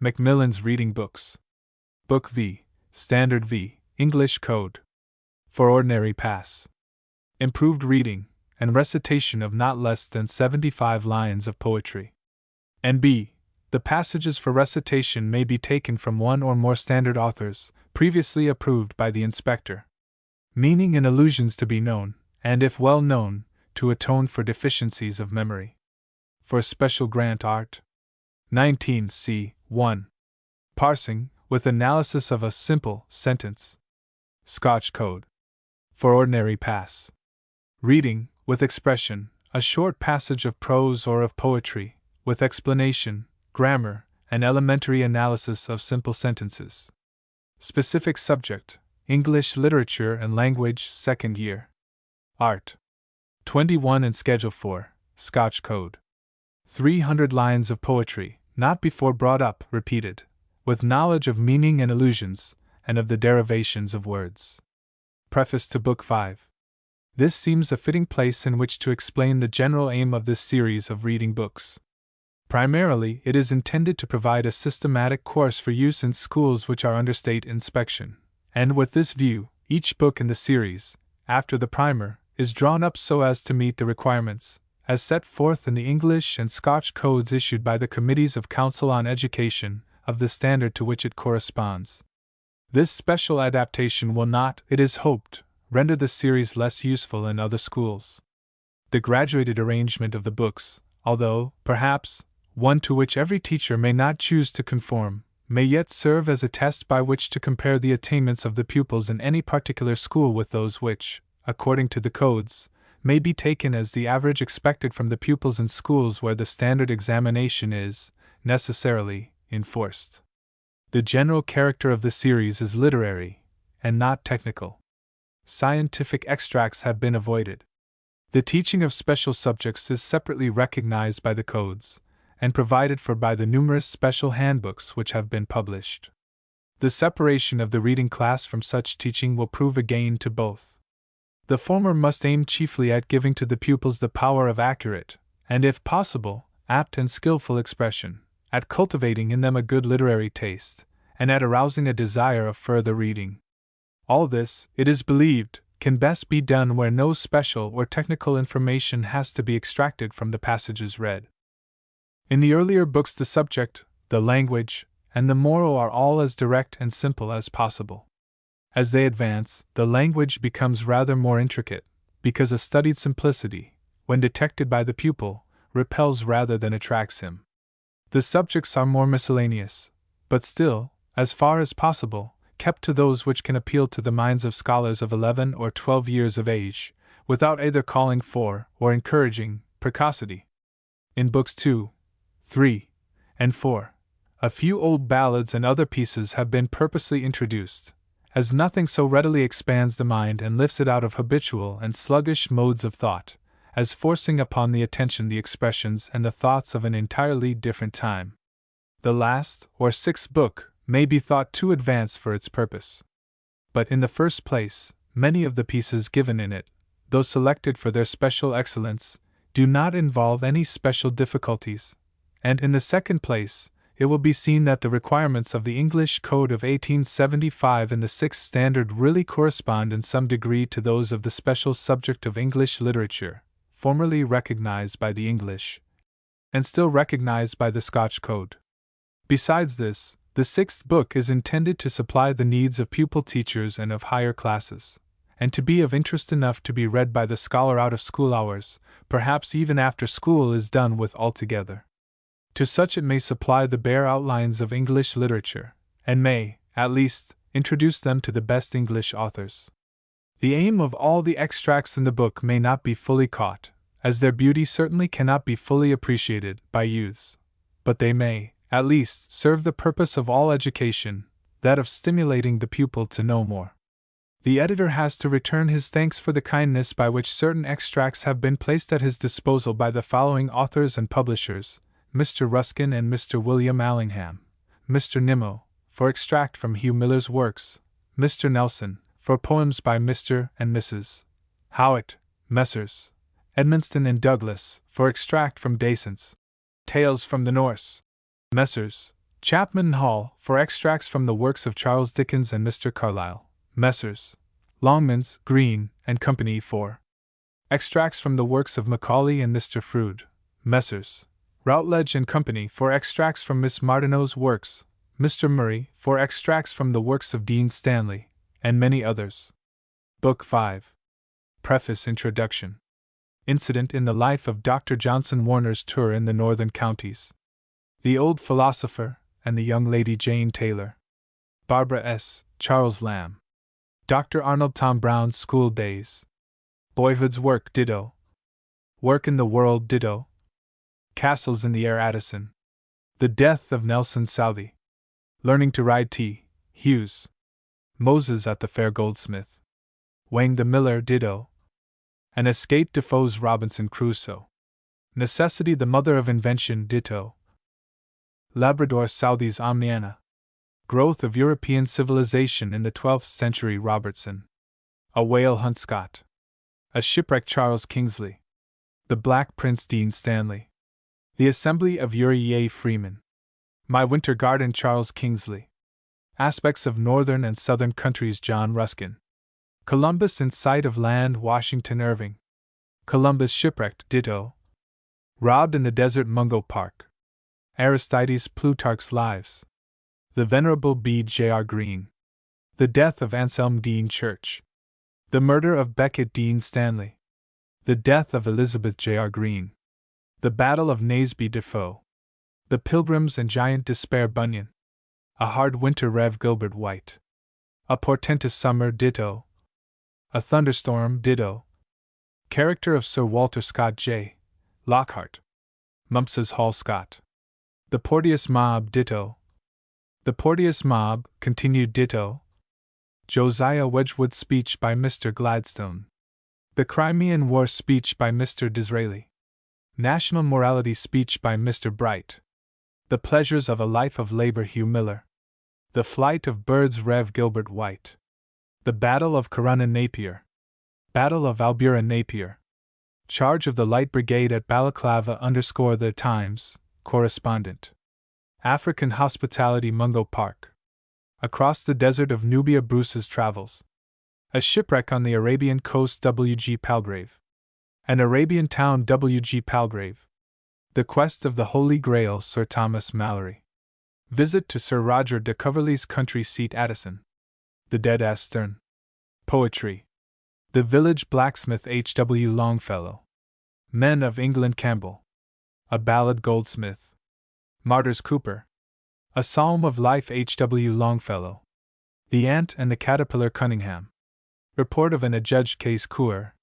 Macmillan's Reading Books. Book V, Standard V, English Code. For Ordinary Pass. Improved reading, and recitation of not less than 75 lines of poetry. And B. The passages for recitation may be taken from one or more standard authors, previously approved by the inspector. Meaning and allusions to be known, and if well known, to atone for deficiencies of memory. For special grant art. 19 C. 1. Parsing, with analysis of a simple sentence. Scotch Code. For Ordinary Pass. Reading, with expression, a short passage of prose or of poetry, with explanation, grammar, and elementary analysis of simple sentences. Specific subject, English Literature and Language, 2nd year. Art. 21 and Schedule 4, Scotch Code. 300 lines of poetry, not before brought up, repeated, with knowledge of meaning and allusions, and of the derivations of words. Preface to Book 5. This seems a fitting place in which to explain the general aim of this series of reading books. Primarily, it is intended to provide a systematic course for use in schools which are under state inspection, and with this view, each book in the series, after the primer, is drawn up so as to meet the requirements, as set forth in the English and Scotch codes issued by the Committees of Council on Education, of the standard to which it corresponds. This special adaptation will not, it is hoped, render the series less useful in other schools. The graduated arrangement of the books, although, perhaps, one to which every teacher may not choose to conform, may yet serve as a test by which to compare the attainments of the pupils in any particular school with those which, according to the codes, may be taken as the average expected from the pupils in schools where the standard examination is, necessarily, enforced. The general character of the series is literary, and not technical. Scientific extracts have been avoided. The teaching of special subjects is separately recognized by the codes, and provided for by the numerous special handbooks which have been published. The separation of the reading class from such teaching will prove a gain to both. The former must aim chiefly at giving to the pupils the power of accurate, and if possible, apt and skillful expression, at cultivating in them a good literary taste, and at arousing a desire of further reading. All this, it is believed, can best be done where no special or technical information has to be extracted from the passages read. In the earlier books the subject, the language, and the moral are all as direct and simple as possible. As they advance, the language becomes rather more intricate, because a studied simplicity, when detected by the pupil, repels rather than attracts him. The subjects are more miscellaneous, but still, as far as possible, kept to those which can appeal to the minds of scholars of 11 or 12 years of age, without either calling for or encouraging precocity. In books 2, 3, and 4, a few old ballads and other pieces have been purposely introduced, as nothing so readily expands the mind and lifts it out of habitual and sluggish modes of thought, as forcing upon the attention the expressions and the thoughts of an entirely different time. The last, or 6th book, may be thought too advanced for its purpose. But in the first place, many of the pieces given in it, though selected for their special excellence, do not involve any special difficulties, and in the second place, it will be seen that the requirements of the English Code of 1875 and the 6th Standard really correspond in some degree to those of the special subject of English literature, formerly recognized by the English, and still recognized by the Scotch Code. Besides this, the 6th book is intended to supply the needs of pupil teachers and of higher classes, and to be of interest enough to be read by the scholar out of school hours, perhaps even after school is done with altogether. To such it may supply the bare outlines of English literature, and may, at least, introduce them to the best English authors. The aim of all the extracts in the book may not be fully caught, as their beauty certainly cannot be fully appreciated by youths, but they may, at least, serve the purpose of all education, that of stimulating the pupil to know more. The editor has to return his thanks for the kindness by which certain extracts have been placed at his disposal by the following authors and publishers: Mr. Ruskin and Mr. William Allingham, Mr. Nimmo, for extract from Hugh Miller's works, Mr. Nelson, for poems by Mr. and Mrs. Howitt, Messrs. Edmonston and Douglas, for extract from Dasent's Tales from the Norse, Messrs. Chapman and Hall, for extracts from the works of Charles Dickens and Mr. Carlyle. Messrs. Longmans, Green, and Company, for extracts from the works of Macaulay and Mr. Froude. Messrs. Routledge and Company, for extracts from Miss Martineau's works. Mr. Murray, for extracts from the works of Dean Stanley, and many others. Book 5. Preface. Introduction. Incident in the life of Dr. Johnson Warner's tour in the northern counties. The old philosopher and the young lady Jane Taylor. Barbara S., Charles Lamb. Dr. Arnold Tom Brown's school days. Boyhood's work, ditto. Work in the world, ditto. Castles in the air, Addison. The death of Nelson Southey. Learning to ride, T. Hughes. Moses at the fair, Goldsmith. Wang the miller, ditto. And escape, Defoe's Robinson Crusoe. Necessity, the mother of invention, ditto. Labrador, Southey's Omniana. Growth of European civilization in the 12th century, Robertson. A whale hunt, Scott. A shipwreck, Charles Kingsley. The Black Prince, Dean Stanley. The Assembly of Uriah Freeman. My Winter Garden, Charles Kingsley. Aspects of Northern and Southern Countries, John Ruskin. Columbus in Sight of Land, Washington Irving. Columbus shipwrecked, ditto. Robbed in the Desert, Mungo Park. Aristides, Plutarch's Lives. The Venerable B.J.R. Green. The death of Anselm Dean Church. The murder of Becket Dean Stanley. The death of Elizabeth J.R. Green. The Battle of Naseby, Defoe. The Pilgrims and Giant Despair, Bunyan. A Hard Winter, Rev. Gilbert White. A Portentous Summer, ditto. A Thunderstorm, ditto. Character of Sir Walter Scott, J. Lockhart. Mumps's Hall, Scott. The Porteous Mob, ditto. The Porteous Mob, continued, ditto. Josiah Wedgwood's speech by Mr. Gladstone. The Crimean War speech by Mr. Disraeli. National Morality speech by Mr. Bright. The Pleasures of a Life of Labor, Hugh Miller. The Flight of Birds, Rev. Gilbert White. The Battle of Corunna, Napier. Battle of Albuera, Napier. Charge of the Light Brigade at Balaclava _ The Times, correspondent. African Hospitality, Mungo Park. Across the Desert of Nubia, Bruce's Travels. A Shipwreck on the Arabian Coast, W. G. Palgrave. An Arabian Town, W. G. Palgrave. The Quest of the Holy Grail, Sir Thomas Mallory. Visit to Sir Roger de Coverley's country seat, Addison. The Dead Ass Stern. Poetry. The Village Blacksmith, H. W. Longfellow. Men of England, Campbell. A Ballad, Goldsmith. Martyrs, Cooper. A Psalm of Life, H. W. Longfellow. The Ant and the Caterpillar, Cunningham. Report of an Adjudged Case, Couer.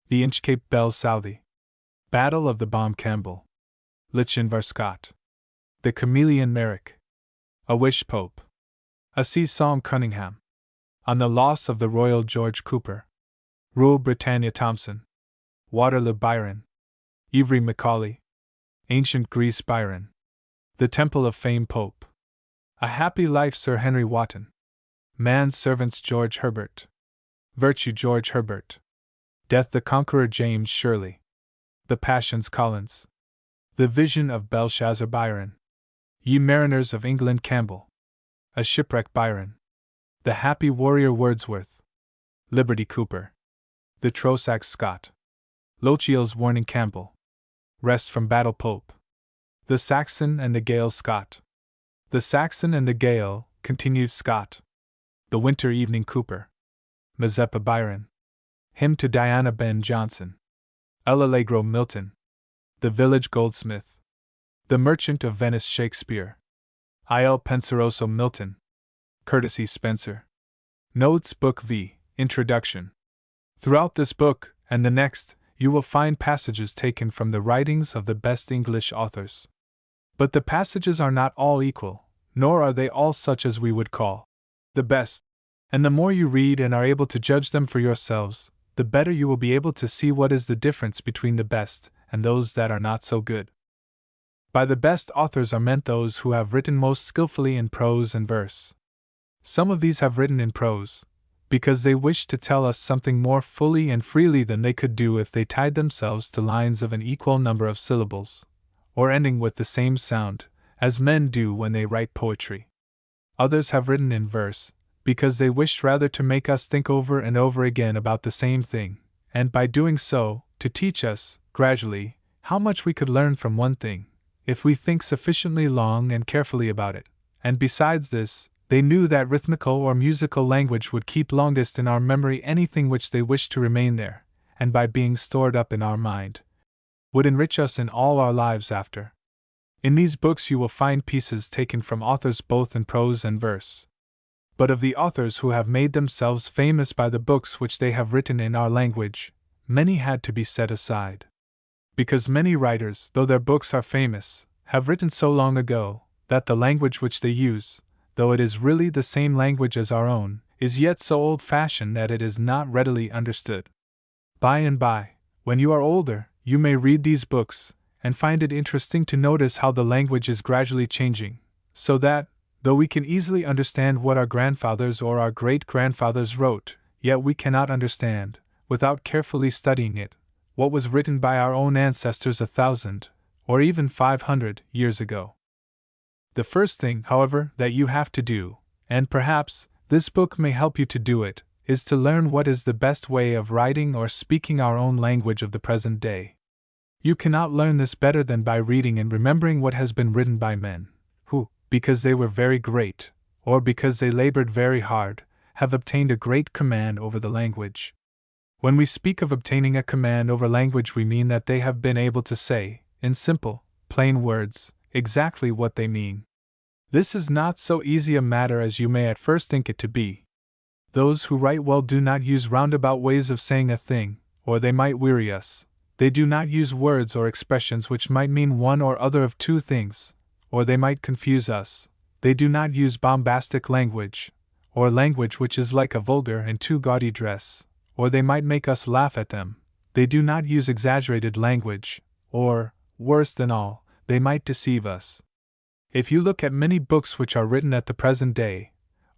The Inchcape Bell, Southey. Battle of the Bomb, Campbell. Lochinvar, Scott. The Chameleon, Merrick. A Wish, Pope. A Sea Song, Cunningham. On the Loss of the Royal George, Cooper. Rule Britannia, Thomson. Waterloo, Byron. Ivry, Macaulay. Ancient Greece, Byron. The Temple of Fame, Pope. A Happy Life, Sir Henry Wotton. Man's Servants, George Herbert. Virtue, George Herbert. Death, the Conqueror, James Shirley. The Passions, Collins. The Vision of Belshazzar, Byron. Ye Mariners of England, Campbell. A Shipwreck, Byron. The Happy Warrior, Wordsworth. Liberty, Cooper. The Trossachs, Scott. Lochiel's Warning, Campbell. Rest from Battle, Pope. The Saxon and the Gale, Scott. The Saxon and the Gale, continued, Scott. The Winter Evening, Cooper. Mazeppa, Byron. Hymn to Diana, Ben Jonson. El Allegro, Milton. The Village, Goldsmith. The Merchant of Venice, Shakespeare. Il Penseroso, Milton. Courtesy, Spencer. Notes, Book V. Introduction. Throughout this book, and the next, you will find passages taken from the writings of the best English authors. But the passages are not all equal, nor are they all such as we would call the best. And the more you read and are able to judge them for yourselves, the better you will be able to see what is the difference between the best and those that are not so good. By the best authors are meant those who have written most skillfully in prose and verse. Some of these have written in prose, because they wished to tell us something more fully and freely than they could do if they tied themselves to lines of an equal number of syllables, or ending with the same sound, as men do when they write poetry. Others have written in verse, because they wished rather to make us think over and over again about the same thing, and by doing so, to teach us, gradually, how much we could learn from one thing, if we think sufficiently long and carefully about it. And besides this, they knew that rhythmical or musical language would keep longest in our memory anything which they wished to remain there, and by being stored up in our mind, would enrich us in all our lives after. In these books you will find pieces taken from authors both in prose and verse. But of the authors who have made themselves famous by the books which they have written in our language, many had to be set aside. Because many writers, though their books are famous, have written so long ago, that the language which they use, though it is really the same language as our own, is yet so old-fashioned that it is not readily understood. By and by, when you are older, you may read these books, and find it interesting to notice how the language is gradually changing, so that, though we can easily understand what our grandfathers or our great-grandfathers wrote, yet we cannot understand, without carefully studying it, what was written by our own ancestors 1,000, or even 500, years ago. The first thing, however, that you have to do, and perhaps this book may help you to do it, is to learn what is the best way of writing or speaking our own language of the present day. You cannot learn this better than by reading and remembering what has been written by men, who, because they were very great, or because they labored very hard, have obtained a great command over the language. When we speak of obtaining a command over language, we mean that they have been able to say, in simple, plain words, exactly what they mean. This is not so easy a matter as you may at first think it to be. Those who write well do not use roundabout ways of saying a thing, or they might weary us. They do not use words or expressions which might mean one or other of two things, or they might confuse us. They do not use bombastic language, or language which is like a vulgar and too gaudy dress, or they might make us laugh at them. They do not use exaggerated language, or, worse than all, they might deceive us. If you look at many books which are written at the present day,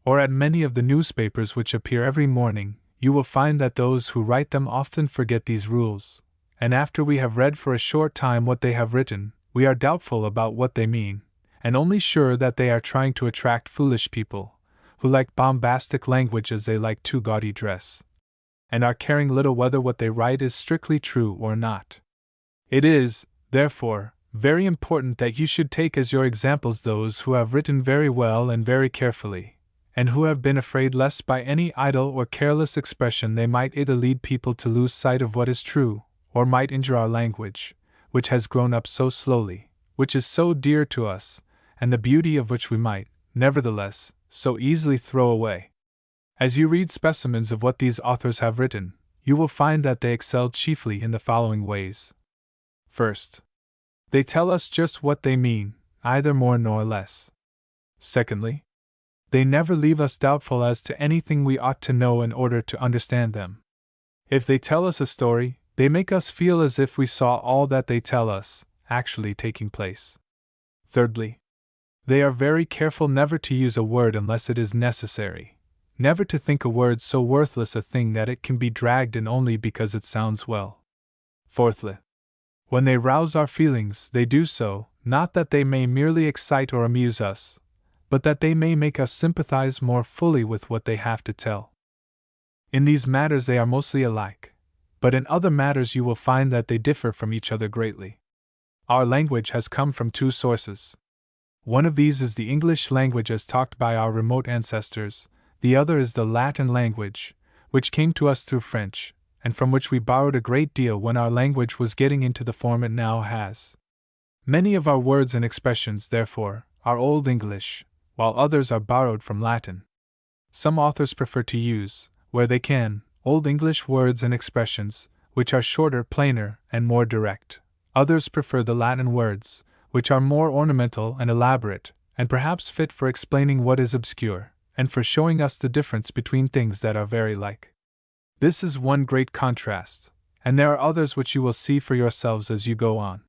or at many of the newspapers which appear every morning, you will find that those who write them often forget these rules, and after we have read for a short time what they have written, we are doubtful about what they mean, and only sure that they are trying to attract foolish people, who like bombastic language as they like too gaudy dress, and are caring little whether what they write is strictly true or not. It is, therefore, very important that you should take as your examples those who have written very well and very carefully, and who have been afraid lest by any idle or careless expression they might either lead people to lose sight of what is true, or might injure our language, which has grown up so slowly, which is so dear to us, and the beauty of which we might, nevertheless, so easily throw away. As you read specimens of what these authors have written, you will find that they excel chiefly in the following ways. First, they tell us just what they mean, either more nor less. Secondly, they never leave us doubtful as to anything we ought to know in order to understand them. If they tell us a story, they make us feel as if we saw all that they tell us actually taking place. Thirdly, they are very careful never to use a word unless it is necessary, never to think a word so worthless a thing that it can be dragged in only because it sounds well. Fourthly, when they rouse our feelings, they do so, not that they may merely excite or amuse us, but that they may make us sympathize more fully with what they have to tell. In these matters they are mostly alike, but in other matters you will find that they differ from each other greatly. Our language has come from two sources. One of these is the English language as talked by our remote ancestors, the other is the Latin language, which came to us through French, and from which we borrowed a great deal when our language was getting into the form it now has. Many of our words and expressions, therefore, are Old English, while others are borrowed from Latin. Some authors prefer to use, where they can, Old English words and expressions, which are shorter, plainer, and more direct. Others prefer the Latin words, which are more ornamental and elaborate, and perhaps fit for explaining what is obscure, and for showing us the difference between things that are very like. This is one great contrast, and there are others which you will see for yourselves as you go on.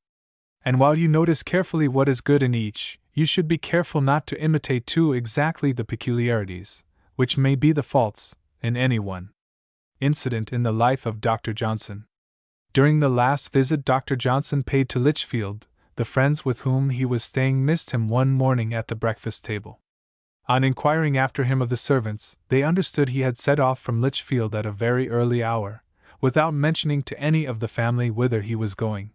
And while you notice carefully what is good in each, you should be careful not to imitate too exactly the peculiarities, which may be the faults, in anyone. Incident in the life of Dr. Johnson. During the last visit Dr. Johnson paid to Lichfield, the friends with whom he was staying missed him one morning at the breakfast table. On inquiring after him of the servants, they understood he had set off from Lichfield at a very early hour, without mentioning to any of the family whither he was going.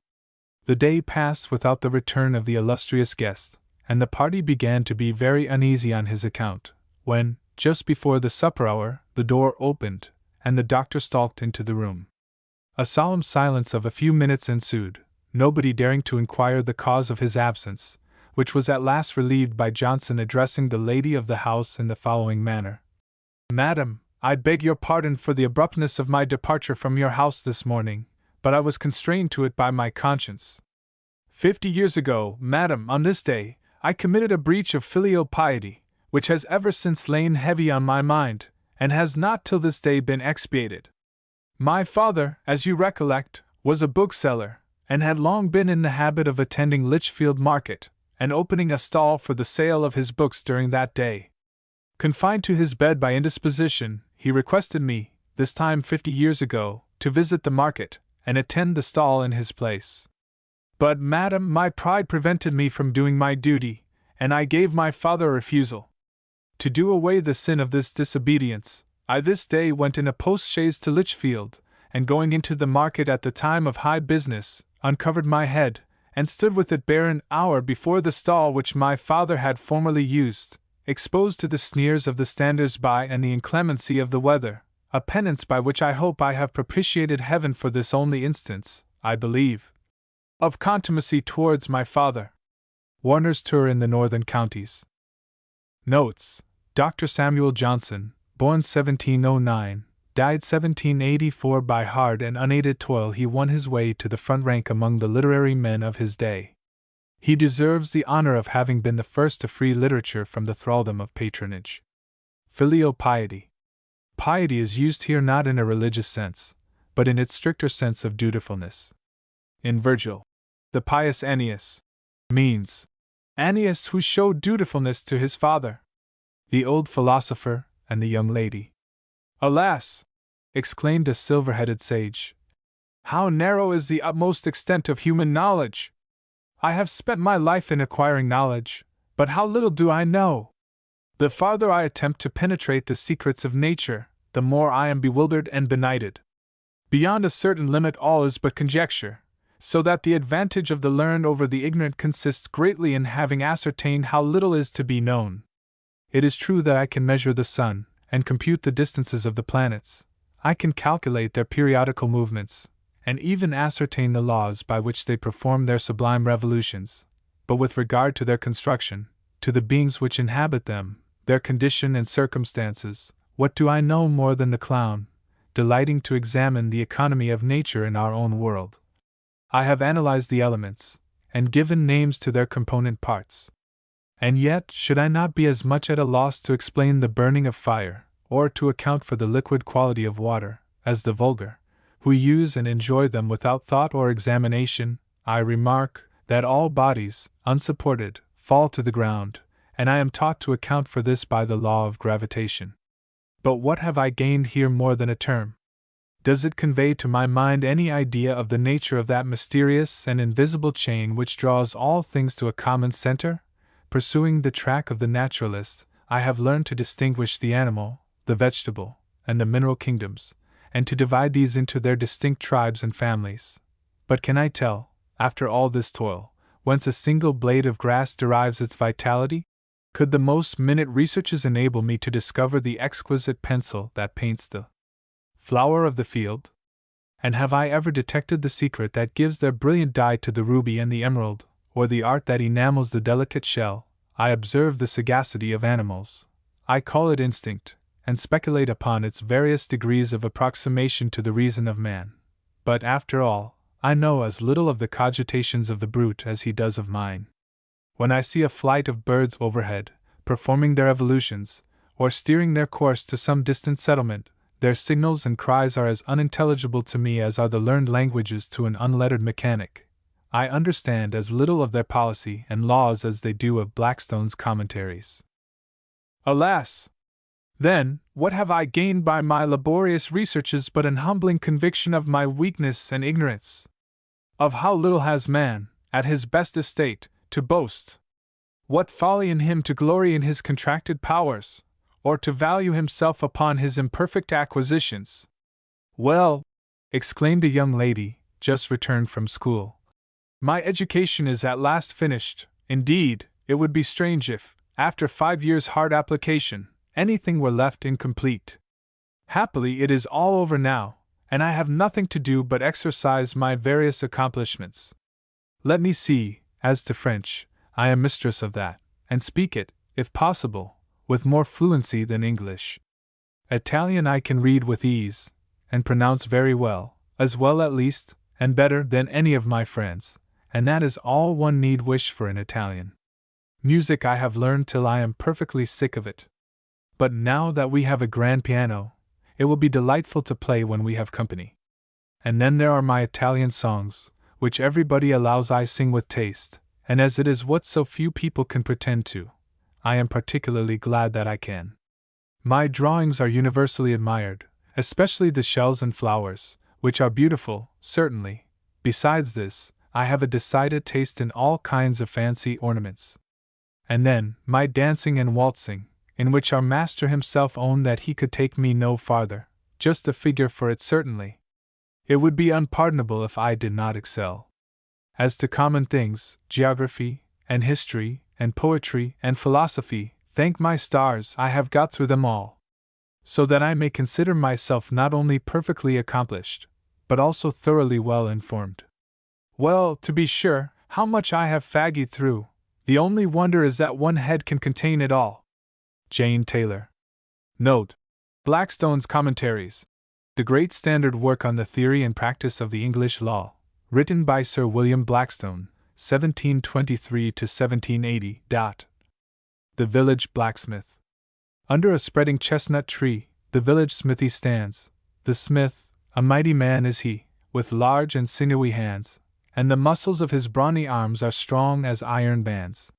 The day passed without the return of the illustrious guest, and the party began to be very uneasy on his account, when, just before the supper hour, the door opened, and the doctor stalked into the room. A solemn silence of a few minutes ensued, nobody daring to inquire the cause of his absence, which was at last relieved by Johnson addressing the lady of the house in the following manner: "Madam, I beg your pardon for the abruptness of my departure from your house this morning, but I was constrained to it by my conscience. 50 years ago, madam, on this day, I committed a breach of filial piety, which has ever since lain heavy on my mind, and has not till this day been expiated. My father, as you recollect, was a bookseller, and had long been in the habit of attending Lichfield market, and opening a stall for the sale of his books during that day. Confined to his bed by indisposition, he requested me, this time 50 years ago, to visit the market, and attend the stall in his place. But, madam, my pride prevented me from doing my duty, and I gave my father a refusal. To do away the sin of this disobedience, I this day went in a post-chaise to Lichfield, and going into the market at the time of high business, uncovered my head, and stood with it bare an hour before the stall which my father had formerly used, exposed to the sneers of the standers-by and the inclemency of the weather, a penance by which I hope I have propitiated heaven for this only instance, I believe, of contumacy towards my father." Warner's Tour in the Northern Counties. Notes: Dr. Samuel Johnson, born 1709, died 1784. By hard and unaided toil he won his way to the front rank among the literary men of his day. He deserves the honor of having been the first to free literature from the thraldom of patronage. Filial piety. Piety is used here not in a religious sense, but in its stricter sense of dutifulness. In Virgil, the pious Aeneas means Aeneas who showed dutifulness to his father. The old philosopher and the young lady. "Alas!" exclaimed a silver-headed sage, "how narrow is the utmost extent of human knowledge! I have spent my life in acquiring knowledge, but how little do I know! The farther I attempt to penetrate the secrets of nature, the more I am bewildered and benighted. Beyond a certain limit all is but conjecture, so that the advantage of the learned over the ignorant consists greatly in having ascertained how little is to be known. It is true that I can measure the sun, and compute the distances of the planets. I can calculate their periodical movements, and even ascertain the laws by which they perform their sublime revolutions. But with regard to their construction, to the beings which inhabit them, their condition and circumstances, what do I know more than the clown, delighting to examine the economy of nature in our own world? I have analyzed the elements, and given names to their component parts. And yet, should I not be as much at a loss to explain the burning of fire, or to account for the liquid quality of water, as the vulgar, who use and enjoy them without thought or examination? I remark that all bodies, unsupported, fall to the ground, and I am taught to account for this by the law of gravitation. But what have I gained here more than a term? Does it convey to my mind any idea of the nature of that mysterious and invisible chain which draws all things to a common center? Pursuing the track of the naturalist, I have learned to distinguish the animal, the vegetable, and the mineral kingdoms, and to divide these into their distinct tribes and families. But can I tell, after all this toil, whence a single blade of grass derives its vitality? Could the most minute researches enable me to discover the exquisite pencil that paints the flower of the field? And have I ever detected the secret that gives their brilliant dye to the ruby and the emerald, or the art that enamels the delicate shell? I observe the sagacity of animals. I call it instinct, and speculate upon its various degrees of approximation to the reason of man. But after all, I know as little of the cogitations of the brute as he does of mine. When I see a flight of birds overhead, performing their evolutions, or steering their course to some distant settlement, their signals and cries are as unintelligible to me as are the learned languages to an unlettered mechanic. I understand as little of their policy and laws as they do of Blackstone's commentaries. Alas! Then, what have I gained by my laborious researches but an humbling conviction of my weakness and ignorance? Of how little has man, at his best estate, to boast. What folly in him to glory in his contracted powers, or to value himself upon his imperfect acquisitions! Well, exclaimed a young lady, just returned from school, my education is at last finished. Indeed, it would be strange if, after 5 years' hard application, anything were left incomplete. Happily it is all over now, and I have nothing to do but exercise my various accomplishments. Let me see, as to French, I am mistress of that, and speak it, if possible, with more fluency than English. Italian I can read with ease, and pronounce very well, as well at least, and better than any of my friends, and that is all one need wish for in Italian. Music I have learned till I am perfectly sick of it. But now that we have a grand piano, it will be delightful to play when we have company. And then there are my Italian songs, which everybody allows I sing with taste, and as it is what so few people can pretend to, I am particularly glad that I can. My drawings are universally admired, especially the shells and flowers, which are beautiful, certainly. Besides this, I have a decided taste in all kinds of fancy ornaments. And then, my dancing and waltzing, in which our master himself owned that he could take me no farther, just a figure for it certainly. It would be unpardonable if I did not excel. As to common things, geography, and history, and poetry, and philosophy, thank my stars, I have got through them all. So that I may consider myself not only perfectly accomplished, but also thoroughly well informed. Well, to be sure, how much I have fagged through, the only wonder is that one head can contain it all. Jane Taylor. Note: Blackstone's Commentaries. The great standard work on the theory and practice of the English law, written by Sir William Blackstone, 1723 to 1780. The Village Blacksmith. Under a spreading chestnut tree, the village smithy stands. The smith, a mighty man is he, with large and sinewy hands, and the muscles of his brawny arms are strong as iron bands.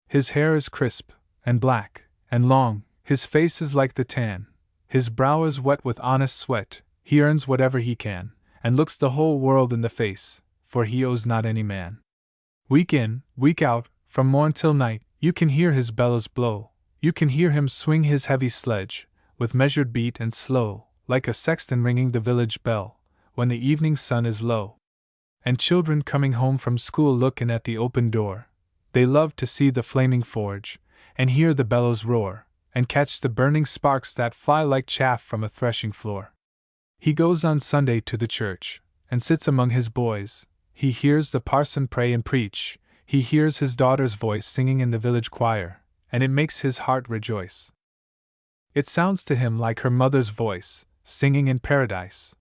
His hair is crisp, and black, and long, his face is like the tan, his brow is wet with honest sweat, he earns whatever he can, and looks the whole world in the face, for he owes not any man. Week in, week out, from morn till night, you can hear his bellows blow, you can hear him swing his heavy sledge, with measured beat and slow, like a sexton ringing the village bell, when the evening sun is low. And children coming home from school look in at the open door. They love to see the flaming forge, and hear the bellows roar, and catch the burning sparks that fly like chaff from a threshing floor. He goes on Sunday to the church, and sits among his boys. He hears the parson pray and preach. He hears his daughter's voice singing in the village choir, and it makes his heart rejoice. It sounds to him like her mother's voice, singing in paradise.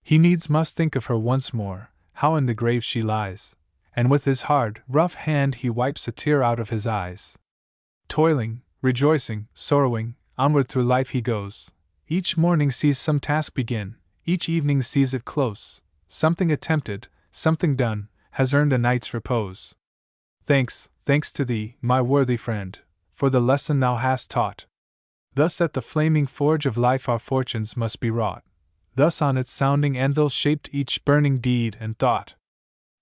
He needs must think of her once more, how in the grave she lies, and with his hard, rough hand he wipes a tear out of his eyes. Toiling, rejoicing, sorrowing, onward through life he goes. Each morning sees some task begin, each evening sees it close. Something attempted, something done, has earned a night's repose. Thanks, thanks to thee, my worthy friend, for the lesson thou hast taught. Thus at the flaming forge of life our fortunes must be wrought. Thus on its sounding anvil shaped each burning deed and thought.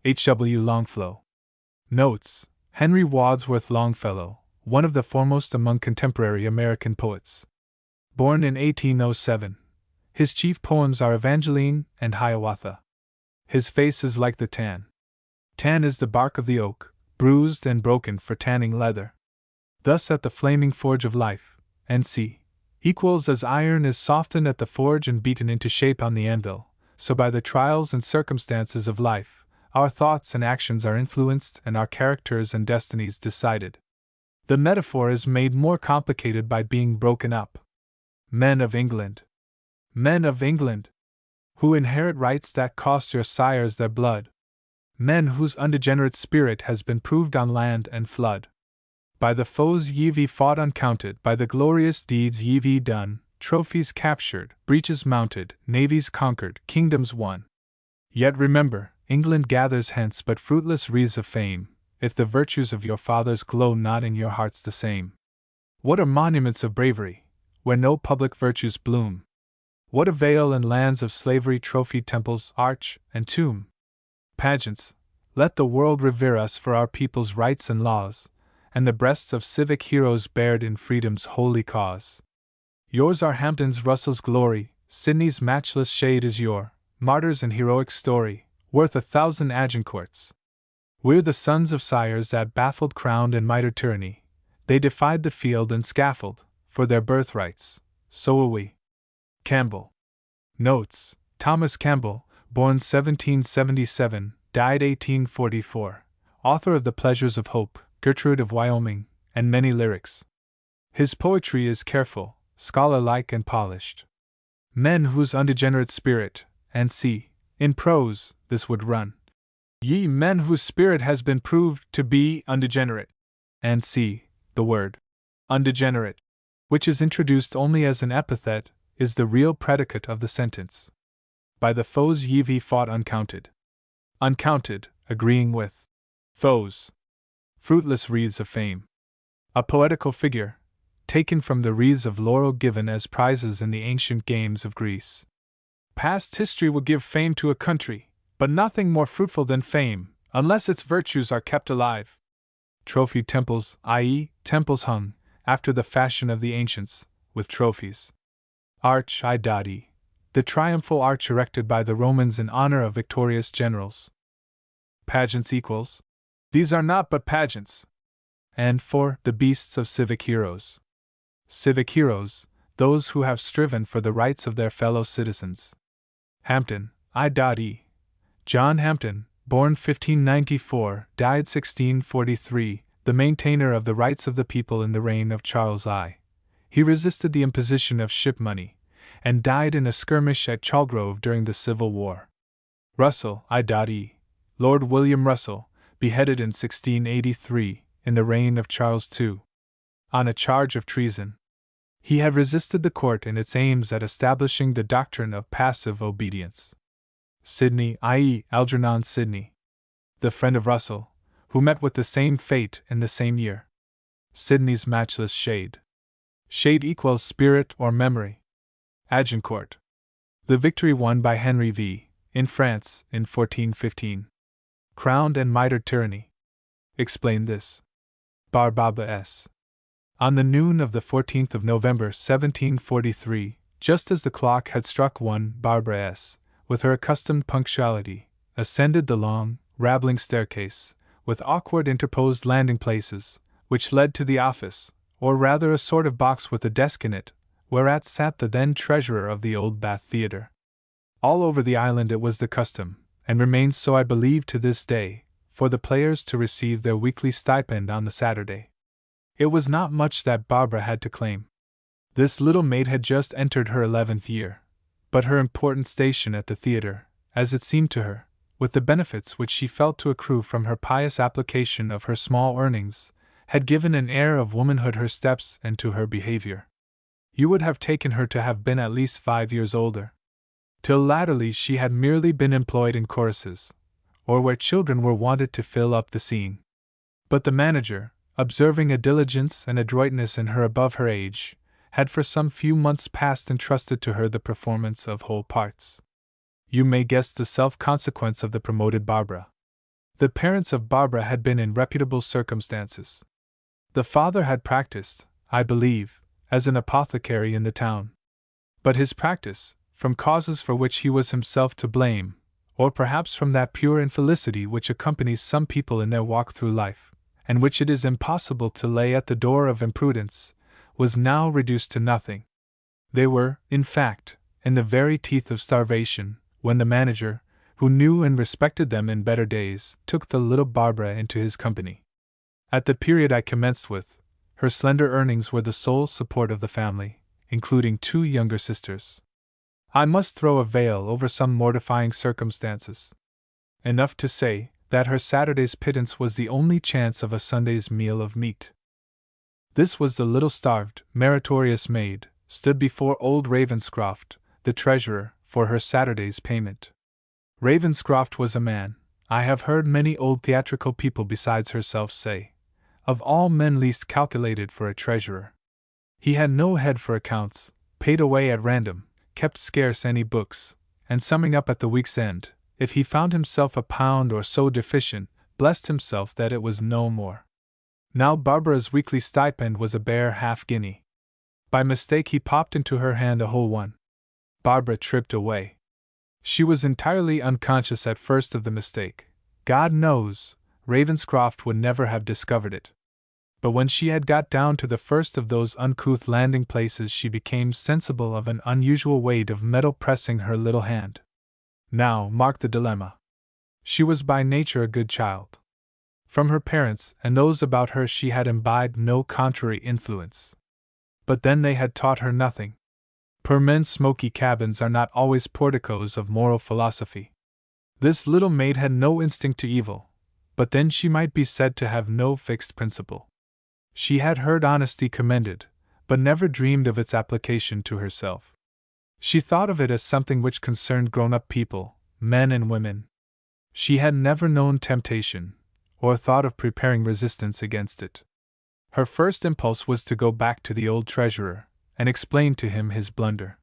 H. W. Longfellow. Notes: Henry Wadsworth Longfellow, one of the foremost among contemporary American poets. Born in 1807. His chief poems are Evangeline and Hiawatha. His face is like the tan. Tan is the bark of the oak, bruised and broken for tanning leather. Thus at the flaming forge of life, N.C. equals as iron is softened at the forge and beaten into shape on the anvil, so by the trials and circumstances of life, our thoughts and actions are influenced and our characters and destinies decided. The metaphor is made more complicated by being broken up. Men of England! Men of England! Who inherit rights that cost your sires their blood. Men whose undegenerate spirit has been proved on land and flood. By the foes ye fought uncounted, by the glorious deeds ye done, trophies captured, breaches mounted, navies conquered, kingdoms won. Yet remember, England gathers hence but fruitless wreaths of fame, if the virtues of your fathers glow not in your hearts the same. What are monuments of bravery, where no public virtues bloom? What avail in lands of slavery trophy temples, arch, and tomb? Pageants, Let the world revere us for our people's rights and laws, and the breasts of civic heroes bared in freedom's holy cause. Yours are Hampton's, Russell's glory, Sidney's matchless shade is your martyrs and heroic story, worth 1,000 Agincourts. We're the sons of sires that baffled crowned and mitred tyranny. They defied the field and scaffold for their birthrights. So will we. Campbell. Notes: Thomas Campbell, born 1777, died 1844, author of The Pleasures of Hope, Gertrude of Wyoming, and many lyrics. His poetry is careful, scholar-like, and polished. Men whose undegenerate spirit, and see, in prose, this would run. Ye men whose spirit has been proved to be undegenerate. And see, the word undegenerate, which is introduced only as an epithet, is the real predicate of the sentence. By the foes ye fought uncounted. Uncounted, agreeing with foes. Fruitless wreaths of fame. A poetical figure, taken from the wreaths of laurel given as prizes in the ancient games of Greece. Past history will give fame to a country, but nothing more fruitful than fame, unless its virtues are kept alive. Trophy temples, i.e., temples hung, after the fashion of the ancients, with trophies. Arch, the triumphal arch erected by the Romans in honor of victorious generals. Pageants equals. These are not but pageants. And for the beasts of civic heroes. Civic heroes, those who have striven for the rights of their fellow citizens. Hampton, I.E. John Hampton, born 1594, died 1643, the maintainer of the rights of the people in the reign of Charles I. He resisted the imposition of ship money, and died in a skirmish at Chalgrove during the Civil War. Russell, I.E. Lord William Russell, beheaded in 1683, in the reign of Charles II. On a charge of treason. He had resisted the court in its aims at establishing the doctrine of passive obedience. Sidney, i.e. Algernon Sidney, the friend of Russell, who met with the same fate in the same year. Sidney's matchless shade. Shade equals spirit or memory. Agincourt. The victory won by Henry V, in France, in 1415. Crowned and mitred tyranny. Explain this. Barbaba S. On the noon of the 14th of November 1743, just as the clock had struck 1, Barbara S., with her accustomed punctuality, ascended the long, rambling staircase, with awkward interposed landing places, which led to the office, or rather a sort of box with a desk in it, whereat sat the then treasurer of the Old Bath Theatre. All over the island it was the custom, and remains so I believe to this day, for the players to receive their weekly stipend on the Saturday. It was not much that Barbara had to claim. This little maid had just entered her 11th year, but her important station at the theatre, as it seemed to her, with the benefits which she felt to accrue from her pious application of her small earnings, had given an air of womanhood her steps and to her behavior. You would have taken her to have been at least 5 years older. Till latterly she had merely been employed in choruses, or where children were wanted to fill up the scene. But the manager, observing a diligence and adroitness in her above her age, had for some few months past entrusted to her the performance of whole parts. You may guess the self-consequence of the promoted Barbara. The parents of Barbara had been in reputable circumstances. The father had practiced, I believe, as an apothecary in the town. But his practice, from causes for which he was himself to blame, or perhaps from that pure infelicity which accompanies some people in their walk through life, and which it is impossible to lay at the door of imprudence, was now reduced to nothing. They were, in fact, in the very teeth of starvation, when the manager, who knew and respected them in better days, took the little Barbara into his company. At the period I commenced with, her slender earnings were the sole support of the family, including 2 younger sisters. I must throw a veil over some mortifying circumstances. Enough to say that her Saturday's pittance was the only chance of a Sunday's meal of meat. This was the little starved, meritorious maid, stood before old Ravenscroft, the treasurer, for her Saturday's payment. Ravenscroft was a man, I have heard many old theatrical people besides herself say, of all men least calculated for a treasurer. He had no head for accounts, paid away at random, kept scarce any books, and summing up at the week's end, if he found himself a pound or so deficient, blessed himself that it was no more. Now Barbara's weekly stipend was a bare half-guinea. By mistake he popped into her hand a whole one. Barbara tripped away. She was entirely unconscious at first of the mistake. God knows, Ravenscroft would never have discovered it. But when she had got down to the first of those uncouth landing places, she became sensible of an unusual weight of metal pressing her little hand. Now, mark the dilemma. She was by nature a good child. From her parents and those about her she had imbibed no contrary influence. But then they had taught her nothing. Poor men's smoky cabins are not always porticos of moral philosophy. This little maid had no instinct to evil, but then she might be said to have no fixed principle. She had heard honesty commended, but never dreamed of its application to herself. She thought of it as something which concerned grown-up people, men and women. She had never known temptation, or thought of preparing resistance against it. Her first impulse was to go back to the old treasurer, and explain to him his blunder.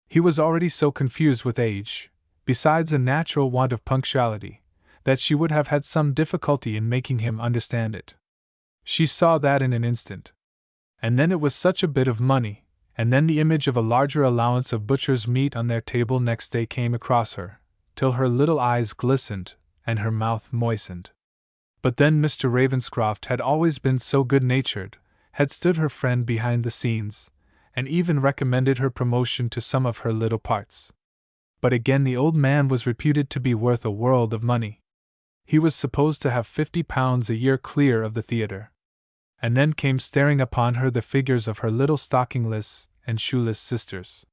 He was already so confused with age, besides a natural want of punctuality, that she would have had some difficulty in making him understand it. She saw that in an instant. And then it was such a bit of money, and then the image of a larger allowance of butcher's meat on their table next day came across her, till her little eyes glistened, and her mouth moistened. But then Mr. Ravenscroft had always been so good-natured, had stood her friend behind the scenes, and even recommended her promotion to some of her little parts. But again the old man was reputed to be worth a world of money. He was supposed to have £50 a year clear of the theatre. And then came staring upon her the figures of her little stockingless and shoeless sisters.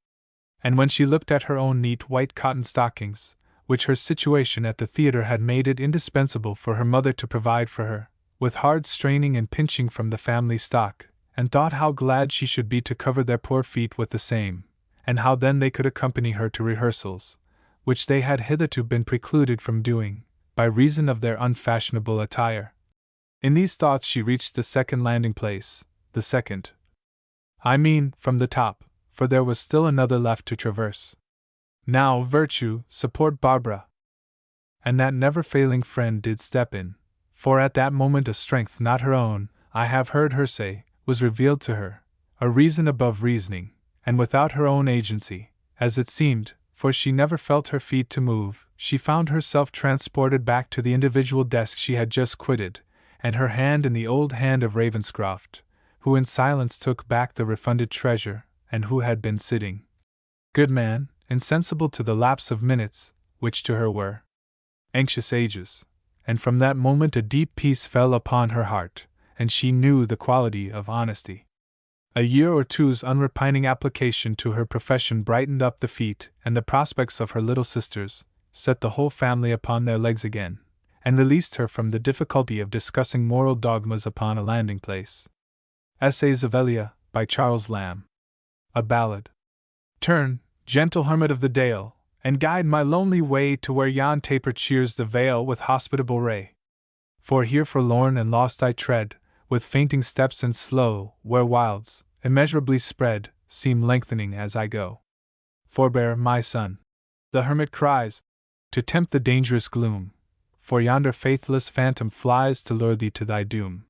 And when she looked at her own neat white cotton stockings, which her situation at the theatre had made it indispensable for her mother to provide for her, with hard straining and pinching from the family stock, and thought how glad she should be to cover their poor feet with the same, and how then they could accompany her to rehearsals, which they had hitherto been precluded from doing, by reason of their unfashionable attire. In these thoughts she reached the second landing place, the second. I mean, from the top, for there was still another left to traverse. Now, virtue, support Barbara! And that never-failing friend did step in, for at that moment a strength not her own, I have heard her say, was revealed to her, a reason above reasoning, and without her own agency, as it seemed, for she never felt her feet to move. She found herself transported back to the individual desk she had just quitted, and her hand in the old hand of Ravenscroft, who in silence took back the refunded treasure, and who had been sitting, good man, insensible to the lapse of minutes, which to her were anxious ages, and from that moment a deep peace fell upon her heart, and she knew the quality of honesty. A year or two's unrepining application to her profession brightened up the feet and the prospects of her little sisters, set the whole family upon their legs again, and released her from the difficulty of discussing moral dogmas upon a landing-place. Essays of Elia, by Charles Lamb. A Ballad. Turn, gentle hermit of the dale, and guide my lonely way to where yon taper cheers the vale with hospitable ray. For here forlorn and lost I tread, with fainting steps and slow, where wilds, immeasurably spread, seem lengthening as I go. Forbear, my son, the hermit cries, to tempt the dangerous gloom, for yonder faithless phantom flies to lure thee to thy doom.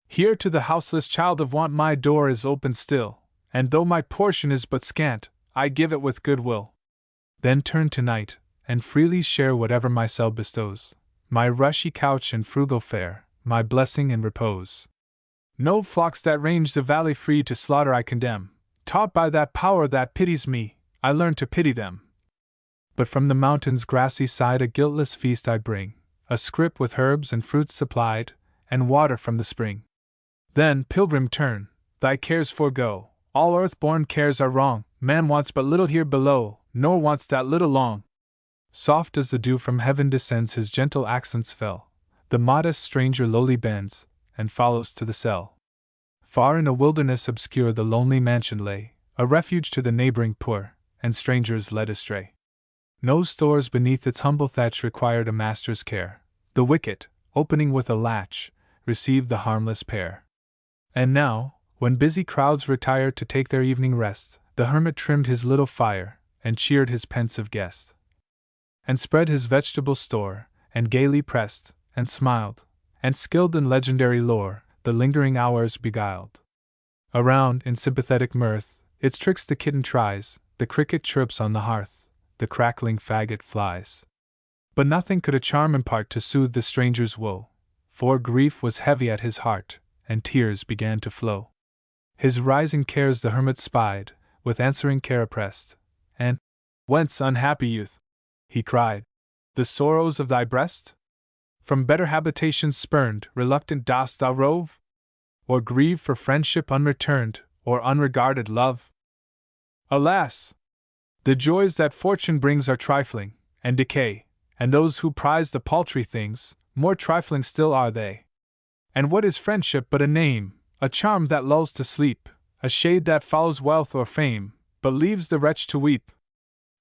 Here to the houseless child of want my door is open still, and though my portion is but scant, I give it with good will. Then turn to-night, and freely share whatever my cell bestows, my rushy couch and frugal fare, my blessing and repose. No flocks that range the valley free to slaughter I condemn, taught by that power that pities me, I learn to pity them. But from the mountain's grassy side a guiltless feast I bring, a scrip with herbs and fruits supplied, and water from the spring. Then, pilgrim, turn, thy cares forego, all earth-born cares are wrong, man wants but little here below, nor wants that little long. Soft as the dew from heaven descends his gentle accents fell, the modest stranger lowly bends, and follows to the cell. Far in a wilderness obscure the lonely mansion lay, a refuge to the neighboring poor, and strangers led astray. No stores beneath its humble thatch required a master's care, the wicket, opening with a latch, received the harmless pair. And now, when busy crowds retired to take their evening rest, the hermit trimmed his little fire, and cheered his pensive guest. and spread his vegetable store, and gaily pressed, and smiled, and skilled in legendary lore, the lingering hours beguiled. Around, in sympathetic mirth, its tricks the kitten tries, the cricket chirps on the hearth, the crackling faggot flies. But nothing could a charm impart to soothe the stranger's woe, for grief was heavy at his heart, and tears began to flow. His rising cares the hermit spied, with answering care oppressed, and, "Whence, unhappy youth," he cried, "the sorrows of thy breast? From better habitations spurned, reluctant dost thou rove? Or grieve for friendship unreturned, or unregarded love? Alas! The joys that fortune brings are trifling, and decay, and those who prize the paltry things, more trifling still are they. And what is friendship but a name, a charm that lulls to sleep, a shade that follows wealth or fame, but leaves the wretch to weep?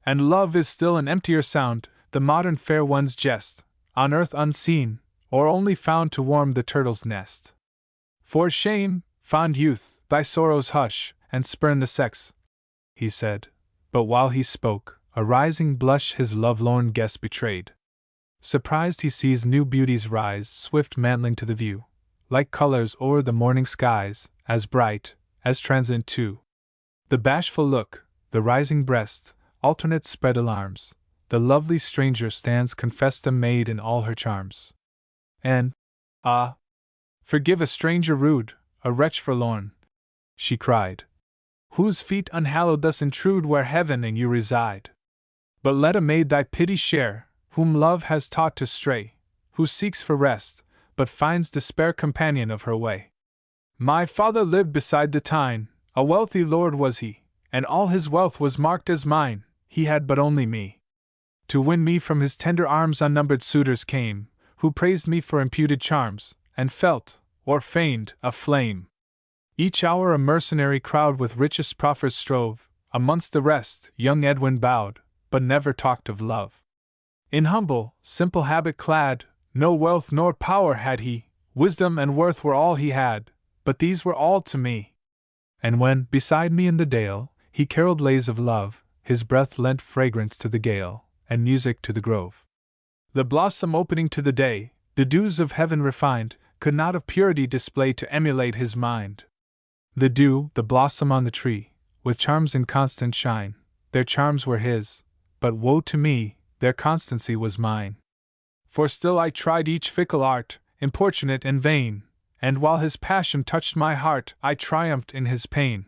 And love is still an emptier sound, the modern fair one's jest, on earth unseen, or only found to warm the turtle's nest. For shame, fond youth, thy sorrows hush, and spurn the sex," he said, but while he spoke, a rising blush his lovelorn guest betrayed. Surprised he sees new beauties rise, swift mantling to the view, like colors o'er the morning skies, as bright, as transient too. The bashful look, the rising breast, alternate spread alarms. The lovely stranger stands confessed a maid in all her charms. And, "Ah! Forgive a stranger rude, a wretch forlorn," she cried, "whose feet unhallowed thus intrude where heaven and you reside. But let a maid thy pity share, whom love has taught to stray, who seeks for rest, but finds despair companion of her way. My father lived beside the Tyne, a wealthy lord was he, and all his wealth was marked as mine, he had but only me. To win me from his tender arms unnumbered suitors came, who praised me for imputed charms, and felt, or feigned, a flame. Each hour a mercenary crowd with richest proffers strove, amongst the rest, young Edwin bowed, but never talked of love. In humble, simple habit clad, no wealth nor power had he, wisdom and worth were all he had, but these were all to me. And when, beside me in the dale, he caroled lays of love, his breath lent fragrance to the gale, and music to the grove. The blossom opening to the day, the dews of heaven refined, could not of purity display to emulate his mind. The dew, the blossom on the tree, with charms in constant shine, their charms were his, but woe to me, their constancy was mine. For still I tried each fickle art, importunate and vain, and while his passion touched my heart, I triumphed in his pain.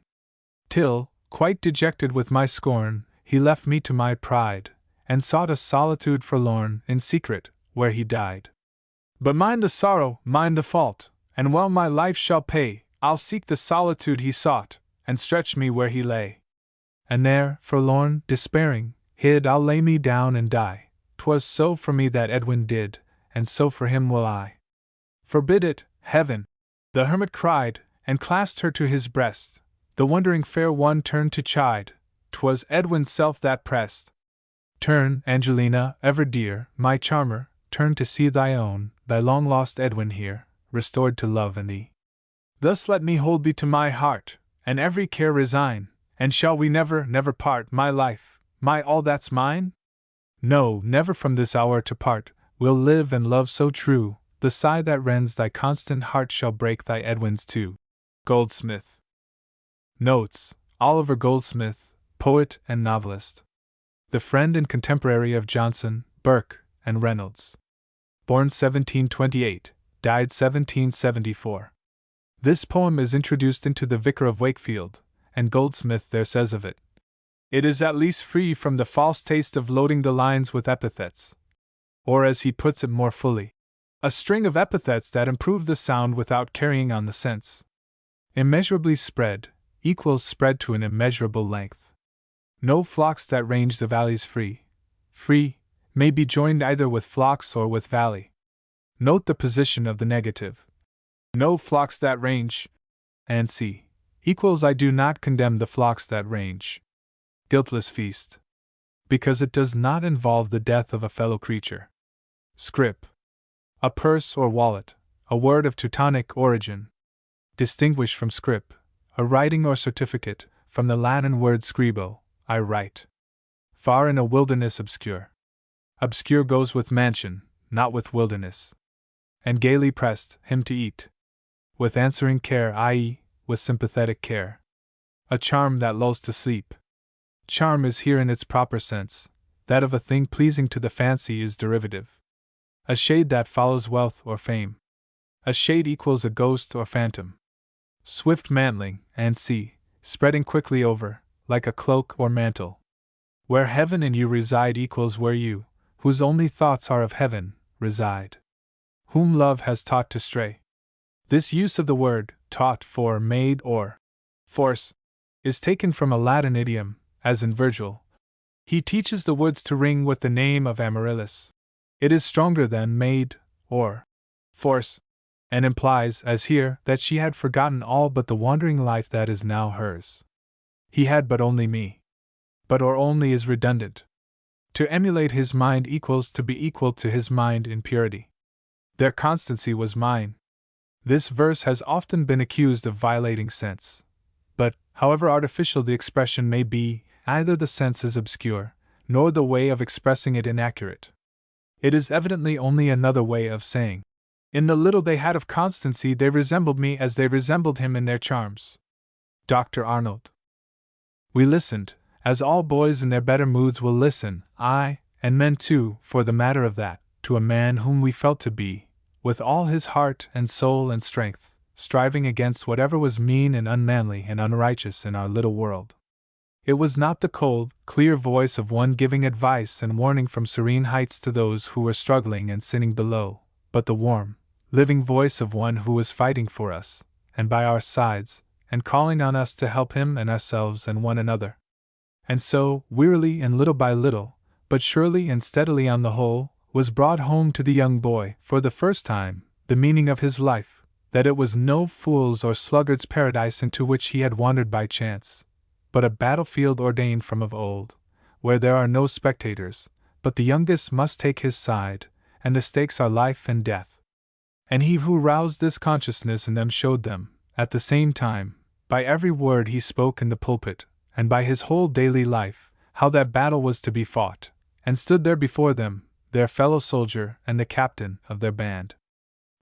Till, quite dejected with my scorn, he left me to my pride, and sought a solitude forlorn, in secret, where he died. But mind the sorrow, mind the fault, and well my life shall pay, I'll seek the solitude he sought, and stretch me where he lay. And there, forlorn, despairing, hid I'll lay me down and die. 'Twas so for me that Edwin did, and so for him will I. Forbid it, Heaven! The hermit cried, and clasped her to his breast. The wondering fair one turned to chide, 'twas Edwin's self that pressed. Turn, Angelina, ever dear, my charmer, turn to see thy own, thy long-lost Edwin here, restored to love and thee. Thus let me hold thee to my heart, and every care resign, and shall we never, never part, my life, my all that's mine? No, never from this hour to part, we'll live and love so true, the sigh that rends thy constant heart shall break thy Edwin's too. Goldsmith. Notes: Oliver Goldsmith, poet and novelist. The friend and contemporary of Johnson, Burke, and Reynolds. Born 1728, died 1774. This poem is introduced into The Vicar of Wakefield, and Goldsmith there says of it, "It is at least free from the false taste of loading the lines with epithets." Or as he puts it more fully, "a string of epithets that improve the sound without carrying on the sense." Immeasurably spread, equals spread to an immeasurable length. No flocks that range the valleys free, may be joined either with flocks or with valley. Note the position of the negative. No flocks that range, and see, equals I do not condemn the flocks that range. Guiltless feast. Because it does not involve the death of a fellow creature. Scrip. A purse or wallet, a word of Teutonic origin. Distinguished from scrip, a writing or certificate, from the Latin word scribo, I write. Far in a wilderness obscure. Obscure goes with mansion, not with wilderness. And gaily pressed him to eat. With answering care, i.e., with sympathetic care. A charm that lulls to sleep. Charm is here in its proper sense, that of a thing pleasing to the fancy is derivative. A shade that follows wealth or fame. A shade equals a ghost or phantom. Swift mantling, and see, spreading quickly over, like a cloak or mantle. Where heaven in you reside equals where you, whose only thoughts are of heaven, reside. Whom love has taught to stray. This use of the word, taught for made or force, is taken from a Latin idiom, as in Virgil. He teaches the woods to ring with the name of Amaryllis. It is stronger than made or force, and implies, as here, that she had forgotten all but the wandering life that is now hers. He had but only me. But or only is redundant. To emulate his mind equals to be equal to his mind in purity. Their constancy was mine. This verse has often been accused of violating sense. But, however artificial the expression may be, either the sense is obscure, nor the way of expressing it inaccurate. It is evidently only another way of saying, in the little they had of constancy they resembled me as they resembled him in their charms. Dr. Arnold. We listened, as all boys in their better moods will listen, aye, and men too, for the matter of that, to a man whom we felt to be, with all his heart and soul and strength, striving against whatever was mean and unmanly and unrighteous in our little world. It was not the cold, clear voice of one giving advice and warning from serene heights to those who were struggling and sinning below, but the warm, living voice of one who was fighting for us, and by our sides, and calling on us to help him and ourselves and one another. And so, wearily and little by little, but surely and steadily on the whole, was brought home to the young boy, for the first time, the meaning of his life, that it was no fool's or sluggard's paradise into which he had wandered by chance, but a battlefield ordained from of old, where there are no spectators, but the youngest must take his side, and the stakes are life and death. And he who roused this consciousness in them showed them, at the same time, by every word he spoke in the pulpit, and by his whole daily life, how that battle was to be fought, and stood there before them, their fellow soldier and the captain of their band.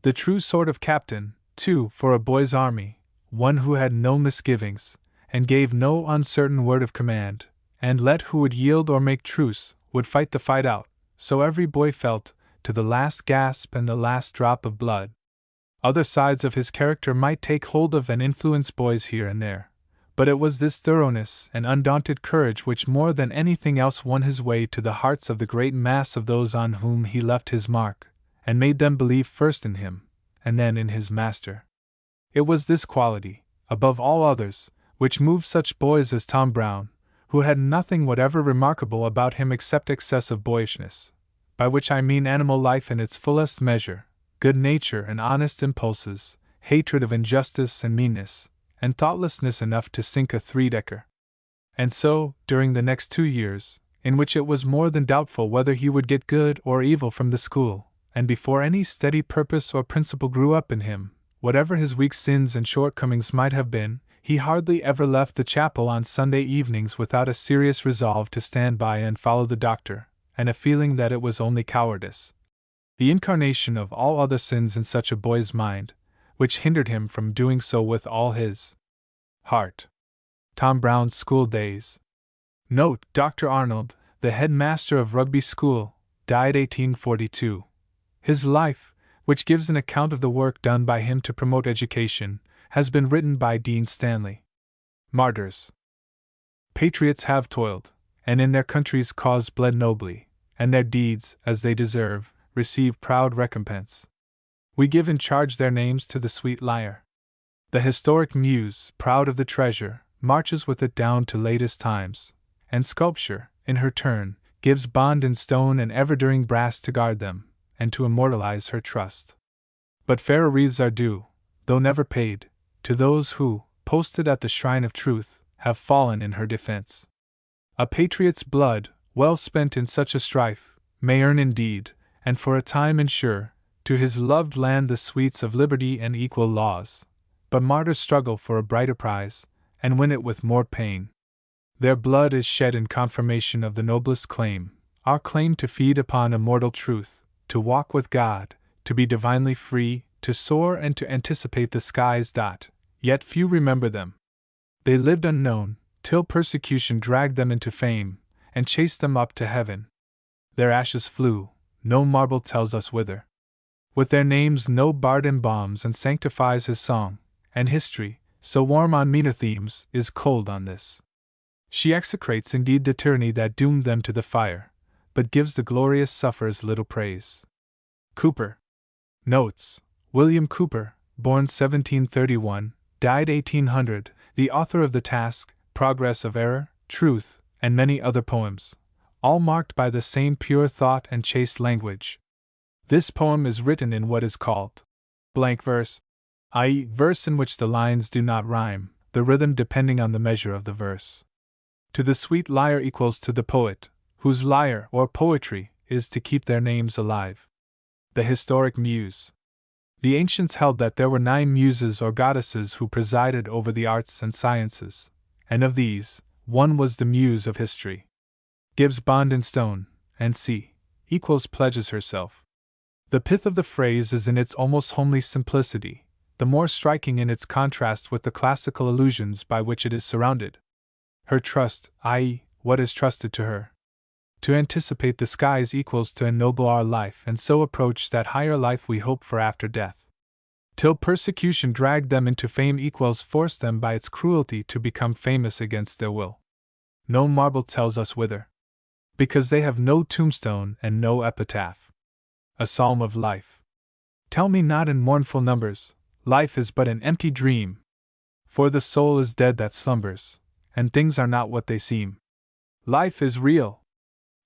The true sort of captain, too, for a boy's army, one who had no misgivings, and gave no uncertain word of command, and let who would yield or make truce, would fight the fight out, so every boy felt, to the last gasp and the last drop of blood. Other sides of his character might take hold of and influence boys here and there, but it was this thoroughness and undaunted courage which more than anything else won his way to the hearts of the great mass of those on whom he left his mark, and made them believe first in him, and then in his master. It was this quality, above all others, which moved such boys as Tom Brown, who had nothing whatever remarkable about him except excessive boyishness, by which I mean animal life in its fullest measure, good nature and honest impulses, hatred of injustice and meanness, and thoughtlessness enough to sink a three-decker. And so, during the next 2 years, in which it was more than doubtful whether he would get good or evil from the school, and before any steady purpose or principle grew up in him, whatever his weak sins and shortcomings might have been, he hardly ever left the chapel on Sunday evenings without a serious resolve to stand by and follow the doctor, and a feeling that it was only cowardice, the incarnation of all other sins in such a boy's mind, which hindered him from doing so with all his heart. Tom Brown's School Days. Note: Dr. Arnold, the headmaster of Rugby School, died 1842. His life, which gives an account of the work done by him to promote education, has been written by Dean Stanley. Martyrs. Patriots have toiled, and in their country's cause bled nobly, and their deeds, as they deserve, receive proud recompense. We give in charge their names to the sweet lyre. The historic muse, proud of the treasure, marches with it down to latest times, and sculpture, in her turn, gives bond in stone and ever-during brass to guard them, and to immortalize her trust. But fairer wreaths are due, though never paid, to those who, posted at the shrine of truth, have fallen in her defense. A patriot's blood, well spent in such a strife, may earn indeed, and for a time ensure, to his loved land the sweets of liberty and equal laws, but martyrs struggle for a brighter prize, and win it with more pain. Their blood is shed in confirmation of the noblest claim, our claim to feed upon immortal truth, to walk with God, to be divinely free, to soar and to anticipate the skies. Yet few remember them. They lived unknown, till persecution dragged them into fame, and chased them up to heaven. Their ashes flew, no marble tells us whither. With their names no bard embalms and sanctifies his song, and history, so warm on meaner themes, is cold on this. She execrates indeed the tyranny that doomed them to the fire, but gives the glorious sufferers little praise. Cooper. Notes: William Cooper, born 1731, died 1800, the author of The Task, Progress of Error, Truth, and many other poems, all marked by the same pure thought and chaste language. This poem is written in what is called blank verse, i.e., verse in which the lines do not rhyme, the rhythm depending on the measure of the verse. To the sweet lyre equals to the poet, whose lyre or poetry is to keep their names alive. The historic muse. The ancients held that there were 9 muses or goddesses who presided over the arts and sciences, and of these, one was the muse of history. Gives bond in stone, and c. equals pledges herself. The pith of the phrase is in its almost homely simplicity, the more striking in its contrast with the classical allusions by which it is surrounded. Her trust, i.e., what is trusted to her. To anticipate the skies equals to ennoble our life and so approach that higher life we hope for after death. Till persecution dragged them into fame equals force them by its cruelty to become famous against their will. No marble tells us whither. Because they have no tombstone and no epitaph. A psalm of life. Tell me not in mournful numbers, life is but an empty dream. For the soul is dead that slumbers, and things are not what they seem. Life is real.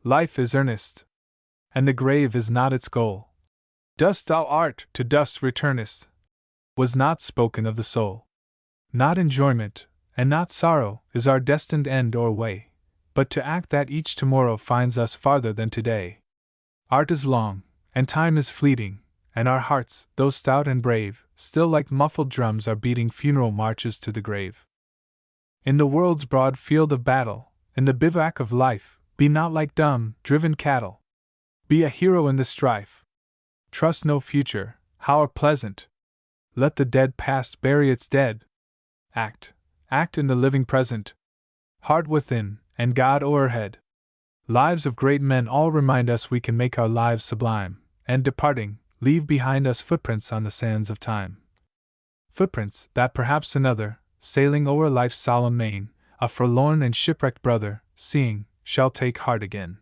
Life is earnest. And the grave is not its goal. Dust thou art, to dust returnest. Was not spoken of the soul. Not enjoyment, and not sorrow, is our destined end or way, but to act that each tomorrow finds us farther than today. Art is long, and time is fleeting, and our hearts, though stout and brave, still like muffled drums are beating funeral marches to the grave. In the world's broad field of battle, in the bivouac of life, be not like dumb, driven cattle. Be a hero in the strife. Trust no future, however pleasant. Let the dead past bury its dead. Act in the living present. Heart within, and God o'erhead. Lives of great men all remind us we can make our lives sublime, and departing, leave behind us footprints on the sands of time. Footprints that perhaps another, sailing o'er life's solemn main, a forlorn and shipwrecked brother, seeing, shall take heart again.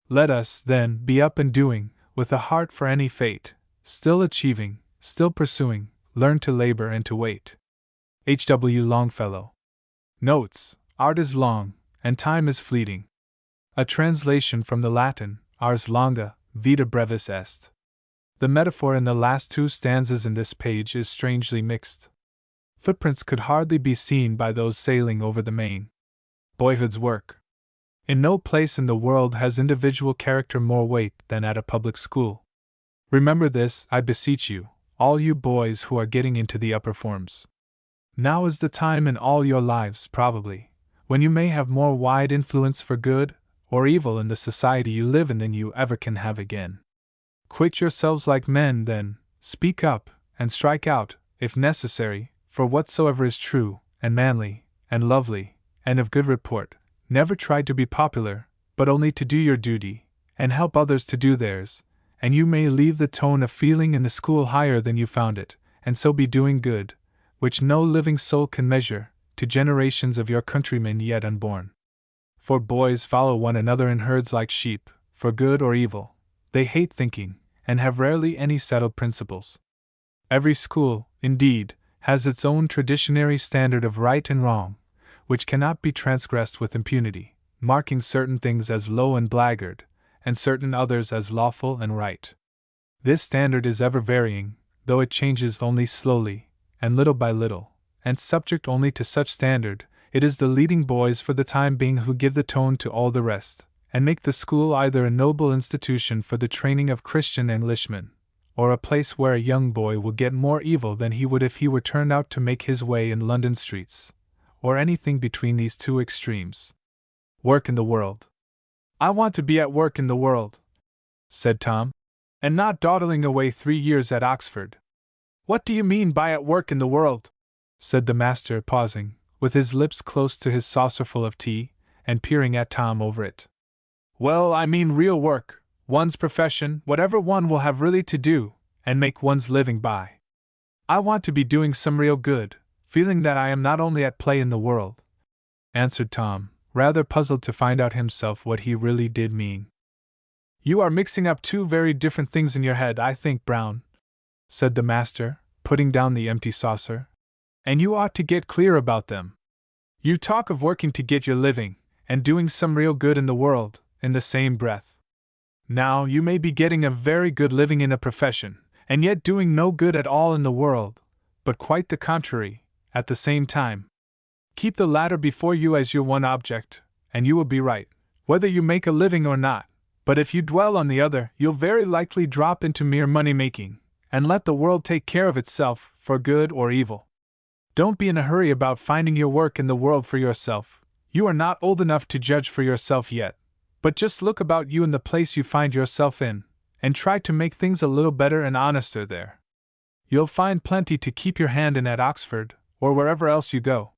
Let us, then, be up and doing, with a heart for any fate, still achieving, still pursuing, learn to labor and to wait. H. W. Longfellow. Notes: Art is long, and time is fleeting. A translation from the Latin, ars longa, vita brevis est. The metaphor in the last 2 stanzas in this page is strangely mixed. Footprints could hardly be seen by those sailing over the main. Boyhood's work. In no place in the world has individual character more weight than at a public school. Remember this, I beseech you, all you boys who are getting into the upper forms. Now is the time in all your lives, probably, when you may have more wide influence for good or evil in the society you live in than you ever can have again. Quit yourselves like men, then, speak up, and strike out, if necessary, for whatsoever is true, and manly, and lovely, and of good report. Never try to be popular, but only to do your duty, and help others to do theirs, and you may leave the tone of feeling in the school higher than you found it, and so be doing good, which no living soul can measure, to generations of your countrymen yet unborn. For boys follow one another in herds like sheep, for good or evil. They hate thinking, and have rarely any settled principles. Every school, indeed, has its own traditionary standard of right and wrong, which cannot be transgressed with impunity, marking certain things as low and blackguard, and certain others as lawful and right. This standard is ever varying, though it changes only slowly, and little by little, and subject only to such standard, it is the leading boys for the time being who give the tone to all the rest, and make the school either a noble institution for the training of Christian Englishmen, or a place where a young boy will get more evil than he would if he were turned out to make his way in London streets, or anything between these 2 extremes. Work in the world. I want to be at work in the world, said Tom, and not dawdling away 3 years at Oxford. What do you mean by at work in the world? Said the master, pausing, with his lips close to his saucerful of tea, and peering at Tom over it. Well, I mean real work, one's profession, whatever one will have really to do, and make one's living by. I want to be doing some real good, feeling that I am not only at play in the world, answered Tom, rather puzzled to find out himself what he really did mean. You are mixing up two very different things in your head, I think, Brown, said the master, putting down the empty saucer. And you ought to get clear about them. You talk of working to get your living, and doing some real good in the world, in the same breath. Now, you may be getting a very good living in a profession, and yet doing no good at all in the world, but quite the contrary, at the same time. Keep the latter before you as your one object, and you will be right, whether you make a living or not. But if you dwell on the other, you'll very likely drop into mere money-making, and let the world take care of itself, for good or evil. Don't be in a hurry about finding your work in the world for yourself. You are not old enough to judge for yourself yet, but just look about you in the place you find yourself in, and try to make things a little better and honester there. You'll find plenty to keep your hand in at Oxford, or wherever else you go.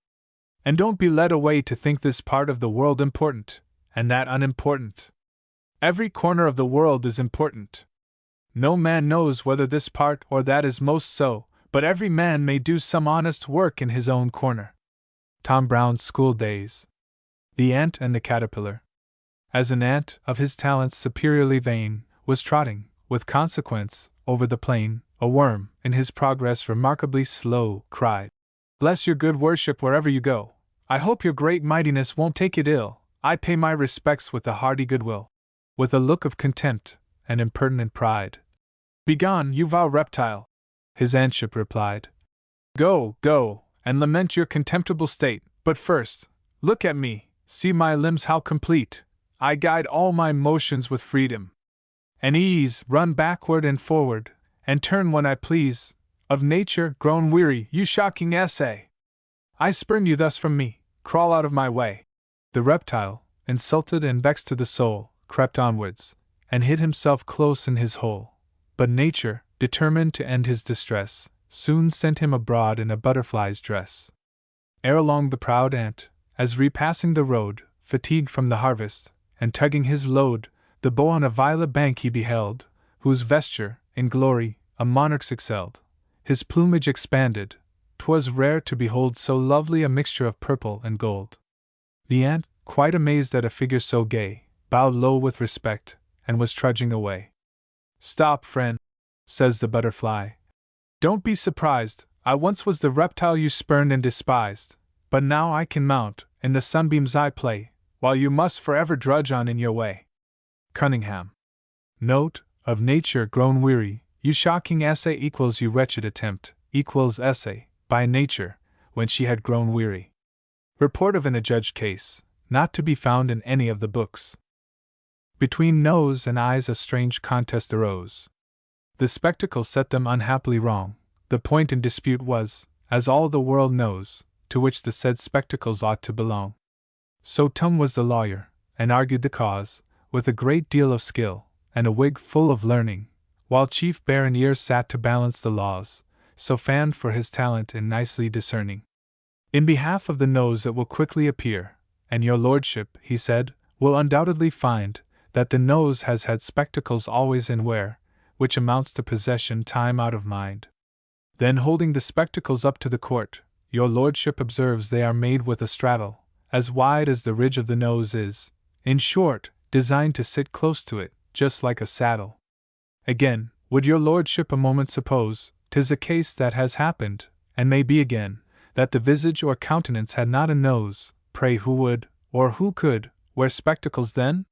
And don't be led away to think this part of the world important, and that unimportant. Every corner of the world is important. No man knows whether this part or that is most so, but every man may do some honest work in his own corner. Tom Brown's School Days. The Ant and the Caterpillar. As an ant, of his talents superiorly vain, was trotting, with consequence, over the plain, a worm, in his progress remarkably slow, cried, "Bless your good worship wherever you go. I hope your great mightiness won't take it ill. I pay my respects with a hearty goodwill." With a look of contempt and impertinent pride. "Begone, you vile reptile," his antship replied. "Go, go, and lament your contemptible state, but first, look at me, see my limbs how complete. I guide all my motions with freedom and ease, run backward and forward, and turn when I please. Of nature grown weary, you shocking essay! I spurn you thus from me, crawl out of my way." The reptile, insulted and vexed to the soul, crept onwards, and hid himself close in his hole. But nature, determined to end his distress, soon sent him abroad in a butterfly's dress. Ere long the proud ant, as repassing the road, fatigued from the harvest, and tugging his load, the bow on a violet bank he beheld, whose vesture, in glory, a monarch's excelled. His plumage expanded, 'twas rare to behold so lovely a mixture of purple and gold. The ant, quite amazed at a figure so gay, bowed low with respect, and was trudging away. "Stop, friend," says the butterfly. "Don't be surprised, I once was the reptile you spurned and despised, but now I can mount, in the sunbeams I play, while you must forever drudge on in your way." Cunningham. Note, of nature grown weary, you shocking essay equals you wretched attempt, equals essay, by nature, when she had grown weary. Report of an adjudged case, not to be found in any of the books. Between nose and eyes a strange contest arose. The spectacles set them unhappily wrong. The point in dispute was, as all the world knows, to which the said spectacles ought to belong. So Tom was the lawyer, and argued the cause, with a great deal of skill, and a wig full of learning, while Chief Baron Ears sat to balance the laws, so fanned for his talent in nicely discerning. "In behalf of the nose it will quickly appear, and your lordship," he said, "will undoubtedly find, that the nose has had spectacles always in wear, which amounts to possession time out of mind." Then holding the spectacles up to the court, your lordship observes they are made with a straddle, as wide as the ridge of the nose is, in short, designed to sit close to it, just like a saddle. Again, would your lordship a moment suppose, 'tis a case that has happened, and may be again, that the visage or countenance had not a nose, pray who would, or who could, wear spectacles then?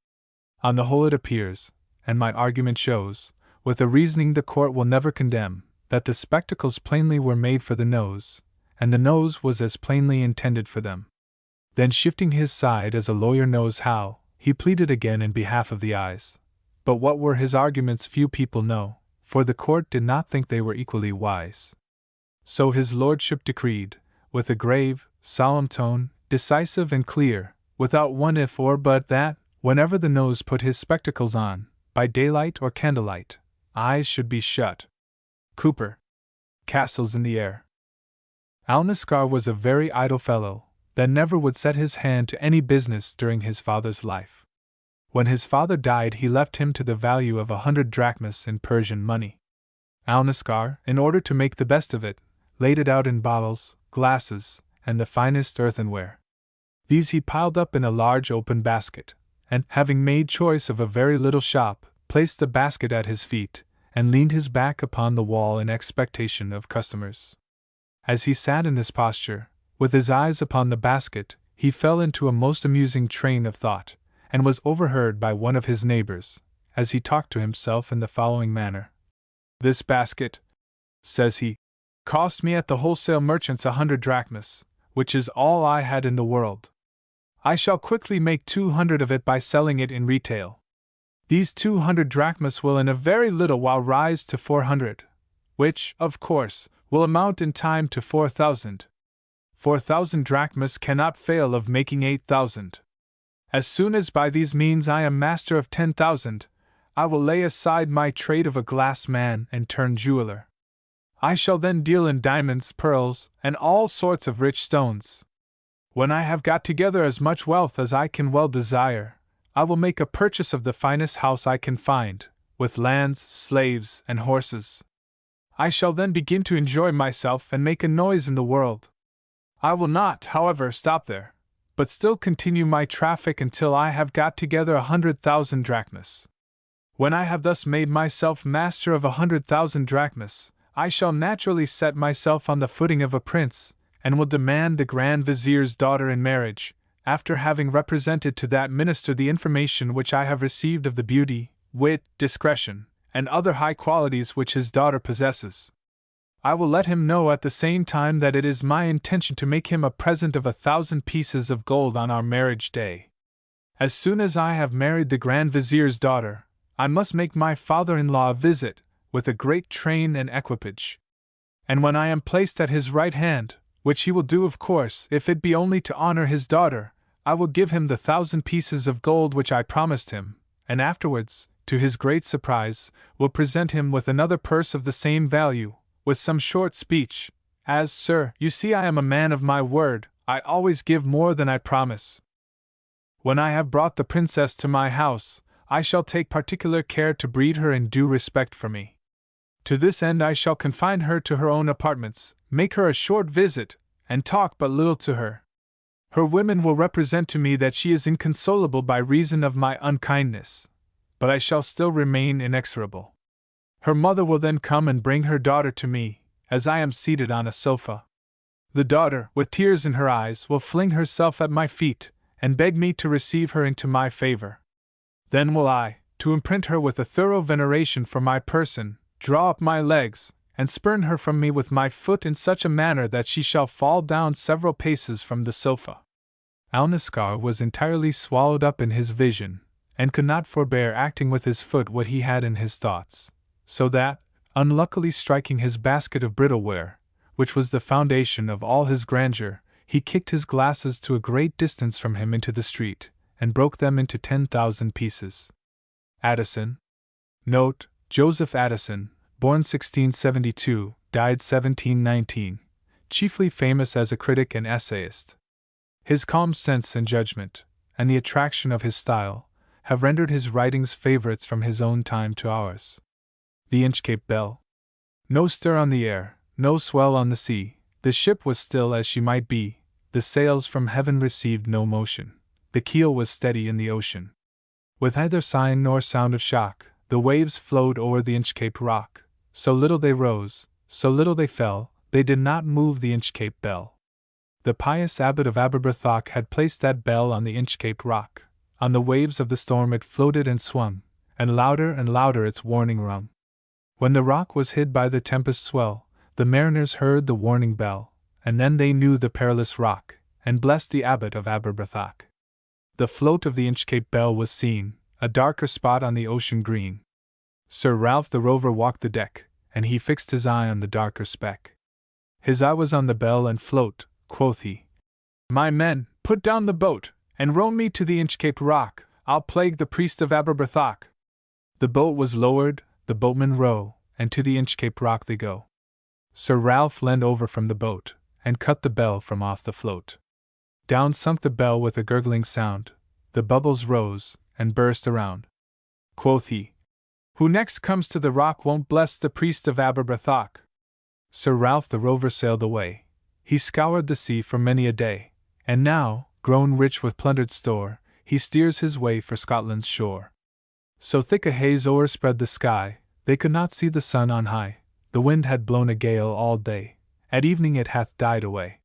On the whole it appears, and my argument shows, with a reasoning the court will never condemn, that the spectacles plainly were made for the nose, and the nose was as plainly intended for them. Then shifting his side as a lawyer knows how, he pleaded again in behalf of the eyes. But what were his arguments few people know, for the court did not think they were equally wise. So his lordship decreed, with a grave, solemn tone, decisive and clear, without one if or but, that, Whenever the nose put his spectacles on, by daylight or candlelight, eyes should be shut. Cooper. Castles in the Air. Alnaschar was a very idle fellow, that never would set his hand to any business during his father's life. When his father died, he left him to the value of 100 drachmas in Persian money. Alnaschar, in order to make the best of it, laid it out in bottles, glasses, and the finest earthenware. These he piled up in a large open basket, and, having made choice of a very little shop, placed the basket at his feet, and leaned his back upon the wall in expectation of customers. As he sat in this posture, with his eyes upon the basket, he fell into a most amusing train of thought, and was overheard by one of his neighbors, as he talked to himself in the following manner. "This basket," says he, "cost me at the wholesale merchant's 100 drachmas, which is all I had in the world. I shall quickly make 200 of it by selling it in retail. These 200 drachmas will in a very little while rise to 400, which, of course, will amount in time to 4,000. 4,000 drachmas cannot fail of making 8,000. As soon as by these means I am master of 10,000, I will lay aside my trade of a glass man and turn jeweler. I shall then deal in diamonds, pearls, and all sorts of rich stones. When I have got together as much wealth as I can well desire, I will make a purchase of the finest house I can find, with lands, slaves, and horses. I shall then begin to enjoy myself and make a noise in the world. I will not, however, stop there, but still continue my traffic until I have got together 100,000 drachmas. When I have thus made myself master of 100,000 drachmas, I shall naturally set myself on the footing of a prince, and will demand the Grand Vizier's daughter in marriage, after having represented to that minister the information which I have received of the beauty, wit, discretion, and other high qualities which his daughter possesses. I will let him know at the same time that it is my intention to make him a present of 1,000 pieces of gold on our marriage day. As soon as I have married the Grand Vizier's daughter, I must make my father-in-law a visit, with a great train and equipage. And when I am placed at his right hand, which he will do of course, if it be only to honor his daughter, I will give him the 1,000 pieces of gold which I promised him, and afterwards, to his great surprise, will present him with another purse of the same value, with some short speech, as, "Sir, you see I am a man of my word, I always give more than I promise. When I have brought the princess to my house, I shall take particular care to breed her in due respect for me. To this end I shall confine her to her own apartments, make her a short visit, and talk but little to her. Her women will represent to me that she is inconsolable by reason of my unkindness, but I shall still remain inexorable. Her mother will then come and bring her daughter to me, as I am seated on a sofa. The daughter, with tears in her eyes, will fling herself at my feet, and beg me to receive her into my favor. Then will I, to imprint her with a thorough veneration for my person, draw up my legs, and spurn her from me with my foot in such a manner that she shall fall down several paces from the sofa." Alnaschar was entirely swallowed up in his vision, and could not forbear acting with his foot what he had in his thoughts, so that, unluckily striking his basket of brittleware, which was the foundation of all his grandeur, he kicked his glasses to a great distance from him into the street, and broke them into 10,000 pieces. Addison. Note: Joseph Addison, born 1672, died 1719, chiefly famous as a critic and essayist. His calm sense and judgment, and the attraction of his style, have rendered his writings favorites from his own time to ours. The Inchcape Bell. No stir on the air, no swell on the sea, the ship was still as she might be, the sails from heaven received no motion, the keel was steady in the ocean. With neither sign nor sound of shock, the waves flowed o'er the Inchcape rock, so little they rose, so little they fell, they did not move the Inchcape Bell. The pious abbot of Aberbrothock had placed that bell on the Inchcape rock. On the waves of the storm it floated and swung, and louder its warning rung. When the rock was hid by the tempest's swell, the mariners heard the warning bell, and then they knew the perilous rock, and blessed the abbot of Aberbrothock. The float of the Inchcape Bell was seen, a darker spot on the ocean green. Sir Ralph the Rover walked the deck, and he fixed his eye on the darker speck. His eye was on the bell and float. Quoth he, "My men, put down the boat, and row me to the Inchcape rock. I'll plague the priest of Aberbrothock. The boat was lowered, the boatmen row, and to the Inchcape Rock they go. Sir Ralph leaned over from the boat, and cut the bell from off the float. Down sunk the bell with a gurgling sound, the bubbles rose, and burst around. Quoth he, "Who next comes to the rock won't bless the priest of Aberbrothock." Sir Ralph the rover sailed away. He scoured the sea for many a day, and now, grown rich with plundered store, he steers his way for Scotland's shore. So thick a haze o'erspread the sky, they could not see the sun on high. The wind had blown a gale all day, at evening it hath died away.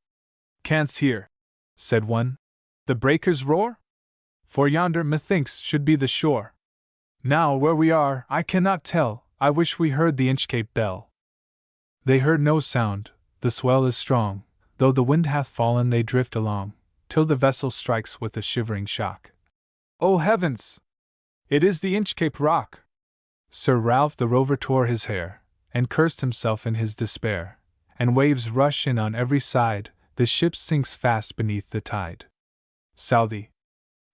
"Canst hear," said one, "the breakers roar? For yonder, methinks, should be the shore. Now where we are, I cannot tell, I wish we heard the Inchcape bell." They heard no sound, the swell is strong, though the wind hath fallen they drift along, till the vessel strikes with a shivering shock. "O heavens! It is the Inchcape Rock!" Sir Ralph the rover tore his hair, and cursed himself in his despair, and waves rush in on every side, the ship sinks fast beneath the tide. Southey.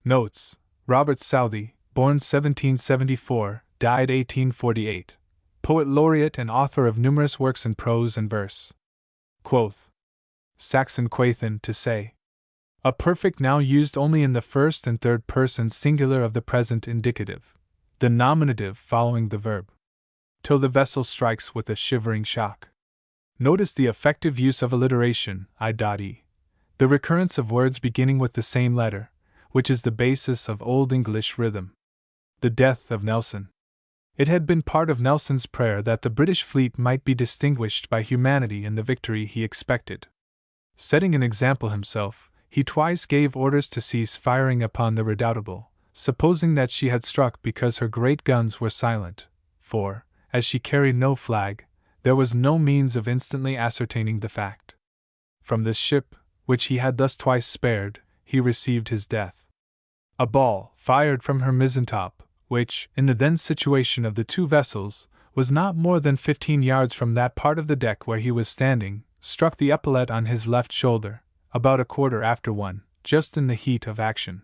Notes: Robert Southey, born 1774, died 1848. Poet laureate and author of numerous works in prose and verse. Quoth Saxon Quathan to say. A perfect now used only in the first and third persons singular of the present indicative, the nominative following the verb. Till the vessel strikes with a shivering shock. Notice the effective use of alliteration, I.e., the recurrence of words beginning with the same letter, which is the basis of Old English rhythm. The death of Nelson. It had been part of Nelson's prayer that the British fleet might be distinguished by humanity in the victory he expected. Setting an example himself, he twice gave orders to cease firing upon the Redoubtable, supposing that she had struck because her great guns were silent, for, as she carried no flag, there was no means of instantly ascertaining the fact. From this ship, which he had thus twice spared, he received his death. A ball, fired from her mizzentop, which, in the then situation of the two vessels, was not more than 15 yards from that part of the deck where he was standing, struck the epaulet on his left shoulder, about a quarter after one, just in the heat of action.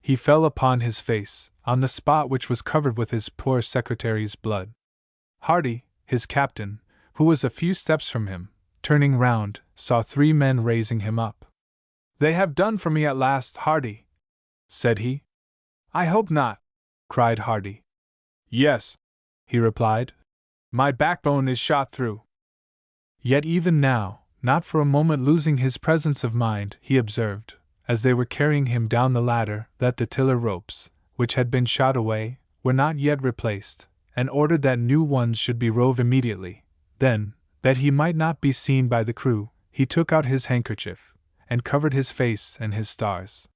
He fell upon his face, on the spot which was covered with his poor secretary's blood. Hardy, his captain, who was a few steps from him, turning round, saw 3 men raising him up. "They have done for me at last, Hardy," said he. "I hope not," cried Hardy. "Yes," he replied. "My backbone is shot through." Yet even now, not for a moment losing his presence of mind, he observed, as they were carrying him down the ladder, that the tiller ropes, which had been shot away, were not yet replaced, and ordered that new ones should be rove immediately. Then, that he might not be seen by the crew, he took out his handkerchief, and covered his face and his stars.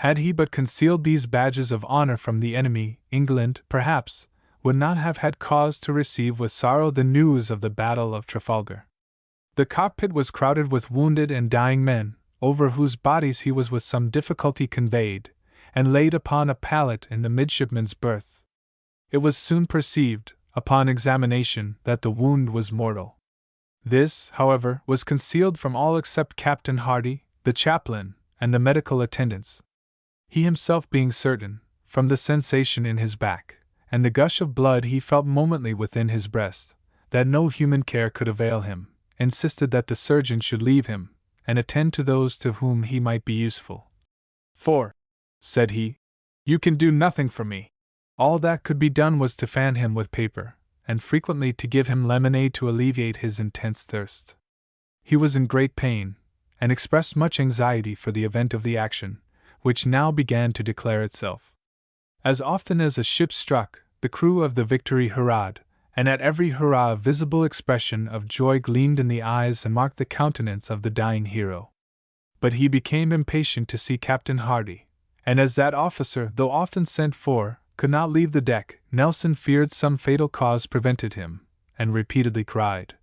Had he but concealed these badges of honor from the enemy, England, perhaps, would not have had cause to receive with sorrow the news of the Battle of Trafalgar. The cockpit was crowded with wounded and dying men, over whose bodies he was with some difficulty conveyed, and laid upon a pallet in the midshipman's berth. It was soon perceived, upon examination, that the wound was mortal. This, however, was concealed from all except Captain Hardy, the chaplain, and the medical attendants. He himself being certain, from the sensation in his back, and the gush of blood he felt momently within his breast, that no human care could avail him, insisted that the surgeon should leave him, and attend to those to whom he might be useful. "For," said he, "you can do nothing for me." All that could be done was to fan him with paper, and frequently to give him lemonade to alleviate his intense thirst. He was in great pain, and expressed much anxiety for the event of the action, which now began to declare itself. As often as a ship struck, the crew of the Victory hurrahed, and at every hurrah a visible expression of joy gleamed in the eyes and marked the countenance of the dying hero. But he became impatient to see Captain Hardy, and as that officer, though often sent for, could not leave the deck, Nelson feared some fatal cause prevented him, and repeatedly cried,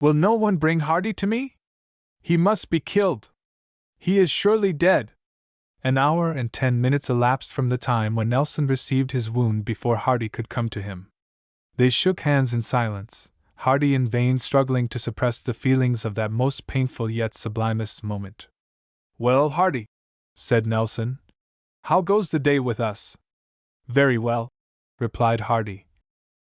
"Will no one bring Hardy to me? He must be killed. He is surely dead." An hour and 10 minutes elapsed from the time when Nelson received his wound before Hardy could come to him. They shook hands in silence, Hardy in vain struggling to suppress the feelings of that most painful yet sublimest moment. "Well, Hardy," said Nelson, "how goes the day with us? Very well, replied Hardy.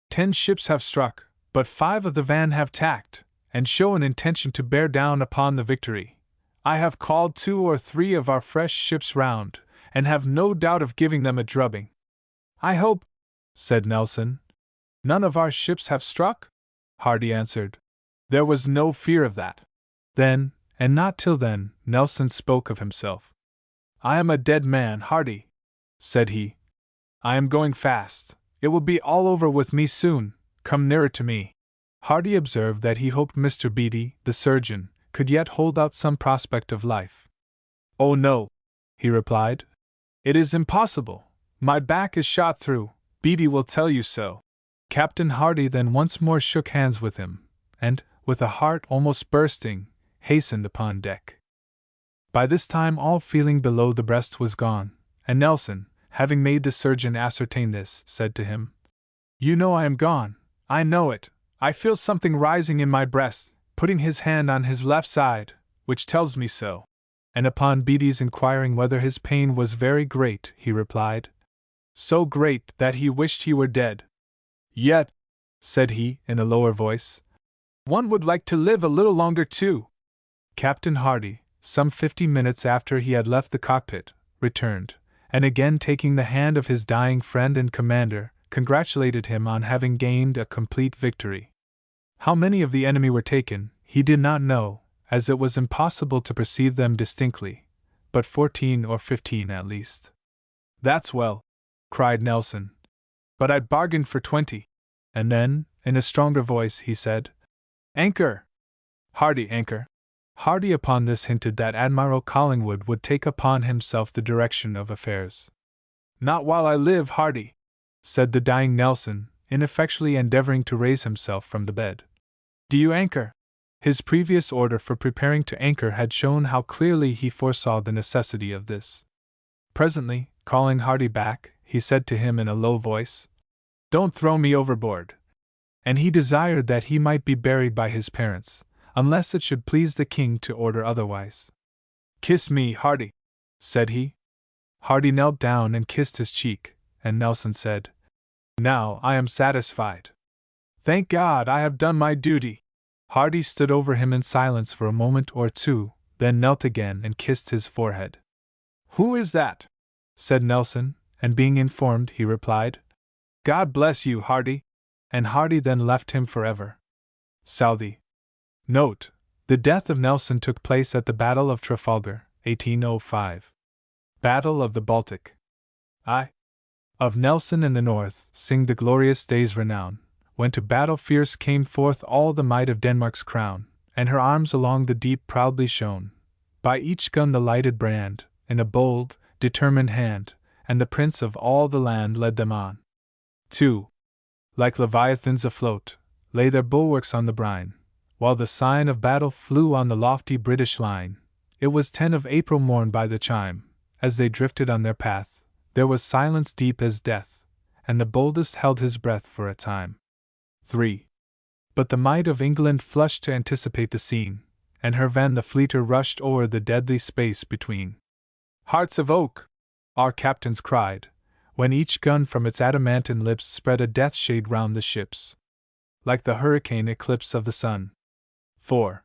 10 ships have struck, but 5 of the van have tacked, and show an intention to bear down upon the Victory. I have called 2 or 3 of our fresh ships round, and have no doubt of giving them a drubbing. I hope, said Nelson. None of our ships have struck? Hardy answered. There was no fear of that. Then, and not till then, Nelson spoke of himself. I am a dead man, Hardy, said he. I am going fast. It will be all over with me soon. Come nearer to me. Hardy observed that he hoped Mr. Beatty, the surgeon, could yet hold out some prospect of life. Oh no, he replied. It is impossible. My back is shot through. Beatty will tell you so. Captain Hardy then once more shook hands with him, and, with a heart almost bursting, hastened upon deck. By this time all feeling below the breast was gone, and Nelson, having made the surgeon ascertain this, said to him, You know I am gone. I know it. I feel something rising in my breast, putting his hand on his left side, which tells me so. And upon Beatty's inquiring whether his pain was very great, he replied, So great that he wished he were dead. Yet, said he, in a lower voice, one would like to live a little longer too. Captain Hardy, some 50 minutes after he had left the cockpit, returned, and again taking the hand of his dying friend and commander, congratulated him on having gained a complete victory. How many of the enemy were taken, he did not know, as it was impossible to perceive them distinctly, but 14 or 15 at least. That's well, cried Nelson. But I'd bargained for 20. And then, in a stronger voice, he said, Anchor! Hardy, anchor! Hardy upon this hinted that Admiral Collingwood would take upon himself the direction of affairs. Not while I live, Hardy, said the dying Nelson, ineffectually endeavoring to raise himself from the bed. Do you anchor? His previous order for preparing to anchor had shown how clearly he foresaw the necessity of this. Presently, calling Hardy back, he said to him in a low voice, Don't throw me overboard. And he desired that he might be buried by his parents, unless it should please the king to order otherwise. Kiss me, Hardy, said he. Hardy knelt down and kissed his cheek, and Nelson said, Now I am satisfied. Thank God I have done my duty. Hardy stood over him in silence for a moment or two, then knelt again and kissed his forehead. Who is that? Said Nelson, and being informed, he replied, God bless you, Hardy. And Hardy then left him forever. Southey. Note: the death of Nelson took place at the Battle of Trafalgar, 1805. Battle of the Baltic. I. Of Nelson in the north, sing the glorious day's renown, when to battle fierce came forth all the might of Denmark's crown, and her arms along the deep proudly shone. By each gun the lighted brand, in a bold, determined hand, and the prince of all the land led them on. 2. Like leviathans afloat, lay their bulwarks on the brine, while the sign of battle flew on the lofty British line. It was 10 of April morn by the chime. As they drifted on their path, there was silence deep as death, and the boldest held his breath for a time. 3. But the might of England flushed to anticipate the scene, and her van the fleeter rushed o'er the deadly space between. Hearts of oak! Our captains cried, when each gun from its adamantine lips spread a death shade round the ships, like the hurricane eclipse of the sun. 4.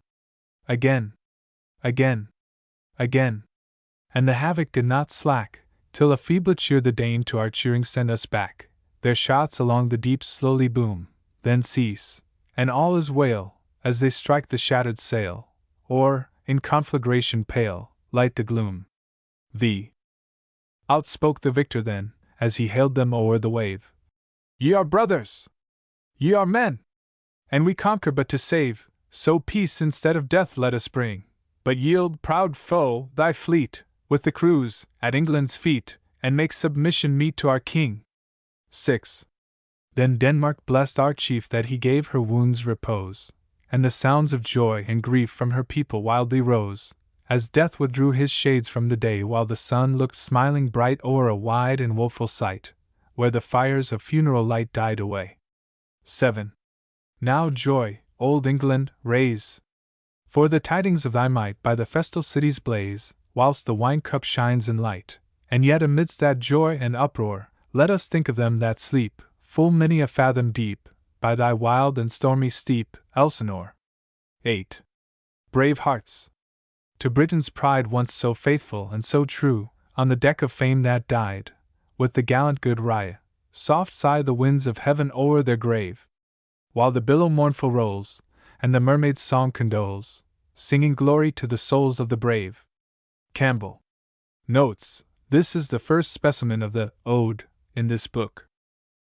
Again, again, again, and the havoc did not slack, till a feeble cheer the Dane to our cheering sent us back. Their shots along the deep slowly boom, then cease, and all is wail, as they strike the shattered sail, or, in conflagration pale, light the gloom. The outspoke the victor then, as he hailed them o'er the wave. Ye are brothers! Ye are men! And we conquer but to save, so peace instead of death let us bring. But yield, proud foe, thy fleet, with the crews, at England's feet, and make submission meet to our king. 6. Then Denmark blessed our chief that he gave her wounds repose, and the sounds of joy and grief from her people wildly rose, as death withdrew his shades from the day while the sun looked smiling bright o'er a wide and woeful sight, where the fires of funeral light died away. 7. Now joy, old England, raise! For the tidings of thy might by the festal cities blaze, whilst the wine-cup shines in light, and yet amidst that joy and uproar, Let us think of them that sleep, full many a fathom deep, by thy wild and stormy steep, Elsinore. 8. Brave hearts! To Britain's pride once so faithful and so true, on the deck of fame that died, with the gallant good Rye, soft sigh the winds of heaven o'er their grave, while the billow mournful rolls, and the mermaid's song condoles, singing glory to the souls of the brave. Campbell. Notes: this is the first specimen of the ode in this book.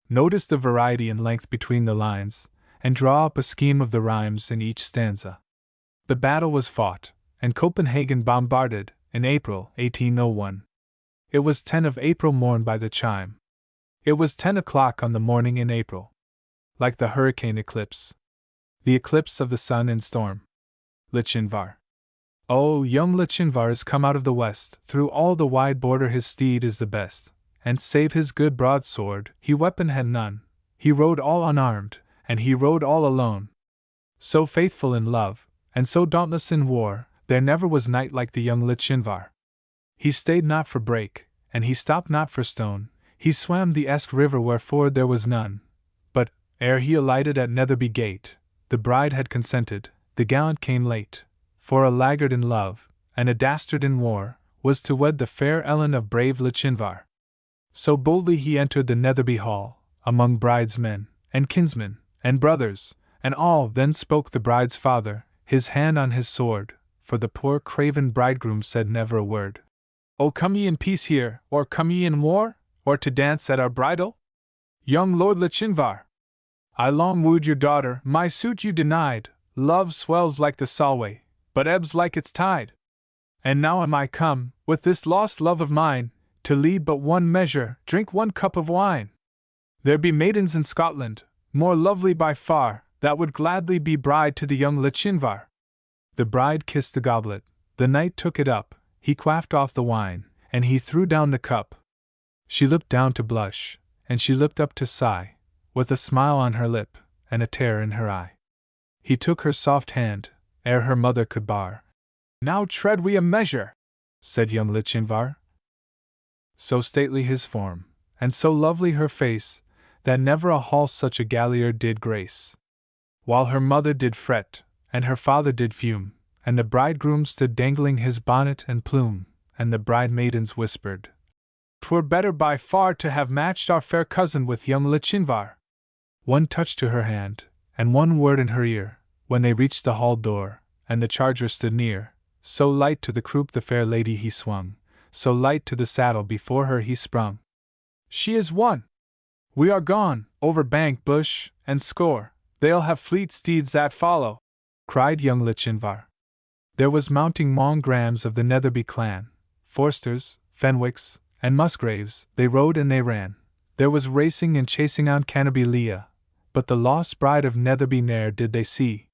Notice the variety in length between the lines, and draw up a scheme of the rhymes in each stanza. The battle was fought, and Copenhagen bombarded, in April 1801. It was 10 of April morn by the chime. It was 10 o'clock on the morning in April. Like the hurricane eclipse. The eclipse of the sun in storm. Lochinvar. Oh, young Lochinvar is come out of the west, through all the wide border his steed is the best, and save his good broadsword, he weapon had none, he rode all unarmed, and he rode all alone. So faithful in love, and so dauntless in war, there never was knight like the young Lochinvar. He stayed not for brake, and he stopped not for stone, he swam the Esk river where ford there was none. But, ere he alighted at Netherby gate, the bride had consented, the gallant came late, for a laggard in love, and a dastard in war, was to wed the fair Ellen of brave Lochinvar. So boldly he entered the Netherby hall, among bride's men, and kinsmen, and brothers, and all. Then spoke the bride's father, his hand on his sword, for the poor craven bridegroom said never a word. "O come ye in peace here, or come ye in war, or to dance at our bridal? Young Lord Lochinvar, I long wooed your daughter, my suit you denied. Love swells like the Solway, but ebbs like its tide. And now am I come, with this lost love of mine, to lead but one measure, drink one cup of wine. There be maidens in Scotland, more lovely by far, that would gladly be bride to the young Lochinvar." The bride kissed the goblet, the knight took it up, he quaffed off the wine, and he threw down the cup. She looked down to blush, and she looked up to sigh, with a smile on her lip, and a tear in her eye. He took her soft hand, ere her mother could bar. "Now tread we a measure," said young Lochinvar. So stately his form, and so lovely her face, that never a hall such a galliard did grace. While her mother did fret, and her father did fume, and the bridegroom stood dangling his bonnet and plume, and the bride-maidens whispered, "'Twere better by far to have matched our fair cousin with young Lochinvar." One touch to her hand, and one word in her ear, when they reached the hall door, and the charger stood near. So light to the croup the fair lady he swung, so light to the saddle before her he sprung. "She is won! We are gone, over bank, bush, and score, they'll have fleet steeds that follow," cried young Lochinvar. There was mounting Mongrams of the Netherby clan, Forsters, Fenwicks, and Musgraves, they rode and they ran. There was racing and chasing on Canobie Leah, but the lost bride of Netherby ne'er did they see.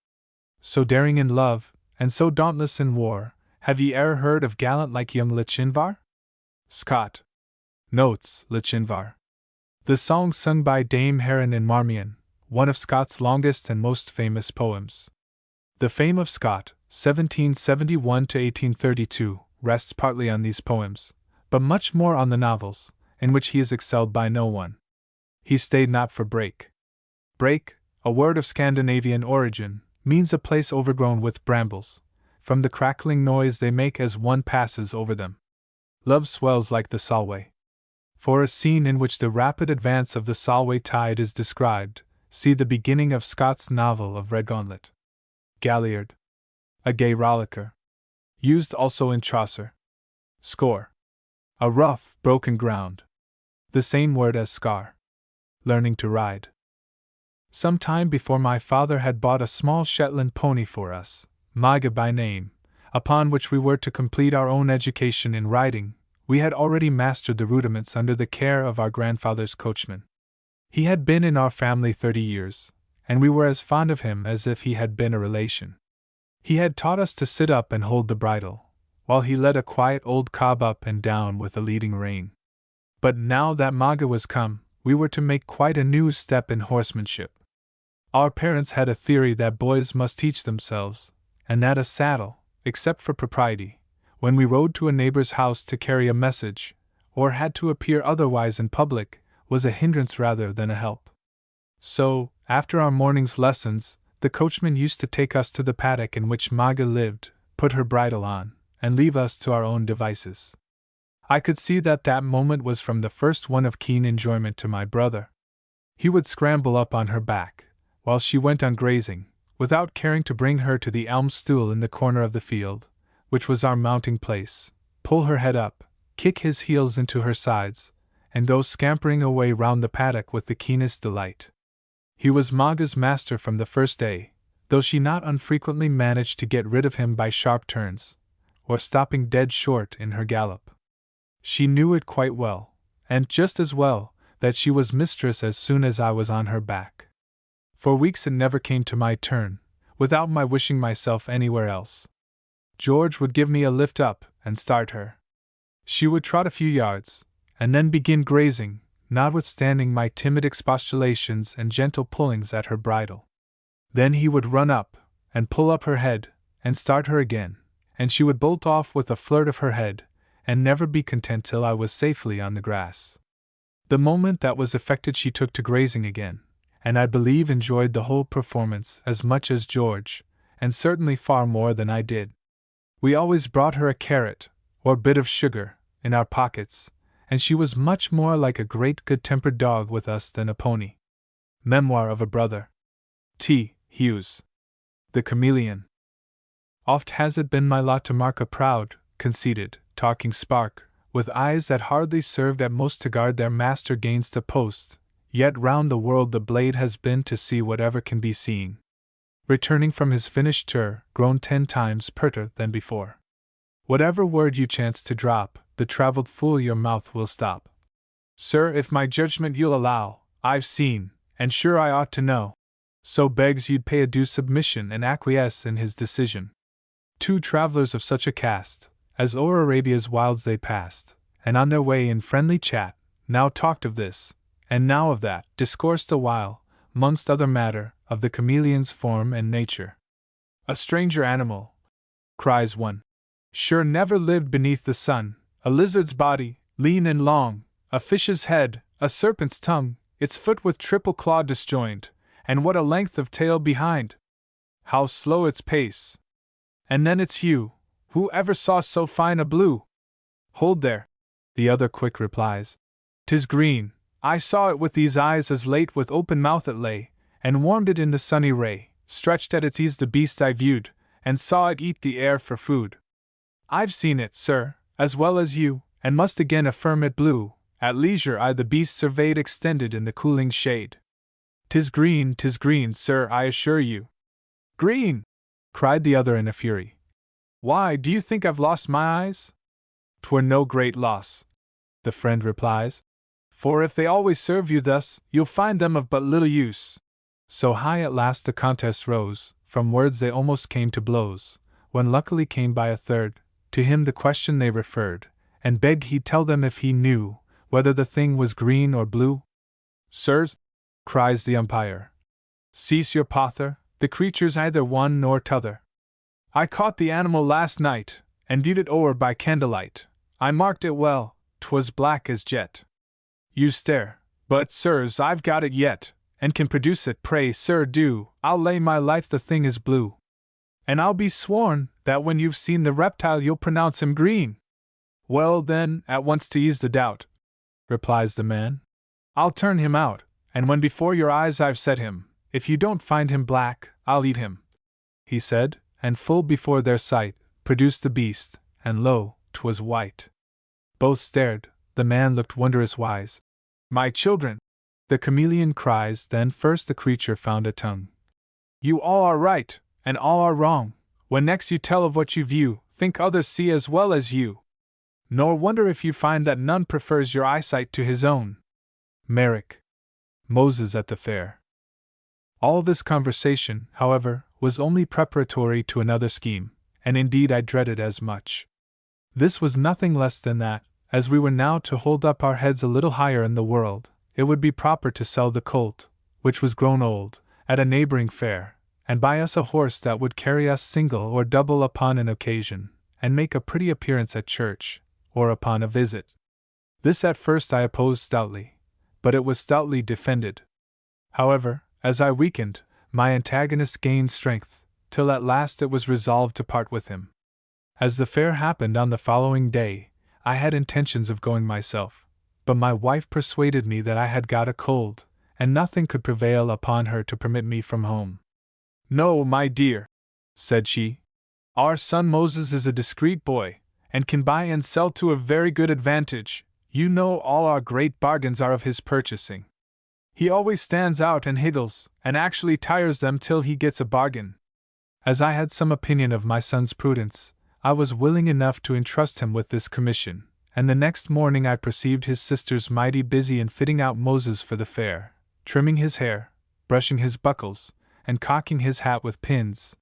So daring in love, and so dauntless in war, have ye e'er heard of gallant like young Lochinvar? Scott. Notes: Lochinvar. The song sung by Dame Heron in Marmion, one of Scott's longest and most famous poems. The fame of Scott, 1771 to 1832, rests partly on these poems, but much more on the novels, in which he is excelled by no one. He stayed not for brake. Brake, a word of Scandinavian origin, means a place overgrown with brambles, from the crackling noise they make as one passes over them. Love swells like the Solway. For a scene in which the rapid advance of the Solway tide is described, see the beginning of Scott's novel of Redgauntlet. Galliard. A gay rollicker. Used also in Chaucer. Score. A rough, broken ground. The same word as scar. Learning to ride. Some time before my father had bought a small Shetland pony for us, Maga by name, upon which we were to complete our own education in riding. We had already mastered the rudiments under the care of our grandfather's coachman. He had been in our family 30 years, and we were as fond of him as if he had been a relation. He had taught us to sit up and hold the bridle, while he led a quiet old cob up and down with a leading rein. But now that Maga was come, we were to make quite a new step in horsemanship. Our parents had a theory that boys must teach themselves, and that a saddle, except for propriety, when we rode to a neighbor's house to carry a message, or had to appear otherwise in public, was a hindrance rather than a help. So, after our morning's lessons, the coachman used to take us to the paddock in which Maga lived, put her bridle on, and leave us to our own devices. I could see that that moment was from the first one of keen enjoyment to my brother. He would scramble up on her back, while she went on grazing, without caring to bring her to the elm stool in the corner of the field, which was our mounting place, pull her head up, kick his heels into her sides, and go scampering away round the paddock with the keenest delight. He was Maga's master from the first day, though she not unfrequently managed to get rid of him by sharp turns, or stopping dead short in her gallop. She knew it quite well, and just as well, that she was mistress as soon as I was on her back. For weeks it never came to my turn, without my wishing myself anywhere else. George would give me a lift up and start her. She would trot a few yards, and then begin grazing, notwithstanding my timid expostulations and gentle pullings at her bridle. Then he would run up, and pull up her head, and start her again, and she would bolt off with a flirt of her head, and never be content till I was safely on the grass. The moment that was effected she took to grazing again, and I believe enjoyed the whole performance as much as George, and certainly far more than I did. We always brought her a carrot, or bit of sugar, in our pockets, and she was much more like a great good-tempered dog with us than a pony. Memoir of a Brother. T. Hughes. The Chameleon. Oft has it been my lot to mark a proud, conceited, talking spark, with eyes that hardly served at most to guard their master gainst a post, yet round the world the blade has been to see whatever can be seen. Returning from his finished tour, grown 10 times perter than before. Whatever word you chance to drop, the travelled fool your mouth will stop. Sir, if my judgment you'll allow, I've seen, and sure I ought to know. So begs you'd pay a due submission and acquiesce in his decision. 2 travellers of such a cast, as o'er Arabia's wilds they passed, and on their way in friendly chat, now talked of this, and now of that, discoursed a while, 'mongst other matter, of the chameleon's form and nature. A stranger animal, cries one. Sure never lived beneath the sun, a lizard's body, lean and long, a fish's head, a serpent's tongue, its foot with triple claw disjoined, and what a length of tail behind! How slow its pace! And then its hue, who ever saw so fine a blue? Hold there, the other quick replies. 'Tis green, I saw it with these eyes as late with open mouth it lay, and warmed it in the sunny ray, stretched at its ease the beast I viewed, and saw it eat the air for food. I've seen it, sir, as well as you, and must again affirm it blue, at leisure I the beast surveyed extended in the cooling shade. 'Tis green, sir, I assure you. Green! Cried the other in a fury. Why, do you think I've lost my eyes? 'Twere no great loss, the friend replies, for if they always serve you thus, you'll find them of but little use. So high at last the contest rose, from words they almost came to blows, when luckily came by a third, to him the question they referred, and begged he'd tell them if he knew, whether the thing was green or blue. Sirs, cries the umpire, cease your pother, the creature's either one nor t'other. I caught the animal last night, and viewed it o'er by candlelight. I marked it well, 'twas black as jet. You stare, but, sirs, I've got it yet, and can produce it. Pray, sir, do, I'll lay my life the thing is blue. And I'll be sworn, that when you've seen the reptile you'll pronounce him green. Well then, at once to ease the doubt, replies the man, I'll turn him out, and when before your eyes I've set him, if you don't find him black, I'll eat him. He said, and full before their sight, produced the beast, and lo, 'twas white. Both stared, the man looked wondrous wise. My children, the chameleon cries, then first the creature found a tongue. You all are right, and all are wrong, when next you tell of what you view, think others see as well as you. Nor wonder if you find that none prefers your eyesight to his own. Merrick. Moses at the Fair. All this conversation, however, was only preparatory to another scheme, and indeed I dreaded as much. This was nothing less than that, as we were now to hold up our heads a little higher in the world, it would be proper to sell the colt, which was grown old, at a neighboring fair, and buy us a horse that would carry us single or double upon an occasion, and make a pretty appearance at church, or upon a visit. This at first I opposed stoutly, but it was stoutly defended. However, as I weakened, my antagonist gained strength, till at last it was resolved to part with him. As the fair happened on the following day, I had intentions of going myself, but my wife persuaded me that I had got a cold, and nothing could prevail upon her to permit me from home. "No, my dear," said she, "our son Moses is a discreet boy, and can buy and sell to a very good advantage. You know all our great bargains are of his purchasing. He always stands out and higgles, and actually tires them till he gets a bargain." As I had some opinion of my son's prudence, I was willing enough to entrust him with this commission, and the next morning I perceived his sisters mighty busy in fitting out Moses for the fair, trimming his hair, brushing his buckles, and cocking his hat with pins.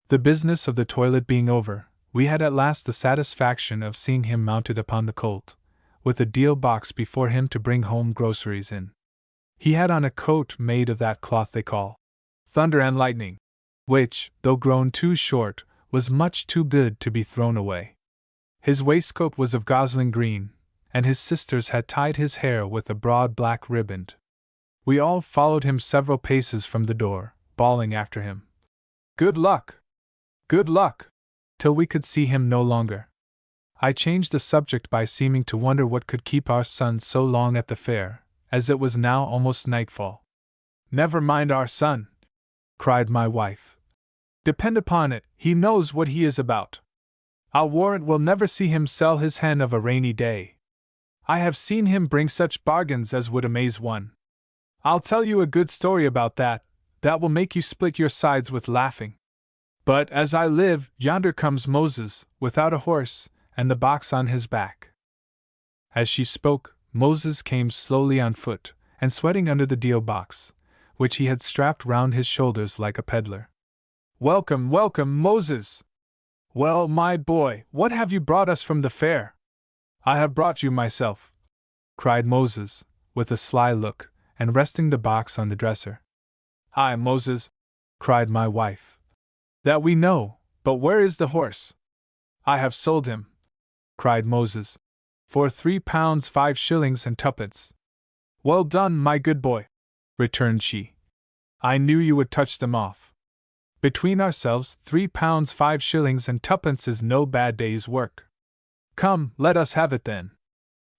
The business of the toilet being over, we had at last the satisfaction of seeing him mounted upon the colt, with a deal box before him to bring home groceries in. He had on a coat made of that cloth they call thunder and lightning, which, though grown too short, was much too good to be thrown away. His waistcoat was of gosling green, and his sisters had tied his hair with a broad black riband. We all followed him several paces from the door, bawling after him, "Good luck! Good luck!" till we could see him no longer. I changed the subject by seeming to wonder what could keep our son so long at the fair, as it was now almost nightfall. "Never mind our son," cried my wife. "Depend upon it, he knows what he is about. I'll warrant we'll never see him sell his hen of a rainy day. I have seen him bring such bargains as would amaze one. I'll tell you a good story about that will make you split your sides with laughing. But as I live, yonder comes Moses, without a horse, and the box on his back." As she spoke, Moses came slowly on foot, and sweating under the deal box, which he had strapped round his shoulders like a peddler. "Welcome, welcome, Moses! Well, my boy, what have you brought us from the fair?" "I have brought you myself," cried Moses, with a sly look, and resting the box on the dresser. "Aye, Moses," cried my wife. "That we know, but where is the horse?" "I have sold him," cried Moses, "for £3 5s and twopence." "Well done, my good boy," returned she. "I knew you would touch them off. Between ourselves, £3 5s and twopence is no bad day's work. Come, let us have it then."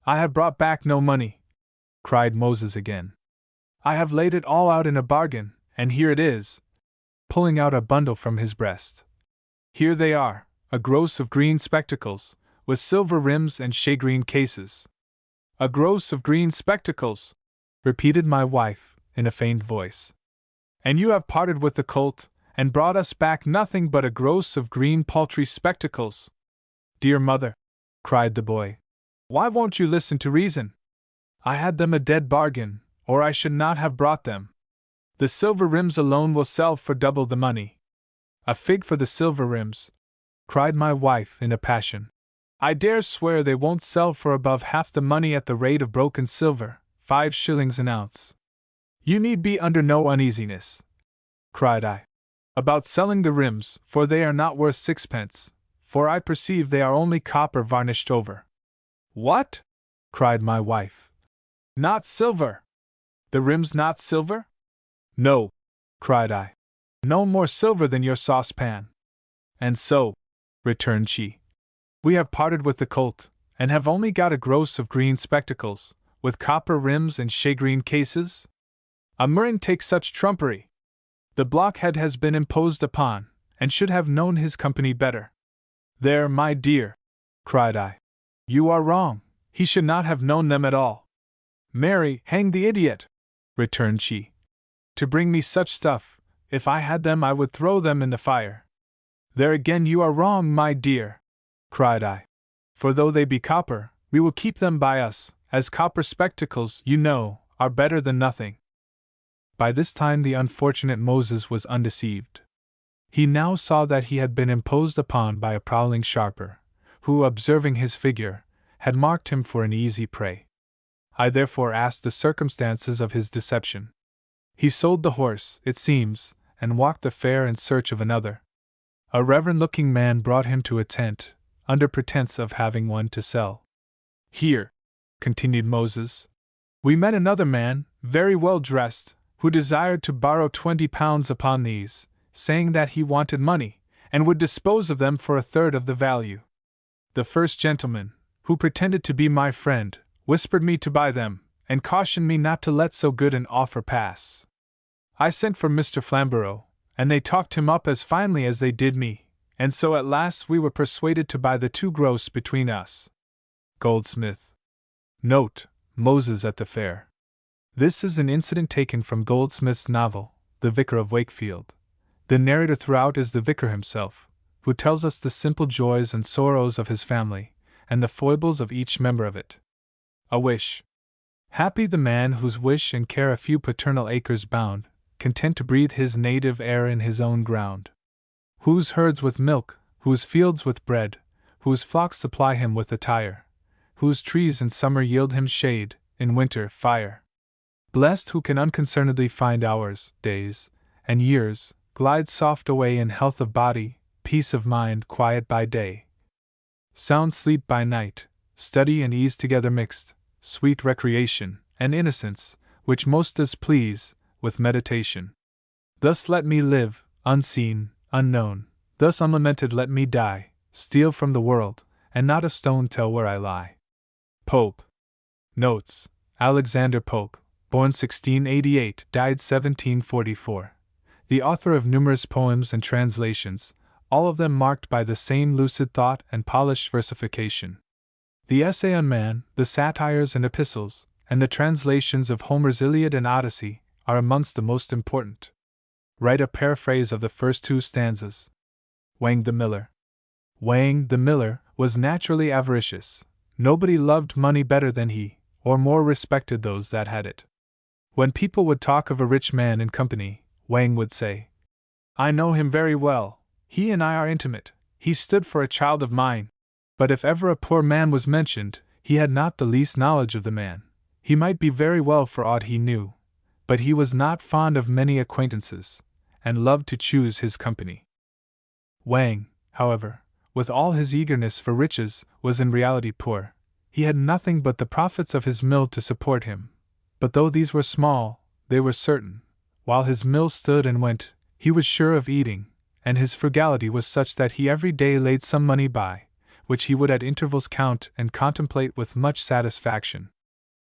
"I have brought back no money," cried Moses again. "I have laid it all out in a bargain, and here it is," pulling out a bundle from his breast. "Here they are, a gross of green spectacles, with silver rims and shagreen cases." "A gross of green spectacles," repeated my wife, in a faint voice. "And you have parted with the colt, and brought us back nothing but a gross of green paltry spectacles." "Dear mother," cried the boy, "why won't you listen to reason? I had them a dead bargain, or I should not have brought them. The silver rims alone will sell for double the money." "A fig for the silver rims," cried my wife in a passion. "I dare swear they won't sell for above half the money at the rate of broken silver, 5s an ounce." "You need be under no uneasiness," cried I, "about selling the rims, for they are not worth sixpence, for I perceive they are only copper varnished over." "What?" cried my wife. "Not silver? The rims not silver?" "No," cried I. "No more silver than your saucepan." "And so," returned she, "we have parted with the colt, and have only got a gross of green spectacles, with copper rims and shagreen cases? A murrain take such trumpery! The blockhead has been imposed upon, and should have known his company better." "There, my dear," cried I, "you are wrong, he should not have known them at all." "Marry, hang the idiot!" returned she. "To bring me such stuff, if I had them I would throw them in the fire." "There again you are wrong, my dear," cried I, "for though they be copper, we will keep them by us, as copper spectacles, you know, are better than nothing." By this time the unfortunate Moses was undeceived. He now saw that he had been imposed upon by a prowling sharper, who, observing his figure, had marked him for an easy prey. I therefore asked the circumstances of his deception. He sold the horse, it seems, and walked the fair in search of another. A reverend-looking man brought him to a tent, under pretense of having one to sell. "Here," continued Moses, We met another man, very well dressed, who desired to borrow £20 upon these, saying that he wanted money, and would dispose of them for a third of the value. The first gentleman, who pretended to be my friend, whispered me to buy them, and cautioned me not to let so good an offer pass. I sent for Mr. Flamborough, and they talked him up as finely as they did me, and so at last we were persuaded to buy the 2 gross between us. Goldsmith. Note: Moses at the Fair. This is an incident taken from Goldsmith's novel, The Vicar of Wakefield. The narrator throughout is the vicar himself, who tells us the simple joys and sorrows of his family, and the foibles of each member of it. A wish. Happy the man whose wish and care a few paternal acres bound, content to breathe his native air in his own ground. Whose herds with milk, whose fields with bread, whose flocks supply him with attire, whose trees in summer yield him shade, in winter fire. Blessed who can unconcernedly find hours, days, and years, glide soft away in health of body, peace of mind, quiet by day, sound sleep by night, study and ease together mixed, sweet recreation, and innocence, which most does please, with meditation. Thus let me live, unseen, unknown, thus unlamented let me die, steal from the world, and not a stone tell where I lie. Pope. Notes: Alexander Pope, born 1688, died 1744. The author of numerous poems and translations, all of them marked by the same lucid thought and polished versification. The essay on man, the satires and epistles, and the translations of Homer's Iliad and Odyssey are amongst the most important. Write a paraphrase of the first 2 stanzas. Wang the Miller. Wang the Miller was naturally avaricious. Nobody loved money better than he, or more respected those that had it. When people would talk of a rich man in company, Wang would say, "I know him very well, he and I are intimate, he stood for a child of mine." But if ever a poor man was mentioned, he had not the least knowledge of the man. He might be very well for aught he knew, but he was not fond of many acquaintances, and loved to choose his company. Wang, however, with all his eagerness for riches, was in reality poor. He had nothing but the profits of his mill to support him, but though these were small, they were certain. While his mill stood and went, he was sure of eating, and his frugality was such that he every day laid some money by, which he would at intervals count and contemplate with much satisfaction.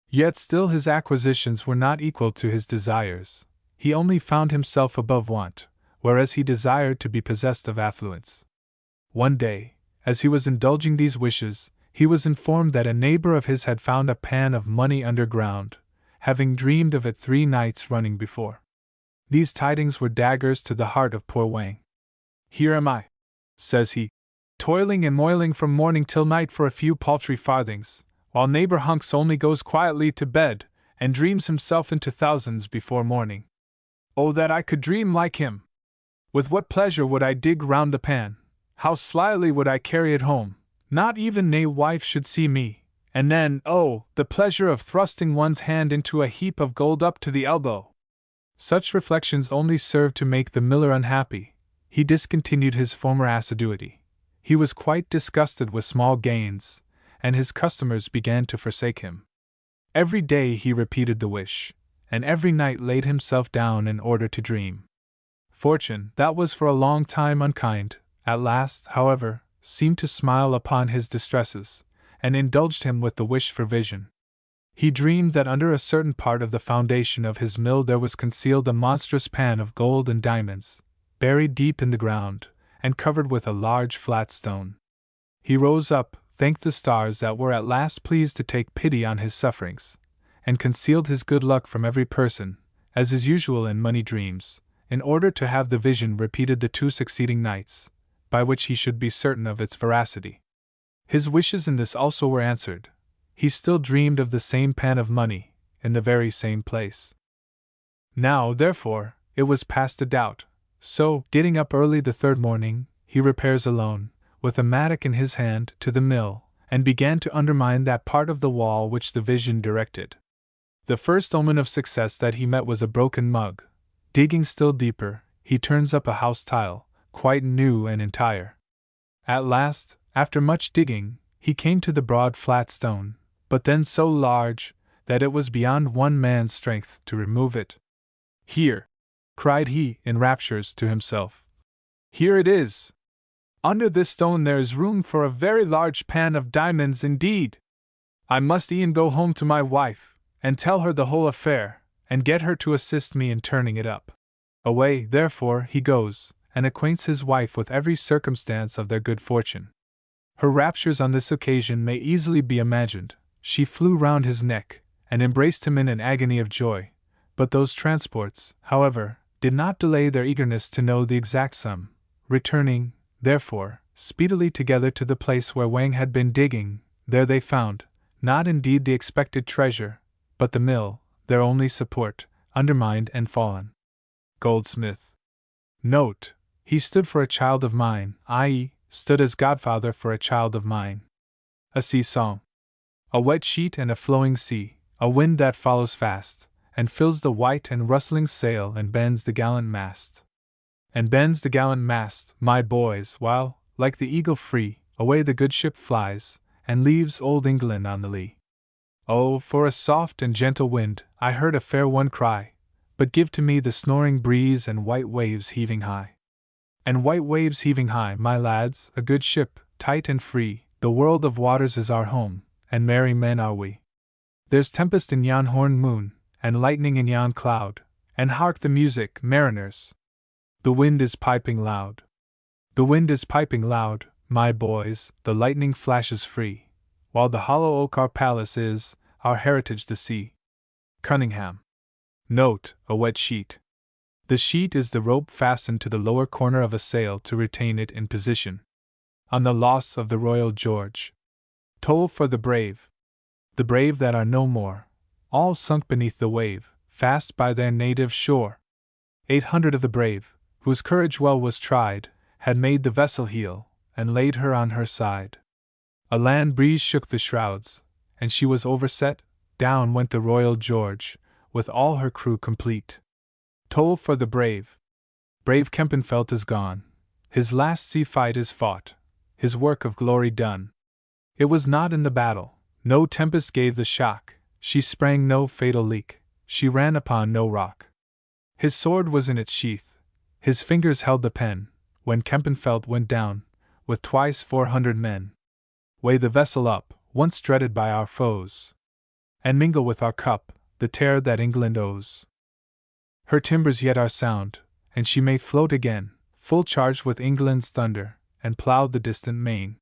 Yet still his acquisitions were not equal to his desires. He only found himself above want, whereas he desired to be possessed of affluence. One day, as he was indulging these wishes, he was informed that a neighbor of his had found a pan of money underground, having dreamed of it 3 nights running before. These tidings were daggers to the heart of poor Wang. "Here am I," says he, "toiling and moiling from morning till night for a few paltry farthings, while neighbor Hunks only goes quietly to bed, and dreams himself into thousands before morning. Oh, that I could dream like him! With what pleasure would I dig round the pan, how slyly would I carry it home, not even a wife should see me, and then, oh, the pleasure of thrusting one's hand into a heap of gold up to the elbow!" Such reflections only served to make the miller unhappy. He discontinued his former assiduity. He was quite disgusted with small gains, and his customers began to forsake him. Every day he repeated the wish, and every night laid himself down in order to dream. Fortune, that was for a long time unkind, at last, however, seemed to smile upon his distresses, and indulged him with the wish for vision. He dreamed that under a certain part of the foundation of his mill there was concealed a monstrous pan of gold and diamonds, buried deep in the ground, and covered with a large flat stone. He rose up, thanked the stars that were at last pleased to take pity on his sufferings, and concealed his good luck from every person, as is usual in money dreams, in order to have the vision repeated the 2 succeeding nights, by which he should be certain of its veracity. His wishes in this also were answered. He still dreamed of the same pan of money, in the very same place. Now, therefore, it was past a doubt, so, getting up early the 3rd morning, he repairs alone, with a mattock in his hand, to the mill, and began to undermine that part of the wall which the vision directed. The first omen of success that he met was a broken mug. Digging still deeper, he turns up a house tile, quite new and entire. At last, after much digging, he came to the broad flat stone, but then so large that it was beyond one man's strength to remove it. "Here!" cried he, in raptures, to himself. "Here it is! Under this stone there is room for a very large pan of diamonds indeed! I must e'en go home to my wife, and tell her the whole affair, and get her to assist me in turning it up." Away, therefore, he goes, and acquaints his wife with every circumstance of their good fortune. Her raptures on this occasion may easily be imagined. She flew round his neck, and embraced him in an agony of joy, but those transports, however, did not delay their eagerness to know the exact sum. Returning, therefore, speedily together to the place where Wang had been digging, there they found, not indeed the expected treasure, but the mill, their only support, undermined and fallen. Goldsmith. Note: he stood for a child of mine, i.e., stood as godfather for a child of mine. A sea song. A wet sheet and a flowing sea, a wind that follows fast, and fills the white and rustling sail and bends the gallant mast. And bends the gallant mast, my boys, while, like the eagle free, away the good ship flies, and leaves old England on the lee. Oh, for a soft and gentle wind, I heard a fair one cry, but give to me the snoring breeze and white waves heaving high. And white waves heaving high, my lads, a good ship, tight and free, the world of waters is our home, and merry men are we. There's tempest in yon horn moon, and lightning in yon cloud, and hark the music, mariners! The wind is piping loud. The wind is piping loud, my boys, the lightning flashes free, while the hollow oak our palace is, our heritage the sea. Cunningham. Note: a wet sheet. The sheet is the rope fastened to the lower corner of a sail to retain it in position. On the loss of the Royal George. Toll for the brave that are no more, all sunk beneath the wave, fast by their native shore. 800 of the brave, whose courage well was tried, had made the vessel heel, and laid her on her side. A land breeze shook the shrouds, and she was overset. Down went the Royal George, with all her crew complete. Toll for the brave! Brave Kempenfelt is gone, his last sea fight is fought, his work of glory done. It was not in the battle, no tempest gave the shock, she sprang no fatal leak, she ran upon no rock. His sword was in its sheath, his fingers held the pen, when Kempenfelt went down, with twice 400 men. Weigh the vessel up, once dreaded by our foes, and mingle with our cup the terror that England owes. Her timbers yet are sound, and she may float again, full charged with England's thunder, and plough the distant main.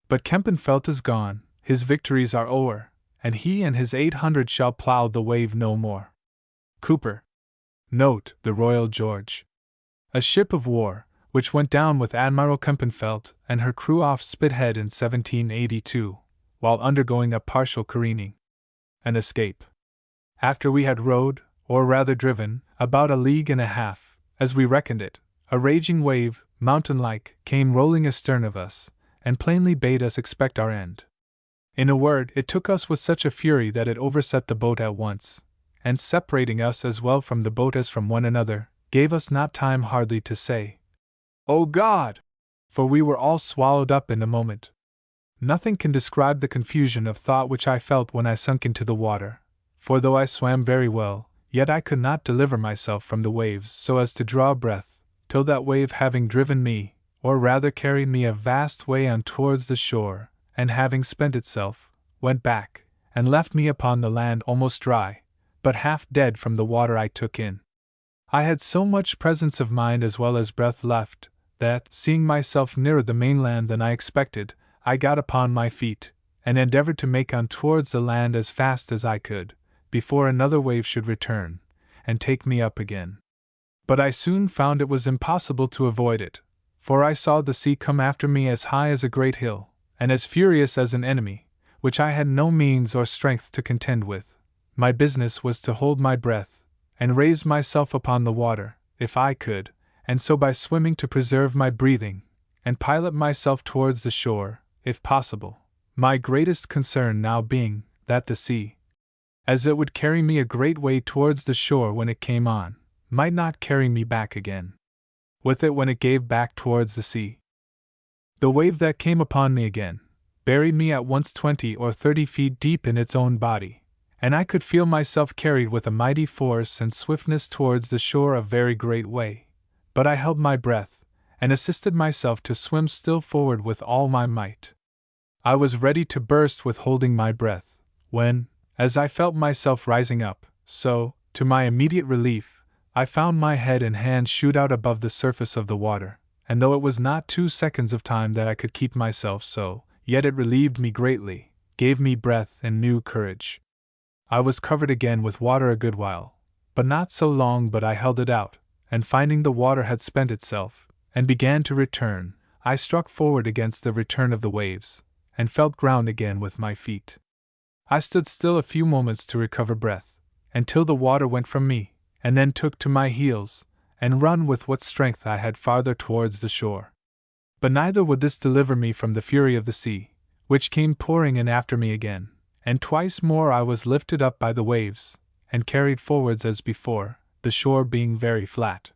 But Kempenfelt is gone, his victories are o'er, and he and his 800 shall plough the wave no more. Cooper. Note: the Royal George. A ship of war, which went down with Admiral Kempenfelt and her crew off Spithead in 1782, while undergoing a partial careening. An escape. After we had rowed, or rather driven, about a league and a half, as we reckoned it, a raging wave, mountain-like, came rolling astern of us, and plainly bade us expect our end. In a word, it took us with such a fury that it overset the boat at once, and separating us as well from the boat as from one another, gave us not time hardly to say, "O God!" for we were all swallowed up in a moment. Nothing can describe the confusion of thought which I felt when I sunk into the water, for though I swam very well, yet I could not deliver myself from the waves so as to draw breath, till that wave having driven me, or rather carried me a vast way on towards the shore, and having spent itself, went back, and left me upon the land almost dry, but half dead from the water I took in. I had so much presence of mind as well as breath left, that, seeing myself nearer the mainland than I expected, I got upon my feet, and endeavored to make on towards the land as fast as I could, before another wave should return, and take me up again. But I soon found it was impossible to avoid it, for I saw the sea come after me as high as a great hill, and as furious as an enemy, which I had no means or strength to contend with. My business was to hold my breath, and raise myself upon the water, if I could, and so by swimming to preserve my breathing, and pilot myself towards the shore, if possible, my greatest concern now being, that the sea, as it would carry me a great way towards the shore when it came on, might not carry me back again with it when it gave back towards the sea. The wave that came upon me again buried me at once 20 or 30 feet deep in its own body, and I could feel myself carried with a mighty force and swiftness towards the shore a very great way. But I held my breath, and assisted myself to swim still forward with all my might. I was ready to burst with holding my breath, when, as I felt myself rising up, so, to my immediate relief, I found my head and hands shoot out above the surface of the water, and though it was not 2 seconds of time that I could keep myself so, yet it relieved me greatly, gave me breath and new courage. I was covered again with water a good while, but not so long but I held it out, and finding the water had spent itself, and began to return, I struck forward against the return of the waves, and felt ground again with my feet. I stood still a few moments to recover breath, until the water went from me, and then took to my heels, and run with what strength I had farther towards the shore. But neither would this deliver me from the fury of the sea, which came pouring in after me again, and twice more I was lifted up by the waves, and carried forwards as before, the shore being very flat.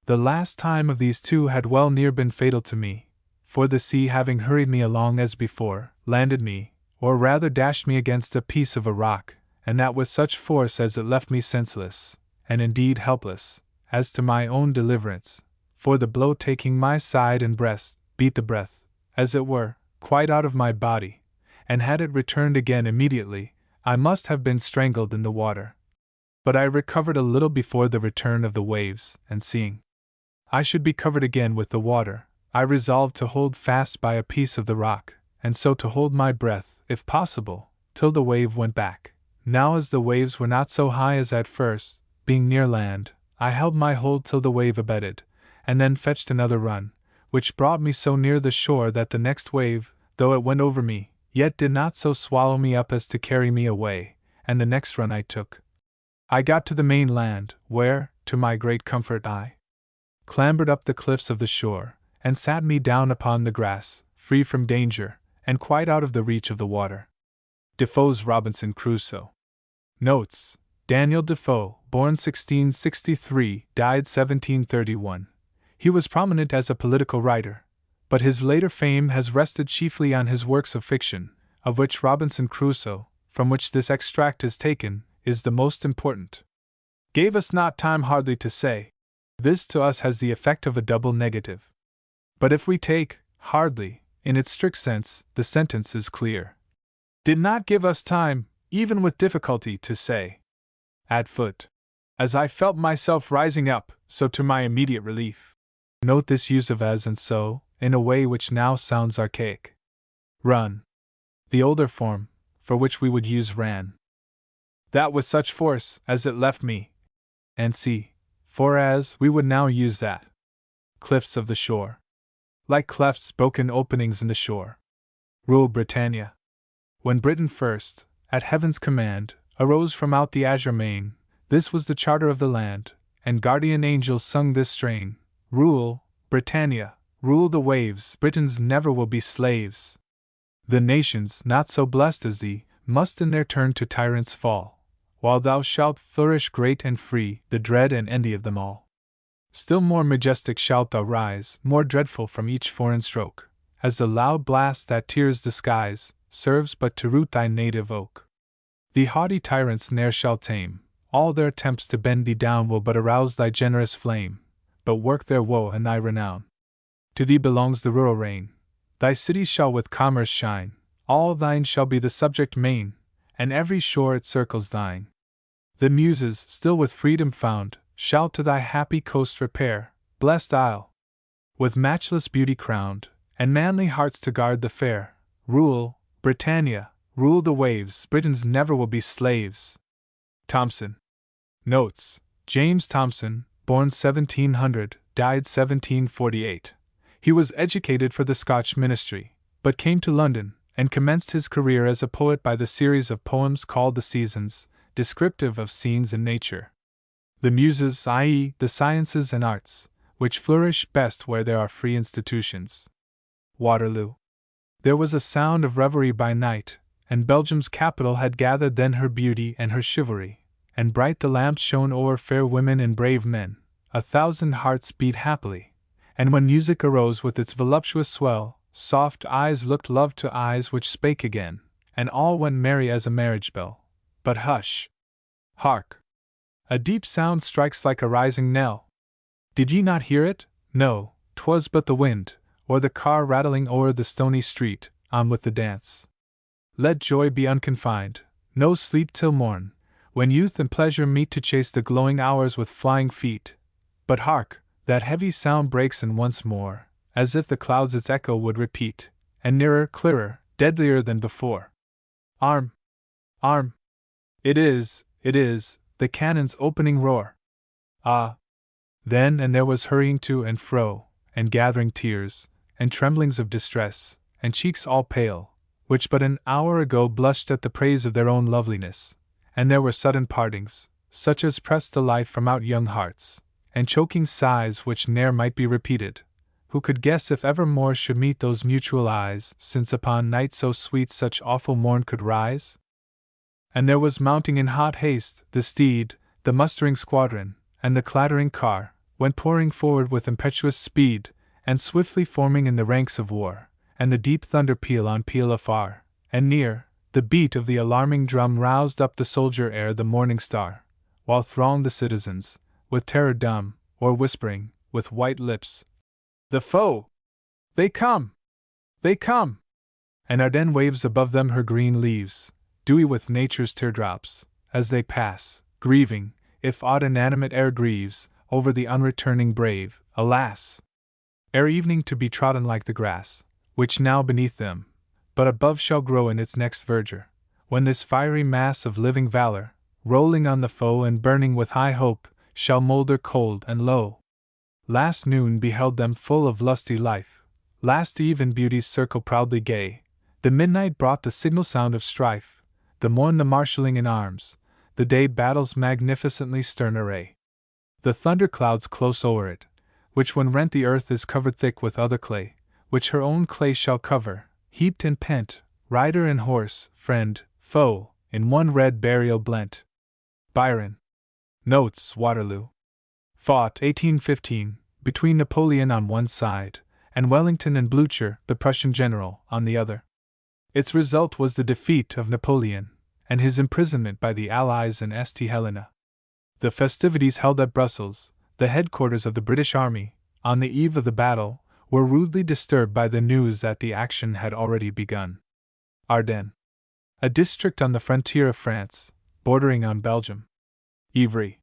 The last time of these two had well near been fatal to me, for the sea having hurried me along as before, landed me, or rather dashed me against a piece of a rock, and that with such force as it left me senseless, and indeed helpless, as to my own deliverance, for the blow taking my side and breast, beat the breath, as it were, quite out of my body, and had it returned again immediately, I must have been strangled in the water. But I recovered a little before the return of the waves, and seeing I should be covered again with the water, I resolved to hold fast by a piece of the rock, and so to hold my breath, if possible, till the wave went back. Now as the waves were not so high as at first, being near land, I held my hold till the wave abated, and then fetched another run, which brought me so near the shore that the next wave, though it went over me, yet did not so swallow me up as to carry me away, and the next run I took, I got to the main land, where, to my great comfort, I clambered up the cliffs of the shore, and sat me down upon the grass, free from danger, and quite out of the reach of the water. Defoe's Robinson Crusoe. Notes: Daniel Defoe, born 1663, died 1731. He was prominent as a political writer, but his later fame has rested chiefly on his works of fiction, of which Robinson Crusoe, from which this extract is taken, is the most important. Gave us not time hardly to say. This to us has the effect of a double negative. But if we take hardly, in its strict sense, the sentence is clear. Did not give us time, even with difficulty, to say. At foot. As I felt myself rising up, so to my immediate relief. Note this use of as and so, in a way which now sounds archaic. Run. The older form, for which we would use ran. That with such force as it left me. And see, for as we would now use that. Cliffs of the shore. Like clefts, broken openings in the shore. Rule Britannia. When Britain first, at heaven's command, arose from out the azure main, this was the charter of the land, and guardian angels sung this strain: Rule, Britannia, rule the waves, Britons never will be slaves. The nations, not so blessed as thee, must in their turn to tyrants fall, while thou shalt flourish great and free, the dread and envy of them all. Still more majestic shalt thou rise, more dreadful from each foreign stroke, as the loud blast that tears the skies, serves but to root thy native oak. The haughty tyrants ne'er shall tame, all their attempts to bend thee down will but arouse thy generous flame, but work their woe and thy renown. To thee belongs the rural reign, thy cities shall with commerce shine, all thine shall be the subject main, and every shore it circles thine. The Muses, still with freedom found, shall to thy happy coast repair, blessed isle, with matchless beauty crowned, and manly hearts to guard the fair. Rule, Britannia, rule the waves, Britons never will be slaves. Thomson. Notes: James Thomson, born 1700, died 1748. He was educated for the Scotch ministry, but came to London, and commenced his career as a poet by the series of poems called The Seasons, descriptive of scenes in nature. The Muses, i.e., the sciences and arts, which flourish best where there are free institutions. Waterloo. There was a sound of revelry by night, and Belgium's capital had gathered then her beauty and her chivalry, and bright the lamps shone o'er fair women and brave men, 1,000 hearts beat happily, and when music arose with its voluptuous swell, soft eyes looked love to eyes which spake again, and all went merry as a marriage bell. But hush! Hark! A deep sound strikes like a rising knell. Did ye not hear it? No, 'twas but the wind, or the car rattling o'er the stony street. On with the dance. Let joy be unconfined, no sleep till morn, when youth and pleasure meet to chase the glowing hours with flying feet. But hark! That heavy sound breaks in once more, as if the clouds its echo would repeat, and nearer, clearer, deadlier than before. Arm! Arm! It is, the cannon's opening roar. Ah! Then and there was hurrying to and fro, and gathering tears, and tremblings of distress, and cheeks all pale, which but an hour ago blushed at the praise of their own loveliness, and there were sudden partings, such as pressed the life from out young hearts, and choking sighs which ne'er might be repeated. Who could guess if ever more should meet those mutual eyes, since upon night so sweet such awful morn could rise? And there was mounting in hot haste the steed, the mustering squadron, and the clattering car, went pouring forward with impetuous speed, and swiftly forming in the ranks of war, and the deep thunder peal on peal afar, and near, the beat of the alarming drum roused up the soldier ere the morning star, while thronged the citizens, with terror dumb, or whispering, with white lips, "The foe! They come! They come!" And Ardennes waves above them her green leaves, dewy with nature's teardrops, as they pass, grieving, if aught inanimate e'er grieves, over the unreturning brave, alas! Ere evening to be trodden like the grass, which now beneath them, but above shall grow in its next verdure, when this fiery mass of living valor, rolling on the foe and burning with high hope, shall moulder cold and low. Last noon beheld them full of lusty life, last eve in beauty's circle proudly gay, the midnight brought the signal sound of strife, the morn the marshalling in arms, the day battle's magnificently stern array. The thunder clouds close o'er it, which when rent the earth is covered thick with other clay, which her own clay shall cover, heaped and pent, rider and horse, friend, foe, in one red burial blent. Byron. Notes: Waterloo. Fought 1815, between Napoleon on one side, and Wellington and Blücher, the Prussian general, on the other. Its result was the defeat of Napoleon, and his imprisonment by the Allies in St. Helena. The festivities held at Brussels, the headquarters of the British Army, on the eve of the battle, were rudely disturbed by the news that the action had already begun. Ardennes. A district on the frontier of France, bordering on Belgium. Ivry.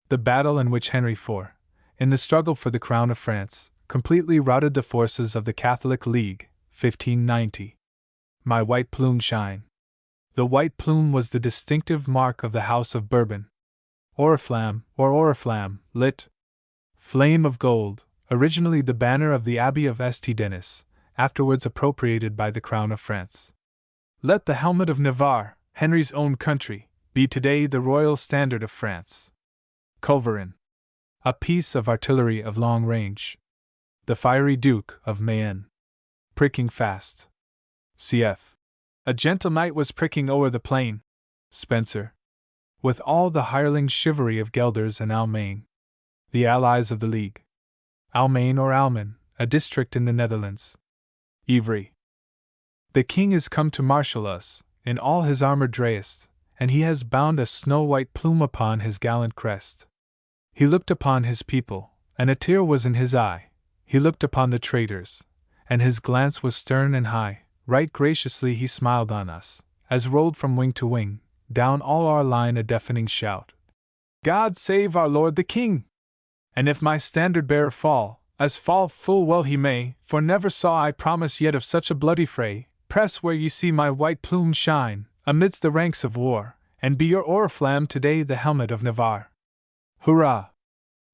The battle in which Henry IV, in the struggle for the crown of France, completely routed the forces of the Catholic League, 1590. My white plume shine. The white plume was the distinctive mark of the House of Bourbon. Oriflamme, or oriflamme, lit. Flame of gold, originally the banner of the Abbey of St. Denis, afterwards appropriated by the Crown of France. Let the helmet of Navarre, Henry's own country, be today the royal standard of France. Culverin. A piece of artillery of long range. The fiery Duke of Mayenne. Pricking fast. Cf. A gentle knight was pricking o'er the plain. Spencer. With all the hireling chivalry of Gelders and Almain. The allies of the League. Almain or Almen, a district in the Netherlands. Ivry. The king is come to marshal us, in all his armor drayest, and he has bound a snow-white plume upon his gallant crest. He looked upon his people, and a tear was in his eye. He looked upon the traitors, and his glance was stern and high. Right graciously he smiled on us, as rolled from wing to wing, down all our line a deafening shout. God save our Lord the King! And if my standard-bearer fall, as fall full well he may, for never saw I promise yet of such a bloody fray, press where ye see my white plume shine, amidst the ranks of war, and be your oriflamme today the helmet of Navarre. Hurrah!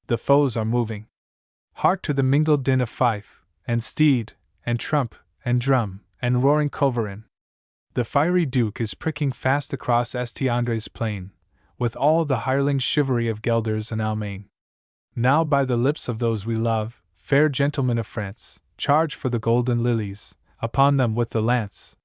The foes are moving. Hark to the mingled din of fife, and steed, and trump, and drum, and roaring culverin. The fiery Duke is pricking fast across St. André's plain, with all the hireling chivalry of Gelders and Almain. Now by the lips of those we love, fair gentlemen of France, charge for the golden lilies, upon them with the lance.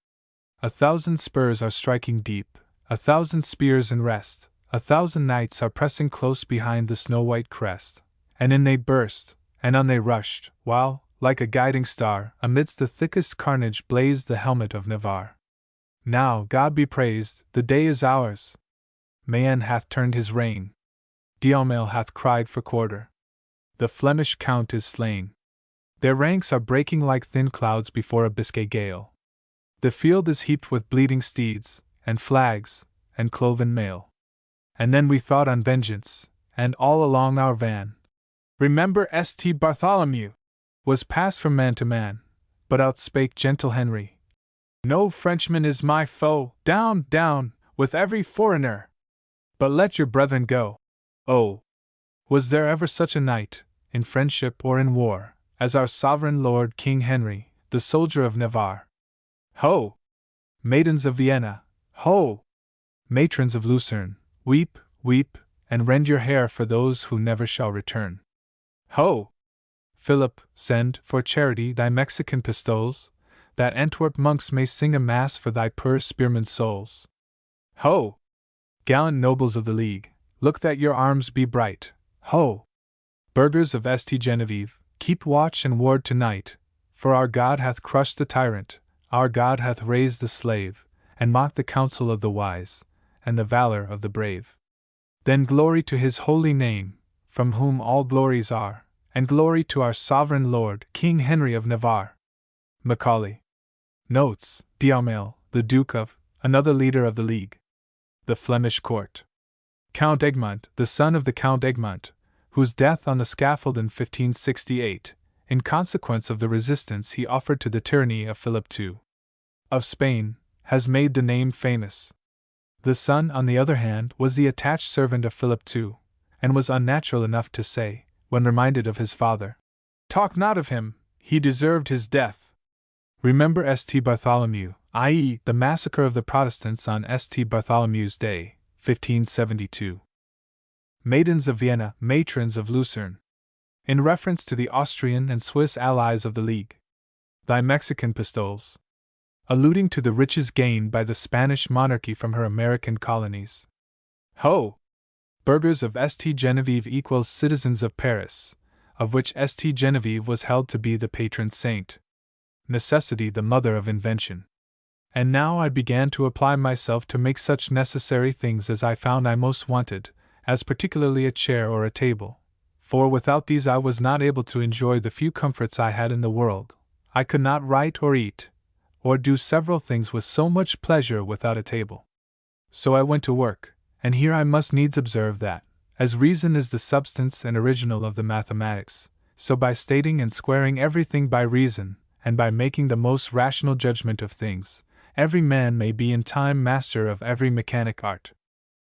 1,000 spurs are striking deep, 1,000 spears in rest, 1,000 knights are pressing close behind the snow-white crest, and in they burst, and on they rushed, while, like a guiding star, amidst the thickest carnage blazed the helmet of Navarre. Now, God be praised, the day is ours! Mayenne hath turned his rein. Diomel hath cried for quarter. The Flemish count is slain. Their ranks are breaking like thin clouds before a Biscay gale. The field is heaped with bleeding steeds, and flags, and cloven mail. And then we thought on vengeance, and all along our van. Remember St. Bartholomew! Was passed from man to man, but outspake gentle Henry. No Frenchman is my foe, down, down, with every foreigner! But let your brethren go. Oh! Was there ever such a knight, in friendship or in war, as our sovereign lord King Henry, the soldier of Navarre? Ho! Maidens of Vienna, ho! Matrons of Lucerne, weep, weep, and rend your hair for those who never shall return. Ho! Philip, send, for charity, thy Mexican pistoles, that Antwerp monks may sing a mass for thy poor spearmen's souls. Ho! Gallant nobles of the League, look that your arms be bright. Ho! Burghers of St. Genevieve, keep watch and ward tonight, for our God hath crushed the tyrant, our God hath raised the slave, and mocked the counsel of the wise, and the valor of the brave. Then glory to his holy name, from whom all glories are, and glory to our sovereign lord, King Henry of Navarre. Macaulay. Notes: Diomel, the Duke of, another leader of the League. The Flemish court. Count Egmont, the son of the Count Egmont, whose death on the scaffold in 1568, in consequence of the resistance he offered to the tyranny of Philip II. of Spain, has made the name famous. The son, on the other hand, was the attached servant of Philip II, and was unnatural enough to say, when reminded of his father, "Talk not of him, he deserved his death." Remember St. Bartholomew, i.e., the massacre of the Protestants on St. Bartholomew's Day, 1572. Maidens of Vienna, matrons of Lucerne. In reference to the Austrian and Swiss allies of the League. Thy Mexican pistoles. Alluding to the riches gained by the Spanish monarchy from her American colonies. Ho! Burghers of St. Genevieve equals citizens of Paris, of which St. Genevieve was held to be the patron saint. Necessity the mother of invention. And now I began to apply myself to make such necessary things as I found I most wanted, as particularly a chair or a table, for without these I was not able to enjoy the few comforts I had in the world. I could not write or eat, or do several things with so much pleasure without a table. So I went to work, and here I must needs observe that, as reason is the substance and original of the mathematics, so by stating and squaring everything by reason, and by making the most rational judgment of things, every man may be in time master of every mechanic art.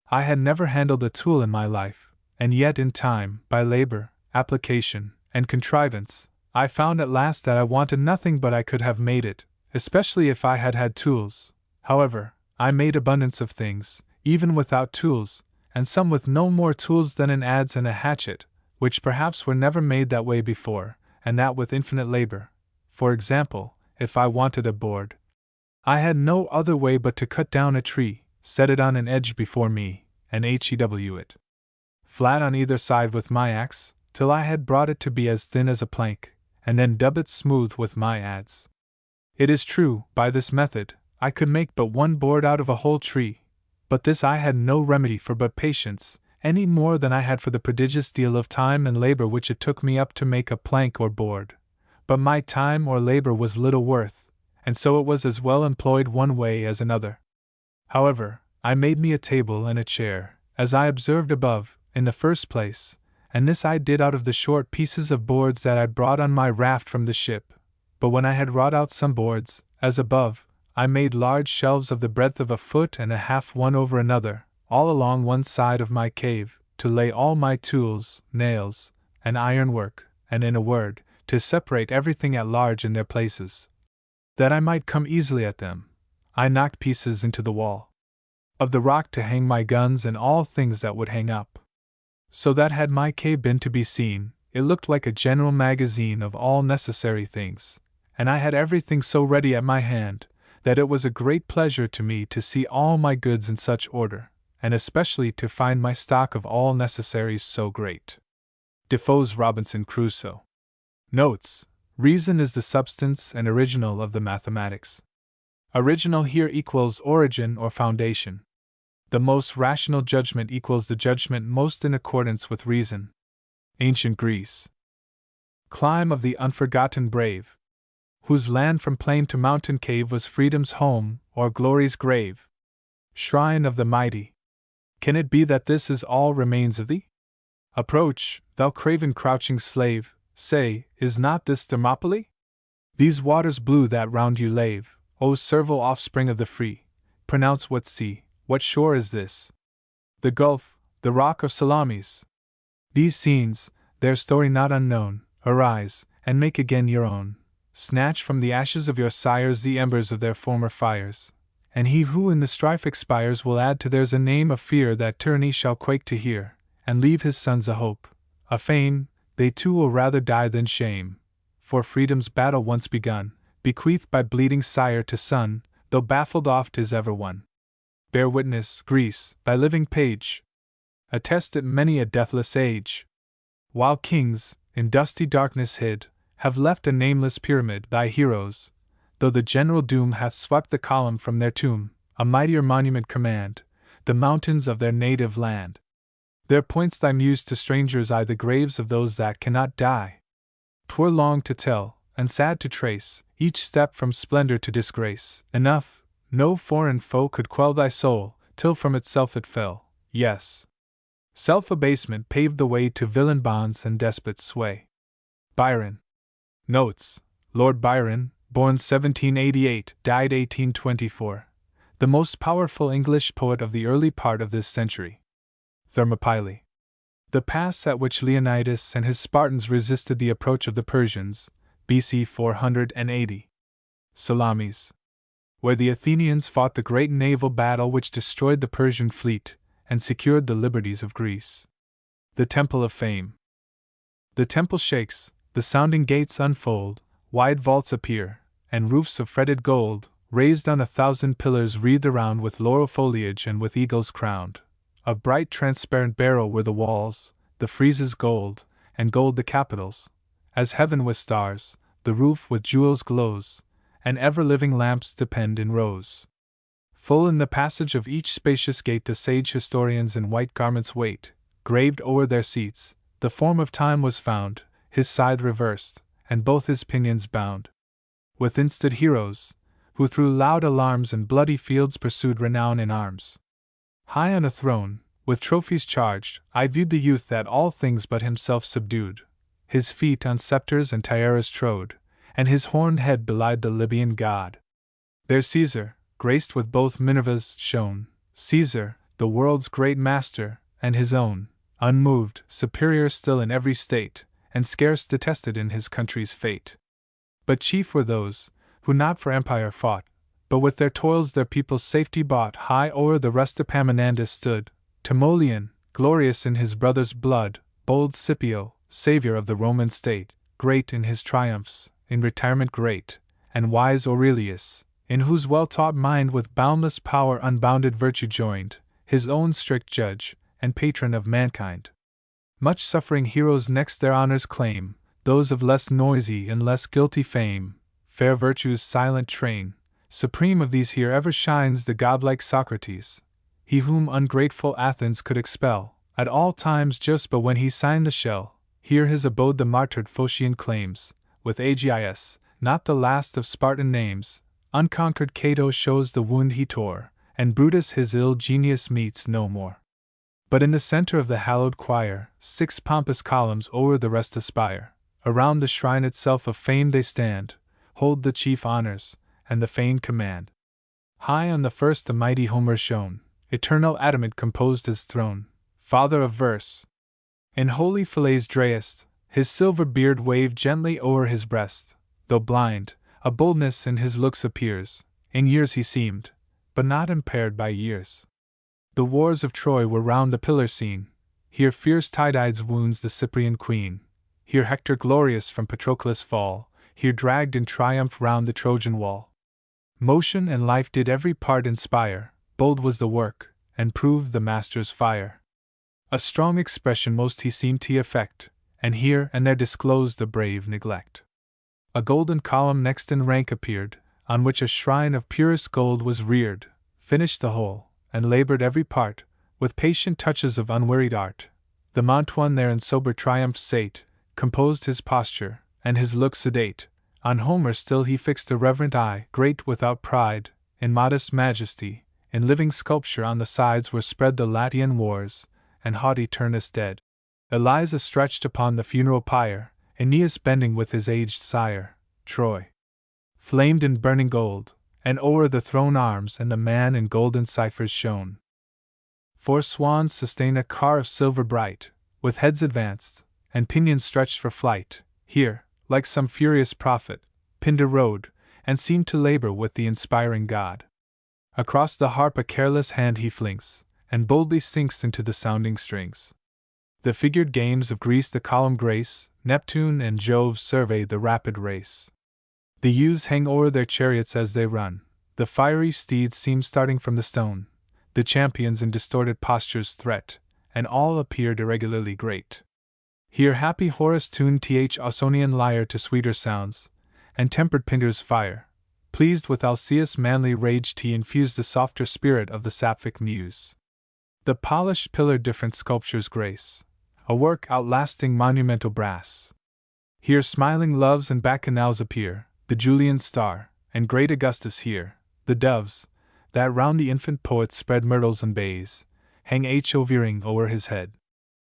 I had never handled a tool in my life, and yet in time, by labor, application, and contrivance, I found at last that I wanted nothing but I could have made it, especially if I had had tools. However, I made abundance of things, even without tools, and some with no more tools than an adze and a hatchet, which perhaps were never made that way before, and that with infinite labor. For example, if I wanted a board, I had no other way but to cut down a tree, set it on an edge before me, and hew it flat on either side with my axe, till I had brought it to be as thin as a plank, and then dub it smooth with my adze. It is true, by this method, I could make but one board out of a whole tree, but this I had no remedy for but patience, any more than I had for the prodigious deal of time and labor which it took me up to make a plank or board. But my time or labor was little worth, and so it was as well employed one way as another. However, I made me a table and a chair, as I observed above, in the first place, and this I did out of the short pieces of boards that I brought on my raft from the ship. But when I had wrought out some boards, as above, I made large shelves of the breadth of a foot and a half one over another, all along one side of my cave, to lay all my tools, nails, and ironwork, and in a word, to separate everything at large in their places. That I might come easily at them, I knocked pieces into the wall of the rock to hang my guns and all things that would hang up. So that had my cave been to be seen, it looked like a general magazine of all necessary things, and I had everything so ready at my hand, that it was a great pleasure to me to see all my goods in such order, and especially to find my stock of all necessaries so great. Defoe's Robinson Crusoe. Notes: Reason is the substance and original of the mathematics. Original here equals origin or foundation. The most rational judgment equals the judgment most in accordance with reason. Ancient Greece. Clime of the unforgotten brave, whose land from plain to mountain cave was freedom's home or glory's grave. Shrine of the mighty. Can it be that this is all remains of thee? Approach, thou craven crouching slave, say, is not this Thermopylae? These waters blue that round you lave, O servile offspring of the free, pronounce what sea, what shore is this? The gulf, the rock of Salamis. These scenes, their story not unknown, arise, and make again your own. Snatch from the ashes of your sires the embers of their former fires, and he who in the strife expires will add to theirs a name of fear that tyranny shall quake to hear, and leave his sons a hope, a fame. They too will rather die than shame, for freedom's battle once begun, bequeathed by bleeding sire to son, though baffled oft is ever won. Bear witness, Greece, thy living page, attest it many a deathless age. While kings, in dusty darkness hid, have left a nameless pyramid, thy heroes, though the general doom hath swept the column from their tomb, a mightier monument command, the mountains of their native land. There points thy muse to strangers' eye the graves of those that cannot die. 'Twere long to tell, and sad to trace, each step from splendor to disgrace. Enough, no foreign foe could quell thy soul, till from itself it fell. Yes, self-abasement paved the way to villain bonds and despot sway. Byron. Notes: Lord Byron, born 1788, died 1824. The most powerful English poet of the early part of this century. Thermopylae. The pass at which Leonidas and his Spartans resisted the approach of the Persians, BC 480. Salamis. Where the Athenians fought the great naval battle which destroyed the Persian fleet and secured the liberties of Greece. The Temple of Fame. The temple shakes, the sounding gates unfold, wide vaults appear, and roofs of fretted gold, raised on 1,000 pillars wreathed around with laurel foliage and with eagles crowned. Of bright transparent beryl were the walls, the friezes gold, and gold the capitals. As heaven with stars, the roof with jewels glows, and ever-living lamps depend in rows. Full in the passage of each spacious gate the sage historians in white garments wait, graved o'er their seats, the form of time was found, his scythe reversed, and both his pinions bound. Within stood heroes, who through loud alarms and bloody fields pursued renown in arms. High on a throne, with trophies charged, I viewed the youth that all things but himself subdued. His feet on scepters and tiaras trode, and his horned head belied the Libyan god. There Caesar, graced with both Minervas, shone, Caesar, the world's great master, and his own, unmoved, superior still in every state, and scarce detested in his country's fate. But chief were those, who not for empire fought, but with their toils their people's safety bought. High o'er the rest Epaminondas stood, Timoleon, glorious in his brother's blood, bold Scipio, savior of the Roman state, great in his triumphs, in retirement great, and wise Aurelius, in whose well-taught mind with boundless power unbounded virtue joined, his own strict judge, and patron of mankind. Much suffering heroes next their honors claim, those of less noisy and less guilty fame, fair virtue's silent train. Supreme of these here ever shines the godlike Socrates, he whom ungrateful Athens could expel, at all times just but when he signed the shell. Here his abode the martyred Phocian claims, with Agis, not the last of Spartan names. Unconquered Cato shows the wound he tore, and Brutus his ill genius meets no more. But in the center of the hallowed choir, 6 pompous columns o'er the rest aspire. Around the shrine itself of fame they stand, hold the chief honors, and the famed command. High on the first the mighty Homer shone, eternal adamant composed his throne, father of verse. In holy Phaedrus, his silver beard waved gently o'er his breast, though blind, a boldness in his looks appears. In years he seemed, but not impaired by years. The wars of Troy were round the pillar seen, here fierce Tydides wounds the Cyprian queen, here Hector glorious from Patroclus fall, here dragged in triumph round the Trojan wall. Motion and life did every part inspire, bold was the work, and proved the master's fire. A strong expression most he seemed to effect, and here and there disclosed a brave neglect. A golden column next in rank appeared, on which a shrine of purest gold was reared, finished the whole, and labored every part, with patient touches of unwearied art. The Mantuan there in sober triumph sate, composed his posture, and his look sedate. On Homer still he fixed a reverent eye, great without pride, in modest majesty. In living sculpture on the sides were spread the Latian wars, and haughty Turnus dead. Eliza stretched upon the funeral pyre, Aeneas bending with his aged sire. Troy flamed in burning gold, and o'er the throne arms and the man in golden ciphers shone. 4 swans sustain a car of silver bright, with heads advanced, and pinions stretched for flight. Here, like some furious prophet, Pindar rode, and seemed to labor with the inspiring god. Across the harp a careless hand he flings, and boldly sinks into the sounding strings. The figured games of Greece the column grace, Neptune and Jove survey the rapid race. The youths hang o'er their chariots as they run, the fiery steeds seem starting from the stone, the champions in distorted postures threat, and all appeared irregularly great. Here happy Horace tuned th Ausonian lyre to sweeter sounds, and tempered Pindar's fire. Pleased with Alcaeus' manly rage he infused the softer spirit of the sapphic muse. The polished pillar different sculptures grace, a work outlasting monumental brass. Here smiling Loves and Bacchanals appear, the Julian star, and great Augustus here. The doves, that round the infant poet spread myrtles and bays, hang hovering o'er his head.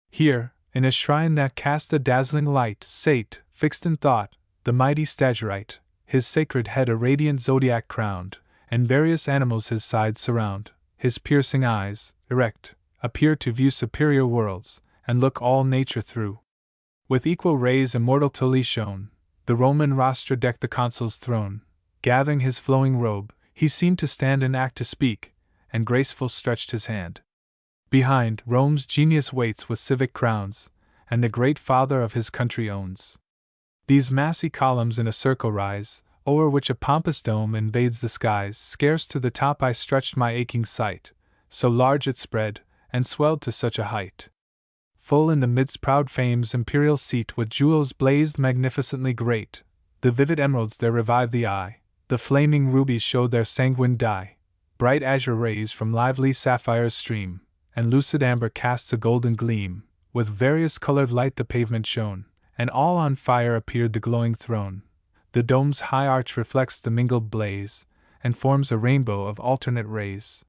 Here, in a shrine that cast a dazzling light, sate, fixed in thought, the mighty Stagirite, his sacred head a radiant zodiac crowned, and various animals his sides surround. His piercing eyes, erect, appear to view superior worlds, and look all nature through. With equal rays immortally shone, the Roman rostra decked the consul's throne. Gathering his flowing robe, he seemed to stand in act to speak, and graceful stretched his hand. Behind, Rome's genius waits with civic crowns, and the great father of his country owns. These massy columns in a circle rise, o'er which a pompous dome invades the skies. Scarce to the top I stretched my aching sight, so large it spread, and swelled to such a height. Full in the midst proud Fame's imperial seat with jewels blazed magnificently great. The vivid emeralds there revived the eye, the flaming rubies showed their sanguine dye. Bright azure rays from lively sapphires stream, and lucid amber casts a golden gleam. With various colored light the pavement shone, and all on fire appeared the glowing throne. The dome's high arch reflects the mingled blaze, and forms a rainbow of alternate rays.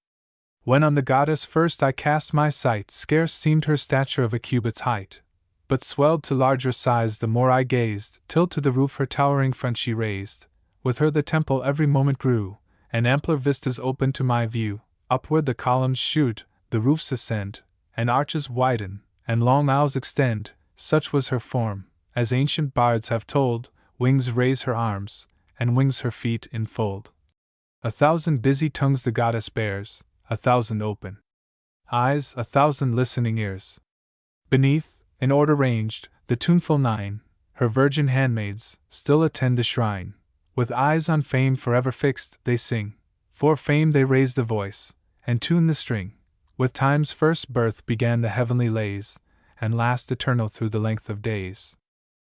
When on the goddess first I cast my sight, scarce seemed her stature of a cubit's height, but swelled to larger size the more I gazed, till to the roof her towering front she raised. With her the temple every moment grew, and ampler vistas opened to my view. Upward the columns shoot, the roofs ascend, and arches widen, and long aisles extend. Such was her form, as ancient bards have told. Wings raise her arms, and wings her feet enfold. 1,000 busy tongues the goddess bears, 1,000 open eyes, 1,000 listening ears. Beneath, in order ranged, the tuneful 9, her virgin handmaids, still attend the shrine. With eyes on Fame forever fixed, they sing. For Fame they raise the voice, and tune the string. With Time's first birth began the heavenly lays, and last eternal through the length of days.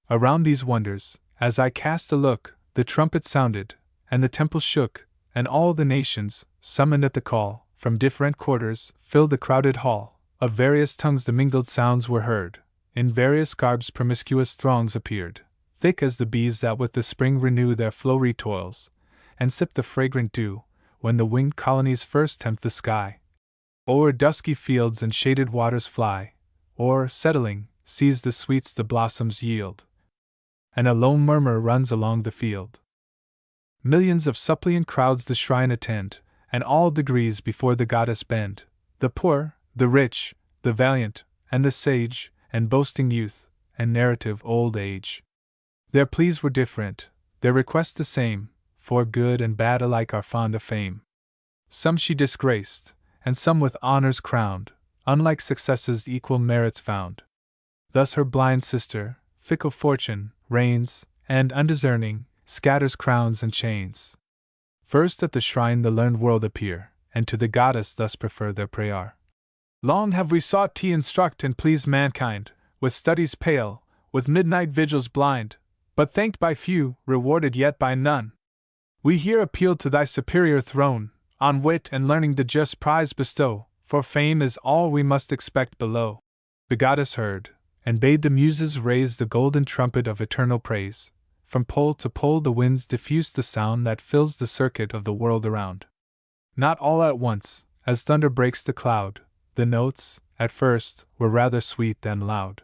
Around these wonders, as I cast a look, the trumpet sounded, and the temple shook, and all the nations, summoned at the call, from different quarters, filled the crowded hall. Of various tongues the mingled sounds were heard, in various garbs promiscuous throngs appeared, thick as the bees that with the spring renew their flowery toils, and sip the fragrant dew, when the winged colonies first tempt the sky. O'er dusky fields and shaded waters fly, or, settling, seize the sweets the blossoms yield, and a low murmur runs along the field. Millions of suppliant crowds the shrine attend, and all degrees before the goddess bend, the poor, the rich, the valiant, and the sage, and boasting youth, and narrative old age. Their pleas were different, their requests the same, for good and bad alike are fond of fame. Some she disgraced, and some with honors crowned, unlike successes equal merits found. Thus her blind sister, fickle fortune, reigns, and undiscerning, scatters crowns and chains. First at the shrine the learned world appear, and to the goddess thus prefer their prayer. Long have we sought to instruct and please mankind, with studies pale, with midnight vigils blind, but thanked by few, rewarded yet by none. We here appeal to thy superior throne, on wit and learning the just prize bestow, for fame is all we must expect below. The goddess heard, and bade the muses raise the golden trumpet of eternal praise. From pole to pole the winds diffuse the sound that fills the circuit of the world around. Not all at once, as thunder breaks the cloud, the notes, at first, were rather sweet than loud.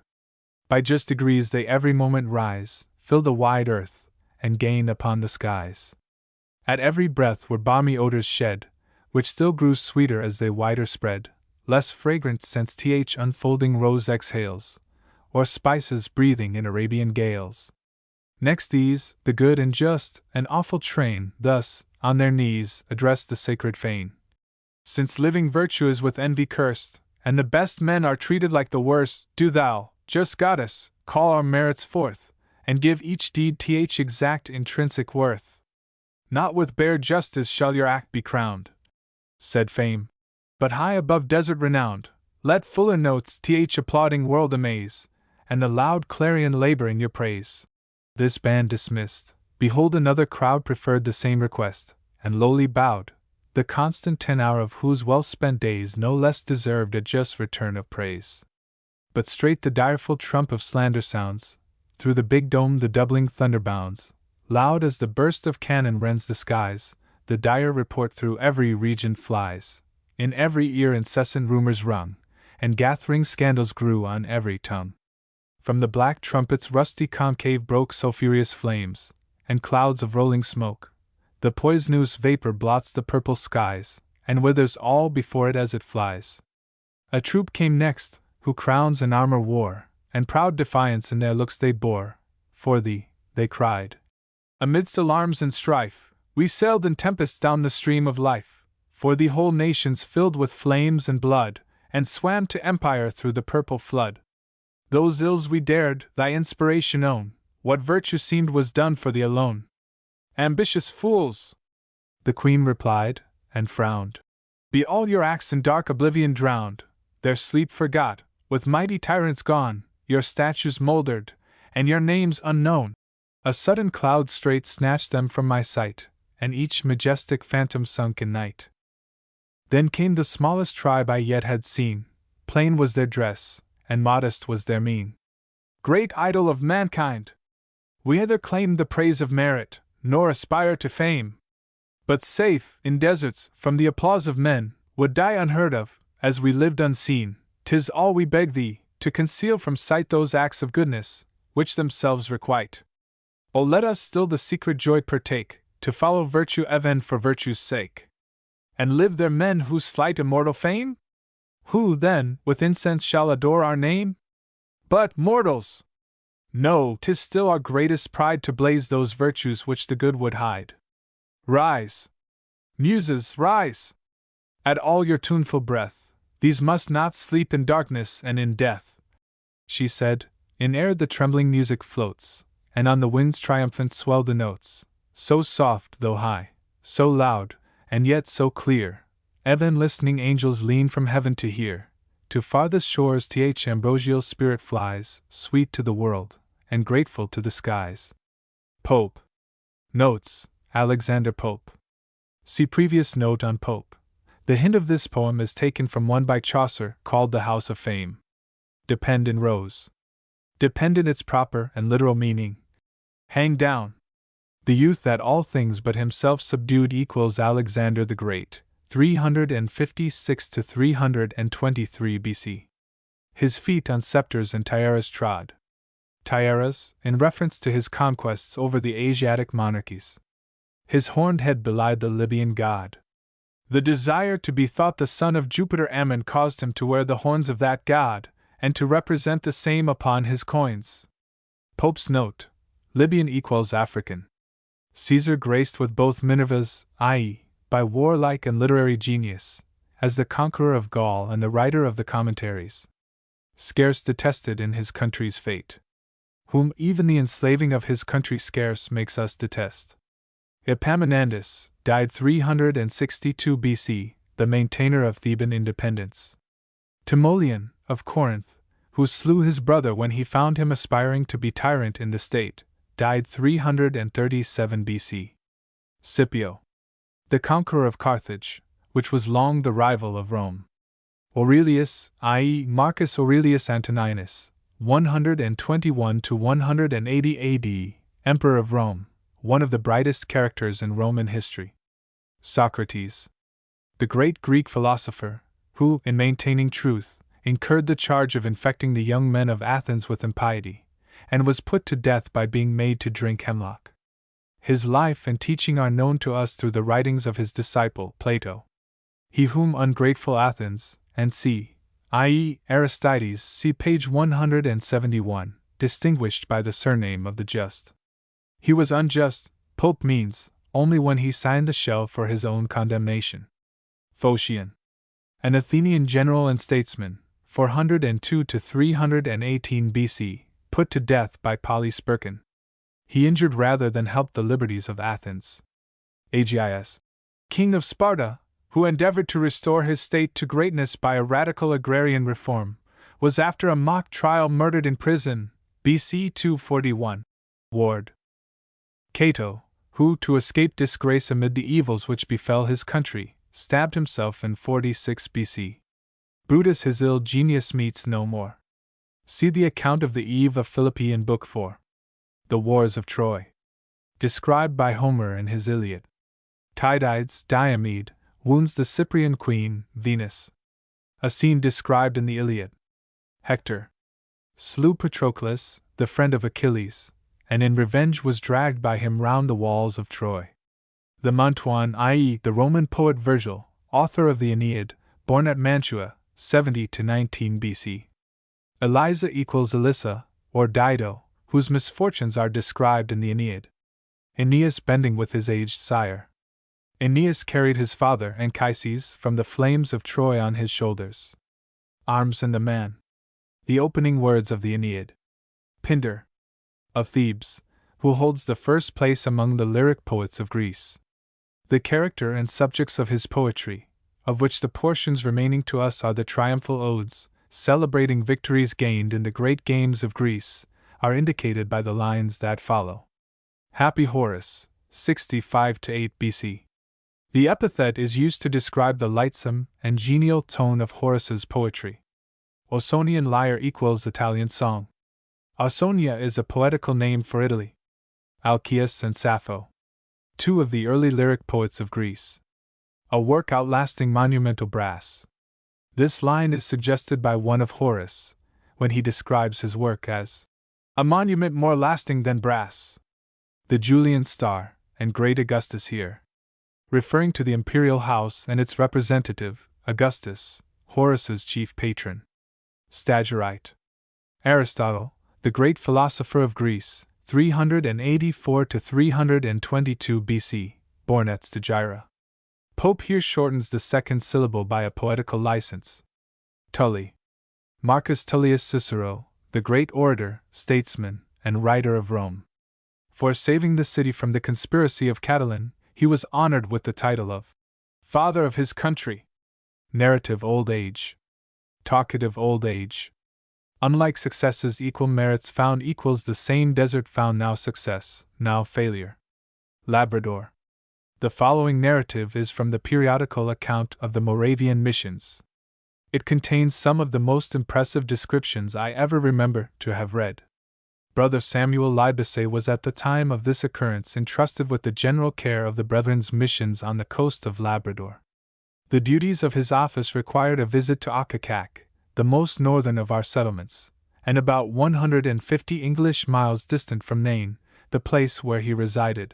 By just degrees they every moment rise, fill the wide earth, and gain upon the skies. At every breath were balmy odors shed, which still grew sweeter as they wider spread, less fragrant since th unfolding rose exhales, or spices breathing in Arabian gales. Next these, the good and just, an awful train, thus, on their knees, addressed the sacred fane. Since living virtue is with envy cursed, and the best men are treated like the worst, do thou, just goddess, call our merits forth, and give each deed th exact intrinsic worth. Not with bare justice shall your act be crowned, said Fame, but high above desert renowned. Let fuller notes th applauding world amaze, and the loud clarion labor in your praise. This band dismissed, behold another crowd preferred the same request, and lowly bowed, the constant tenor of whose well-spent days no less deserved a just return of praise. But straight the direful trump of slander sounds, through the big dome the doubling thunder bounds, loud as the burst of cannon rends the skies, the dire report through every region flies, in every ear incessant rumors rung, and gathering scandals grew on every tongue. From the black trumpet's rusty concave broke sulphurous flames, and clouds of rolling smoke. The poisonous vapor blots the purple skies, and withers all before it as it flies. A troop came next, who crowns and armor wore, and proud defiance in their looks they bore. For thee, they cried, amidst alarms and strife, we sailed in tempests down the stream of life. For thee whole nations filled with flames and blood, and swam to empire through the purple flood. Those ills we dared, thy inspiration own, what virtue seemed was done for thee alone. Ambitious fools! The queen replied, and frowned. Be all your acts in dark oblivion drowned, their sleep forgot, with mighty tyrants gone, your statues mouldered, and your names unknown. A sudden cloud straight snatched them from my sight, and each majestic phantom sunk in night. Then came the smallest tribe I yet had seen, plain was their dress, and modest was their mien. Great idol of mankind! We neither claim the praise of merit, nor aspire to fame, but safe, in deserts, from the applause of men, would die unheard of, as we lived unseen. 'Tis all we beg thee, to conceal from sight those acts of goodness, which themselves requite. O let us still the secret joy partake, to follow virtue even for virtue's sake. And live there men who slight immortal fame? Who, then, with incense shall adore our name? But, mortals! No, 'tis still our greatest pride to blaze those virtues which the good would hide. Rise! Muses, rise! At all your tuneful breath, these must not sleep in darkness and in death. She said, in air the trembling music floats, and on the winds triumphant swell the notes, so soft though high, so loud, and yet so clear. Even listening angels lean from heaven to hear. To farthest shores th ambrosial spirit flies, sweet to the world, and grateful to the skies. Pope. Notes, Alexander Pope. See previous note on Pope. The hint of this poem is taken from one by Chaucer called The House of Fame. Depend in rose. Depend in its proper and literal meaning. Hang down. The youth that all things but himself subdued equals Alexander the Great. 356 to 323 BC. His feet on scepters and tiaras trod. Tiaras, in reference to his conquests over the Asiatic monarchies. His horned head belied the Libyan god. The desire to be thought the son of Jupiter Ammon caused him to wear the horns of that god, and to represent the same upon his coins. Pope's note: Libyan equals African. Caesar graced with both Minervas, i.e., by warlike and literary genius, as the conqueror of Gaul and the writer of the commentaries. Scarce detested in his country's fate. Whom even the enslaving of his country scarce makes us detest. Epaminondas died 362 BC, the maintainer of Theban independence. Timoleon, of Corinth, who slew his brother when he found him aspiring to be tyrant in the state, died 337 BC. Scipio. the conqueror of Carthage, which was long the rival of Rome. Aurelius, i.e., Marcus Aurelius Antoninus, 121 to 180 AD, Emperor of Rome, one of the brightest characters in Roman history. Socrates, the great Greek philosopher, who, in maintaining truth, incurred the charge of infecting the young men of Athens with impiety, and was put to death by being made to drink hemlock. His life and teaching are known to us through the writings of his disciple, Plato. He whom ungrateful Athens, and c. i.e., Aristides, see page 171, distinguished by the surname of the Just. He was unjust, Pope means, only when he signed the shell for his own condemnation. Phocion, an Athenian general and statesman, 402 to 318 BC, put to death by Polysperchon. He injured rather than helped the liberties of Athens. Agis, king of Sparta, who endeavored to restore his state to greatness by a radical agrarian reform, was after a mock trial murdered in prison, BC 241. Ward. Cato, who, to escape disgrace amid the evils which befell his country, stabbed himself in 46 BC. Brutus his ill genius meets no more. See the account of the Eve of Philippi in Book 4. The Wars of Troy. Described by Homer in his Iliad. Tydides, Diomed, wounds the Cyprian queen, Venus. A scene described in the Iliad. Hector slew Patroclus, the friend of Achilles, and in revenge was dragged by him round the walls of Troy. The Mantuan, i.e., the Roman poet Virgil, author of the Aeneid, born at Mantua, 70 to 19 BC. Eliza equals Alyssa, or Dido, whose misfortunes are described in the Aeneid. Aeneas bending with his aged sire. Aeneas carried his father Anchises from the flames of Troy on his shoulders. Arms and the man. The opening words of the Aeneid. Pindar, of Thebes, who holds the first place among the lyric poets of Greece. The character and subjects of his poetry, of which the portions remaining to us are the triumphal odes, celebrating victories gained in the great games of Greece, are indicated by the lines that follow. Happy Horace, 65 to 8 BC. The epithet is used to describe the lightsome and genial tone of Horace's poetry. Ausonian lyre equals Italian song. Ausonia is a poetical name for Italy. Alcaeus and Sappho, two of the early lyric poets of Greece. A work outlasting monumental brass. This line is suggested by one of Horace, when he describes his work as a monument more lasting than brass. The Julian star, and great Augustus here. Referring to the imperial house and its representative, Augustus, Horace's chief patron. Stagirite. Aristotle, the great philosopher of Greece, 384 to 322 BC, born at Stagira. Pope here shortens the second syllable by a poetical license. Tully. Marcus Tullius Cicero, the great orator, statesman, and writer of Rome. For saving the city from the conspiracy of Catiline, he was honored with the title of Father of his Country. Narrative old age. Talkative old age. Unlike successes, equal merits found equals the same desert found, now success, now failure. Labrador. The following narrative is from the periodical account of the Moravian missions. It contains some of the most impressive descriptions I ever remember to have read. Brother Samuel Libesay was at the time of this occurrence entrusted with the general care of the Brethren's missions on the coast of Labrador. The duties of his office required a visit to Occoquac, the most northern of our settlements, and about 150 English miles distant from Nain, the place where he resided.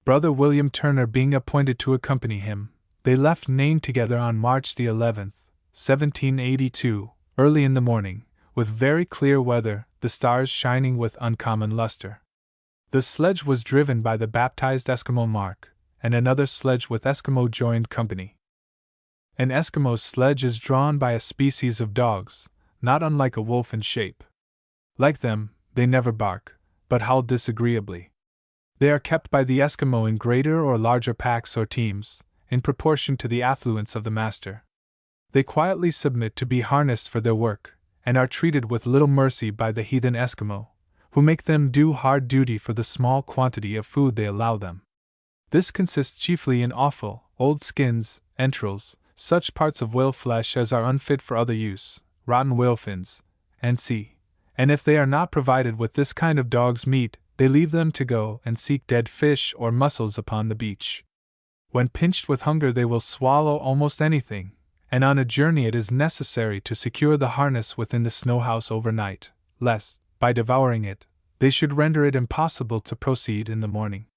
Brother William Turner being appointed to accompany him, they left Nain together on March the 11th, 1782, early in the morning, with very clear weather, the stars shining with uncommon luster. The sledge was driven by the baptized Eskimo Mark, and another sledge with Eskimo joined company. An Eskimo's sledge is drawn by a species of dogs, not unlike a wolf in shape. Like them, they never bark, but howl disagreeably. They are kept by the Eskimo in greater or larger packs or teams, in proportion to the affluence of the master. They quietly submit to be harnessed for their work, and are treated with little mercy by the heathen Eskimo, who make them do hard duty for the small quantity of food they allow them. This consists chiefly in offal, old skins, entrails, such parts of whale flesh as are unfit for other use, rotten whale fins, and if they are not provided with this kind of dog's meat, they leave them to go and seek dead fish or mussels upon the beach. When pinched with hunger, they will swallow almost anything, and on a journey it is necessary to secure the harness within the snow house overnight, lest, by devouring it, they should render it impossible to proceed in the morning.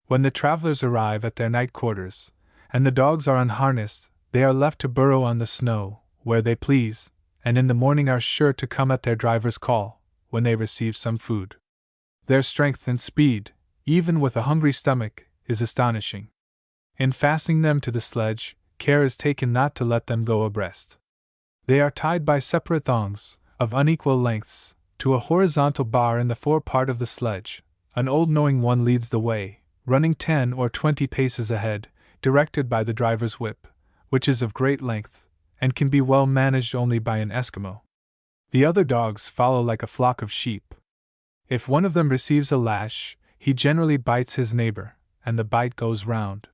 When the travelers arrive at their night quarters, and the dogs are unharnessed, they are left to burrow on the snow, where they please, and in the morning are sure to come at their driver's call, when they receive some food. Their strength and speed, even with a hungry stomach, is astonishing. In fastening them to the sledge, care is taken not to let them go abreast. They are tied by separate thongs, of unequal lengths, to a horizontal bar in the forepart of the sledge. An old knowing one leads the way, running 10 or 20 paces ahead, directed by the driver's whip, which is of great length, and can be well managed only by an Eskimo. The other dogs follow like a flock of sheep. If one of them receives a lash, he generally bites his neighbor, and the bite goes round.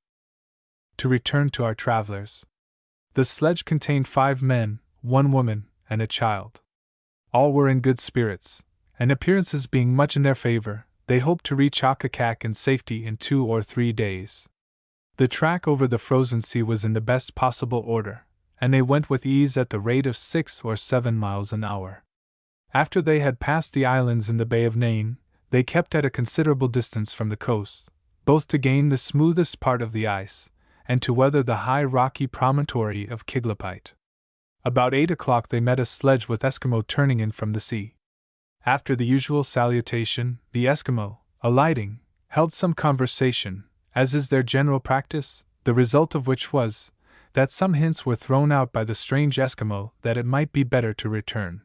To return to our travelers. The sledge contained 5 men, 1 woman, and a child. All were in good spirits, and appearances being much in their favor, they hoped to reach Akakak in safety in 2 or 3 days. The track over the frozen sea was in the best possible order, and they went with ease at the rate of 6 or 7 miles an hour. After they had passed the islands in the Bay of Nain, they kept at a considerable distance from the coast, both to gain the smoothest part of the ice, and to weather the high rocky promontory of Kiglapite. About 8 o'clock they met a sledge with Eskimo turning in from the sea. After the usual salutation, the Eskimo, alighting, held some conversation, as is their general practice, the result of which was, that some hints were thrown out by the strange Eskimo that it might be better to return.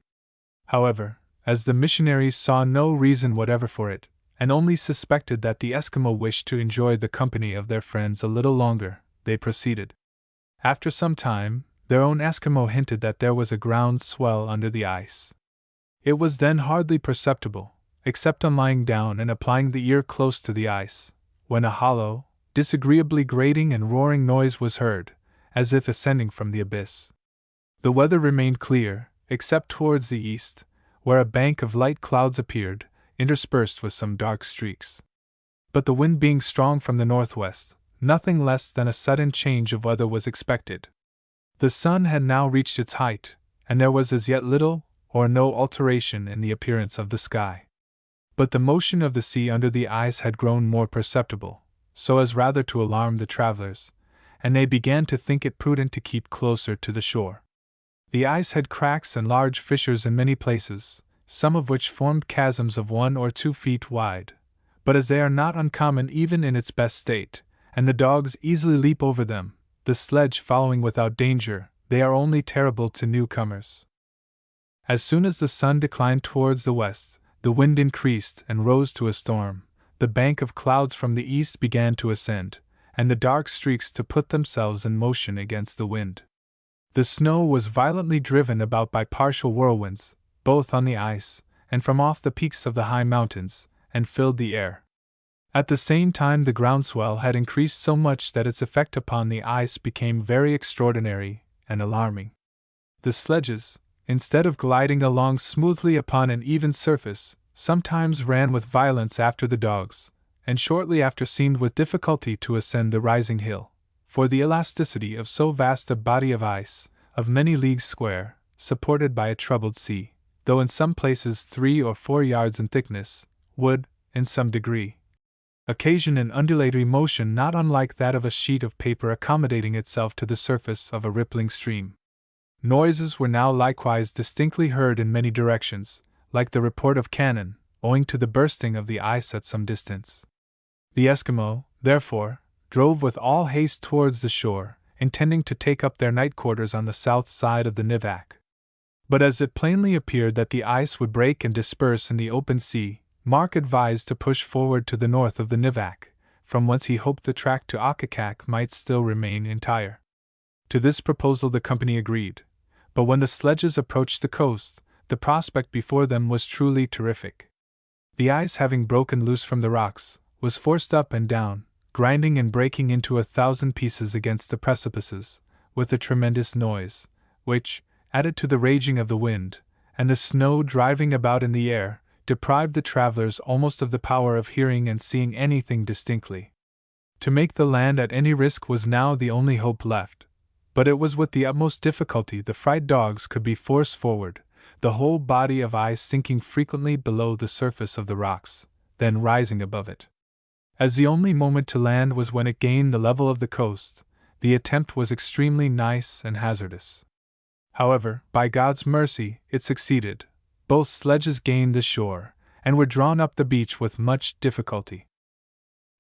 However, as the missionaries saw no reason whatever for it, and only suspected that the Eskimo wished to enjoy the company of their friends a little longer, they proceeded. After some time, their own Eskimo hinted that there was a ground swell under the ice. It was then hardly perceptible, except on lying down and applying the ear close to the ice, when a hollow, disagreeably grating and roaring noise was heard, as if ascending from the abyss. The weather remained clear, except towards the east, where a bank of light clouds appeared, interspersed with some dark streaks. But the wind being strong from the northwest, nothing less than a sudden change of weather was expected. The sun had now reached its height, and there was as yet little or no alteration in the appearance of the sky. But the motion of the sea under the ice had grown more perceptible, so as rather to alarm the travelers, and they began to think it prudent to keep closer to the shore. The ice had cracks and large fissures in many places, some of which formed chasms of 1 or 2 feet wide, but as they are not uncommon even in its best state, and the dogs easily leap over them, the sledge following without danger, they are only terrible to newcomers. As soon as the sun declined towards the west, the wind increased and rose to a storm, the bank of clouds from the east began to ascend, and the dark streaks to put themselves in motion against the wind. The snow was violently driven about by partial whirlwinds, both on the ice and from off the peaks of the high mountains, and filled the air. At the same time the groundswell had increased so much that its effect upon the ice became very extraordinary and alarming. The sledges, instead of gliding along smoothly upon an even surface, sometimes ran with violence after the dogs, and shortly after seemed with difficulty to ascend the rising hill, for the elasticity of so vast a body of ice, of many leagues square, supported by a troubled sea, though in some places 3 or 4 yards in thickness, would, in some degree, occasion an undulatory motion not unlike that of a sheet of paper accommodating itself to the surface of a rippling stream. Noises were now likewise distinctly heard in many directions, like the report of cannon, owing to the bursting of the ice at some distance. The Eskimo, therefore, drove with all haste towards the shore, intending to take up their night quarters on the south side of the Nivak. But as it plainly appeared that the ice would break and disperse in the open sea, Mark advised to push forward to the north of the Nivak, from whence he hoped the track to Akakak might still remain entire. To this proposal the company agreed, but when the sledges approached the coast, the prospect before them was truly terrific. The ice having broken loose from the rocks, was forced up and down, grinding and breaking into 1,000 pieces against the precipices, with a tremendous noise, which, added to the raging of the wind, and the snow driving about in the air, deprived the travelers almost of the power of hearing and seeing anything distinctly. To make the land at any risk was now the only hope left, but it was with the utmost difficulty the fright dogs could be forced forward, the whole body of ice sinking frequently below the surface of the rocks, then rising above it. As the only moment to land was when it gained the level of the coast, the attempt was extremely nice and hazardous. However, by God's mercy, it succeeded. Both sledges gained the shore, and were drawn up the beach with much difficulty.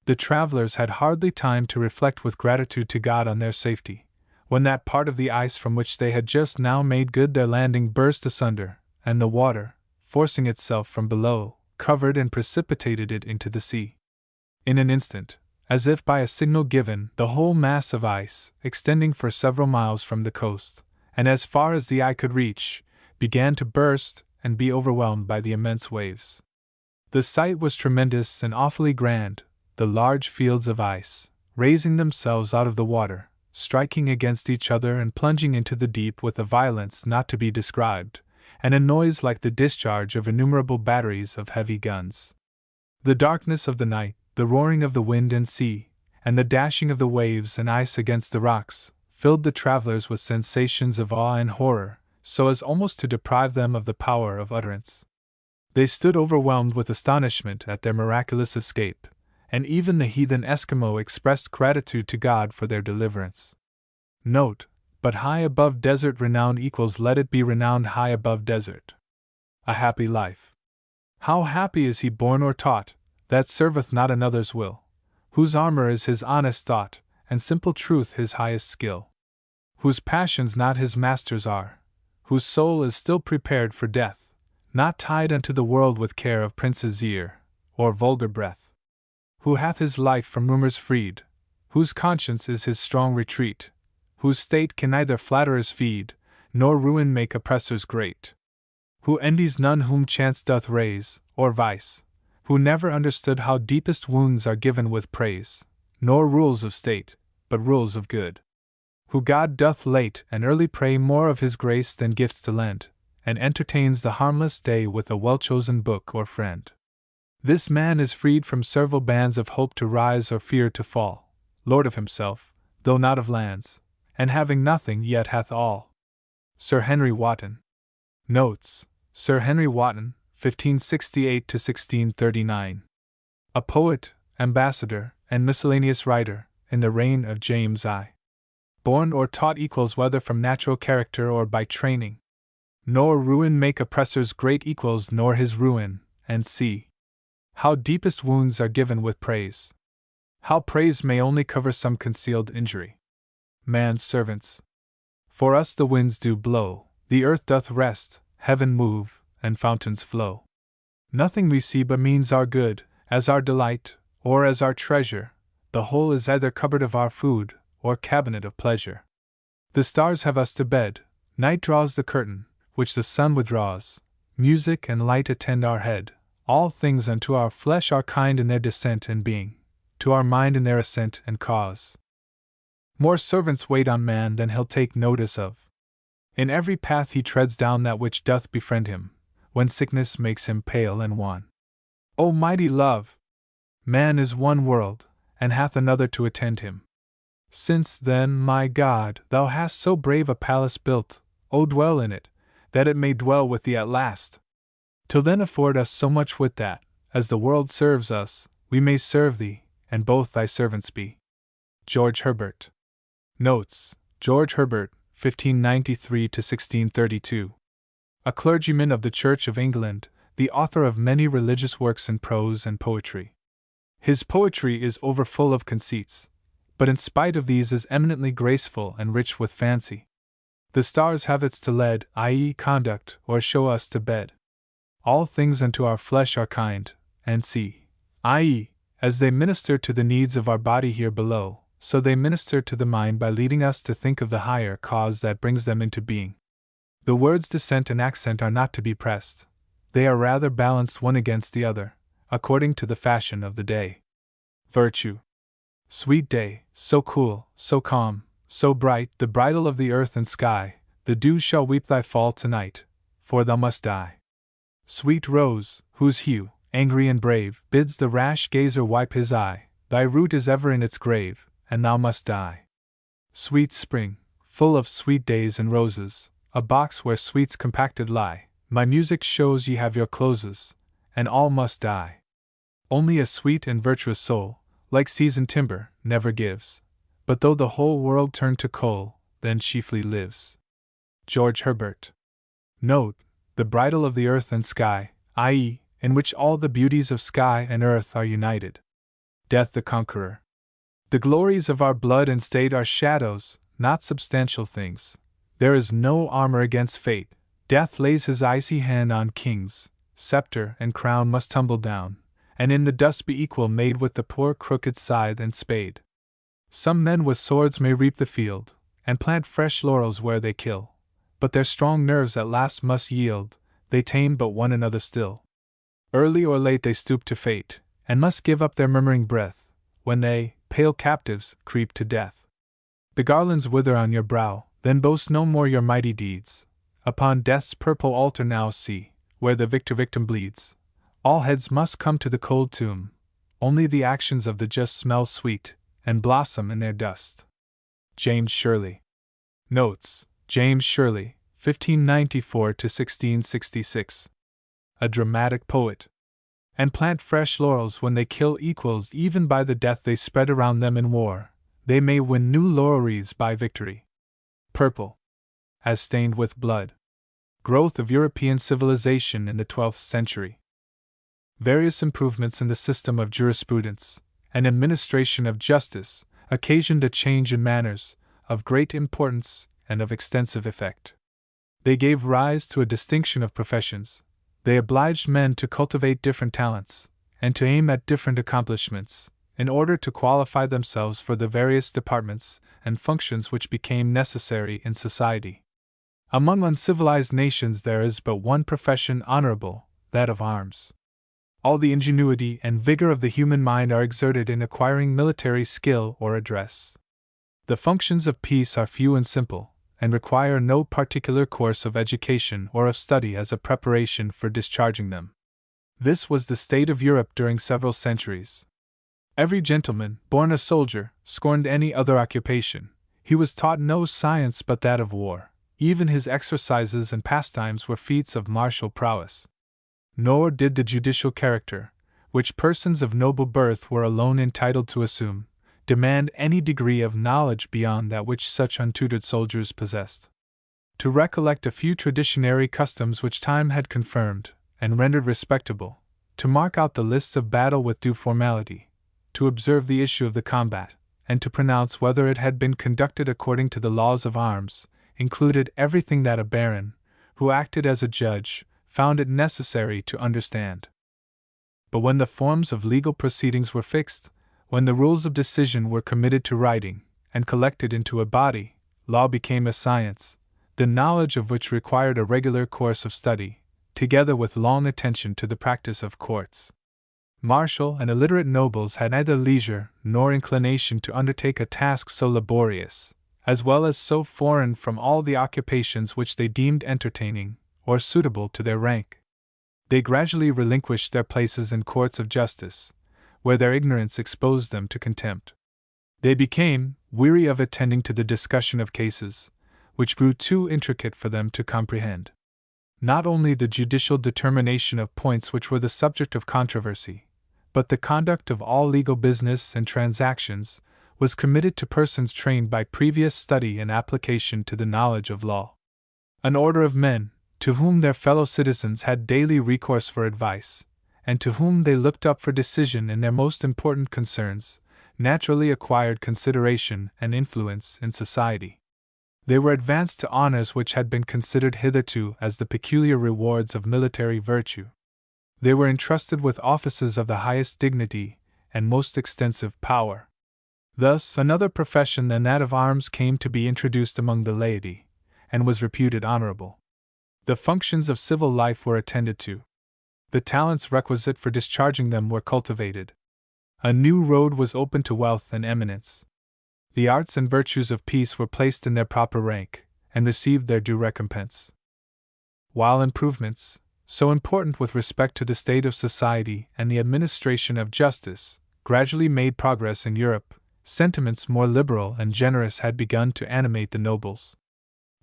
The travelers had hardly time to reflect with gratitude to God on their safety, when that part of the ice from which they had just now made good their landing burst asunder, and the water, forcing itself from below, covered and precipitated it into the sea. In an instant, as if by a signal given, the whole mass of ice, extending for several miles from the coast, and as far as the eye could reach, began to burst and be overwhelmed by the immense waves. The sight was tremendous and awfully grand, the large fields of ice, raising themselves out of the water, striking against each other and plunging into the deep with a violence not to be described, and a noise like the discharge of innumerable batteries of heavy guns. The darkness of the night, the roaring of the wind and sea, and the dashing of the waves and ice against the rocks, filled the travelers with sensations of awe and horror, so as almost to deprive them of the power of utterance. They stood overwhelmed with astonishment at their miraculous escape, and even the heathen Eskimo expressed gratitude to God for their deliverance. Note, but high above desert renown equals let it be renowned high above desert. A happy life. How happy is he born or taught, that serveth not another's will, whose armor is his honest thought, and simple truth his highest skill, whose passions not his master's are, whose soul is still prepared for death, not tied unto the world with care of prince's ear, or vulgar breath, who hath his life from rumors freed, whose conscience is his strong retreat, whose state can neither flatterers feed, nor ruin make oppressors great, who envies none whom chance doth raise, or vice, who never understood how deepest wounds are given with praise, nor rules of state, but rules of good, who God doth late and early pray more of his grace than gifts to lend, and entertains the harmless day with a well-chosen book or friend. This man is freed from several bands of hope to rise or fear to fall, lord of himself, though not of lands, and having nothing yet hath all. Sir Henry Wotton. Notes: Sir Henry Wotton, 1568 to 1639. A poet, ambassador, and miscellaneous writer, in the reign of James I. Born or taught equals whether from natural character or by training. Nor ruin make oppressors great equals nor his ruin, and see how deepest wounds are given with praise. How praise may only cover some concealed injury. Man's servants. For us the winds do blow, the earth doth rest, heaven move, and fountains flow. Nothing we see but means our good, as our delight, or as our treasure. The whole is either cupboard of our food, or cabinet of pleasure. The stars have us to bed, night draws the curtain, which the sun withdraws, music and light attend our head, all things unto our flesh are kind in their descent and being, to our mind in their ascent and cause. More servants wait on man than he'll take notice of. In every path he treads down that which doth befriend him, when sickness makes him pale and wan. O mighty love! Man is one world, and hath another to attend him. Since, then, my God, thou hast so brave a palace built, O dwell in it, that it may dwell with thee at last. Till then afford us so much wit that, as the world serves us, we may serve thee, and both thy servants be. George Herbert. Notes: George Herbert, 1593 to 1632. A clergyman of the Church of England, the author of many religious works in prose and poetry. His poetry is overfull of conceits, but in spite of these is eminently graceful and rich with fancy. The stars have its to lead, i.e., conduct, or show us to bed. All things unto our flesh are kind, and see, i.e., as they minister to the needs of our body here below, so they minister to the mind by leading us to think of the higher cause that brings them into being. The words descent and accent are not to be pressed, they are rather balanced one against the other, according to the fashion of the day. Virtue. Sweet day, so cool, so calm, so bright, the bridal of the earth and sky, the dew shall weep thy fall tonight, for thou must die. Sweet rose, whose hue, angry and brave, bids the rash gazer wipe his eye, thy root is ever in its grave, and thou must die. Sweet spring, full of sweet days and roses, a box where sweets compacted lie, my music shows ye have your closes, and all must die. Only a sweet and virtuous soul, like seasoned timber, never gives, but though the whole world turn to coal, then chiefly lives. George Herbert. Note, the bridal of the earth and sky, i.e., in which all the beauties of sky and earth are united. Death the conqueror. The glories of our blood and state are shadows, not substantial things. There is no armor against fate. Death lays his icy hand on kings, scepter and crown must tumble down, and in the dust be equal made with the poor crooked scythe and spade. Some men with swords may reap the field, and plant fresh laurels where they kill, but their strong nerves at last must yield, they tame but one another still. Early or late they stoop to fate, and must give up their murmuring breath, when they, pale captives, creep to death. The garlands wither on your brow, then boast no more your mighty deeds. Upon death's purple altar now see, where the victim bleeds. All heads must come to the cold tomb, only the actions of the just smell sweet, and blossom in their dust. James Shirley. Notes: James Shirley, 1594 to 1666. A dramatic poet. And plant fresh laurels when they kill equals, even by the death they spread around them in war, they may win new laurel wreaths by victory. Purple. As stained with blood. Growth of European civilization in the 12th century. Various improvements in the system of jurisprudence and administration of justice occasioned a change in manners, of great importance and of extensive effect. They gave rise to a distinction of professions. They obliged men to cultivate different talents, and to aim at different accomplishments, in order to qualify themselves for the various departments and functions which became necessary in society. Among uncivilized nations there is but one profession honorable, that of arms. All the ingenuity and vigor of the human mind are exerted in acquiring military skill or address. The functions of peace are few and simple, and require no particular course of education or of study as a preparation for discharging them. This was the state of Europe during several centuries. Every gentleman, born a soldier, scorned any other occupation. He was taught no science but that of war. Even his exercises and pastimes were feats of martial prowess. Nor did the judicial character, which persons of noble birth were alone entitled to assume, demand any degree of knowledge beyond that which such untutored soldiers possessed. To recollect a few traditionary customs which time had confirmed and rendered respectable, to mark out the lists of battle with due formality, to observe the issue of the combat, and to pronounce whether it had been conducted according to the laws of arms, included everything that a baron, who acted as a judge, found it necessary to understand. But when the forms of legal proceedings were fixed, when the rules of decision were committed to writing, and collected into a body, law became a science, the knowledge of which required a regular course of study, together with long attention to the practice of courts. Martial and illiterate nobles had neither leisure nor inclination to undertake a task so laborious, as well as so foreign from all the occupations which they deemed entertaining or suitable to their rank. They gradually relinquished their places in courts of justice, where their ignorance exposed them to contempt. They became weary of attending to the discussion of cases, which grew too intricate for them to comprehend. Not only the judicial determination of points which were the subject of controversy, but the conduct of all legal business and transactions was committed to persons trained by previous study and application to the knowledge of law. An order of men, to whom their fellow citizens had daily recourse for advice, and to whom they looked up for decision in their most important concerns, naturally acquired consideration and influence in society. They were advanced to honors which had been considered hitherto as the peculiar rewards of military virtue. They were entrusted with offices of the highest dignity and most extensive power. Thus, another profession than that of arms came to be introduced among the laity, and was reputed honorable. The functions of civil life were attended to. The talents requisite for discharging them were cultivated. A new road was opened to wealth and eminence. The arts and virtues of peace were placed in their proper rank, and received their due recompense. While improvements, so important with respect to the state of society and the administration of justice, gradually made progress in Europe, sentiments more liberal and generous had begun to animate the nobles.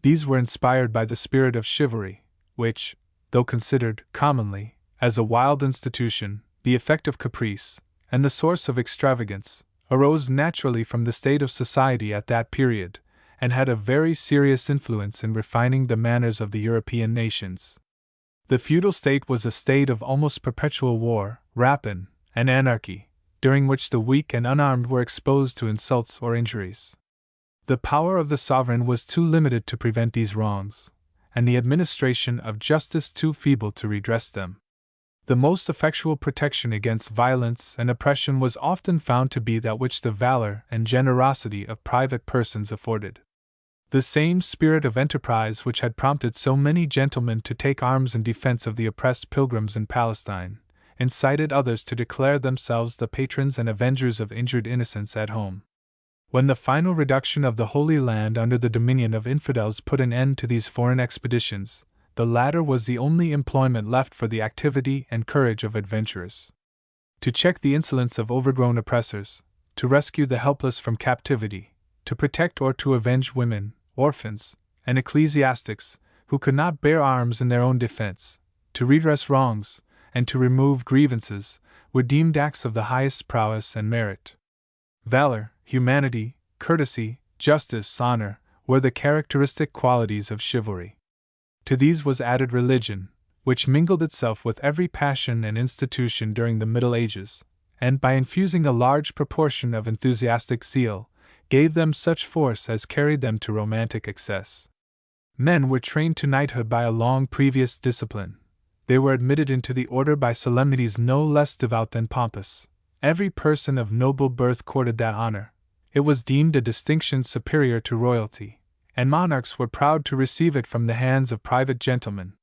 These were inspired by the spirit of chivalry, which, though considered, commonly, as a wild institution, the effect of caprice, and the source of extravagance, arose naturally from the state of society at that period, and had a very serious influence in refining the manners of the European nations. The feudal state was a state of almost perpetual war, rapine, and anarchy, during which the weak and unarmed were exposed to insults or injuries. The power of the sovereign was too limited to prevent these wrongs, and the administration of justice too feeble to redress them. The most effectual protection against violence and oppression was often found to be that which the valor and generosity of private persons afforded. The same spirit of enterprise which had prompted so many gentlemen to take arms in defense of the oppressed pilgrims in Palestine, incited others to declare themselves the patrons and avengers of injured innocents at home. When the final reduction of the Holy Land under the dominion of infidels put an end to these foreign expeditions, the latter was the only employment left for the activity and courage of adventurers. To check the insolence of overgrown oppressors, to rescue the helpless from captivity, to protect or to avenge women, orphans, and ecclesiastics who could not bear arms in their own defense, to redress wrongs, and to remove grievances, were deemed acts of the highest prowess and merit. Valor, humanity, courtesy, justice, honor, were the characteristic qualities of chivalry. To these was added religion, which mingled itself with every passion and institution during the Middle Ages, and by infusing a large proportion of enthusiastic zeal, gave them such force as carried them to romantic excess. Men were trained to knighthood by a long previous discipline. They were admitted into the order by solemnities no less devout than pompous. Every person of noble birth courted that honor. It was deemed a distinction superior to royalty, and monarchs were proud to receive it from the hands of private gentlemen.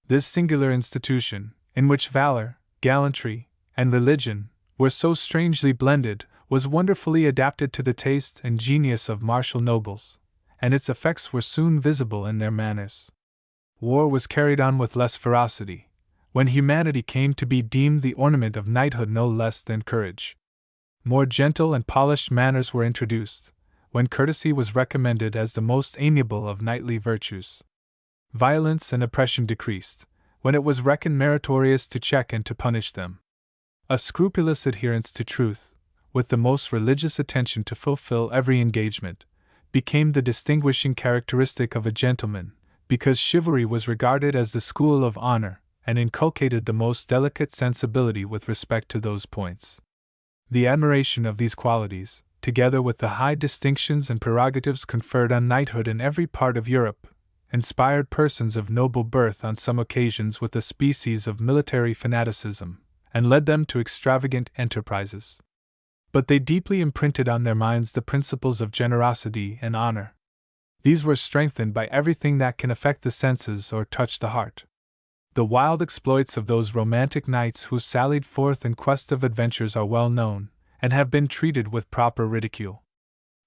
This singular institution, in which valor, gallantry, and religion were so strangely blended, was wonderfully adapted to the taste and genius of martial nobles, and its effects were soon visible in their manners. War was carried on with less ferocity, when humanity came to be deemed the ornament of knighthood no less than courage. More gentle and polished manners were introduced, when courtesy was recommended as the most amiable of knightly virtues. Violence and oppression decreased, when it was reckoned meritorious to check and to punish them. A scrupulous adherence to truth, with the most religious attention to fulfill every engagement, became the distinguishing characteristic of a gentleman, because chivalry was regarded as the school of honor, and inculcated the most delicate sensibility with respect to those points. The admiration of these qualities, together with the high distinctions and prerogatives conferred on knighthood in every part of Europe, inspired persons of noble birth on some occasions with a species of military fanaticism, and led them to extravagant enterprises. But they deeply imprinted on their minds the principles of generosity and honor. These were strengthened by everything that can affect the senses or touch the heart. The wild exploits of those romantic knights who sallied forth in quest of adventures are well known, and have been treated with proper ridicule.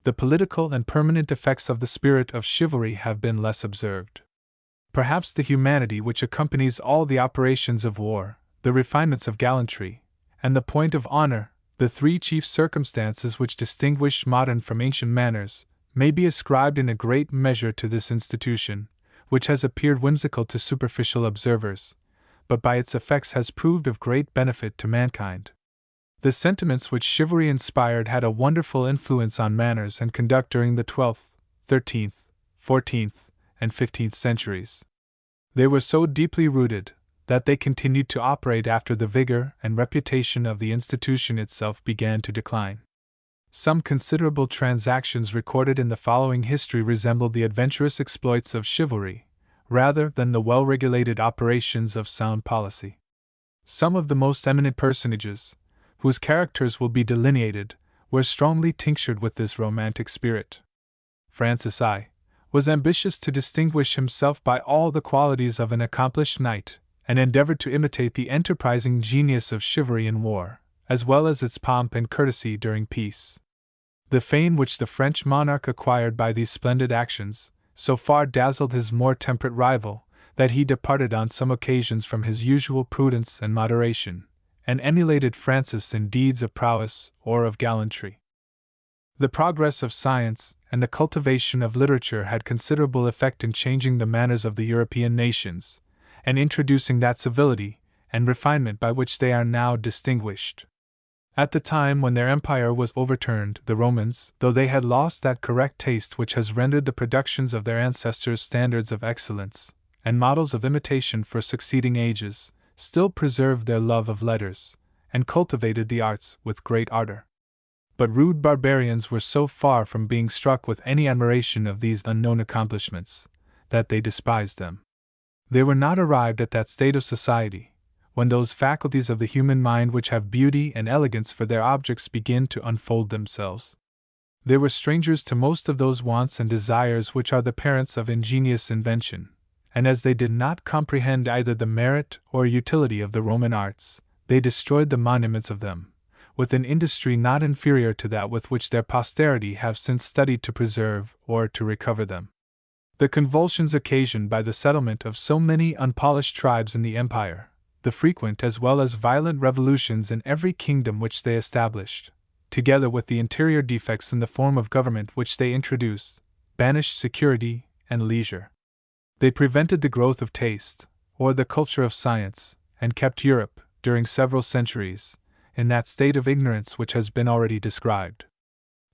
The political and permanent effects of the spirit of chivalry have been less observed. Perhaps the humanity which accompanies all the operations of war, the refinements of gallantry, and the point of honor, the three chief circumstances which distinguish modern from ancient manners, may be ascribed in a great measure to this institution, which has appeared whimsical to superficial observers, but by its effects has proved of great benefit to mankind. The sentiments which chivalry inspired had a wonderful influence on manners and conduct during the 12th, 13th, 14th, and 15th centuries. They were so deeply rooted that they continued to operate after the vigor and reputation of the institution itself began to decline. Some considerable transactions recorded in the following history resembled the adventurous exploits of chivalry, rather than the well-regulated operations of sound policy. Some of the most eminent personages, whose characters will be delineated, were strongly tinctured with this romantic spirit. Francis I was ambitious to distinguish himself by all the qualities of an accomplished knight, and endeavored to imitate the enterprising genius of chivalry in war, as well as its pomp and courtesy during peace. The fame which the French monarch acquired by these splendid actions so far dazzled his more temperate rival, that he departed on some occasions from his usual prudence and moderation, and emulated Francis in deeds of prowess or of gallantry. The progress of science and the cultivation of literature had considerable effect in changing the manners of the European nations, and introducing that civility and refinement by which they are now distinguished. At the time when their empire was overturned, the Romans, though they had lost that correct taste which has rendered the productions of their ancestors standards of excellence, and models of imitation for succeeding ages, still preserved their love of letters, and cultivated the arts with great ardor. But rude barbarians were so far from being struck with any admiration of these unknown accomplishments, that they despised them. They were not arrived at that state of society, when those faculties of the human mind which have beauty and elegance for their objects begin to unfold themselves. They were strangers to most of those wants and desires which are the parents of ingenious invention, and as they did not comprehend either the merit or utility of the Roman arts, they destroyed the monuments of them, with an industry not inferior to that with which their posterity have since studied to preserve or to recover them. The convulsions occasioned by the settlement of so many unpolished tribes in the empire, the frequent as well as violent revolutions in every kingdom which they established, together with the interior defects in the form of government which they introduced, banished security and leisure. They prevented the growth of taste, or the culture of science, and kept Europe, during several centuries, in that state of ignorance which has been already described.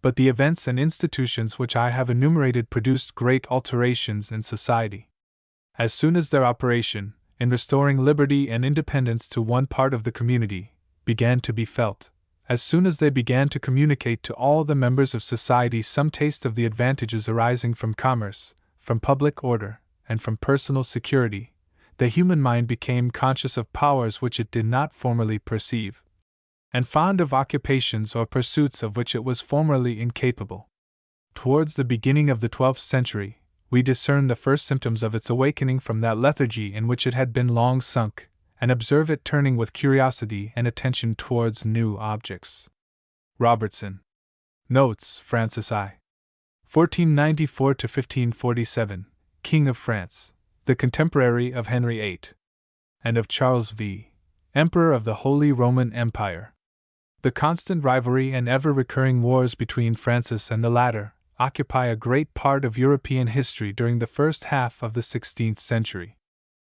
But the events and institutions which I have enumerated produced great alterations in society. As soon as their operation, in restoring liberty and independence to one part of the community, began to be felt, as soon as they began to communicate to all the members of society some taste of the advantages arising from commerce, from public order, and from personal security, the human mind became conscious of powers which it did not formerly perceive, and fond of occupations or pursuits of which it was formerly incapable. Towards the beginning of the 12th century, we discern the first symptoms of its awakening from that lethargy in which it had been long sunk, and observe it turning with curiosity and attention towards new objects. Robertson. Notes, Francis I. 1494 to 1547, King of France, the contemporary of Henry VIII, and of Charles V., Emperor of the Holy Roman Empire. The constant rivalry and ever-recurring wars between Francis and the latter occupy a great part of European history during the first half of the 16th century.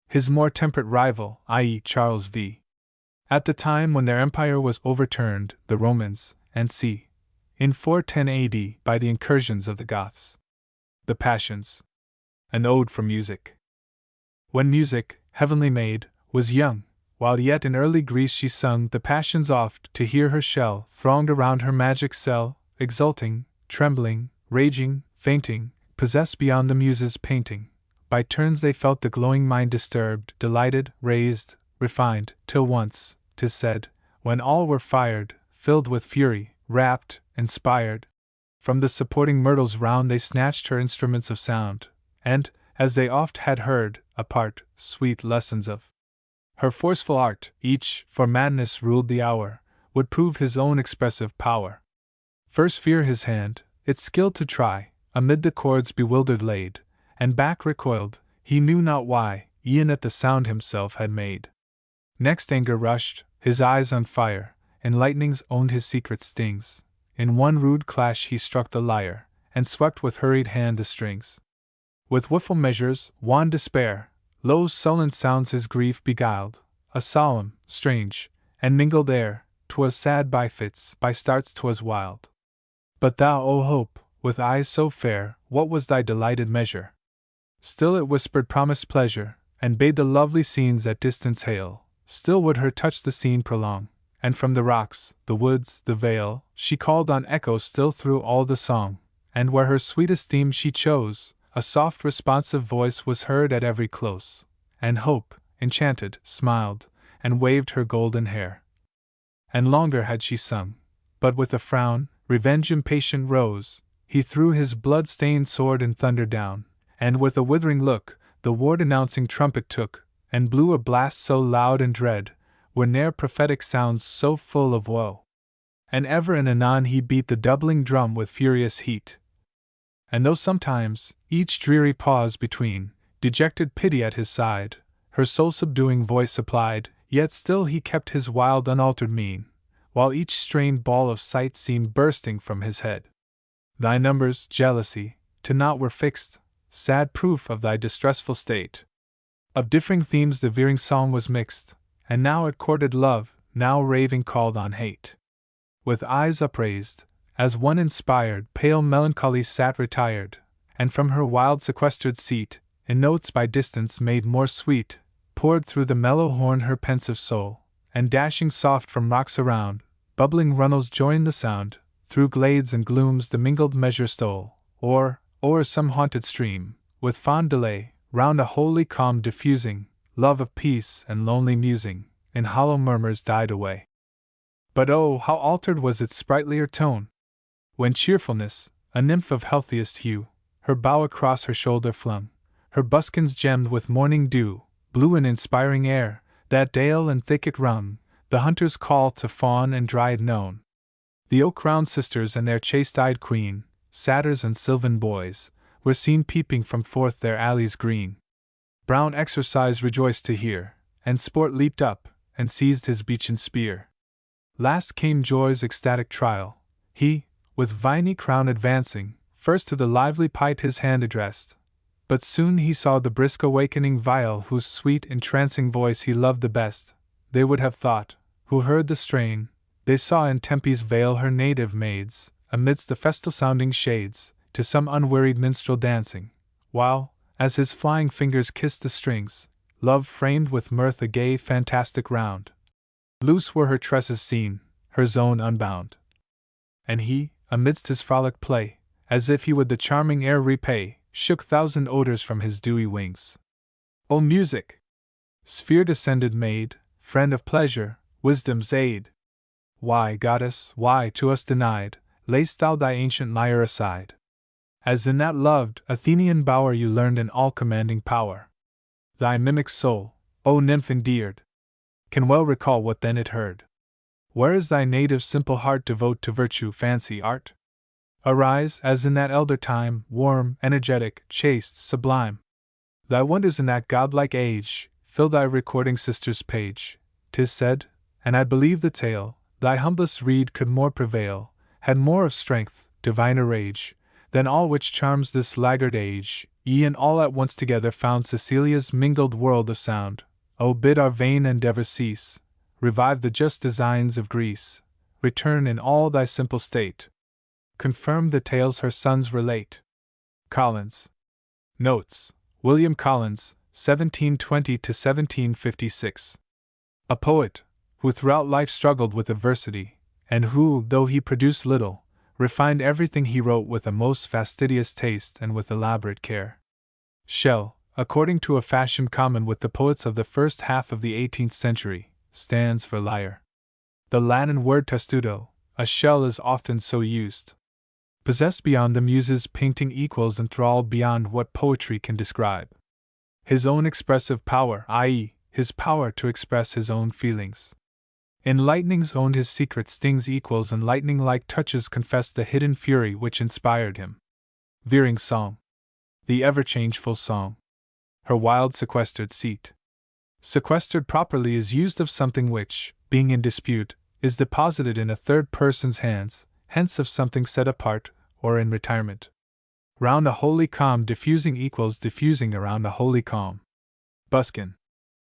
His more temperate rival, i.e., Charles V., at the time when their empire was overturned, the Romans, and c. in 410 AD by the incursions of the Goths. The Passions. An Ode for Music. When music, heavenly made, was young, while yet in early Greece she sung the passions oft, to hear her shell thronged around her magic cell, exulting, trembling, raging, fainting, possessed beyond the muses' painting. By turns they felt the glowing mind disturbed, delighted, raised, refined, till once, 'tis said, when all were fired, filled with fury, rapt, inspired, from the supporting myrtles round they snatched her instruments of sound, and, as they oft had heard, apart, sweet lessons of her forceful art, each, for madness ruled the hour, would prove his own expressive power. First fear his hand, its skill to try, amid the chords bewildered laid, and back recoiled, he knew not why, e'en at the sound himself had made. Next anger rushed, his eyes on fire, and lightnings owned his secret stings. In one rude clash he struck the lyre, and swept with hurried hand the strings. With woeful measures, wan despair, low sullen sounds his grief beguiled, a solemn, strange, and mingled air, 'twas sad by fits, by starts 'twas wild. But thou, O Hope, with eyes so fair, what was thy delighted measure? Still it whispered promised pleasure, and bade the lovely scenes at distance hail, still would her touch the scene prolong, and from the rocks, the woods, the vale, she called on echoes still through all the song, and where her sweetest theme she chose, a soft responsive voice was heard at every close, and Hope, enchanted, smiled, and waved her golden hair. And longer had she sung, but with a frown, Revenge impatient rose, he threw his blood-stained sword in thunder down, and with a withering look, the war-denouncing trumpet took, and blew a blast so loud and dread, were ne'er prophetic sounds so full of woe. And ever and anon he beat the doubling drum with furious heat. And though sometimes, each dreary pause between, dejected pity at his side, her soul-subduing voice applied, yet still he kept his wild unaltered mien, while each strained ball of sight seemed bursting from his head. Thy numbers, jealousy, to naught were fixed, sad proof of thy distressful state. Of differing themes the veering song was mixed, and now it courted love, now raving called on hate. With eyes upraised, as one inspired, pale melancholy sat retired, and from her wild sequestered seat, in notes by distance made more sweet, poured through the mellow horn her pensive soul, and dashing soft from rocks around, bubbling runnels joined the sound, through glades and glooms the mingled measure stole, or, o'er some haunted stream, with fond delay, round a holy calm diffusing, love of peace and lonely musing, in hollow murmurs died away. But oh, how altered was its sprightlier tone, when cheerfulness, a nymph of healthiest hue, her bow across her shoulder flung, her buskins gemmed with morning dew, blew an inspiring air, that dale and thicket rung, the hunter's call to fawn and dryad known. The oak-crowned sisters and their chaste-eyed queen, satyrs and sylvan boys, were seen peeping from forth their alleys green. Brown exercise rejoiced to hear, and sport leaped up, and seized his beechen spear. Last came joy's ecstatic trial. He, with viney crown advancing, first to the lively pipe his hand addressed. But soon he saw the brisk awakening viol whose sweet entrancing voice he loved the best. They would have thought, who heard the strain, they saw in Tempe's vale her native maids, amidst the festal-sounding shades, to some unwearied minstrel dancing, while, as his flying fingers kissed the strings, love framed with mirth a gay fantastic round. Loose were her tresses seen, her zone unbound. And he, amidst his frolic play, as if he would the charming air repay, shook thousand odors from his dewy wings. O music! Sphere-descended maid, friend of pleasure, wisdom's aid! Why, goddess, why, to us denied, lay'st thou thy ancient lyre aside? As in that loved Athenian bower you learned an all-commanding power. Thy mimic soul, O nymph endeared, can well recall what then it heard. Where is thy native simple heart devote to virtue, fancy, art? Arise, as in that elder time, warm, energetic, chaste, sublime. Thy wonders in that godlike age fill thy recording sister's page. 'Tis said, and I believe the tale, thy humblest reed could more prevail, had more of strength, diviner rage, than all which charms this laggard age. E'en all at once together found Cecilia's mingled world of sound. O bid our vain endeavors cease, revive the just designs of Greece, return in all thy simple state. Confirm the tales her sons relate. Collins. Notes: William Collins, 1720 to 1756. A poet, who throughout life struggled with adversity, and who, though he produced little, refined everything he wrote with a most fastidious taste and with elaborate care. Shell, according to a fashion common with the poets of the first half of the 18th century, stands for lyre. The Latin word testudo, a shell, is often so used. Possessed beyond the muse's painting equals, enthralled beyond what poetry can describe. His own expressive power, i.e., his power to express his own feelings. In lightning's owned his secret stings equals, and lightning-like touches confessed the hidden fury which inspired him. Veering song. The ever-changeful song. Her wild sequestered seat. Sequestered properly is used of something which, being in dispute, is deposited in a third person's hands, hence of something set apart, or in retirement. Round a holy calm diffusing equals diffusing around a holy calm. Buskin.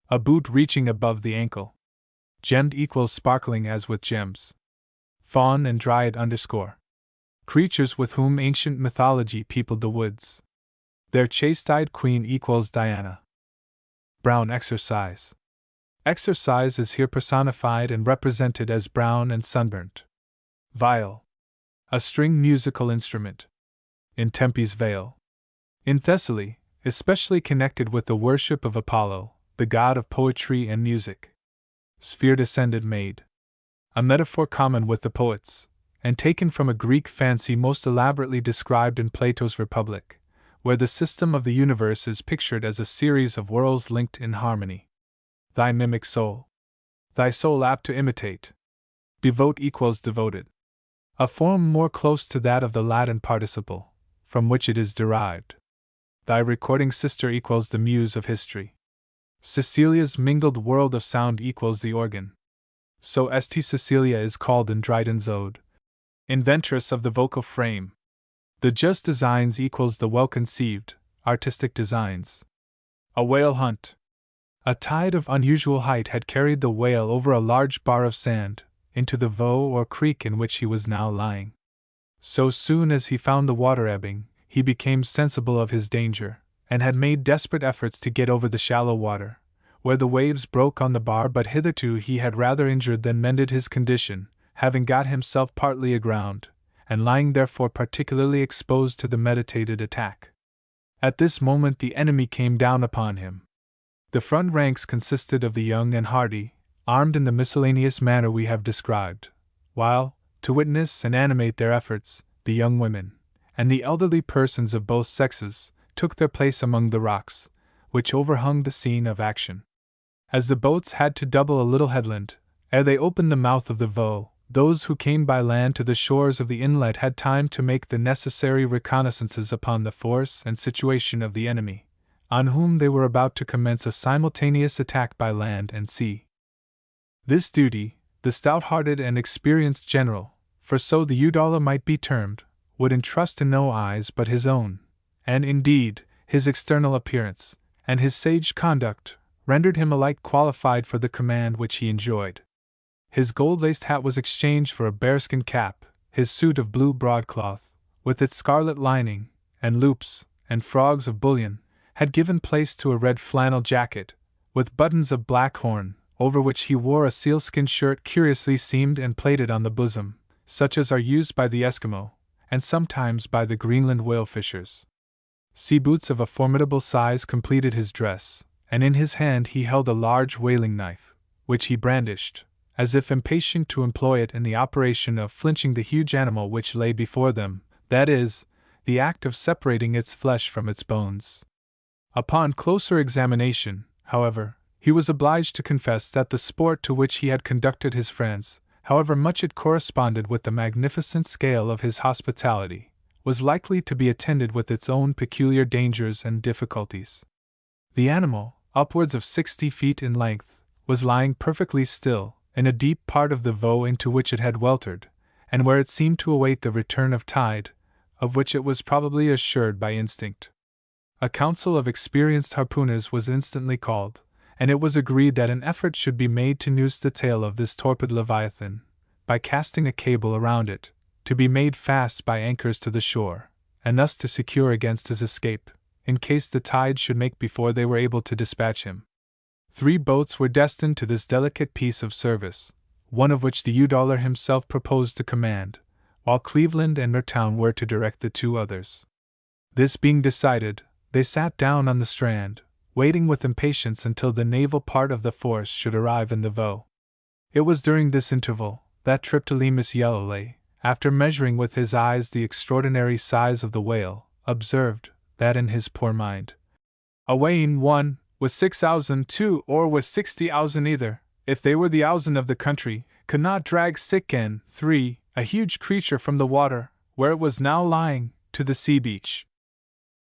A boot reaching above the ankle. Gemmed equals sparkling as with gems. Fawn and dryad underscore. Creatures with whom ancient mythology peopled the woods. Their chaste-eyed queen equals Diana. Brown exercise. Exercise is here personified and represented as brown and sunburnt. Viol. A string musical instrument. In Tempe's vale. In Thessaly, especially connected with the worship of Apollo, the god of poetry and music. Sphere-descended maid. A metaphor common with the poets, and taken from a Greek fancy most elaborately described in Plato's Republic, where the system of the universe is pictured as a series of worlds linked in harmony. Thy mimic soul. thy soul apt to imitate. Devote equals devoted. A form more close to that of the Latin participle, from which it is derived. Thy recording sister equals the muse of history. Cecilia's mingled world of sound equals the organ. So St. Cecilia is called in Dryden's Ode, inventress of the vocal frame. The just designs equals the well-conceived, artistic designs. A whale hunt. A tide of unusual height had carried the whale over a large bar of sand, into the Vaux or creek in which he was now lying. So soon as he found the water ebbing, he became sensible of his danger, and had made desperate efforts to get over the shallow water, where the waves broke on the bar, but hitherto he had rather injured than mended his condition, having got himself partly aground, and lying therefore particularly exposed to the meditated attack. At this moment the enemy came down upon him. The front ranks consisted of the young and hardy, armed in the miscellaneous manner we have described, while, to witness and animate their efforts, the young women, and the elderly persons of both sexes, took their place among the rocks, which overhung the scene of action. As the boats had to double a little headland, ere they opened the mouth of the Vaux, those who came by land to the shores of the inlet had time to make the necessary reconnaissances upon the force and situation of the enemy, on whom they were about to commence a simultaneous attack by land and sea. This duty, the stout-hearted and experienced general, for so the Udalla might be termed, would entrust to no eyes but his own, and indeed, his external appearance, and his sage conduct, rendered him alike qualified for the command which he enjoyed. His gold-laced hat was exchanged for a bearskin cap, his suit of blue broadcloth, with its scarlet lining, and loops, and frogs of bullion, had given place to a red flannel jacket, with buttons of black horn, over which he wore a sealskin shirt curiously seamed and plaited on the bosom, such as are used by the Eskimo, and sometimes by the Greenland whale fishers. Sea boots of a formidable size completed his dress, and in his hand he held a large whaling knife, which he brandished, as if impatient to employ it in the operation of flinching the huge animal which lay before them, that is, the act of separating its flesh from its bones. Upon closer examination, however, he was obliged to confess that the sport to which he had conducted his friends, however much it corresponded with the magnificent scale of his hospitality, was likely to be attended with its own peculiar dangers and difficulties. The animal, upwards of 60 feet in length, was lying perfectly still, in a deep part of the Vaux into which it had weltered, and where it seemed to await the return of tide, of which it was probably assured by instinct. A council of experienced harpooners was instantly called, and it was agreed that an effort should be made to noose the tail of this torpid leviathan, by casting a cable around it, to be made fast by anchors to the shore, and thus to secure against his escape, in case the tide should make before they were able to dispatch him. 3 boats were destined to this delicate piece of service, one of which the Udalla himself proposed to command, while Cleveland and Mertown were to direct the 2 others. This being decided, they sat down on the strand, waiting with impatience until the naval part of the force should arrive in the Vaux. It was during this interval that Triptolemus Yellowlay, after measuring with his eyes the extraordinary size of the whale, observed that in his poor mind, a weighing 1, with 6,000, 2, or with 60,000 either, if they were the ousand of the country, could not drag sick and 3, a huge creature from the water, where it was now lying, to the sea beach.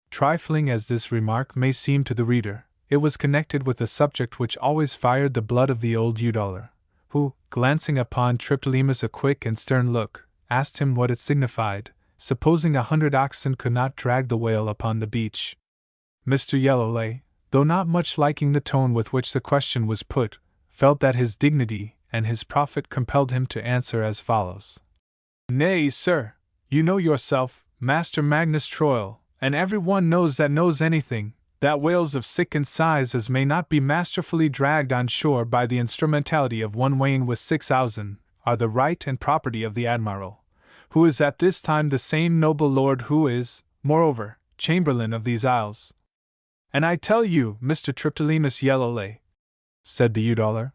Trifling as this remark may seem to the reader, it was connected with a subject which always fired the blood of the old Udalla, who, glancing upon Triptolemus a quick and stern look, asked him what it signified, supposing 100 oxen could not drag the whale upon the beach. Mr. Yellowlay, though not much liking the tone with which the question was put, felt that his dignity and his profit compelled him to answer as follows. Nay, sir, you know yourself, Master Magnus Troil, and every one knows that knows anything, that whales of sickened size as may not be masterfully dragged on shore by the instrumentality of one weighing with 6,000, are the right and property of the Admiral, who is at this time the same noble lord who is, moreover, Chamberlain of these isles. And I tell you, Mr. Triptolemus Yellowlay, said the Udalla,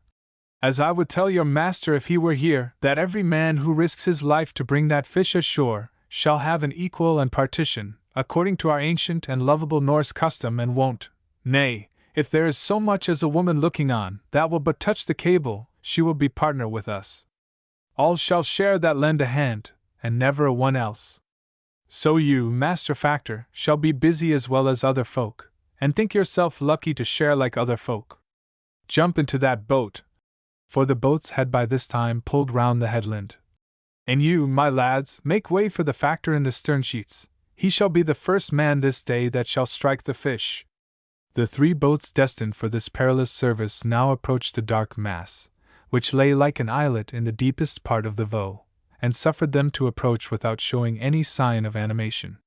as I would tell your master if he were here, that every man who risks his life to bring that fish ashore shall have an equal and partition, according to our ancient and lovable Norse custom, and won't, nay, if there is so much as a woman looking on, that will but touch the cable, she will be partner with us. All shall share that lend a hand, and never a one else. So you, Master Factor, shall be busy as well as other folk, and think yourself lucky to share like other folk. Jump into that boat!" For the boats had by this time pulled round the headland. "And you, my lads, make way for the Factor in the stern sheets. He shall be the first man this day that shall strike the fish." The 3 boats destined for this perilous service now approached the dark mass, which lay like an islet in the deepest part of the Vaud, and suffered them to approach without showing any sign of animation.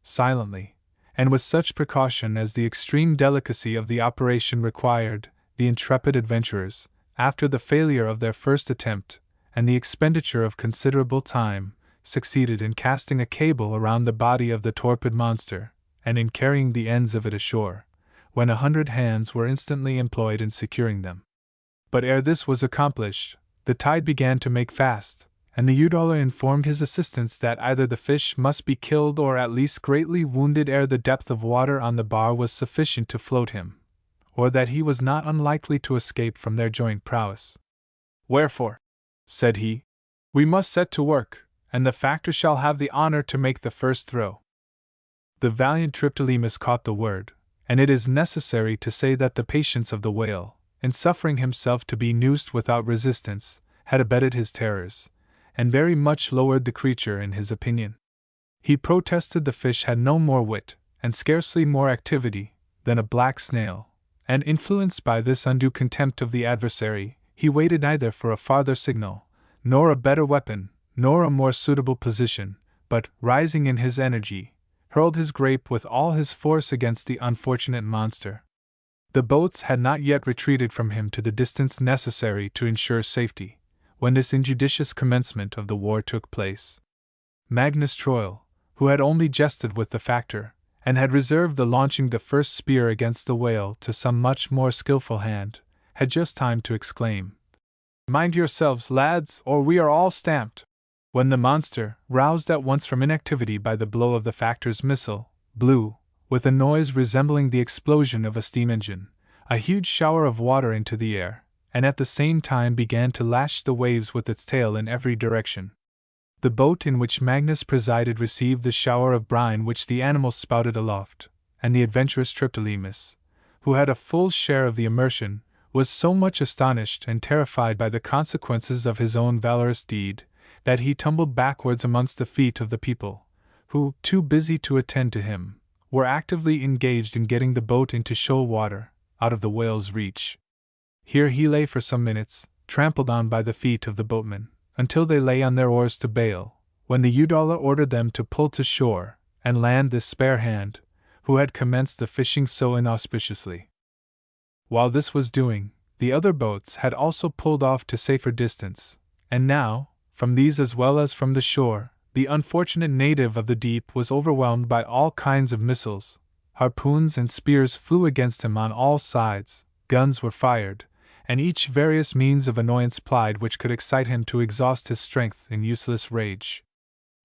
Silently, and with such precaution as the extreme delicacy of the operation required, the intrepid adventurers, after the failure of their first attempt, and the expenditure of considerable time, succeeded in casting a cable around the body of the torpid monster, and in carrying the ends of it ashore, when 100 hands were instantly employed in securing them. But ere this was accomplished, the tide began to make fast, and the Udollar informed his assistants that either the fish must be killed or at least greatly wounded ere the depth of water on the bar was sufficient to float him, or that he was not unlikely to escape from their joint prowess. "Wherefore," said he, "we must set to work, and the Factor shall have the honor to make the first throw." The valiant Triptolemus caught the word, and it is necessary to say that the patience of the whale, in suffering himself to be noosed without resistance, had abated his terrors, and very much lowered the creature in his opinion. He protested the fish had no more wit, and scarcely more activity, than a black snail, and influenced by this undue contempt of the adversary, he waited neither for a farther signal, nor a better weapon, nor a more suitable position, but, rising in his energy, hurled his grape with all his force against the unfortunate monster. The boats had not yet retreated from him to the distance necessary to ensure safety, when this injudicious commencement of the war took place. Magnus Troil, who had only jested with the Factor, and had reserved the launching the first spear against the whale to some much more skilful hand, had just time to exclaim, "Mind yourselves, lads, or we are all stamped!" when the monster, roused at once from inactivity by the blow of the Factor's missile, blew, with a noise resembling the explosion of a steam engine, a huge shower of water into the air, and at the same time began to lash the waves with its tail in every direction. The boat in which Magnus presided received the shower of brine which the animal spouted aloft, and the adventurous Triptolemus, who had a full share of the immersion, was so much astonished and terrified by the consequences of his own valorous deed, that he tumbled backwards amongst the feet of the people, who, too busy to attend to him, were actively engaged in getting the boat into shoal water, out of the whale's reach. Here he lay for some minutes, trampled on by the feet of the boatmen, until they lay on their oars to bail, when the Udollar ordered them to pull to shore, and land this spare hand, who had commenced the fishing so inauspiciously. While this was doing, the other boats had also pulled off to safer distance, and now, from these as well as from the shore, the unfortunate native of the deep was overwhelmed by all kinds of missiles. Harpoons and spears flew against him on all sides, guns were fired, and each various means of annoyance plied which could excite him to exhaust his strength in useless rage.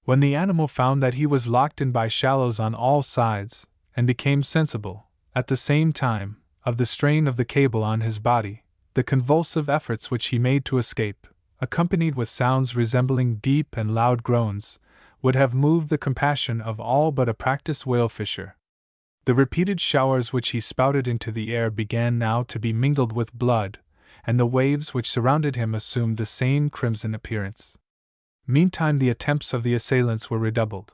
When the animal found that he was locked in by shallows on all sides, and became sensible, at the same time, of the strain of the cable on his body, the convulsive efforts which he made to escape, accompanied with sounds resembling deep and loud groans, would have moved the compassion of all but a practiced whale fisher. The repeated showers which he spouted into the air began now to be mingled with blood, and the waves which surrounded him assumed the same crimson appearance. Meantime the attempts of the assailants were redoubled,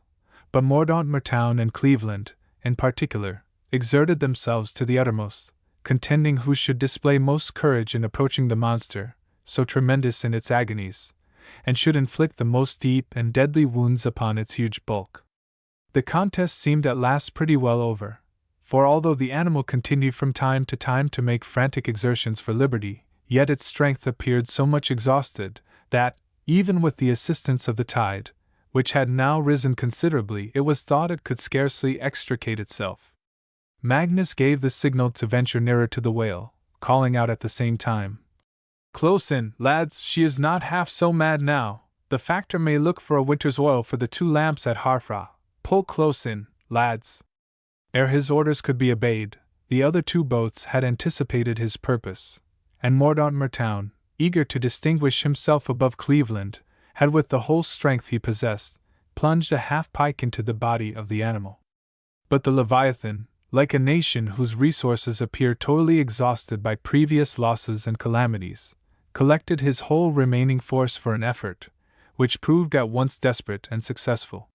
but Mordaunt Mertoun and Cleveland, in particular, exerted themselves to the uttermost, contending who should display most courage in approaching the monster, so tremendous in its agonies, and should inflict the most deep and deadly wounds upon its huge bulk. The contest seemed at last pretty well over, for although the animal continued from time to time to make frantic exertions for liberty, yet its strength appeared so much exhausted, that, even with the assistance of the tide, which had now risen considerably, it was thought it could scarcely extricate itself. Magnus gave the signal to venture nearer to the whale, calling out at the same time, "Close in, lads, she is not half so mad now. The Factor may look for a winter's oil for the 2 lamps at Harfra. Pull close in, lads." Ere his orders could be obeyed, the other 2 boats had anticipated his purpose, and Mordaunt Mertoun, eager to distinguish himself above Cleveland, had with the whole strength he possessed, plunged a half-pike into the body of the animal. But the Leviathan, like a nation whose resources appear totally exhausted by previous losses and calamities, collected his whole remaining force for an effort, which proved at once desperate and successful.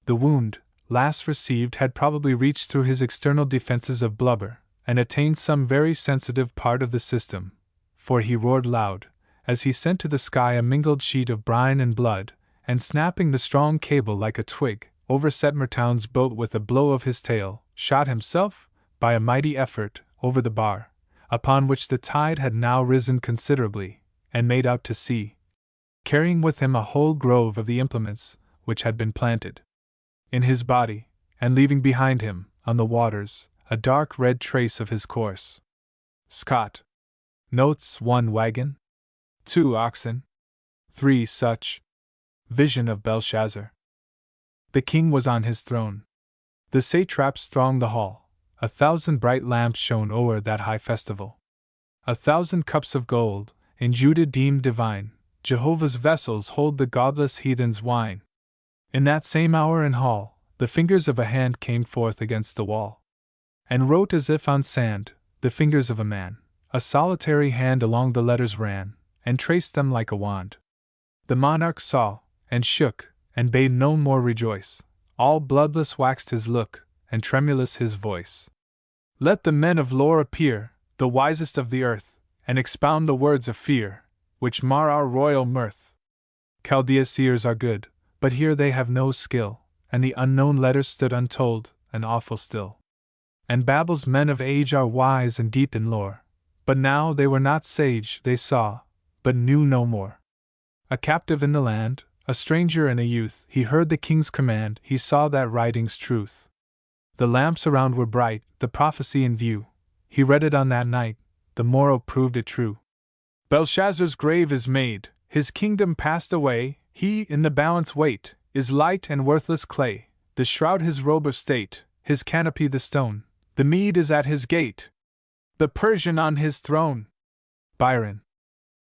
The wound, last received, had probably reached through his external defenses of blubber, and attained some very sensitive part of the system, for he roared loud, as he sent to the sky a mingled sheet of brine and blood, and snapping the strong cable like a twig, overset Mertown's boat with a blow of his tail, shot himself, by a mighty effort, over the bar, upon which the tide had now risen considerably, and made out to sea, carrying with him a whole grove of the implements which had been planted in his body, and leaving behind him, on the waters, a dark red trace of his course. Scott notes 1 wagon, 2 oxen, 3 such. Vision of Belshazzar. The king was on his throne. The satraps thronged the hall. 1,000 bright lamps shone o'er that high festival. 1,000 cups of gold, in Judah deemed divine, Jehovah's vessels hold the godless heathen's wine. In that same hour and hall, the fingers of a hand came forth against the wall, and wrote as if on sand, the fingers of a man. A solitary hand along the letters ran, and traced them like a wand. The monarch saw, and shook, and bade no more rejoice. All bloodless waxed his look, and tremulous his voice. Let the men of lore appear, the wisest of the earth, and expound the words of fear, which mar our royal mirth. Chaldea's seers are good, but here they have no skill, and the unknown letters stood untold, and awful still. And Babel's men of age are wise and deep in lore, but now they were not sage, they saw, but knew no more. A captive in the land, a stranger and a youth, he heard the king's command, he saw that writing's truth. The lamps around were bright, the prophecy in view, he read it on that night, the morrow proved it true. Belshazzar's grave is made, his kingdom passed away, he in the balance weight, is light and worthless clay, the shroud his robe of state, his canopy the stone, the Mede is at his gate, the Persian on his throne. Byron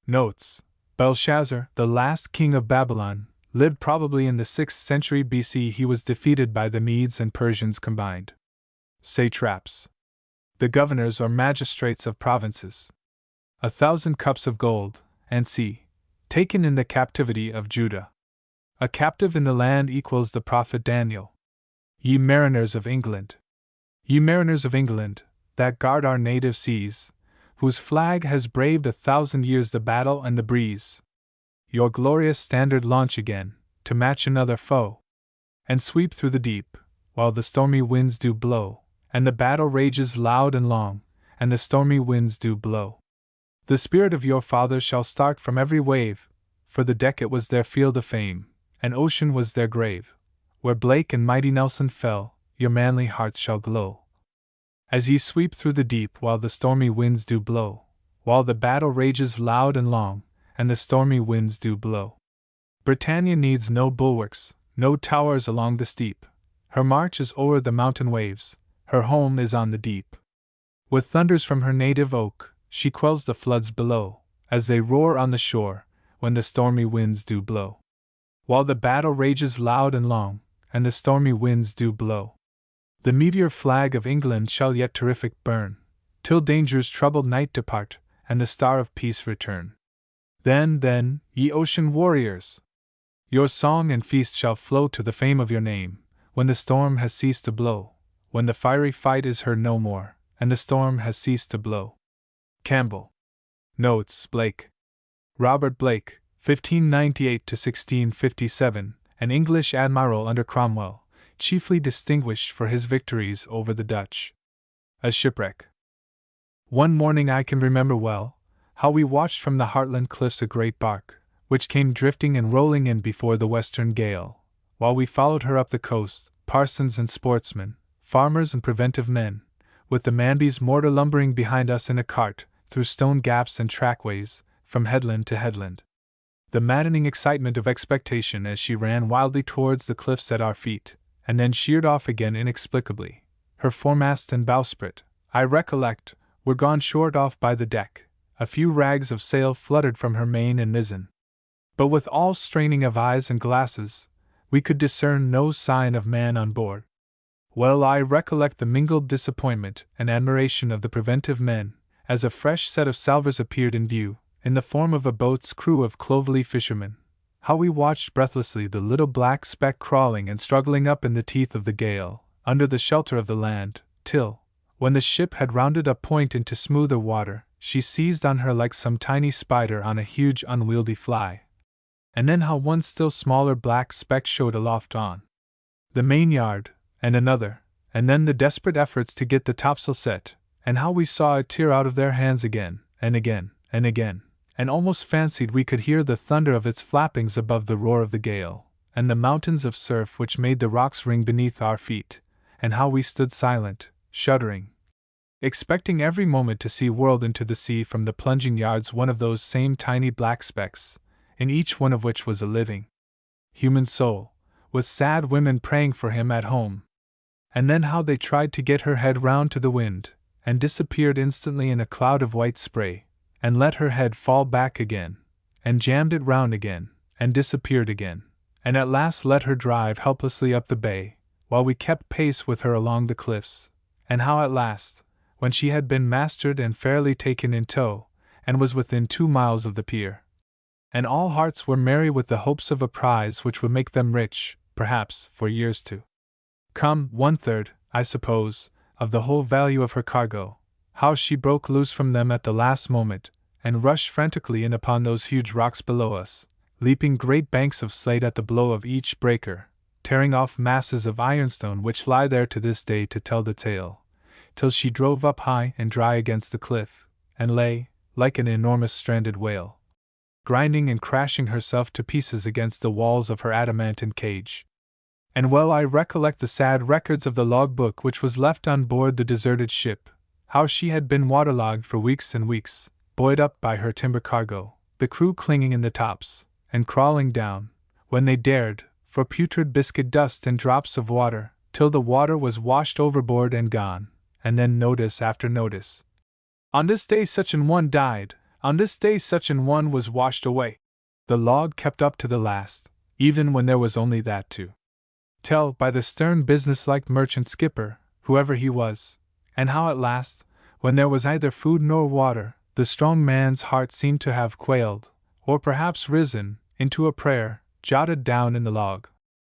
notes, Belshazzar, the last king of Babylon, lived probably in the 6th century BC. He was defeated by the Medes and Persians combined. Satraps. The governors or magistrates of provinces. 1,000 cups of gold, and c. taken in the captivity of Judah. A captive in the land equals the prophet Daniel. Ye mariners of England. Ye mariners of England, that guard our native seas, whose flag has braved 1,000 years the battle and the breeze. Your glorious standard launch again, to match another foe, and sweep through the deep, while the stormy winds do blow, and the battle rages loud and long, and the stormy winds do blow. The spirit of your fathers shall start from every wave, for the deck it was their field of fame, and ocean was their grave. Where Blake and mighty Nelson fell, your manly hearts shall glow. As ye sweep through the deep while the stormy winds do blow, while the battle rages loud and long, and the stormy winds do blow. Britannia needs no bulwarks, no towers along the steep. Her march is o'er the mountain waves, her home is on the deep. With thunders from her native oak, she quells the floods below, as they roar on the shore, when the stormy winds do blow. While the battle rages loud and long, and the stormy winds do blow. The meteor flag of England shall yet terrific burn, till danger's troubled night depart, and the star of peace return. Then, ye ocean warriors! Your song and feast shall flow to the fame of your name, when the storm has ceased to blow, when the fiery fight is heard no more, and the storm has ceased to blow. Campbell notes Blake. Robert Blake, 1598 to 1657, an English admiral under Cromwell, chiefly distinguished for his victories over the Dutch. A shipwreck. One morning I can remember well, how we watched from the Heartland cliffs a great bark, which came drifting and rolling in before the western gale, while we followed her up the coast, parsons and sportsmen, farmers and preventive men, with the Manby's mortar lumbering behind us in a cart, through stone gaps and trackways, from headland to headland. The maddening excitement of expectation as she ran wildly towards the cliffs at our feet, and then sheered off again inexplicably. Her foremast and bowsprit, I recollect, were gone short off by the deck, a few rags of sail fluttered from her main and mizzen. But with all straining of eyes and glasses, we could discern no sign of man on board. Well, I recollect the mingled disappointment and admiration of the preventive men, as a fresh set of salvors appeared in view, in the form of a boat's crew of clovelly fishermen. How we watched breathlessly the little black speck crawling and struggling up in the teeth of the gale, under the shelter of the land, till, when the ship had rounded a point into smoother water, she seized on her like some tiny spider on a huge unwieldy fly. And then how one still smaller black speck showed aloft on the main-yard, and another, and then the desperate efforts to get the topsail set, and how we saw it tear out of their hands again, and again, and again, and almost fancied we could hear the thunder of its flappings above the roar of the gale, and the mountains of surf which made the rocks ring beneath our feet, and how we stood silent, shuddering, expecting every moment to see whirled into the sea from the plunging yards one of those same tiny black specks, in each one of which was a living human soul, with sad women praying for him at home. And then how they tried to get her head round to the wind, and disappeared instantly in a cloud of white spray, and let her head fall back again, and jammed it round again, and disappeared again, and at last let her drive helplessly up the bay, while we kept pace with her along the cliffs, and how at last, when she had been mastered and fairly taken in tow, and was within 2 miles of the pier, and all hearts were merry with the hopes of a prize which would make them rich, perhaps, for years to come, 1/3, I suppose, of the whole value of her cargo, how she broke loose from them at the last moment, and rushed frantically in upon those huge rocks below us, leaping great banks of slate at the blow of each breaker, tearing off masses of ironstone which lie there to this day to tell the tale, till she drove up high and dry against the cliff, and lay, like an enormous stranded whale, grinding and crashing herself to pieces against the walls of her adamantine cage. And well I recollect the sad records of the logbook which was left on board the deserted ship, how she had been waterlogged for weeks and weeks, buoyed up by her timber cargo, the crew clinging in the tops, and crawling down, when they dared, for putrid biscuit dust and drops of water, till the water was washed overboard and gone, and then notice after notice. On this day such an one died, on this day such an one was washed away. The log kept up to the last, even when there was only that to tell by the stern businesslike merchant skipper, whoever he was, and how at last, when there was either food nor water, the strong man's heart seemed to have quailed, or perhaps risen, into a prayer, jotted down in the log,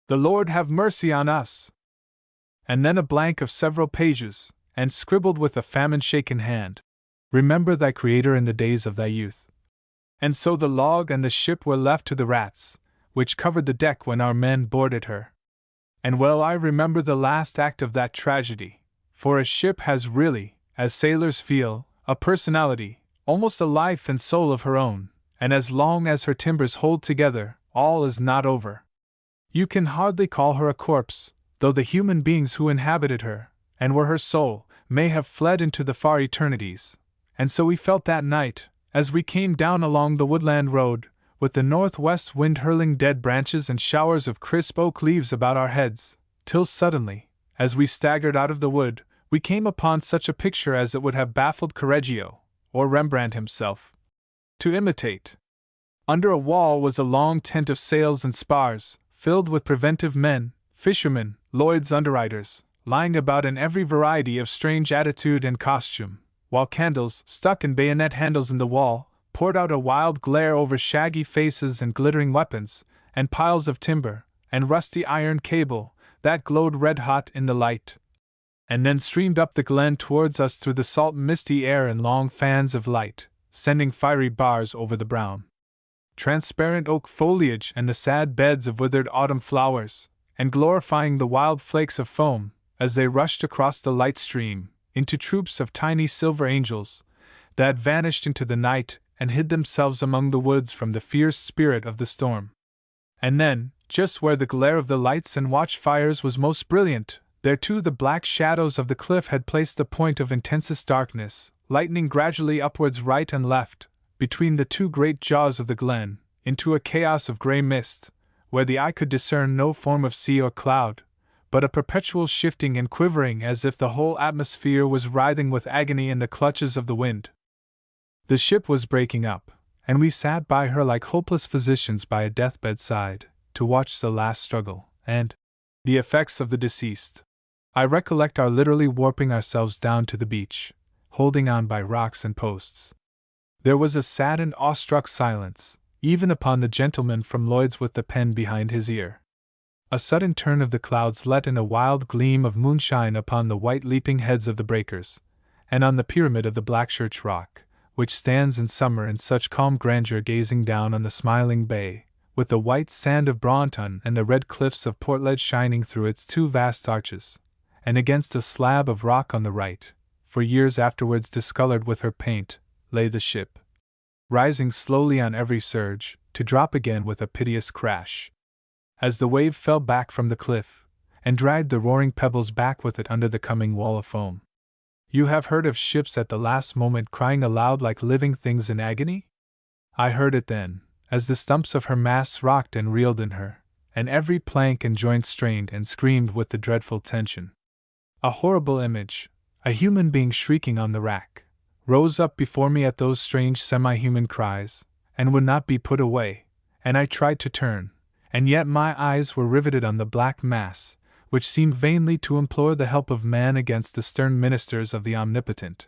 "The Lord have mercy on us!" And then a blank of several pages, and scribbled with a famine-shaken hand, "Remember thy Creator in the days of thy youth." And so the log and the ship were left to the rats, which covered the deck when our men boarded her. And well I remember the last act of that tragedy, for a ship has really, as sailors feel, a personality, almost a life and soul of her own, and as long as her timbers hold together, all is not over. You can hardly call her a corpse, though the human beings who inhabited her, and were her soul, may have fled into the far eternities. And so we felt that night, as we came down along the woodland road, with the northwest wind hurling dead branches and showers of crisp oak leaves about our heads, till suddenly, as we staggered out of the wood, we came upon such a picture as it would have baffled Correggio, or Rembrandt himself, to imitate. Under a wall was a long tent of sails and spars, filled with preventive men, fishermen, Lloyd's underwriters, lying about in every variety of strange attitude and costume, while candles, stuck in bayonet handles in the wall, poured out a wild glare over shaggy faces and glittering weapons, and piles of timber, and rusty iron cable, that glowed red-hot in the light, and then streamed up the glen towards us through the salt misty air in long fans of light, sending fiery bars over the brown, transparent oak foliage and the sad beds of withered autumn flowers, and glorifying the wild flakes of foam, as they rushed across the light stream, into troops of tiny silver angels, that vanished into the night and hid themselves among the woods from the fierce spirit of the storm. And then, just where the glare of the lights and watch-fires was most brilliant, there too the black shadows of the cliff had placed the point of intensest darkness, lightening gradually upwards right and left, between the two great jaws of the glen, into a chaos of grey mist, where the eye could discern no form of sea or cloud, but a perpetual shifting and quivering as if the whole atmosphere was writhing with agony in the clutches of the wind. The ship was breaking up, and we sat by her like hopeless physicians by a deathbed side, to watch the last struggle, and the effects of the deceased. I recollect our literally warping ourselves down to the beach, holding on by rocks and posts. There was a sad and awestruck silence, even upon the gentleman from Lloyd's with the pen behind his ear. A sudden turn of the clouds let in a wild gleam of moonshine upon the white leaping heads of the breakers, and on the pyramid of the Blackchurch Rock, which stands in summer in such calm grandeur gazing down on the smiling bay, with the white sand of Braunton and the red cliffs of Portledge shining through its two vast arches, and against a slab of rock on the right, for years afterwards discolored with her paint, lay the ship, rising slowly on every surge, to drop again with a piteous crash. As the wave fell back from the cliff, and dragged the roaring pebbles back with it under the coming wall of foam. You have heard of ships at the last moment crying aloud like living things in agony? I heard it then, as the stumps of her masts rocked and reeled in her, and every plank and joint strained and screamed with the dreadful tension. A horrible image, a human being shrieking on the rack, rose up before me at those strange semi-human cries, and would not be put away, and I tried to turn, and yet my eyes were riveted on the black mass, which seemed vainly to implore the help of man against the stern ministers of the Omnipotent.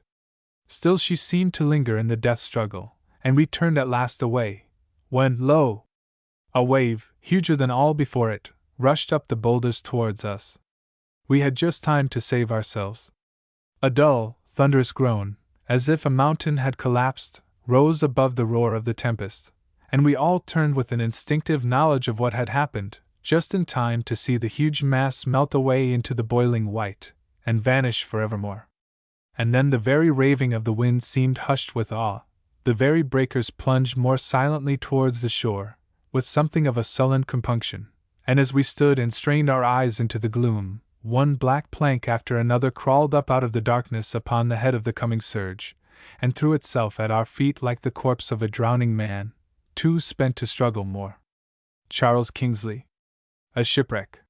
Still she seemed to linger in the death struggle, and we turned at last away, when, lo! A wave, huger than all before it, rushed up the boulders towards us. We had just time to save ourselves. A dull, thunderous groan, as if a mountain had collapsed, rose above the roar of the tempest, and we all turned with an instinctive knowledge of what had happened, just in time to see the huge mass melt away into the boiling white, and vanish forevermore. And then the very raving of the wind seemed hushed with awe, the very breakers plunged more silently towards the shore, with something of a sullen compunction, and as we stood and strained our eyes into the gloom, one black plank after another crawled up out of the darkness upon the head of the coming surge, and threw itself at our feet like the corpse of a drowning man, too spent to struggle more. Charles Kingsley. A shipwreck.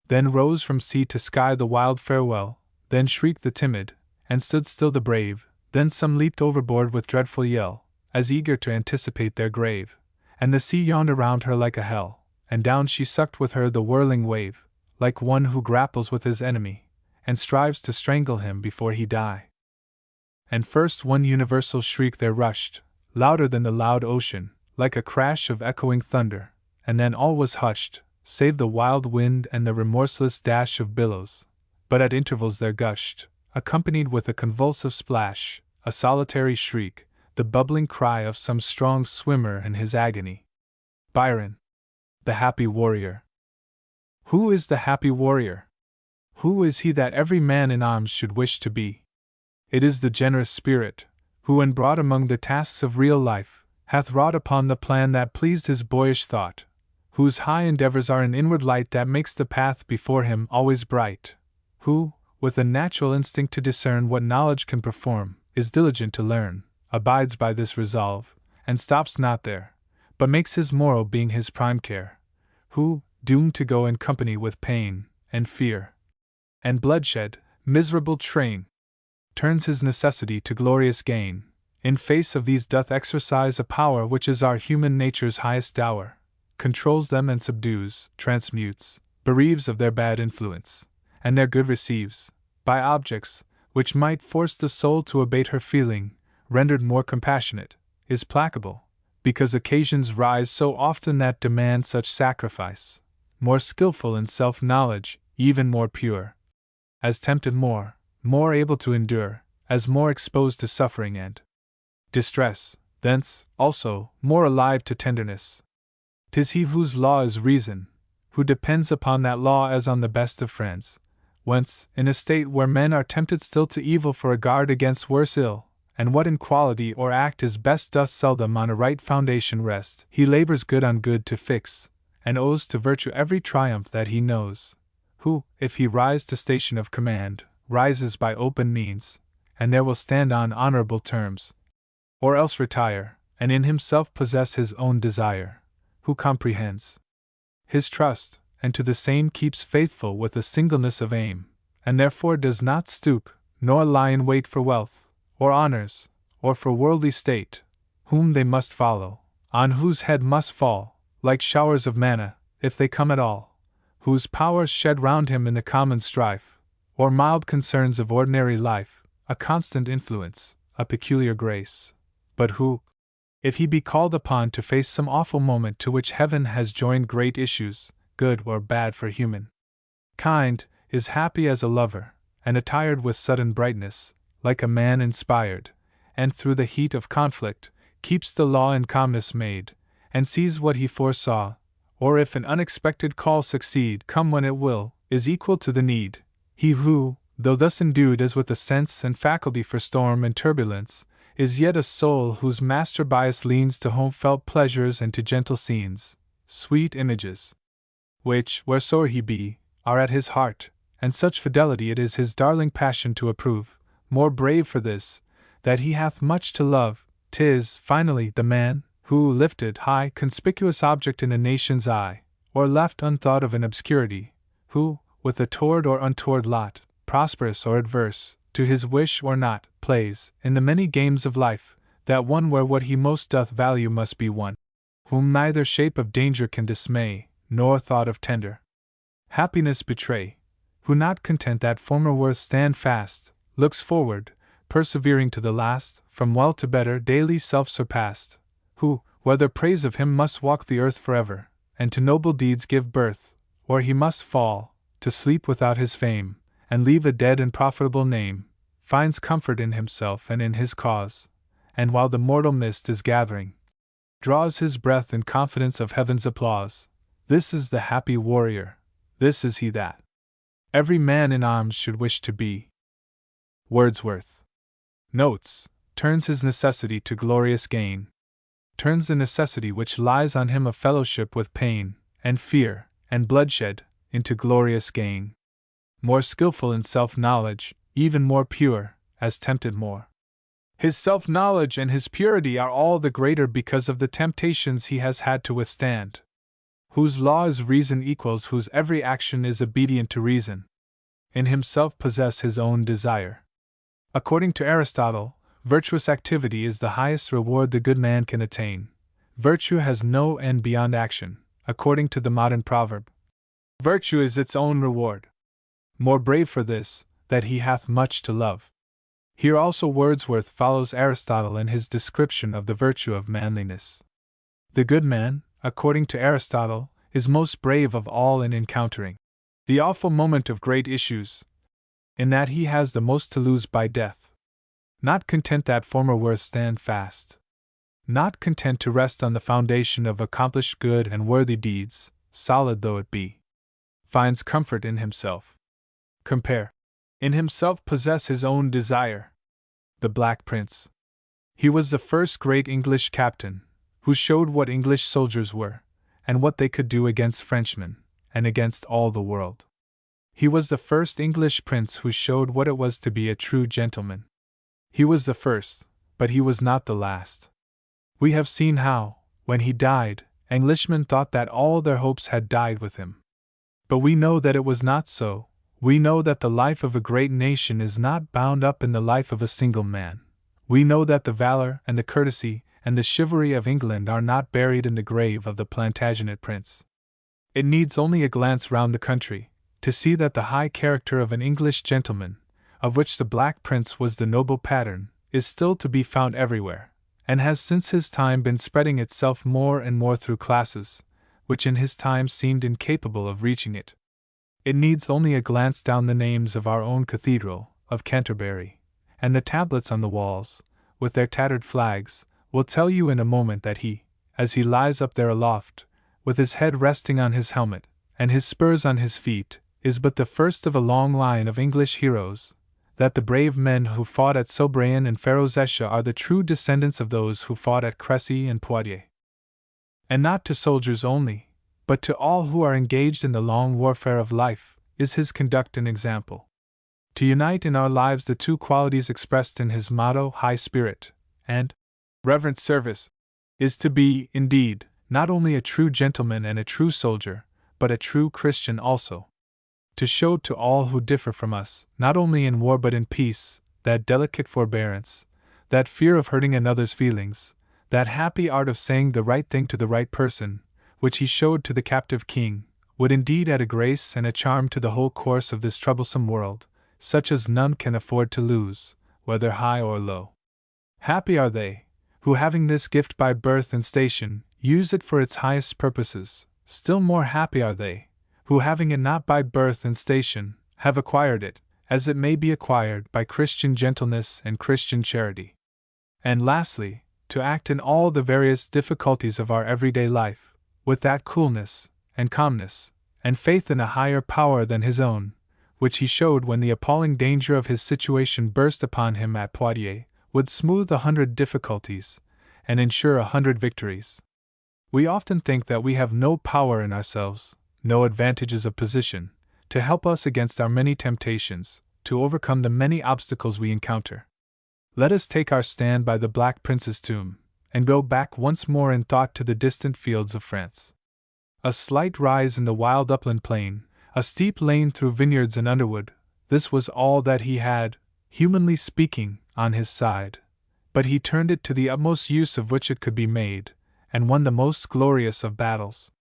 Then rose from sea to sky the wild farewell, then shrieked the timid, and stood still the brave, then some leaped overboard with dreadful yell, as eager to anticipate their grave, and the sea yawned around her like a hell, and down she sucked with her the whirling wave, like one who grapples with his enemy, and strives to strangle him before he die. And first one universal shriek there rushed, louder than the loud ocean, like a crash of echoing thunder, and then all was hushed, save the wild wind and the remorseless dash of billows, but at intervals there gushed, accompanied with a convulsive splash, a solitary shriek, the bubbling cry of some strong swimmer in his agony. Byron. The Happy Warrior. Who is the happy warrior? Who is he that every man in arms should wish to be? It is the generous spirit, who when brought among the tasks of real life, hath wrought upon the plan that pleased his boyish thought, whose high endeavors are an inward light that makes the path before him always bright, who, with a natural instinct to discern what knowledge can perform, is diligent to learn, abides by this resolve, and stops not there, but makes his morrow being his prime care, who, doomed to go in company with pain, and fear, and bloodshed, miserable train, turns his necessity to glorious gain, in face of these doth exercise a power which is our human nature's highest dower, controls them and subdues, transmutes, bereaves of their bad influence, and their good receives, by objects, which might force the soul to abate her feeling, rendered more compassionate, is placable, because occasions rise so often that demand such sacrifice, more skillful in self-knowledge, even more pure, as tempted more able to endure, as more exposed to suffering and distress, thence, also, more alive to tenderness. 'Tis he whose law is reason, who depends upon that law as on the best of friends, whence, in a state where men are tempted still to evil for a guard against worse ill, and what in quality or act is best doth seldom on a right foundation rest, he labors good on good to fix, and owes to virtue every triumph that he knows, who, if he rise to station of command, rises by open means, and there will stand on honorable terms, or else retire, and in himself possess his own desire, who comprehends his trust, and to the same keeps faithful with a singleness of aim, and therefore does not stoop, nor lie in wait for wealth, or honors, or for worldly state, whom they must follow, on whose head must fall, like showers of manna, if they come at all, whose powers shed round him in the common strife, or mild concerns of ordinary life, a constant influence, a peculiar grace, but who, if he be called upon to face some awful moment to which heaven has joined great issues, good or bad for human kind, is happy as a lover, and attired with sudden brightness, like a man inspired, and through the heat of conflict, keeps the law in calmness made, and sees what he foresaw, or if an unexpected call succeed, come when it will, is equal to the need, he who, though thus endued as with a sense and faculty for storm and turbulence, is yet a soul whose master bias leans to home-felt pleasures and to gentle scenes, sweet images, which, wheresoe'er he be, are at his heart, and such fidelity it is his darling passion to approve, more brave for this, that he hath much to love. 'Tis, finally, the man, who, lifted high, conspicuous object in a nation's eye, or left unthought of in obscurity, who, with a toward or untoward lot, prosperous or adverse, to his wish or not, plays, in the many games of life, that one where what he most doth value must be won, whom neither shape of danger can dismay, nor thought of tender happiness betray, who not content that former worth stand fast, looks forward, persevering to the last, from well to better daily self-surpassed, who, whether praise of him must walk the earth forever, and to noble deeds give birth, or he must fall, to sleep without his fame, and leave a dead and profitable name, finds comfort in himself and in his cause, and while the mortal mist is gathering, draws his breath in confidence of heaven's applause. This is the happy warrior. This is he that every man in arms should wish to be. Wordsworth notes, turns his necessity to glorious gain, turns the necessity which lies on him of fellowship with pain, and fear, and bloodshed, into glorious gain. More skillful in self-knowledge, even more pure, as tempted more. His self-knowledge and his purity are all the greater because of the temptations he has had to withstand. Whose law is reason equals whose every action is obedient to reason. In himself possess his own desire. According to Aristotle, virtuous activity is the highest reward the good man can attain. Virtue has no end beyond action, according to the modern proverb. Virtue is its own reward. More brave for this, that he hath much to love. Here also Wordsworth follows Aristotle in his description of the virtue of manliness. The good man, according to Aristotle, is most brave of all in encountering the awful moment of great issues, in that he has the most to lose by death. Not content that former worth stand fast. Not content to rest on the foundation of accomplished good and worthy deeds, solid though it be. Finds comfort in himself. Compare. In himself possess his own desire. The Black Prince. He was the first great English captain, who showed what English soldiers were, and what they could do against Frenchmen, and against all the world. He was the first English prince who showed what it was to be a true gentleman. He was the first, but he was not the last. We have seen how, when he died, Englishmen thought that all their hopes had died with him. But we know that it was not so. We know that the life of a great nation is not bound up in the life of a single man. We know that the valor and the courtesy and the chivalry of England are not buried in the grave of the Plantagenet prince. It needs only a glance round the country to see that the high character of an English gentleman, of which the Black Prince was the noble pattern, is still to be found everywhere, and has since his time been spreading itself more and more through classes, which in his time seemed incapable of reaching it. It needs only a glance down the names of our own Cathedral of Canterbury, and the tablets on the walls, with their tattered flags, will tell you in a moment that he, as he lies up there aloft, with his head resting on his helmet, and his spurs on his feet, is but the first of a long line of English heroes, that the brave men who fought at Sobraon and Ferozesha are the true descendants of those who fought at Crécy and Poitiers. And not to soldiers only, but to all who are engaged in the long warfare of life, is his conduct an example. To unite in our lives the two qualities expressed in his motto, high spirit and reverent service, is to be, indeed, not only a true gentleman and a true soldier, but a true Christian also. To show to all who differ from us, not only in war but in peace, that delicate forbearance, that fear of hurting another's feelings, that happy art of saying the right thing to the right person, which he showed to the captive king, would indeed add a grace and a charm to the whole course of this troublesome world, such as none can afford to lose, whether high or low. Happy are they, who having this gift by birth and station, use it for its highest purposes. Still more happy are they, who having it not by birth and station, have acquired it, as it may be acquired by Christian gentleness and Christian charity. And lastly, to act in all the various difficulties of our everyday life, with that coolness, and calmness, and faith in a higher power than his own, which he showed when the appalling danger of his situation burst upon him at Poitiers, would smooth 100 difficulties, and ensure 100 victories. We often think that we have no power in ourselves, no advantages of position, to help us against our many temptations, to overcome the many obstacles we encounter. Let us take our stand by the Black Prince's tomb, and go back once more in thought to the distant fields of France. A slight rise in the wild upland plain, a steep lane through vineyards and underwood, this was all that he had, humanly speaking, on his side. But he turned it to the utmost use of which it could be made, and won the most glorious of battles.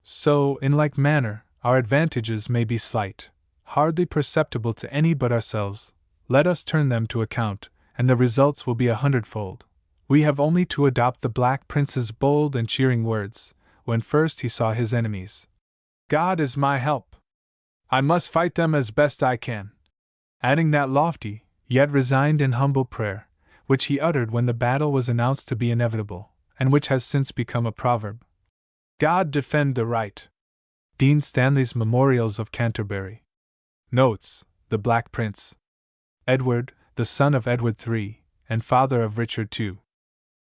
So, in like manner, our advantages may be slight, hardly perceptible to any but ourselves. Let us turn them to account, and the results will be 100-fold. We have only to adopt the Black Prince's bold and cheering words, when first he saw his enemies. God is my help. I must fight them as best I can. Adding that lofty, yet resigned and humble prayer, which he uttered when the battle was announced to be inevitable, and which has since become a proverb. God defend the right. Dean Stanley's Memorials of Canterbury. Notes: the Black Prince. Edward, the son of Edward III, and father of Richard II.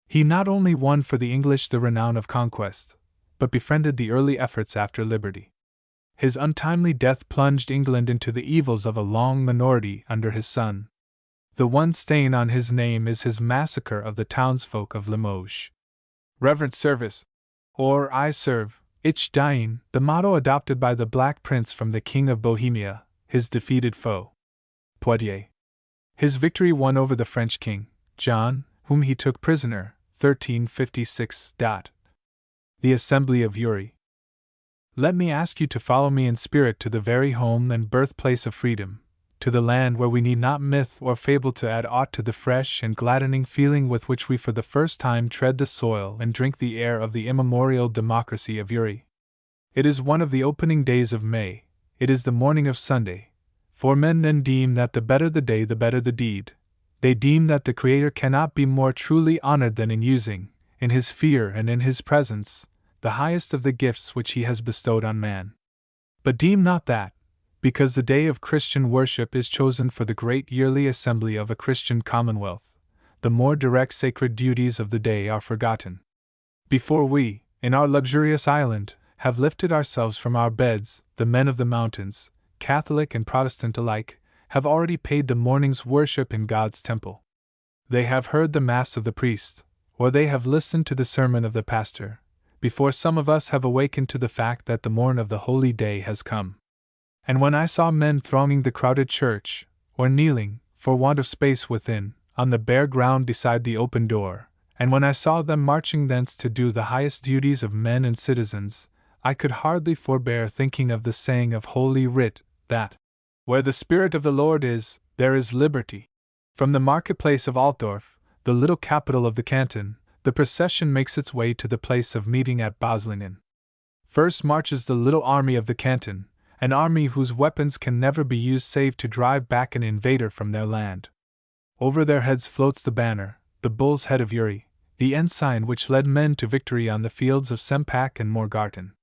He not only won for the English the renown of conquest, but befriended the early efforts after liberty. His untimely death plunged England into the evils of a long minority under his son. The one stain on his name is his massacre of the townsfolk of Limoges. Reverent service, or I serve, ich dying, the motto adopted by the Black Prince from the King of Bohemia, his defeated foe. Poitiers. His victory won over the French king, John, whom he took prisoner, 1356. The Assembly of Uri. Let me ask you to follow me in spirit to the very home and birthplace of freedom, to the land where we need not myth or fable to add aught to the fresh and gladdening feeling with which we for the first time tread the soil and drink the air of the immemorial democracy of Uri. It is one of the opening days of May, it is the morning of Sunday, for men then deem that the better the day the better the deed. They deem that the Creator cannot be more truly honored than in using, in his fear and in his presence, the highest of the gifts which he has bestowed on man. But deem not that, because the day of Christian worship is chosen for the great yearly assembly of a Christian commonwealth, the more direct sacred duties of the day are forgotten. Before we, in our luxurious island, have lifted ourselves from our beds, the men of the mountains, Catholic and Protestant alike, have already paid the morning's worship in God's temple. They have heard the Mass of the priest, or they have listened to the sermon of the pastor, before some of us have awakened to the fact that the morn of the holy day has come. And when I saw men thronging the crowded church, or kneeling, for want of space within, on the bare ground beside the open door, and when I saw them marching thence to do the highest duties of men and citizens, I could hardly forbear thinking of the saying of Holy Writ, that, where the Spirit of the Lord is, there is liberty. From the marketplace of Altdorf, the little capital of the canton, the procession makes its way to the place of meeting at Baslingen. First marches the little army of the canton, an army whose weapons can never be used save to drive back an invader from their land. Over their heads floats the banner, the bull's head of Uri, the ensign which led men to victory on the fields of Sempak and Morgarten.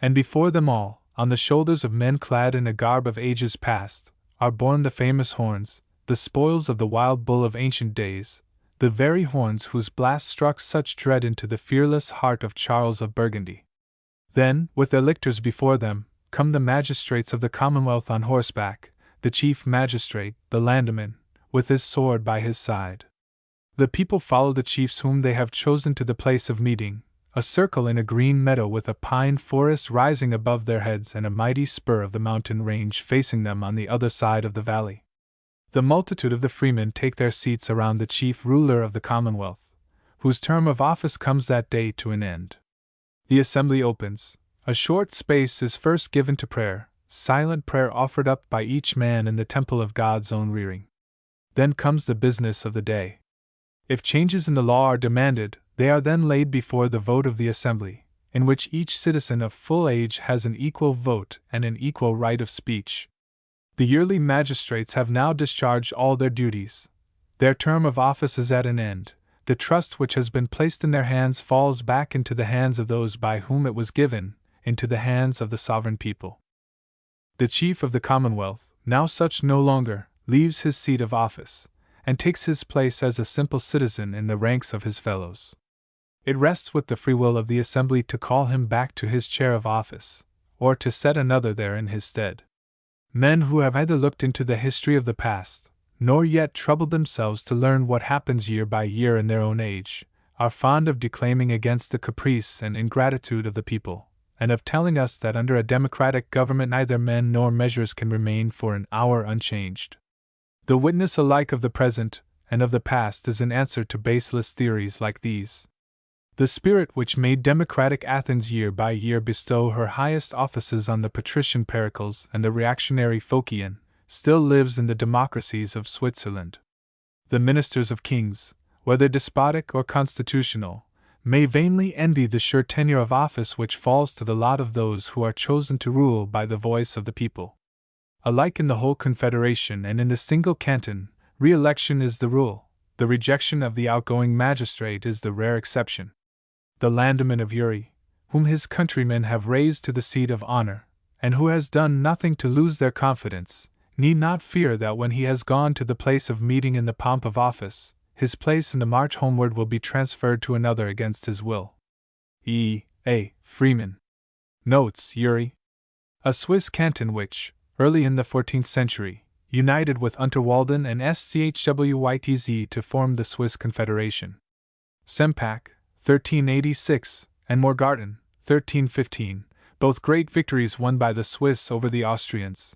And before them all, on the shoulders of men clad in a garb of ages past, are borne the famous horns, the spoils of the wild bull of ancient days, the very horns whose blast struck such dread into the fearless heart of Charles of Burgundy. Then, with their lictors before them, come the magistrates of the Commonwealth on horseback, the chief magistrate, the landman, with his sword by his side. The people follow the chiefs whom they have chosen to the place of meeting, a circle in a green meadow with a pine forest rising above their heads and a mighty spur of the mountain range facing them on the other side of the valley. The multitude of the freemen take their seats around the chief ruler of the Commonwealth, whose term of office comes that day to an end. The assembly opens. A short space is first given to prayer, silent prayer offered up by each man in the temple of God's own rearing. Then comes the business of the day. If changes in the law are demanded, they are then laid before the vote of the assembly, in which each citizen of full age has an equal vote and an equal right of speech. The yearly magistrates have now discharged all their duties. Their term of office is at an end. The trust which has been placed in their hands falls back into the hands of those by whom it was given, into the hands of the sovereign people. The chief of the Commonwealth, now such no longer, leaves his seat of office, and takes his place as a simple citizen in the ranks of his fellows. It rests with the free will of the assembly to call him back to his chair of office, or to set another there in his stead. Men who have neither looked into the history of the past, nor yet troubled themselves to learn what happens year by year in their own age, are fond of declaiming against the caprice and ingratitude of the people, and of telling us that under a democratic government neither men nor measures can remain for an hour unchanged. The witness alike of the present and of the past is an answer to baseless theories like these. The spirit which made democratic Athens year by year bestow her highest offices on the patrician Pericles and the reactionary Phocion still lives in the democracies of Switzerland. The ministers of kings, whether despotic or constitutional, may vainly envy the sure tenure of office which falls to the lot of those who are chosen to rule by the voice of the people. Alike in the whole confederation and in the single canton, re-election is the rule, the rejection of the outgoing magistrate is the rare exception. The landman of Uri, whom his countrymen have raised to the seat of honor, and who has done nothing to lose their confidence, need not fear that when he has gone to the place of meeting in the pomp of office, his place in the march homeward will be transferred to another against his will. E.A. Freeman. Notes: Uri, a Swiss canton which, early in the 14th century, united with Unterwalden and Schwytz to form the Swiss Confederation. Sempak, 1386, and Morgarten, 1315, both great victories won by the Swiss over the Austrians.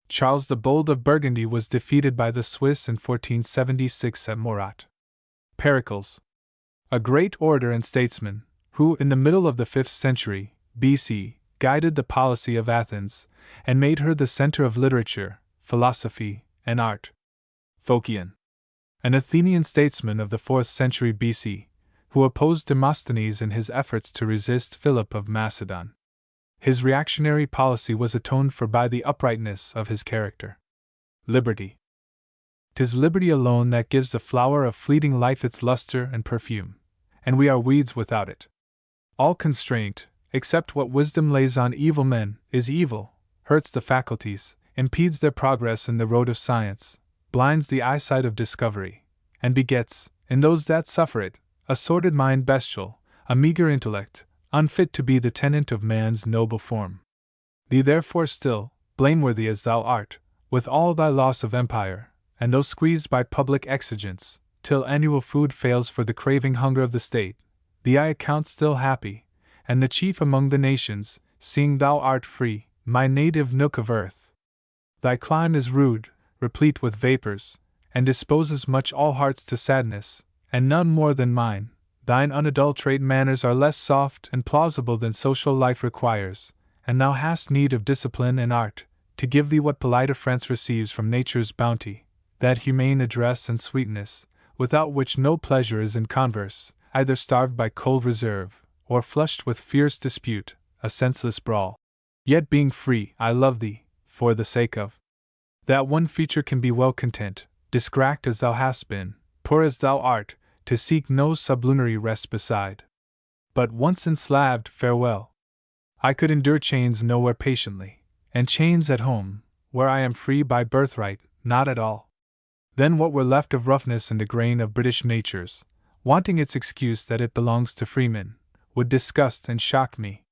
Charles the Bold of Burgundy was defeated by the Swiss in 1476 at Morat. Pericles, a great orator and statesman, who, in the middle of the 5th century, B.C., guided the policy of Athens, and made her the center of literature, philosophy, and art. Phocion, an Athenian statesman of the 4th century B.C., who opposed Demosthenes in his efforts to resist Philip of Macedon. His reactionary policy was atoned for by the uprightness of his character. Liberty. 'Tis liberty alone that gives the flower of fleeting life its luster and perfume, and we are weeds without it. All constraint, except what wisdom lays on evil men, is evil, hurts the faculties, impedes their progress in the road of science, blinds the eyesight of discovery, and begets, in those that suffer it, a sordid mind bestial, a meager intellect, unfit to be the tenant of man's noble form. Thee therefore still, blameworthy as thou art, with all thy loss of empire, and though squeezed by public exigence, till annual food fails for the craving hunger of the state, thee I account still happy, and the chief among the nations, seeing thou art free, my native nook of earth. Thy clime is rude, replete with vapors, and disposes much all hearts to sadness, and none more than mine. Thine unadulterate manners are less soft and plausible than social life requires, and thou hast need of discipline and art, to give thee what politer France receives from nature's bounty, that humane address and sweetness, without which no pleasure is in converse, either starved by cold reserve, or flushed with fierce dispute, a senseless brawl. Yet being free, I love thee, for the sake of that one feature can be well content, discracked as thou hast been, poor as thou art, to seek no sublunary rest beside. But once enslaved, farewell. I could endure chains nowhere patiently, and chains at home, where I am free by birthright, not at all. Then what were left of roughness in the grain of British natures, wanting its excuse that it belongs to freemen, would disgust and shock me.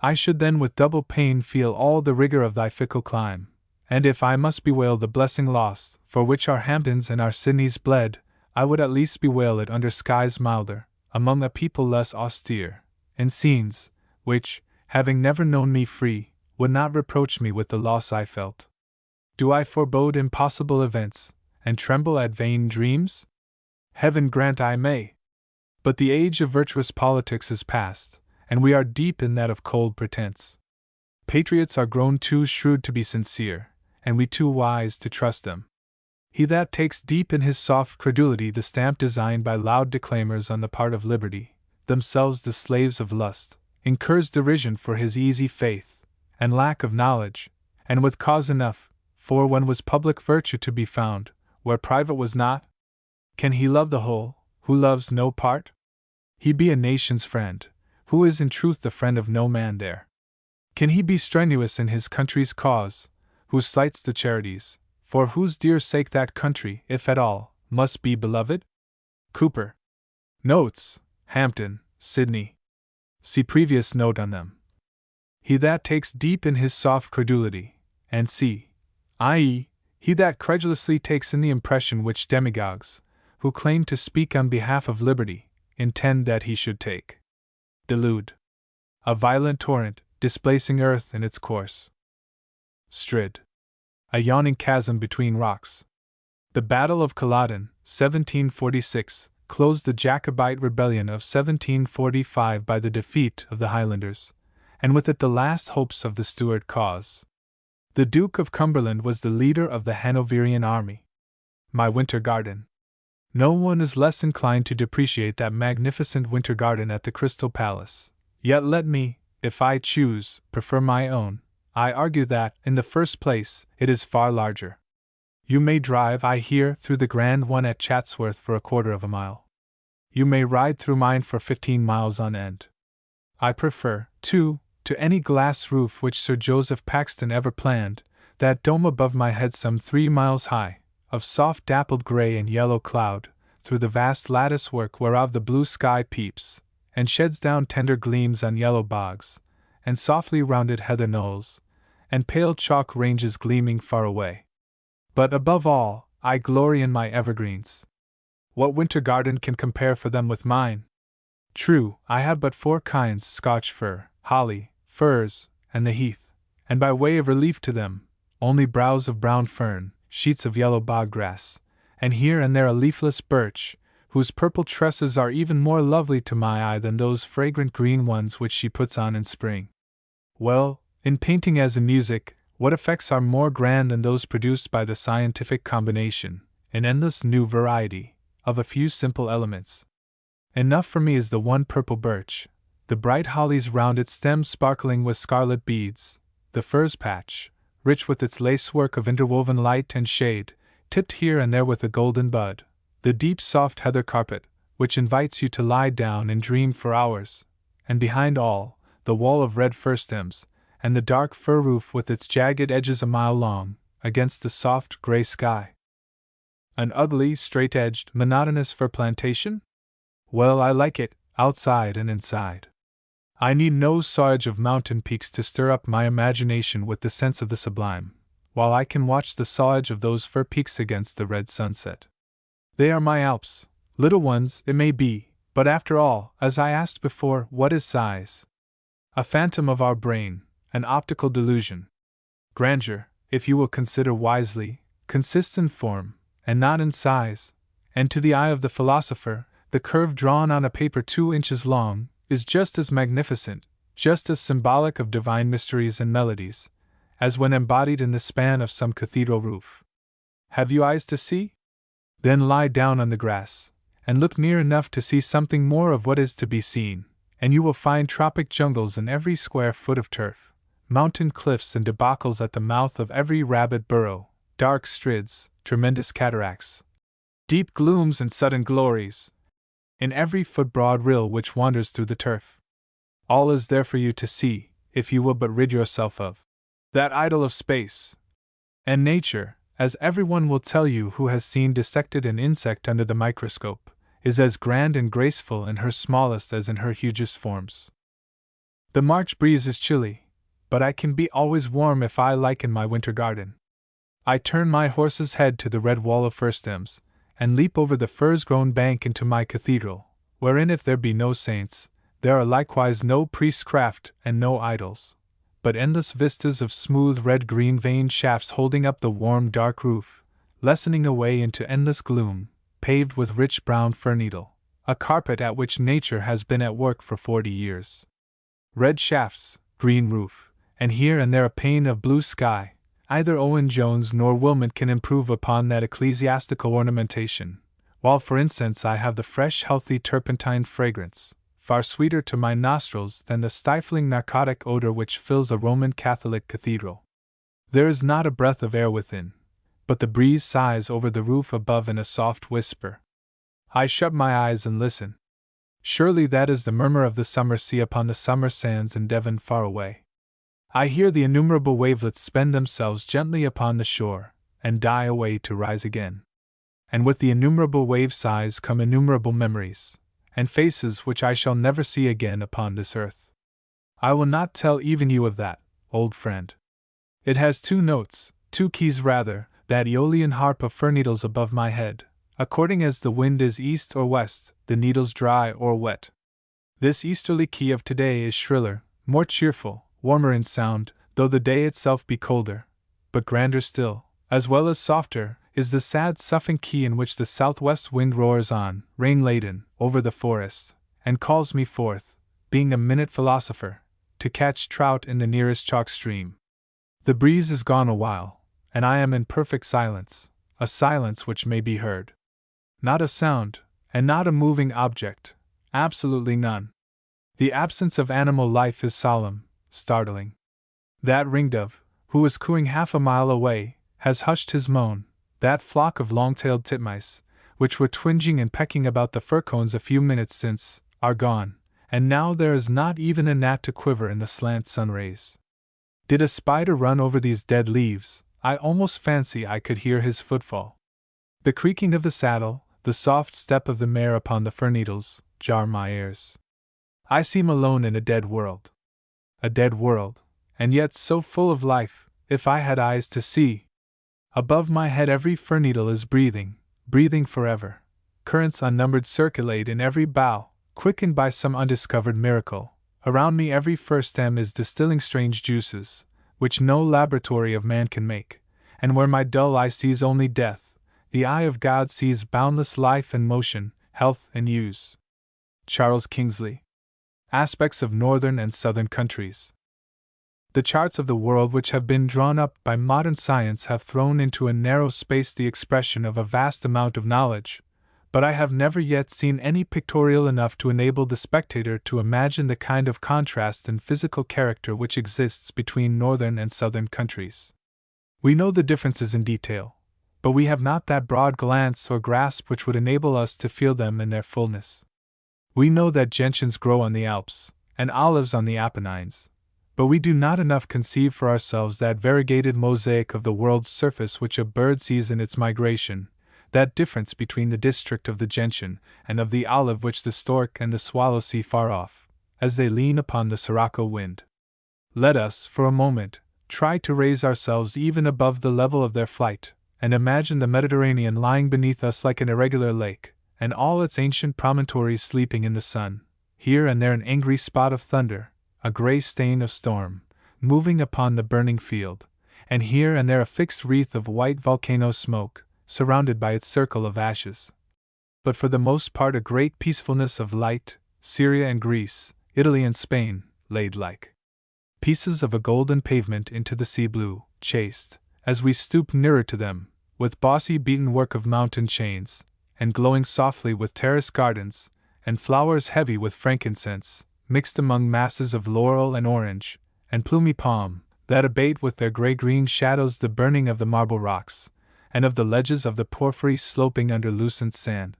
I should then with double pain feel all the rigor of thy fickle clime, and if I must bewail the blessing lost, for which our Hampdens and our Sydneys bled, I would at least bewail it under skies milder, among a people less austere, in scenes which, having never known me free, would not reproach me with the loss I felt. Do I forebode impossible events, and tremble at vain dreams? Heaven grant I may! But the age of virtuous politics is past, and we are deep in that of cold pretense. Patriots are grown too shrewd to be sincere, and we too wise to trust them. He that takes deep in his soft credulity the stamp designed by loud declaimers on the part of liberty, themselves the slaves of lust, incurs derision for his easy faith, and lack of knowledge, and with cause enough, for when was public virtue to be found, where private was not? Can he love the whole, who loves no part? He be a nation's friend, who is in truth the friend of no man there. Can he be strenuous in his country's cause, who slights the charities, for whose dear sake that country, if at all, must be beloved? Cooper. Notes: Hampden, Sidney. See previous note on them. He that takes deep in his soft credulity, and c. i.e., he that credulously takes in the impression which demagogues, who claim to speak on behalf of liberty, intend that he should take. Delude. A violent torrent, displacing earth in its course. Strid. A yawning chasm between rocks. The Battle of Culloden, 1746, closed the Jacobite rebellion of 1745 by the defeat of the Highlanders, and with it the last hopes of the Stuart cause. The Duke of Cumberland was the leader of the Hanoverian army. My winter garden. No one is less inclined to depreciate that magnificent winter garden at the Crystal Palace, yet let me, if I choose, prefer my own. I argue that, in the first place, it is far larger. You may drive, I hear, through the grand one at Chatsworth for a quarter of a mile. You may ride through mine for 15 miles on end. I prefer, too, to any glass roof which Sir Joseph Paxton ever planned, that dome above my head some 3 miles high, of soft dappled grey and yellow cloud, through the vast lattice work whereof the blue sky peeps, and sheds down tender gleams on yellow bogs, and softly rounded heather knolls, and pale chalk ranges gleaming far away. But above all, I glory in my evergreens. What winter garden can compare for them with mine? True, I have but 4 kinds: Scotch fir, holly, furze, and the heath, and by way of relief to them, only browse of brown fern, sheets of yellow bog grass, and here and there a leafless birch, whose purple tresses are even more lovely to my eye than those fragrant green ones which she puts on in spring. Well, in painting as in music, what effects are more grand than those produced by the scientific combination, in endless new variety, of a few simple elements? Enough for me is the one purple birch, the bright hollies round its stem sparkling with scarlet beads, the furze patch, rich with its lacework of interwoven light and shade, tipped here and there with a golden bud, the deep soft heather carpet, which invites you to lie down and dream for hours, and behind all, the wall of red fir stems, and the dark fir roof with its jagged edges a mile long, against the soft grey sky. An ugly, straight-edged, monotonous fir plantation? Well, I like it, outside and inside. I need no soage of mountain peaks to stir up my imagination with the sense of the sublime, while I can watch the soage of those fir peaks against the red sunset. They are my Alps, little ones, it may be, but after all, as I asked before, what is size? A phantom of our brain, an optical delusion. Grandeur, if you will consider wisely, consists in form, and not in size, and to the eye of the philosopher, the curve drawn on a paper 2 inches long is just as magnificent, just as symbolic of divine mysteries and melodies, as when embodied in the span of some cathedral roof. Have you eyes to see? Then lie down on the grass, and look near enough to see something more of what is to be seen, and you will find tropic jungles in every square foot of turf, mountain cliffs and debacles at the mouth of every rabbit burrow, dark strids, tremendous cataracts, deep glooms and sudden glories, in every foot-broad rill which wanders through the turf. All is there for you to see, if you will but rid yourself of that idol of space. And nature, as everyone will tell you who has seen dissected an insect under the microscope, is as grand and graceful in her smallest as in her hugest forms. The March breeze is chilly, but I can be always warm if I like in my winter garden. I turn my horse's head to the red wall of fir stems, and leap over the furze-grown bank into my cathedral, wherein if there be no saints, there are likewise no priestcraft and no idols, but endless vistas of smooth red-green veined shafts holding up the warm dark roof, lessening away into endless gloom, paved with rich brown fir needle, a carpet at which nature has been at work for 40 years. Red shafts, green roof, and here and there a pane of blue sky. Either Owen Jones nor Wilmot can improve upon that ecclesiastical ornamentation, while for incense I have the fresh, healthy turpentine fragrance, far sweeter to my nostrils than the stifling narcotic odor which fills a Roman Catholic cathedral. There is not a breath of air within, but the breeze sighs over the roof above in a soft whisper. I shut my eyes and listen. Surely that is the murmur of the summer sea upon the summer sands in Devon far away. I hear the innumerable wavelets spend themselves gently upon the shore, and die away to rise again. And with the innumerable wave sighs come innumerable memories, and faces which I shall never see again upon this earth. I will not tell even you of that, old friend. It has 2 notes, 2 keys rather, that Aeolian harp of fir needles above my head, according as the wind is east or west, the needles dry or wet. This easterly key of today is shriller, more cheerful, warmer in sound, though the day itself be colder, but grander still, as well as softer, is the sad soughing key in which the southwest wind roars on, rain-laden, over the forest, and calls me forth, being a minute philosopher, to catch trout in the nearest chalk stream. The breeze is gone a while, and I am in perfect silence, a silence which may be heard. Not a sound, and not a moving object, absolutely none. The absence of animal life is solemn, startling. That ringdove, who was cooing half a mile away, has hushed his moan. That flock of long-tailed titmice, which were twinging and pecking about the fir cones a few minutes since, are gone, and now there is not even a gnat to quiver in the slant sun rays. Did a spider run over these dead leaves, I almost fancy I could hear his footfall. The creaking of the saddle, the soft step of the mare upon the fir needles, jar my ears. I seem alone in a dead world. A dead world, and yet so full of life, if I had eyes to see. Above my head every fir needle is breathing, breathing forever. Currents unnumbered circulate in every bough, quickened by some undiscovered miracle. Around me every fir stem is distilling strange juices, which no laboratory of man can make, and where my dull eye sees only death, the eye of God sees boundless life and motion, health and use. Charles Kingsley. Aspects of Northern and Southern Countries. The charts of the world which have been drawn up by modern science have thrown into a narrow space the expression of a vast amount of knowledge, but I have never yet seen any pictorial enough to enable the spectator to imagine the kind of contrast in physical character which exists between northern and southern countries. We know the differences in detail, but we have not that broad glance or grasp which would enable us to feel them in their fullness. We know that gentians grow on the Alps, and olives on the Apennines, but we do not enough conceive for ourselves that variegated mosaic of the world's surface which a bird sees in its migration, that difference between the district of the gentian and of the olive which the stork and the swallow see far off, as they lean upon the sirocco wind. Let us, for a moment, try to raise ourselves even above the level of their flight, and imagine the Mediterranean lying beneath us like an irregular lake, and all its ancient promontories sleeping in the sun, here and there an angry spot of thunder, a grey stain of storm, moving upon the burning field, and here and there a fixed wreath of white volcano smoke, surrounded by its circle of ashes. But for the most part a great peacefulness of light, Syria and Greece, Italy and Spain, laid like pieces of a golden pavement into the sea blue, chaste, as we stoop nearer to them, with bossy beaten work of mountain chains, and glowing softly with terrace gardens, and flowers heavy with frankincense, mixed among masses of laurel and orange, and plumy palm, that abate with their grey-green shadows the burning of the marble rocks, and of the ledges of the porphyry sloping under lucent sand.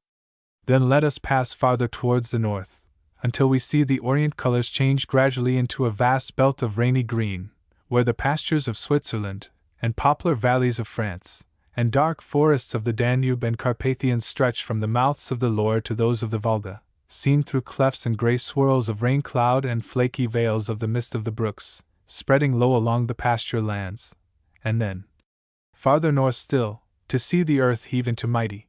Then let us pass farther towards the north, until we see the orient colors change gradually into a vast belt of rainy green, where the pastures of Switzerland, and poplar valleys of France, and dark forests of the Danube and Carpathians stretch from the mouths of the Loire to those of the Volga, seen through clefts and grey swirls of rain cloud and flaky veils of the mist of the brooks, spreading low along the pasture lands, and then, farther north still, to see the earth heave into mighty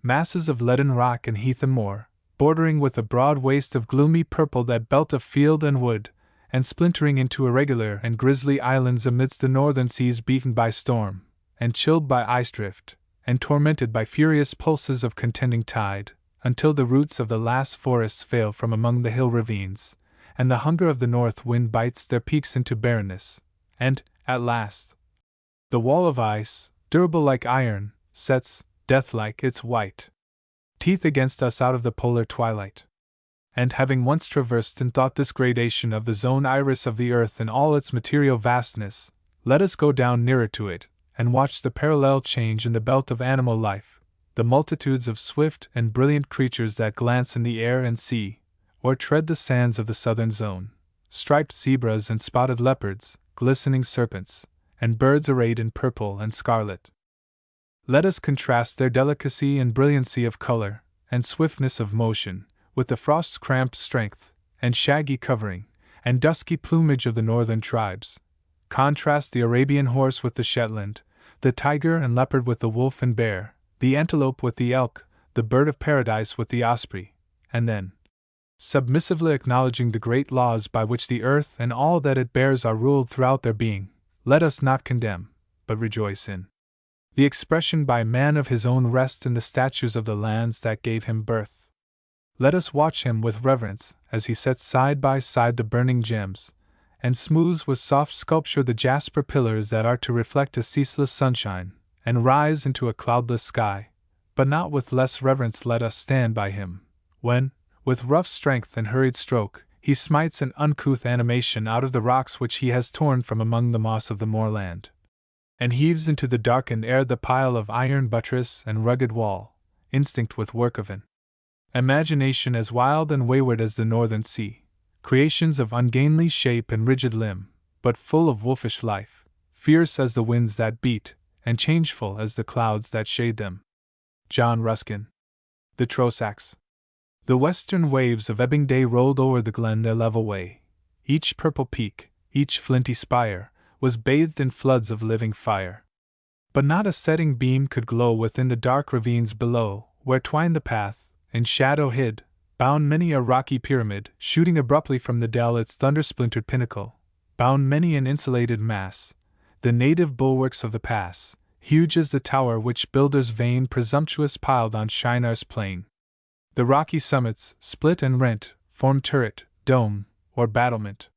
masses of leaden rock and heath and moor, bordering with a broad waste of gloomy purple that belt of field and wood, and splintering into irregular and grisly islands amidst the northern seas beaten by storm, and chilled by ice drift, and tormented by furious pulses of contending tide, until the roots of the last forests fail from among the hill ravines, and the hunger of the north wind bites their peaks into barrenness, and, at last, the wall of ice, durable like iron, sets, death-like, its white teeth against us out of the polar twilight. And having once traversed in thought this gradation of the zone iris of the earth in all its material vastness, let us go down nearer to it, and watch the parallel change in the belt of animal life, the multitudes of swift and brilliant creatures that glance in the air and sea, or tread the sands of the southern zone, striped zebras and spotted leopards, glistening serpents, and birds arrayed in purple and scarlet. Let us contrast their delicacy and brilliancy of color, and swiftness of motion, with the frost's cramped strength, and shaggy covering, and dusky plumage of the northern tribes. Contrast the Arabian horse with the Shetland, the tiger and leopard with the wolf and bear, the antelope with the elk, the bird of paradise with the osprey, and then, submissively acknowledging the great laws by which the earth and all that it bears are ruled throughout their being, let us not condemn, but rejoice in the expression by man of his own rest in the statues of the lands that gave him birth. Let us watch him with reverence as he sets side by side the burning gems, and smooths with soft sculpture the jasper pillars that are to reflect a ceaseless sunshine, and rise into a cloudless sky, but not with less reverence let us stand by him, when, with rough strength and hurried stroke, he smites an uncouth animation out of the rocks which he has torn from among the moss of the moorland, and heaves into the darkened air the pile of iron buttress and rugged wall, instinct with work of an imagination as wild and wayward as the northern sea, creations of ungainly shape and rigid limb, but full of wolfish life, fierce as the winds that beat, and changeful as the clouds that shade them. John Ruskin. The Trossachs. The western waves of ebbing day rolled o'er the glen their level way. Each purple peak, each flinty spire, was bathed in floods of living fire. But not a setting beam could glow within the dark ravines below, where twined the path, in shadow hid, bound many a rocky pyramid, shooting abruptly from the dell its thunder-splintered pinnacle, bound many an insulated mass, the native bulwarks of the pass, huge as the tower which builders vain presumptuous piled on Shinar's plain. The rocky summits, split and rent, formed turret, dome, or battlement,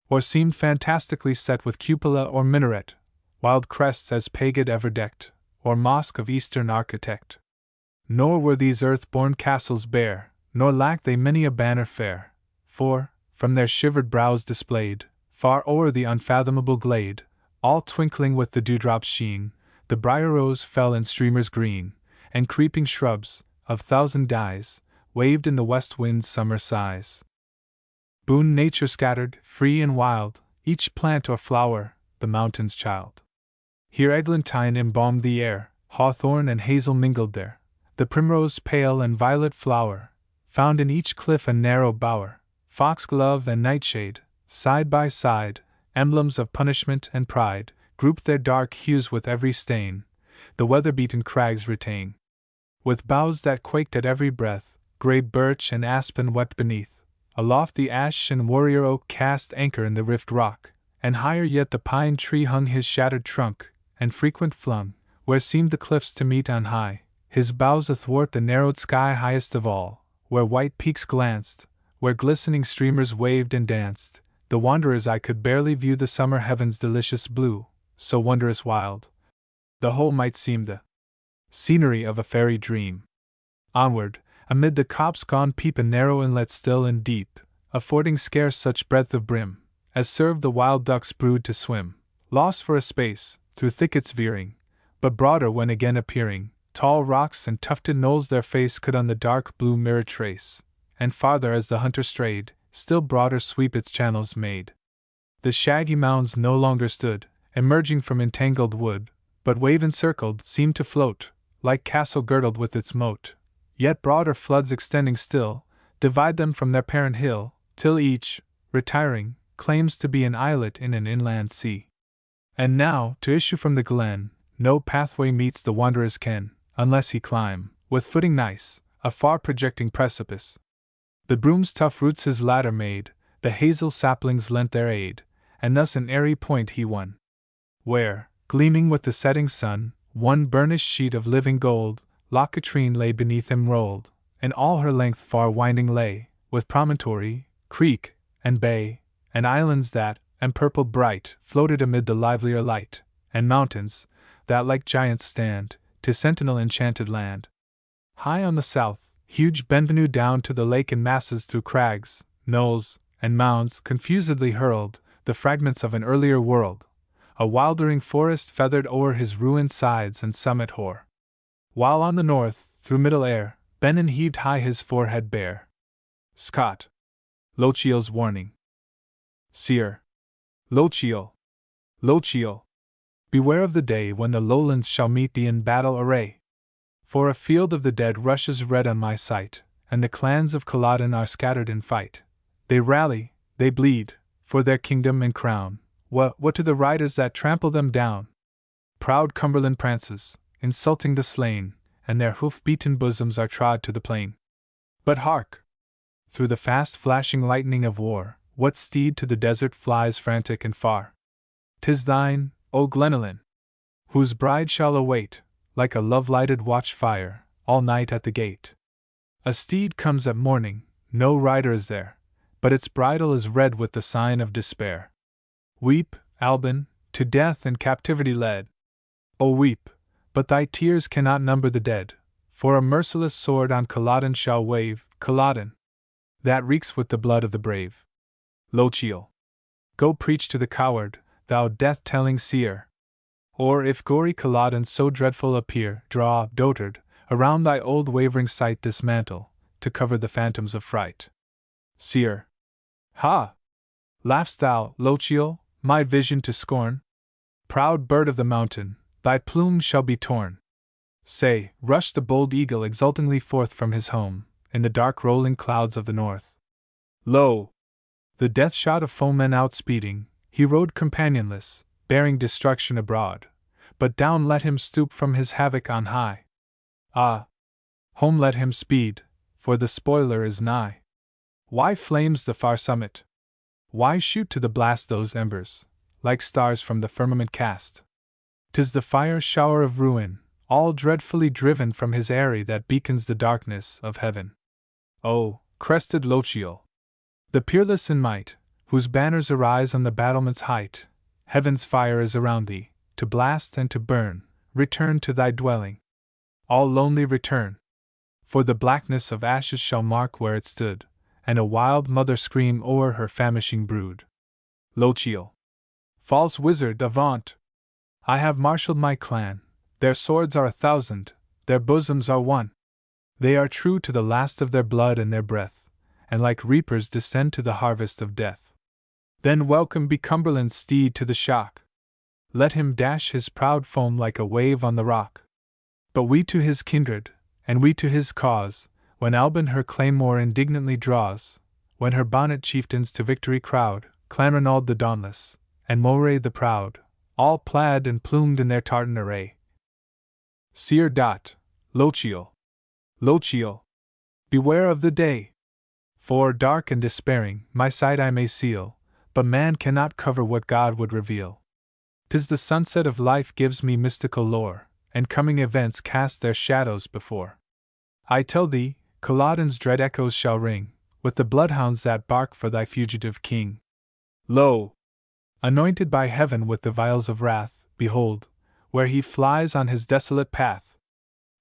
or seemed fantastically set with cupola or minaret, wild crests as pagod ever decked, or mosque of eastern architect. Nor were these earth-born castles bare, nor lacked they many a banner fair, for, from their shivered brows displayed, far o'er the unfathomable glade, all twinkling with the dewdrop's sheen, the briar rose fell in streamers green, and creeping shrubs, of thousand dyes, waved in the west wind's summer sighs. Boon nature scattered, free and wild, each plant or flower, the mountain's child. Here eglantine embalmed the air, hawthorn and hazel mingled there, the primrose pale and violet flower, found in each cliff and narrow bower, foxglove and nightshade, side by side, emblems of punishment and pride, grouped their dark hues with every stain, the weather-beaten crags retain. With boughs that quaked at every breath, grey birch and aspen wept beneath, aloft the ash and warrior oak cast anchor in the rift rock, and higher yet the pine tree hung his shattered trunk, and frequent flung, where seemed the cliffs to meet on high, his boughs athwart the narrowed sky highest of all, where white peaks glanced, where glistening streamers waved and danced, the wanderer's eye could barely view the summer heaven's delicious blue, so wondrous wild. The whole might seem the scenery of a fairy dream. Onward, amid the copse gone peep a narrow inlet still and deep, affording scarce such breadth of brim, as served the wild duck's brood to swim, lost for a space, through thickets veering, but broader when again appearing, tall rocks and tufted knolls their face could on the dark blue mirror trace, and farther as the hunter strayed, still broader sweep its channels made. The shaggy mounds no longer stood, emerging from entangled wood, but wave-encircled seemed to float, like castle girdled with its moat, yet broader floods extending still, divide them from their parent hill, till each, retiring, claims to be an islet in an inland sea. And now, to issue from the glen, no pathway meets the wanderer's ken, unless he climb, with footing nice, a far projecting precipice. The broom's tough roots his ladder made, the hazel saplings lent their aid, and thus an airy point he won. Where, gleaming with the setting sun, one burnished sheet of living gold, Loch Katrine lay beneath him rolled, and all her length far winding lay, with promontory, creek, and bay, and islands that, empurpled bright, floated amid the livelier light, and mountains, that like giants stand, to sentinel enchanted land. High on the south, huge Benvenue down to the lake in masses through crags, knolls, and mounds confusedly hurled, the fragments of an earlier world. A wildering forest feathered o'er his ruined sides and summit hoar. While on the north, through middle air, Benin heaved high his forehead bare. Scott. Lochiel's warning. Seer. Lochiel. Lochiel. Beware of the day when the lowlands shall meet thee in battle array. For a field of the dead rushes red on my sight, and the clans of Culloden are scattered in fight. They rally, they bleed, for their kingdom and crown. What to the riders that trample them down? Proud Cumberland prances, insulting the slain, and their hoof-beaten bosoms are trod to the plain. But hark! Through the fast flashing lightning of war, what steed to the desert flies frantic and far? 'Tis thine, O Glenalyn, whose bride shall await, like a love-lighted watch-fire, all night at the gate. A steed comes at morning, no rider is there, but its bridle is red with the sign of despair. Weep, Albin, to death and captivity led. O weep, but thy tears cannot number the dead, for a merciless sword on Culloden shall wave, Culloden, that reeks with the blood of the brave. Lochiel. Go preach to the coward, thou death-telling seer. Or if gory Culloden so dreadful appear, draw, dotard, around thy old wavering sight this mantle, to cover the phantoms of fright. Seer. Ha! Laugh'st thou, Lochiel, my vision to scorn? Proud bird of the mountain, thy plume shall be torn. Say, rushed the bold eagle exultingly forth from his home, in the dark rolling clouds of the north. Lo! The death shot of foemen outspeeding, he rode companionless, bearing destruction abroad, but down let him stoop from his havoc on high. Ah! Home let him speed, for the spoiler is nigh. Why flames the far summit? Why shoot to the blast those embers, like stars from the firmament cast? 'Tis the fire shower of ruin, all dreadfully driven from his eyrie that beacons the darkness of heaven. O, crested Lochiel, the peerless in might, whose banners arise on the battlement's height, heaven's fire is around thee, to blast and to burn. Return to thy dwelling. All lonely return. For the blackness of ashes shall mark where it stood, and a wild mother scream o'er her famishing brood. Lochiel. False wizard, avaunt! I have marshalled my clan, their swords are 1,000, their bosoms are one. They are true to the last of their blood and their breath, and like reapers descend to the harvest of death. Then welcome be Cumberland's steed to the shock. Let him dash his proud foam like a wave on the rock. But we to his kindred, and we to his cause, when Albin her claymore indignantly draws, when her bonnet chieftains to victory crowd, Clan Ranald the dauntless, and Moray the proud, all plaid and plumed in their tartan array. Seer. Lochiel. Lochiel. Beware of the day! For, dark and despairing, my sight I may seal, but man cannot cover what God would reveal. 'Tis the sunset of life gives me mystical lore, and coming events cast their shadows before. I tell thee, Culloden's dread echoes shall ring, with the bloodhounds that bark for thy fugitive king. Lo! Anointed by heaven with the vials of wrath, behold, where he flies on his desolate path.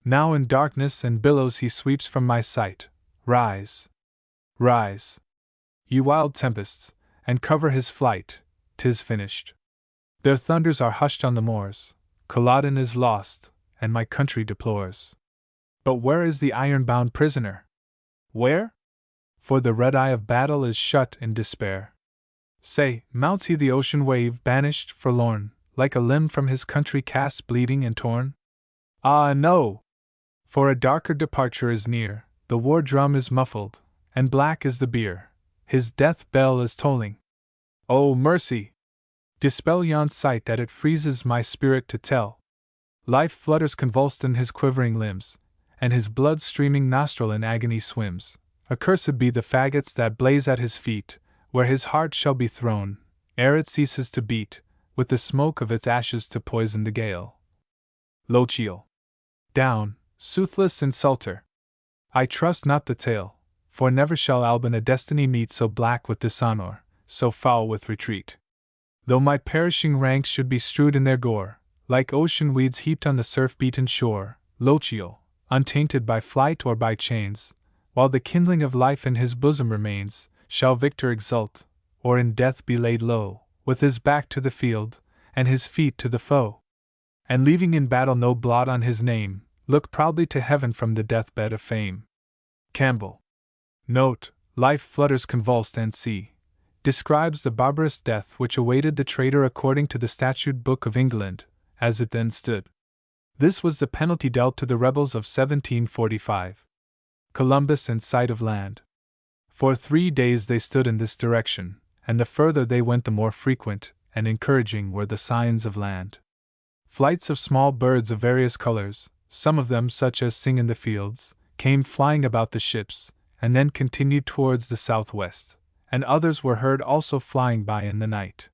Now in darkness and billows he sweeps from my sight. Rise! Rise! Ye wild tempests, and cover his flight. 'Tis finished. Their thunders are hushed on the moors. Culloden is lost, and my country deplores. But where is the iron-bound prisoner? Where? For the red eye of battle is shut in despair. Say, mounts he the ocean wave, banished, forlorn, like a limb from his country cast bleeding and torn? Ah, no! For a darker departure is near, the war drum is muffled, and black is the bier, his death bell is tolling. Oh, mercy! Dispel yon sight that it freezes my spirit to tell. Life flutters convulsed in his quivering limbs, and his blood-streaming nostril in agony swims. Accursed be the faggots that blaze at his feet, where his heart shall be thrown, ere it ceases to beat, with the smoke of its ashes to poison the gale. Lochiel. Down, soothless insulter! I trust not the tale, for never shall Alban a destiny meet so black with dishonour, so foul with retreat. Though my perishing ranks should be strewed in their gore, like ocean weeds heaped on the surf-beaten shore, Lochiel, untainted by flight or by chains, while the kindling of life in his bosom remains, shall victor exult, or in death be laid low, with his back to the field, and his feet to the foe. And leaving in battle no blot on his name, look proudly to heaven from the deathbed of fame. Campbell. Note: Life flutters convulsed and see. Describes the barbarous death which awaited the traitor according to the Statute Book of England, as it then stood. This was the penalty dealt to the rebels of 1745. Columbus in sight of land. For 3 days they stood in this direction, and the further they went the more frequent and encouraging were the signs of land. Flights of small birds of various colors, some of them such as sing in the fields, came flying about the ships, and then continued towards the southwest, and others were heard also flying by in the night.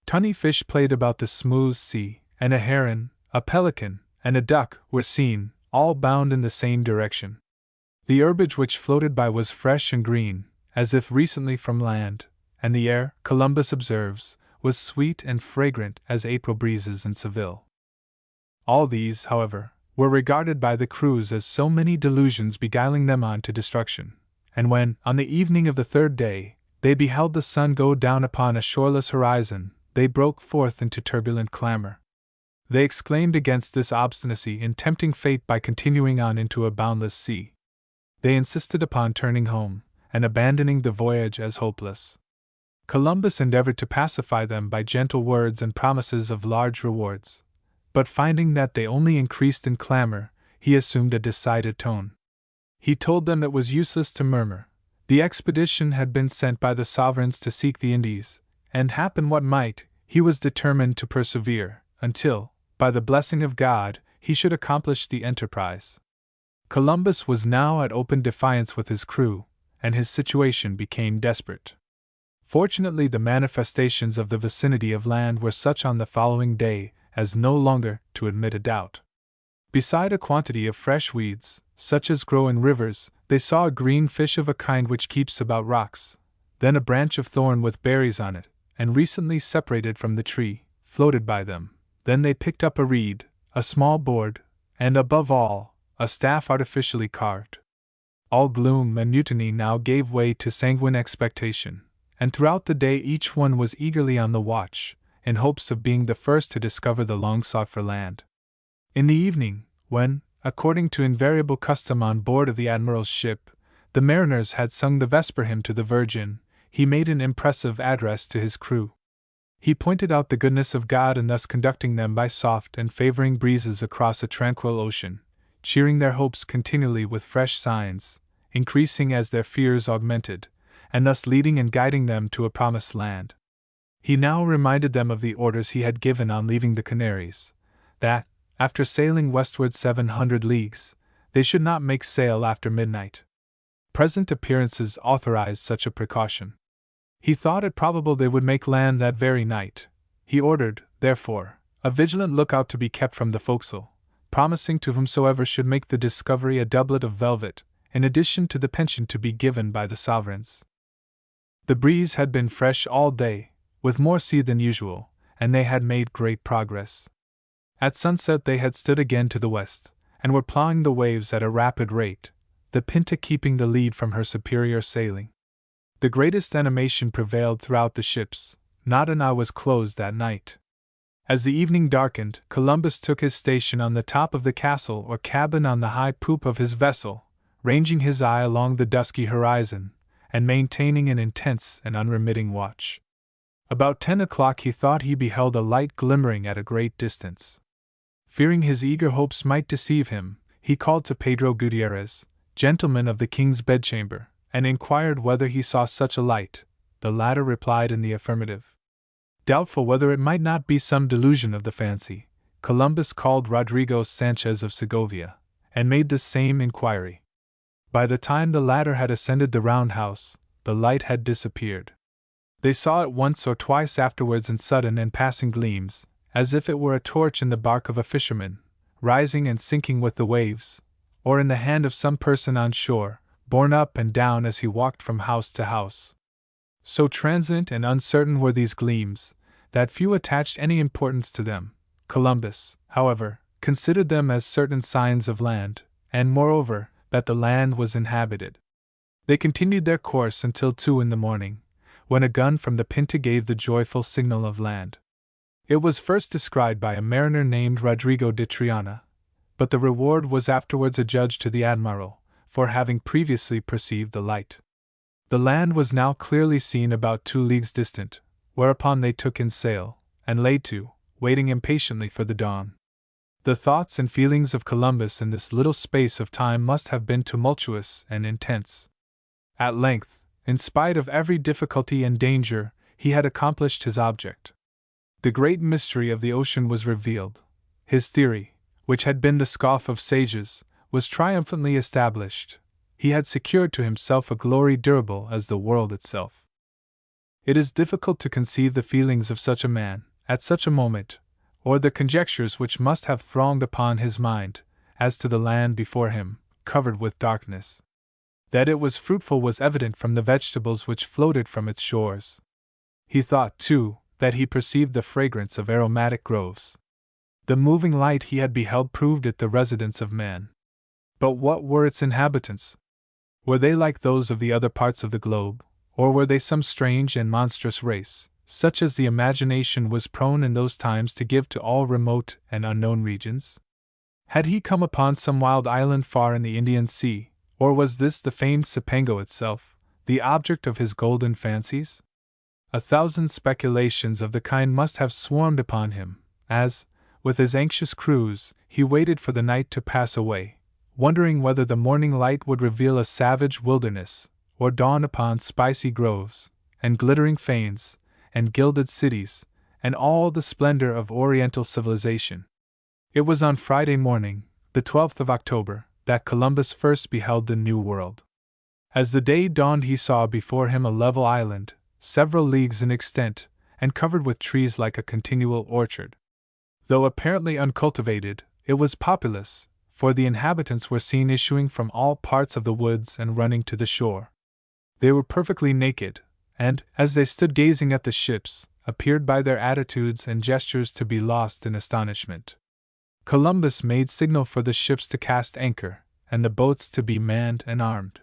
Tunny fish played about the smooth sea, and a heron, a pelican, and a duck were seen, all bound in the same direction. The herbage which floated by was fresh and green, as if recently from land, and the air, Columbus observes, was sweet and fragrant as April breezes in Seville. All these, however, were regarded by the crews as so many delusions beguiling them on to destruction, and when, on the evening of the 3rd day, they beheld the sun go down upon a shoreless horizon, they broke forth into turbulent clamor. They exclaimed against this obstinacy in tempting fate by continuing on into a boundless sea. They insisted upon turning home, and abandoning the voyage as hopeless. Columbus endeavored to pacify them by gentle words and promises of large rewards, but finding that they only increased in clamor, he assumed a decided tone. He told them it was useless to murmur. The expedition had been sent by the sovereigns to seek the Indies, and happen what might, he was determined to persevere, until, by the blessing of God, he should accomplish the enterprise. Columbus was now at open defiance with his crew, and his situation became desperate. Fortunately, the manifestations of the vicinity of land were such on the following day as no longer to admit a doubt. Beside a quantity of fresh weeds, such as grow in rivers, they saw a green fish of a kind which keeps about rocks, then a branch of thorn with berries on it, and recently separated from the tree, floated by them. Then they picked up a reed, a small board, and above all, a staff artificially carved. All gloom and mutiny now gave way to sanguine expectation, and throughout the day each one was eagerly on the watch, in hopes of being the first to discover the long-sought-for land. In the evening, when, according to invariable custom on board of the admiral's ship, the mariners had sung the vesper hymn to the Virgin, he made an impressive address to his crew. He pointed out the goodness of God in thus conducting them by soft and favoring breezes across a tranquil ocean, cheering their hopes continually with fresh signs, increasing as their fears augmented, and thus leading and guiding them to a promised land. He now reminded them of the orders he had given on leaving the Canaries, that, after sailing westward 700 leagues, they should not make sail after midnight. Present appearances authorized such a precaution. He thought it probable they would make land that very night. He ordered, therefore, a vigilant lookout to be kept from the forecastle, promising to whomsoever should make the discovery a doublet of velvet, in addition to the pension to be given by the sovereigns. The breeze had been fresh all day, with more sea than usual, and they had made great progress. At sunset they had stood again to the west, and were ploughing the waves at a rapid rate, the Pinta keeping the lead from her superior sailing. The greatest animation prevailed throughout the ships, not an eye was closed that night. As the evening darkened, Columbus took his station on the top of the castle or cabin on the high poop of his vessel, ranging his eye along the dusky horizon, and maintaining an intense and unremitting watch. About 10 o'clock he thought he beheld a light glimmering at a great distance. Fearing his eager hopes might deceive him, he called to Pedro Gutierrez, gentleman of the king's bedchamber, and inquired whether he saw such a light. The latter replied in the affirmative. Doubtful whether it might not be some delusion of the fancy, Columbus called Rodrigo Sanchez of Segovia, and made the same inquiry. By the time the latter had ascended the round house, the light had disappeared. They saw it once or twice afterwards in sudden and passing gleams, as if it were a torch in the bark of a fisherman, rising and sinking with the waves, or in the hand of some person on shore, borne up and down as he walked from house to house. So transient and uncertain were these gleams, that few attached any importance to them. Columbus, however, considered them as certain signs of land, and moreover, that the land was inhabited. They continued their course until 2 in the morning, when a gun from the Pinta gave the joyful signal of land. It was first descried by a mariner named Rodrigo de Triana, but the reward was afterwards adjudged to the admiral, for having previously perceived the light. The land was now clearly seen about 2 leagues distant, whereupon they took in sail, and lay to, waiting impatiently for the dawn. The thoughts and feelings of Columbus in this little space of time must have been tumultuous and intense. At length, in spite of every difficulty and danger, he had accomplished his object. The great mystery of the ocean was revealed. His theory, which had been the scoff of sages, was triumphantly established. He had secured to himself a glory durable as the world itself. It is difficult to conceive the feelings of such a man, at such a moment, or the conjectures which must have thronged upon his mind, as to the land before him, covered with darkness. That it was fruitful was evident from the vegetables which floated from its shores. He thought, too, that he perceived the fragrance of aromatic groves. The moving light he had beheld proved it the residence of man. But what were its inhabitants? Were they like those of the other parts of the globe, or were they some strange and monstrous race, such as the imagination was prone in those times to give to all remote and unknown regions? Had he come upon some wild island far in the Indian Sea, or was this the famed Cipango itself, the object of his golden fancies? 1,000 speculations of the kind must have swarmed upon him, as, with his anxious crews, he waited for the night to pass away, wondering whether the morning light would reveal a savage wilderness, or dawn upon spicy groves, and glittering fanes, and gilded cities, and all the splendor of Oriental civilization. It was on Friday morning, the 12th of October, that Columbus first beheld the New World. As the day dawned, he saw before him a level island, several leagues in extent, and covered with trees like a continual orchard. Though apparently uncultivated, it was populous, for the inhabitants were seen issuing from all parts of the woods and running to the shore. They were perfectly naked, and, as they stood gazing at the ships, appeared by their attitudes and gestures to be lost in astonishment. Columbus made signal for the ships to cast anchor, and the boats to be manned and armed.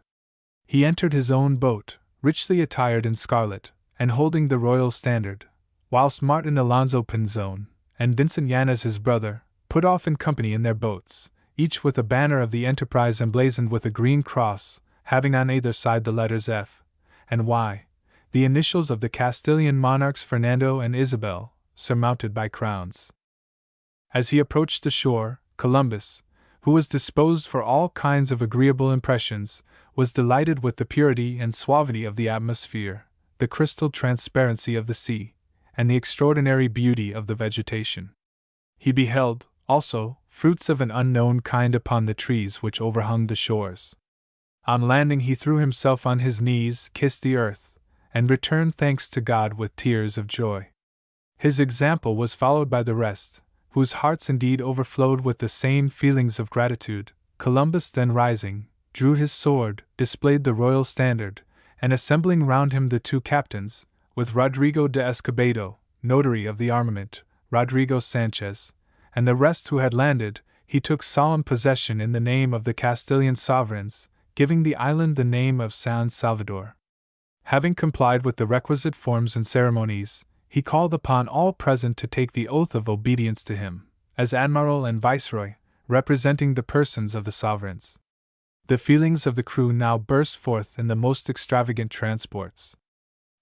He entered his own boat, richly attired in scarlet, and holding the royal standard, whilst Martin Alonso Pinzon, and Vincent Yanez his brother, put off in company in their boats, each with a banner of the Enterprise emblazoned with a green cross, having on either side the letters F and Y, the initials of the Castilian monarchs Fernando and Isabel, surmounted by crowns. As he approached the shore, Columbus, who was disposed for all kinds of agreeable impressions, was delighted with the purity and suavity of the atmosphere, the crystal transparency of the sea, and the extraordinary beauty of the vegetation. He beheld, also, fruits of an unknown kind upon the trees which overhung the shores. On landing, he threw himself on his knees, kissed the earth, and returned thanks to God with tears of joy. His example was followed by the rest, whose hearts indeed overflowed with the same feelings of gratitude. Columbus then rising, drew his sword, displayed the royal standard, and assembling round him the 2 captains, with Rodrigo de Escobedo, notary of the armament, Rodrigo Sanchez, and the rest who had landed, he took solemn possession in the name of the Castilian sovereigns, giving the island the name of San Salvador. Having complied with the requisite forms and ceremonies, he called upon all present to take the oath of obedience to him, as Admiral and Viceroy, representing the persons of the sovereigns. The feelings of the crew now burst forth in the most extravagant transports.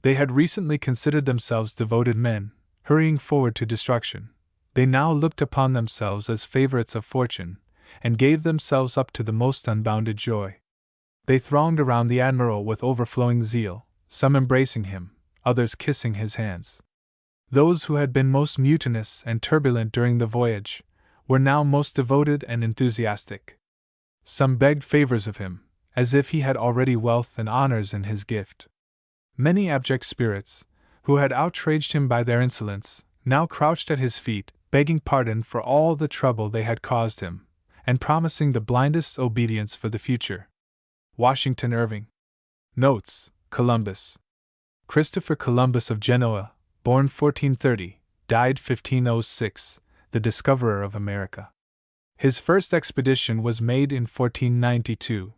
They had recently considered themselves devoted men, hurrying forward to destruction. They now looked upon themselves as favorites of fortune, and gave themselves up to the most unbounded joy. They thronged around the Admiral with overflowing zeal, some embracing him, others kissing his hands. Those who had been most mutinous and turbulent during the voyage were now most devoted and enthusiastic. Some begged favors of him, as if he had already wealth and honors in his gift. Many abject spirits, who had outraged him by their insolence, now crouched at his feet, begging pardon for all the trouble they had caused him, and promising the blindest obedience for the future. Washington Irving. Notes: Columbus. Christopher Columbus of Genoa, born 1430, died 1506, the discoverer of America. His first expedition was made in 1492.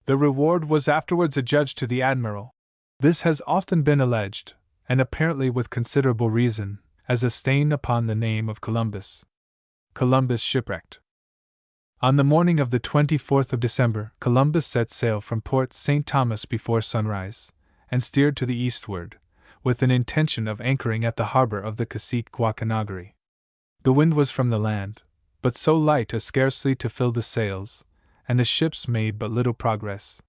The reward was afterwards adjudged to the admiral. This has often been alleged, and apparently with considerable reason, as a stain upon the name of Columbus. Columbus shipwrecked. On the morning of the 24th of December, Columbus set sail from Port St. Thomas before sunrise, and steered to the eastward, with an intention of anchoring at the harbor of the cacique Guacanagari. The wind was from the land, but so light as scarcely to fill the sails, and the ships made but little progress.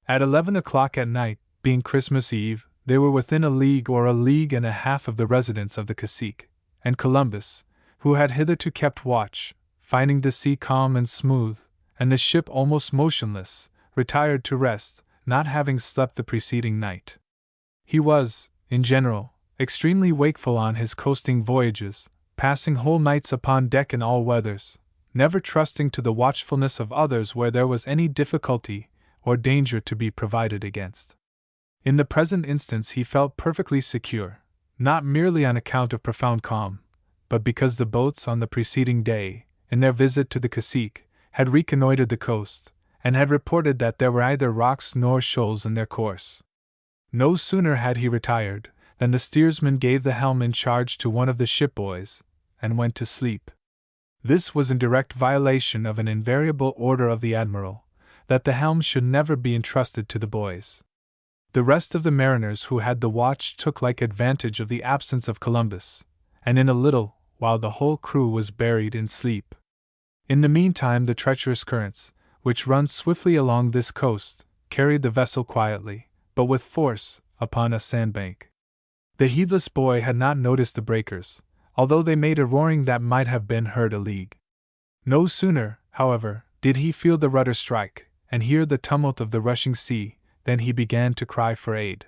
At 11 o'clock at night, being Christmas Eve, they were within a league or a league and a half of the residence of the cacique, and Columbus, who had hitherto kept watch, finding the sea calm and smooth, and the ship almost motionless, retired to rest, not having slept the preceding night. He was, in general, extremely wakeful on his coasting voyages, passing whole nights upon deck in all weathers, never trusting to the watchfulness of others where there was any difficulty or danger to be provided against. In the present instance he felt perfectly secure, not merely on account of profound calm, but because the boats on the preceding day, in their visit to the cacique, had reconnoitered the coast, and had reported that there were neither rocks nor shoals in their course. No sooner had he retired, than the steersman gave the helm in charge to one of the shipboys, and went to sleep. This was in direct violation of an invariable order of the admiral, that the helm should never be entrusted to the boys. The rest of the mariners who had the watch took like advantage of the absence of Columbus, and in a little while the whole crew was buried in sleep. In the meantime the treacherous currents, which run swiftly along this coast, carried the vessel quietly, but with force, upon a sandbank. The heedless boy had not noticed the breakers, although they made a roaring that might have been heard a league. No sooner, however, did he feel the rudder strike, and hear the tumult of the rushing sea, than he began to cry for aid.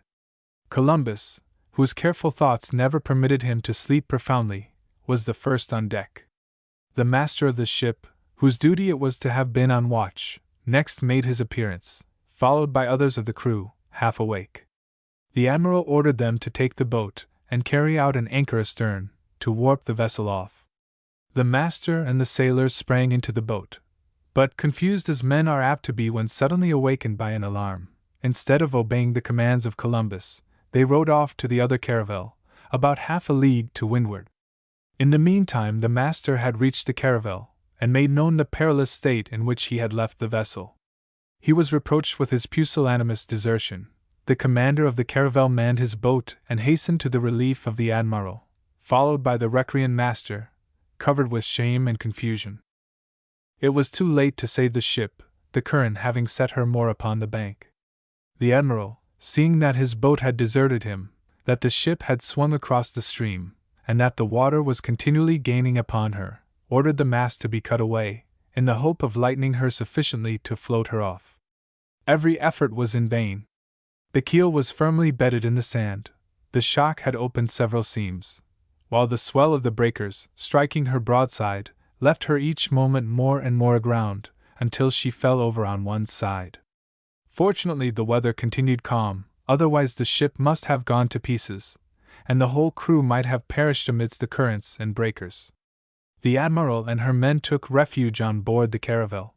Columbus, whose careful thoughts never permitted him to sleep profoundly, was the first on deck. The master of the ship, whose duty it was to have been on watch, next made his appearance, followed by others of the crew, half awake. The admiral ordered them to take the boat, and carry out an anchor astern, to warp the vessel off. The master and the sailors sprang into the boat, but, confused as men are apt to be when suddenly awakened by an alarm, instead of obeying the commands of Columbus, they rowed off to the other caravel, about half a league to windward. In the meantime the master had reached the caravel, and made known the perilous state in which he had left the vessel. He was reproached with his pusillanimous desertion. The commander of the caravel manned his boat and hastened to the relief of the admiral, followed by the recreant master, covered with shame and confusion. It was too late to save the ship, the current having set her more upon the bank. The admiral, seeing that his boat had deserted him, that the ship had swung across the stream, and that the water was continually gaining upon her, ordered the mast to be cut away, in the hope of lightening her sufficiently to float her off. Every effort was in vain. The keel was firmly bedded in the sand, the shock had opened several seams, while the swell of the breakers, striking her broadside, left her each moment more and more aground, until she fell over on one side. Fortunately the weather continued calm, otherwise the ship must have gone to pieces, and the whole crew might have perished amidst the currents and breakers. The admiral and her men took refuge on board the caravel.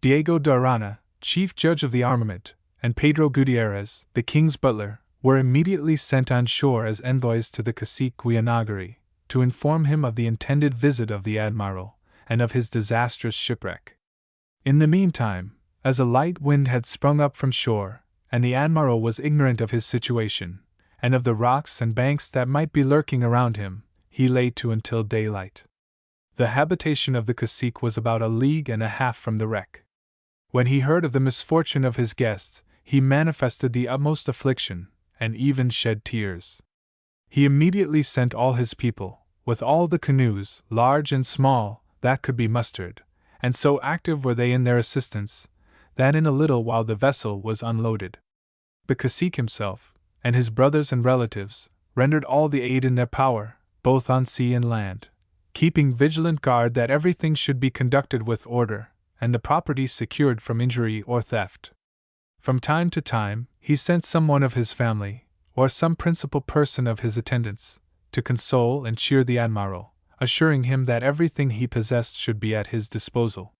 Diego de Arana, chief judge of the armament, and Pedro Gutierrez, the king's butler, were immediately sent on shore as envoys to the cacique Guacanagari, to inform him of the intended visit of the admiral, and of his disastrous shipwreck. In the meantime, as a light wind had sprung up from shore, and the admiral was ignorant of his situation, and of the rocks and banks that might be lurking around him, he lay to until daylight. The habitation of the cacique was about a league and a half from the wreck. When he heard of the misfortune of his guests, he manifested the utmost affliction, and even shed tears. He immediately sent all his people, with all the canoes, large and small, that could be mustered, and so active were they in their assistance, that in a little while the vessel was unloaded. The cacique himself, and his brothers and relatives, rendered all the aid in their power, both on sea and land, keeping vigilant guard that everything should be conducted with order, and the property secured from injury or theft. From time to time, he sent some one of his family, or some principal person of his attendants, to console and cheer the admiral, assuring him that everything he possessed should be at his disposal.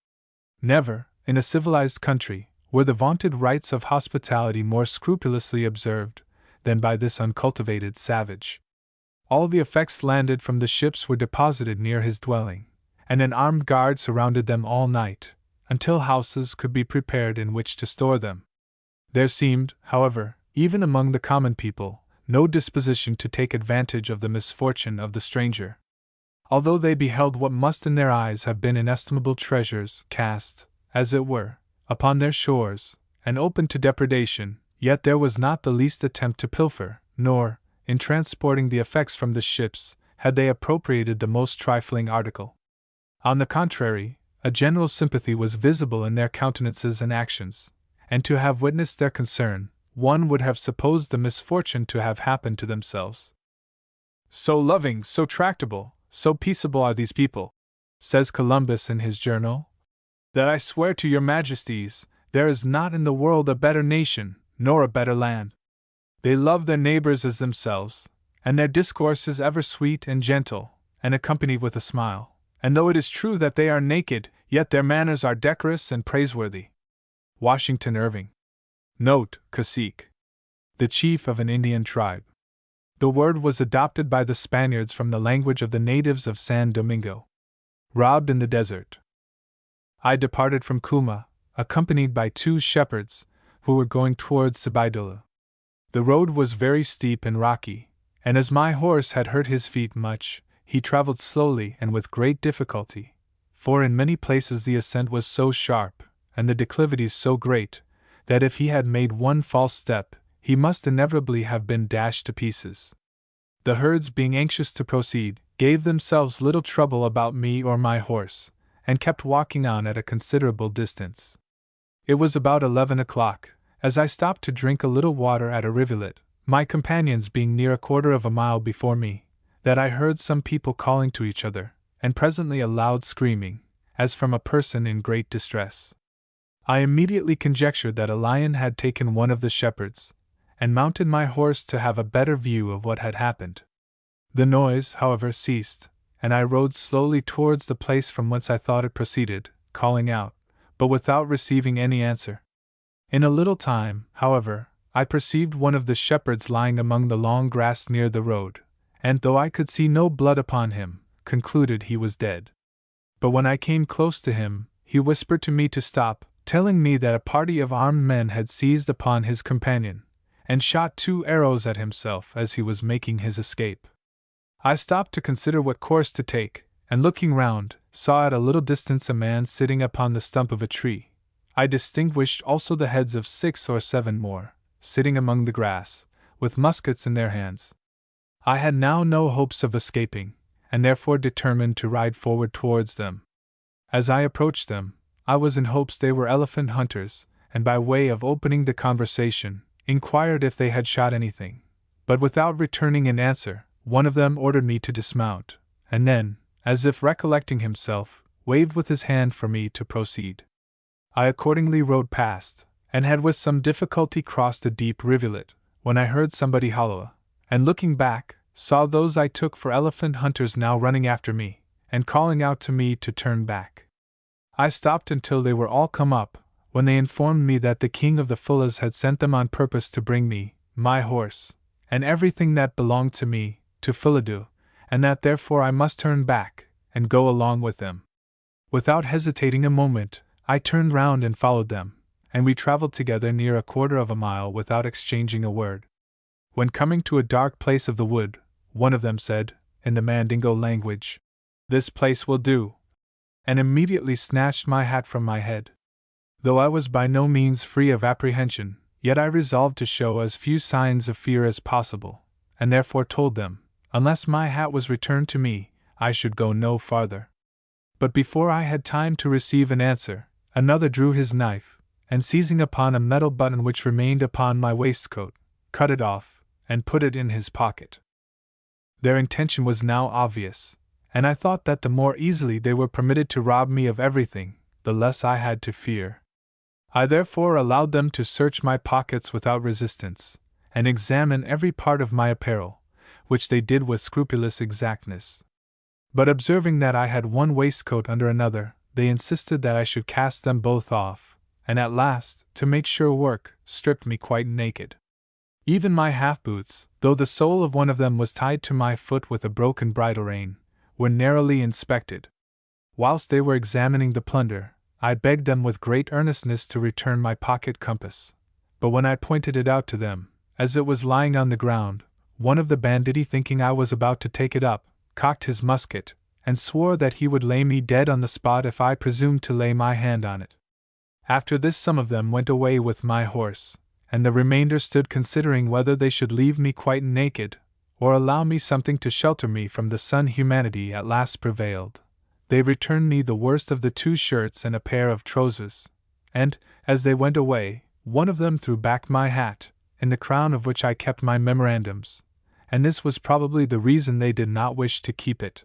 Never, in a civilized country, were the vaunted rights of hospitality more scrupulously observed than by this uncultivated savage. All the effects landed from the ships were deposited near his dwelling, and an armed guard surrounded them all night, until houses could be prepared in which to store them. There seemed, however, even among the common people, no disposition to take advantage of the misfortune of the stranger. Although they beheld what must in their eyes have been inestimable treasures cast, as it were, upon their shores, and open to depredation, yet there was not the least attempt to pilfer, nor, in transporting the effects from the ships, had they appropriated the most trifling article. On the contrary, a general sympathy was visible in their countenances and actions, and to have witnessed their concern, one would have supposed the misfortune to have happened to themselves. So loving, so tractable, so peaceable are these people, says Columbus in his journal, that I swear to your majesties, there is not in the world a better nation, nor a better land. They love their neighbors as themselves, and their discourse is ever sweet and gentle, and accompanied with a smile, and though it is true that they are naked, yet their manners are decorous and praiseworthy. Washington Irving. Note: Cacique. The chief of an Indian tribe. The word was adopted by the Spaniards from the language of the natives of San Domingo. Robbed in the desert. I departed from Cuma, accompanied by 2 shepherds, who were going towards Cibaidula. The road was very steep and rocky, and as my horse had hurt his feet much, he traveled slowly and with great difficulty, for in many places the ascent was so sharp, and the declivities so great, that if he had made one false step, he must inevitably have been dashed to pieces. The herds, being anxious to proceed, gave themselves little trouble about me or my horse, and kept walking on at a considerable distance. It was about 11 o'clock, as I stopped to drink a little water at a rivulet, my companions being near a quarter of a mile before me, that I heard some people calling to each other, and presently a loud screaming, as from a person in great distress. I immediately conjectured that a lion had taken one of the shepherds, and mounted my horse to have a better view of what had happened. The noise, however, ceased, and I rode slowly towards the place from whence I thought it proceeded, calling out, but without receiving any answer. In a little time, however, I perceived one of the shepherds lying among the long grass near the road, and though I could see no blood upon him, concluded he was dead. But when I came close to him, he whispered to me to stop, telling me that a party of armed men had seized upon his companion, and shot 2 arrows at himself as he was making his escape. I stopped to consider what course to take, and looking round, saw at a little distance a man sitting upon the stump of a tree. I distinguished also the heads of 6 or 7 more, sitting among the grass, with muskets in their hands. I had now no hopes of escaping, and therefore determined to ride forward towards them. As I approached them, I was in hopes they were elephant hunters, and by way of opening the conversation, inquired if they had shot anything. But without returning an answer, one of them ordered me to dismount, and then, as if recollecting himself, waved with his hand for me to proceed. I accordingly rode past, and had with some difficulty crossed a deep rivulet, when I heard somebody holloa, and looking back, saw those I took for elephant hunters now running after me, and calling out to me to turn back. I stopped until they were all come up, when they informed me that the king of the Fullahs had sent them on purpose to bring me, my horse, and everything that belonged to me, to Philadu, and that therefore I must turn back, and go along with them. Without hesitating a moment, I turned round and followed them, and we traveled together near a quarter of a mile without exchanging a word. When coming to a dark place of the wood, one of them said, in the Mandingo language, "This place will do," and immediately snatched my hat from my head. Though I was by no means free of apprehension, yet I resolved to show as few signs of fear as possible, and therefore told them, unless my hat was returned to me, I should go no farther. But before I had time to receive an answer, another drew his knife, and seizing upon a metal button which remained upon my waistcoat, cut it off, and put it in his pocket. Their intention was now obvious, and I thought that the more easily they were permitted to rob me of everything, the less I had to fear. I therefore allowed them to search my pockets without resistance, and examine every part of my apparel, which they did with scrupulous exactness. But observing that I had one waistcoat under another, they insisted that I should cast them both off, and at last, to make sure work, stripped me quite naked. Even my half-boots, though the sole of one of them was tied to my foot with a broken bridle rein, were narrowly inspected. Whilst they were examining the plunder, I begged them with great earnestness to return my pocket compass. But when I pointed it out to them, as it was lying on the ground, one of the banditti, thinking I was about to take it up, cocked his musket, and swore that he would lay me dead on the spot if I presumed to lay my hand on it. After this some of them went away with my horse, and the remainder stood considering whether they should leave me quite naked, or allow me something to shelter me from the sun. Humanity at last prevailed. They returned me the worst of the 2 shirts and a pair of trousers, and, as they went away, one of them threw back my hat, in the crown of which I kept my memorandums, and this was probably the reason they did not wish to keep it.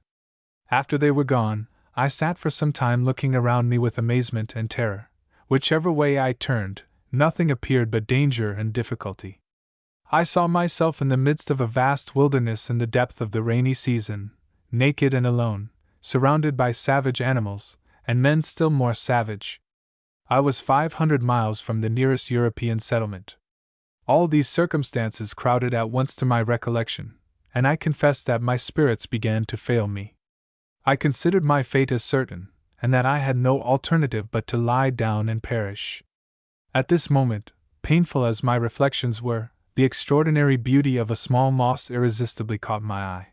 After they were gone, I sat for some time looking around me with amazement and terror. Whichever way I turned, nothing appeared but danger and difficulty. I saw myself in the midst of a vast wilderness in the depth of the rainy season, naked and alone, surrounded by savage animals, and men still more savage. I was 500 miles from the nearest European settlement. All these circumstances crowded at once to my recollection, and I confess that my spirits began to fail me. I considered my fate as certain, and that I had no alternative but to lie down and perish. At this moment, painful as my reflections were, the extraordinary beauty of a small moss irresistibly caught my eye.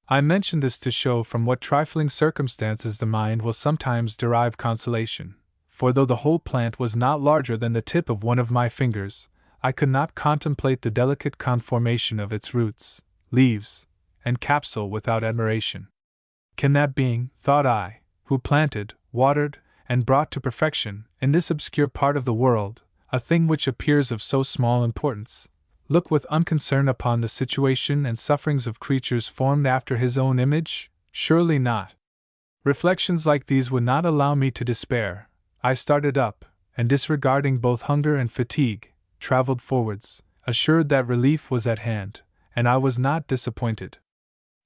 I mention this to show from what trifling circumstances the mind will sometimes derive consolation, for though the whole plant was not larger than the tip of one of my fingers, I could not contemplate the delicate conformation of its roots, leaves, and capsule without admiration. Can that being, thought I, who planted, watered, and brought to perfection, in this obscure part of the world, a thing which appears of so small importance, look with unconcern upon the situation and sufferings of creatures formed after his own image? Surely not. Reflections like these would not allow me to despair. I started up, and disregarding both hunger and fatigue, traveled forwards, assured that relief was at hand, and I was not disappointed.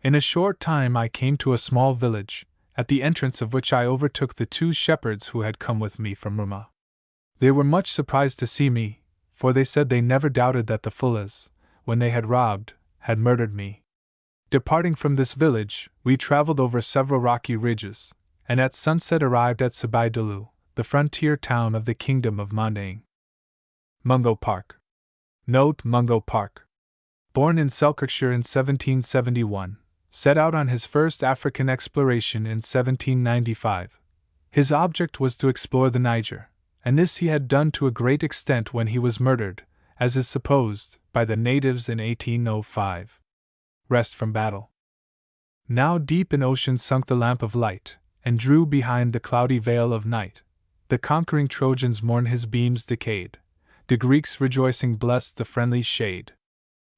In a short time I came to a small village, at the entrance of which I overtook the 2 shepherds who had come with me from Ruma. They were much surprised to see me, for they said they never doubted that the Fullahs, when they had robbed, had murdered me. Departing from this village, we traveled over several rocky ridges, and at sunset arrived at Sabaidulu, the frontier town of the Kingdom of Mandang. Mungo Park. Note: Mungo Park. Born in Selkirkshire in 1771, set out on his first African exploration in 1795. His object was to explore the Niger, and this he had done to a great extent when he was murdered, as is supposed, by the natives in 1805. Rest from battle. Now deep in ocean sunk the lamp of light, and drew behind the cloudy veil of night. The conquering Trojans mourn his beams decayed. The Greeks rejoicing bless the friendly shade.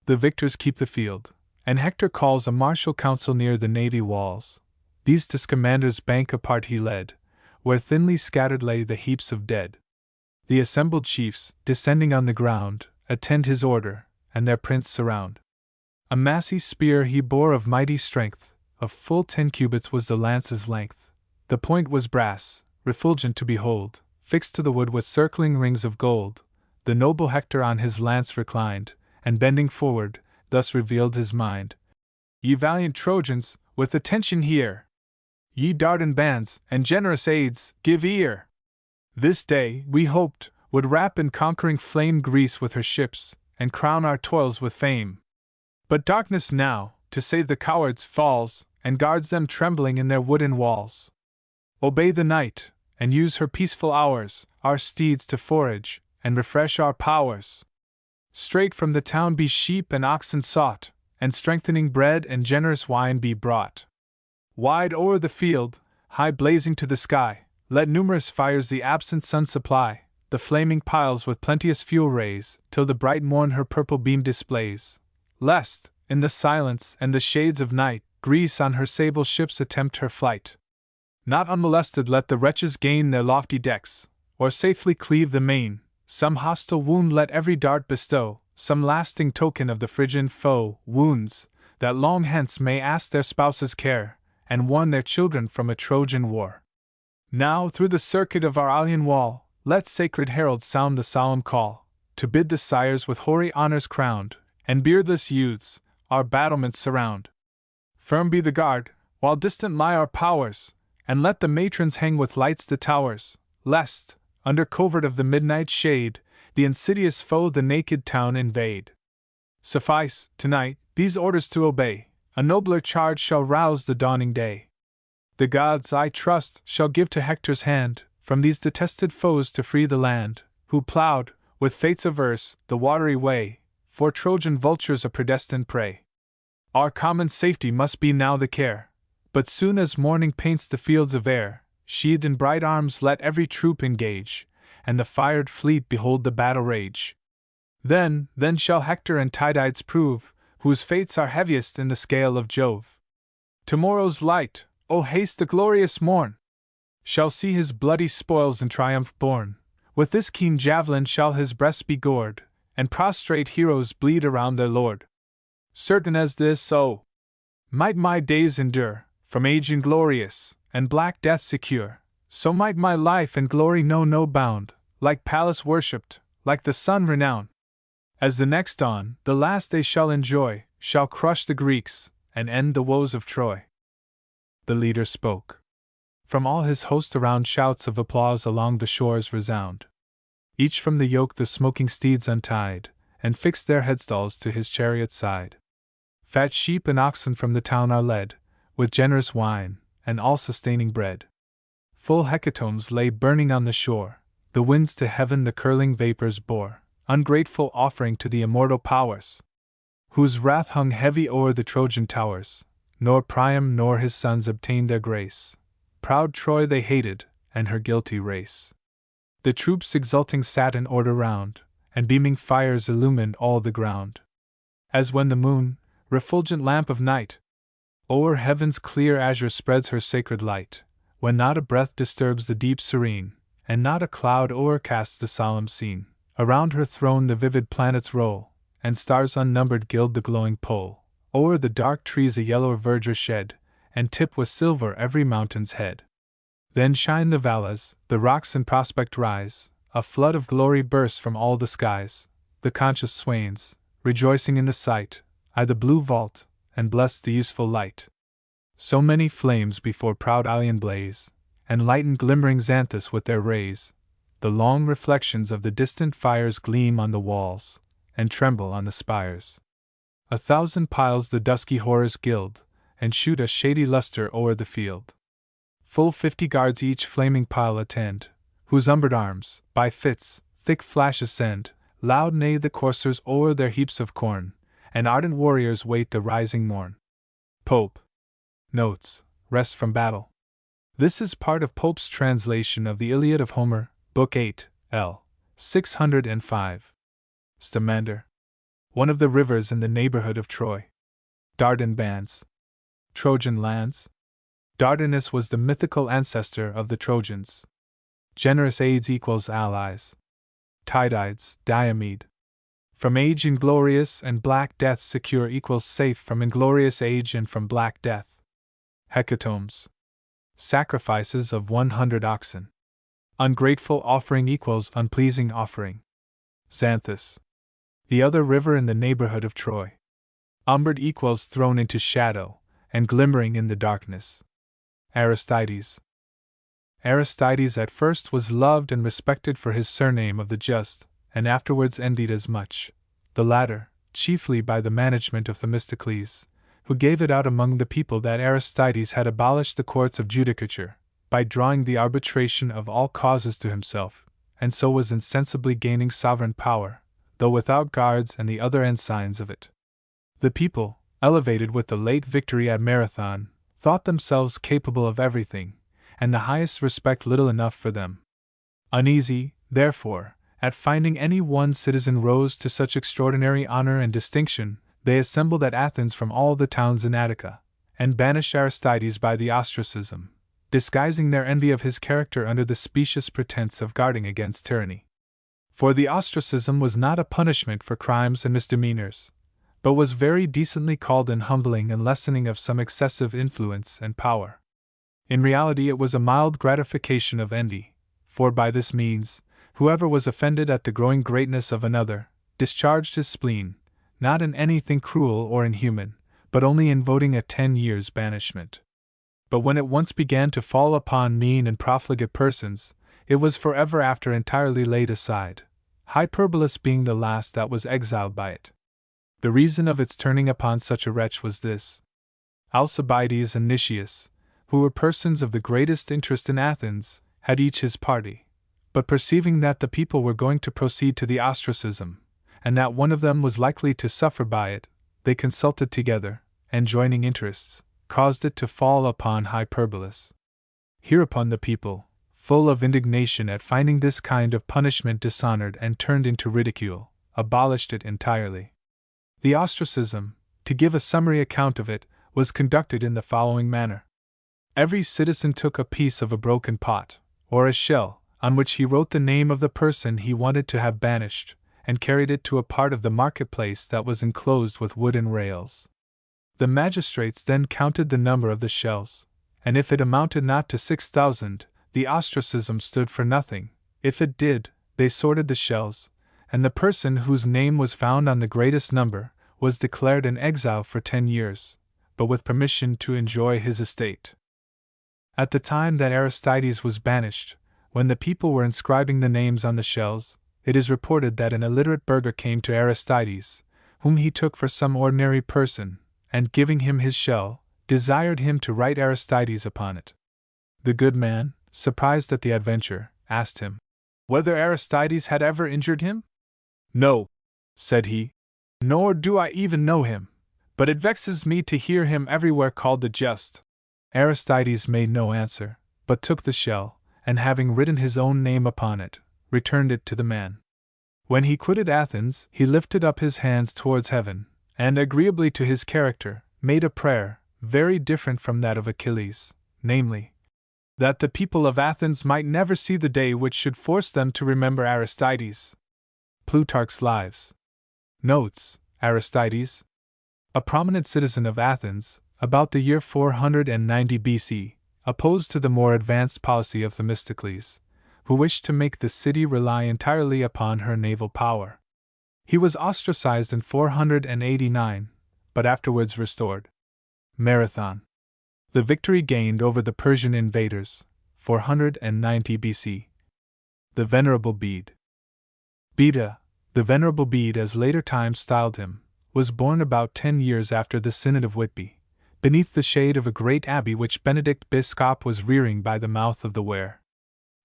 The victors keep the field, and Hector calls a martial council near the navy walls. These to Scamander's bank apart he led, where thinly scattered lay the heaps of dead. The assembled chiefs, descending on the ground, attend his order, and their prince surround. A massy spear he bore of mighty strength, of full 10 cubits was the lance's length. The point was brass, refulgent to behold, fixed to the wood with circling rings of gold. The noble Hector on his lance reclined, and bending forward, thus revealed his mind. Ye valiant Trojans, with attention hear! Ye Dardan bands, and generous aids, give ear! This day, we hoped, would wrap in conquering flame Greece with her ships, and crown our toils with fame. But darkness now, to save the cowards, falls, and guards them trembling in their wooden walls. Obey the night, and use her peaceful hours, our steeds to forage, and refresh our powers. Straight from the town be sheep and oxen sought, and strengthening bread and generous wine be brought. Wide o'er the field, high blazing to the sky, let numerous fires the absent sun supply, the flaming piles with plenteous fuel raise, till the bright morn her purple beam displays. Lest, in the silence and the shades of night, Greece on her sable ships attempt her flight. Not unmolested let the wretches gain their lofty decks, or safely cleave the main. Some hostile wound let every dart bestow, some lasting token of the Phrygian foe, wounds that long hence may ask their spouses' care, and warn their children from a Trojan war. Now, through the circuit of our Ilian wall, let sacred heralds sound the solemn call, to bid the sires with hoary honors crowned, and beardless youths, our battlements surround. Firm be the guard, while distant lie our powers, and let the matrons hang with lights the towers, lest, under covert of the midnight shade, the insidious foe the naked town invade. Suffice, tonight, these orders to obey, a nobler charge shall rouse the dawning day. The gods, I trust, shall give to Hector's hand, from these detested foes to free the land, who plowed, with fates averse, the watery way, for Trojan vultures a predestined prey. Our common safety must be now the care, but soon as morning paints the fields of air, sheathed in bright arms let every troop engage, and the fired fleet behold the battle rage. Then shall Hector and Tydides prove, whose fates are heaviest in the scale of Jove. Tomorrow's light, O haste the glorious morn, shall see his bloody spoils in triumph borne. With this keen javelin shall his breast be gored, and prostrate heroes bleed around their lord. Certain as this, oh, might my days endure, from age inglorious, and black death secure, so might my life and glory know no bound, like Pallas worshipped, like the sun renowned. As the next dawn, the last they shall enjoy, shall crush the Greeks, and end the woes of Troy. The leader spoke. From all his host around shouts of applause along the shores resound. Each from the yoke the smoking steeds untied, and fixed their headstalls to his chariot's side. Fat sheep and oxen from the town are led, with generous wine, and all-sustaining bread. Full hecatombs lay burning on the shore, the winds to heaven the curling vapors bore, ungrateful offering to the immortal powers, whose wrath hung heavy o'er the Trojan towers, nor Priam nor his sons obtained their grace. Proud Troy they hated, and her guilty race. The troops exulting sat in order round, and beaming fires illumined all the ground. As when the moon, refulgent lamp of night, o'er heaven's clear azure spreads her sacred light, when not a breath disturbs the deep serene, and not a cloud o'ercasts the solemn scene. Around her throne the vivid planets roll, and stars unnumbered gild the glowing pole. O'er the dark trees a yellow verdure shed, and tip with silver every mountain's head. Then shine the valleys, the rocks in prospect rise, a flood of glory bursts from all the skies. The conscious swains, rejoicing in the sight, eye the blue vault, and bless the useful light. So many flames before proud Ilion blaze, and lighten glimmering Xanthus with their rays. The long reflections of the distant fires gleam on the walls, and tremble on the spires. 1,000 piles the dusky horrors gild, and shoot a shady lustre o'er the field. Full 50 guards each flaming pile attend, whose umbered arms, by fits, thick flashes send. Loud neigh the coursers o'er their heaps of corn, and ardent warriors wait the rising morn. Pope. Notes. Rest from battle. This is part of Pope's translation of the Iliad of Homer, Book 8, L. 605. Scamander. One of the rivers in the neighborhood of Troy. Dardan bands. Trojan lands. Dardanus was the mythical ancestor of the Trojans. Generous aids equals allies. Tydides, Diomede. From age inglorious and black death secure equals safe from inglorious age and from black death. Hecatombs. Sacrifices of 100 oxen. Ungrateful offering equals unpleasing offering. Xanthus. The other river in the neighborhood of Troy. Umbered equals thrown into shadow, and glimmering in the darkness. Aristides. Aristides at first was loved and respected for his surname of the Just, and afterwards envied as much, the latter, chiefly by the management of Themistocles, who gave it out among the people that Aristides had abolished the courts of judicature, by drawing the arbitration of all causes to himself, and so was insensibly gaining sovereign power, though without guards and the other ensigns of it. The people, elevated with the late victory at Marathon, thought themselves capable of everything, and the highest respect little enough for them. Uneasy, therefore, at finding any one citizen rose to such extraordinary honor and distinction, they assembled at Athens from all the towns in Attica, and banished Aristides by the ostracism, disguising their envy of his character under the specious pretense of guarding against tyranny. For the ostracism was not a punishment for crimes and misdemeanors, but was very decently called an humbling and lessening of some excessive influence and power. In reality it was a mild gratification of envy, for by this means, whoever was offended at the growing greatness of another, discharged his spleen, not in anything cruel or inhuman, but only in voting a 10 years' banishment. But when it once began to fall upon mean and profligate persons, it was forever after entirely laid aside, Hyperbolus being the last that was exiled by it. The reason of its turning upon such a wretch was this. Alcibiades and Nicias, who were persons of the greatest interest in Athens, had each his party, but perceiving that the people were going to proceed to the ostracism, and that one of them was likely to suffer by it, they consulted together, and joining interests, caused it to fall upon Hyperbolus. Hereupon the people, full of indignation at finding this kind of punishment dishonored and turned into ridicule, abolished it entirely. The ostracism, to give a summary account of it, was conducted in the following manner. Every citizen took a piece of a broken pot, or a shell, on which he wrote the name of the person he wanted to have banished, and carried it to a part of the marketplace that was enclosed with wooden rails. The magistrates then counted the number of the shells, and if it amounted not to 6,000, the ostracism stood for nothing. If it did, they sorted the shells, and the person whose name was found on the greatest number was declared an exile for 10 years, but with permission to enjoy his estate. At the time that Aristides was banished, when the people were inscribing the names on the shells, it is reported that an illiterate burgher came to Aristides, whom he took for some ordinary person, and giving him his shell, desired him to write Aristides upon it. The good man, surprised at the adventure, asked him whether Aristides had ever injured him? No, said he, nor do I even know him, but it vexes me to hear him everywhere called the just. Aristides made no answer, but took the shell, and having written his own name upon it, returned it to the man. When he quitted Athens, he lifted up his hands towards heaven, and agreeably to his character, made a prayer, very different from that of Achilles, namely, that the people of Athens might never see the day which should force them to remember Aristides. Plutarch's Lives. Notes: Aristides, a prominent citizen of Athens, about the year 490 BC, opposed to the more advanced policy of Themistocles, who wished to make the city rely entirely upon her naval power. He was ostracized in 489, but afterwards restored. Marathon. The victory gained over the Persian invaders, 490 BC. The Venerable Bede. Beda, the Venerable Bede as later times styled him, was born about 10 years after the Synod of Whitby, beneath the shade of a great abbey which Benedict Biscop was rearing by the mouth of the Wear.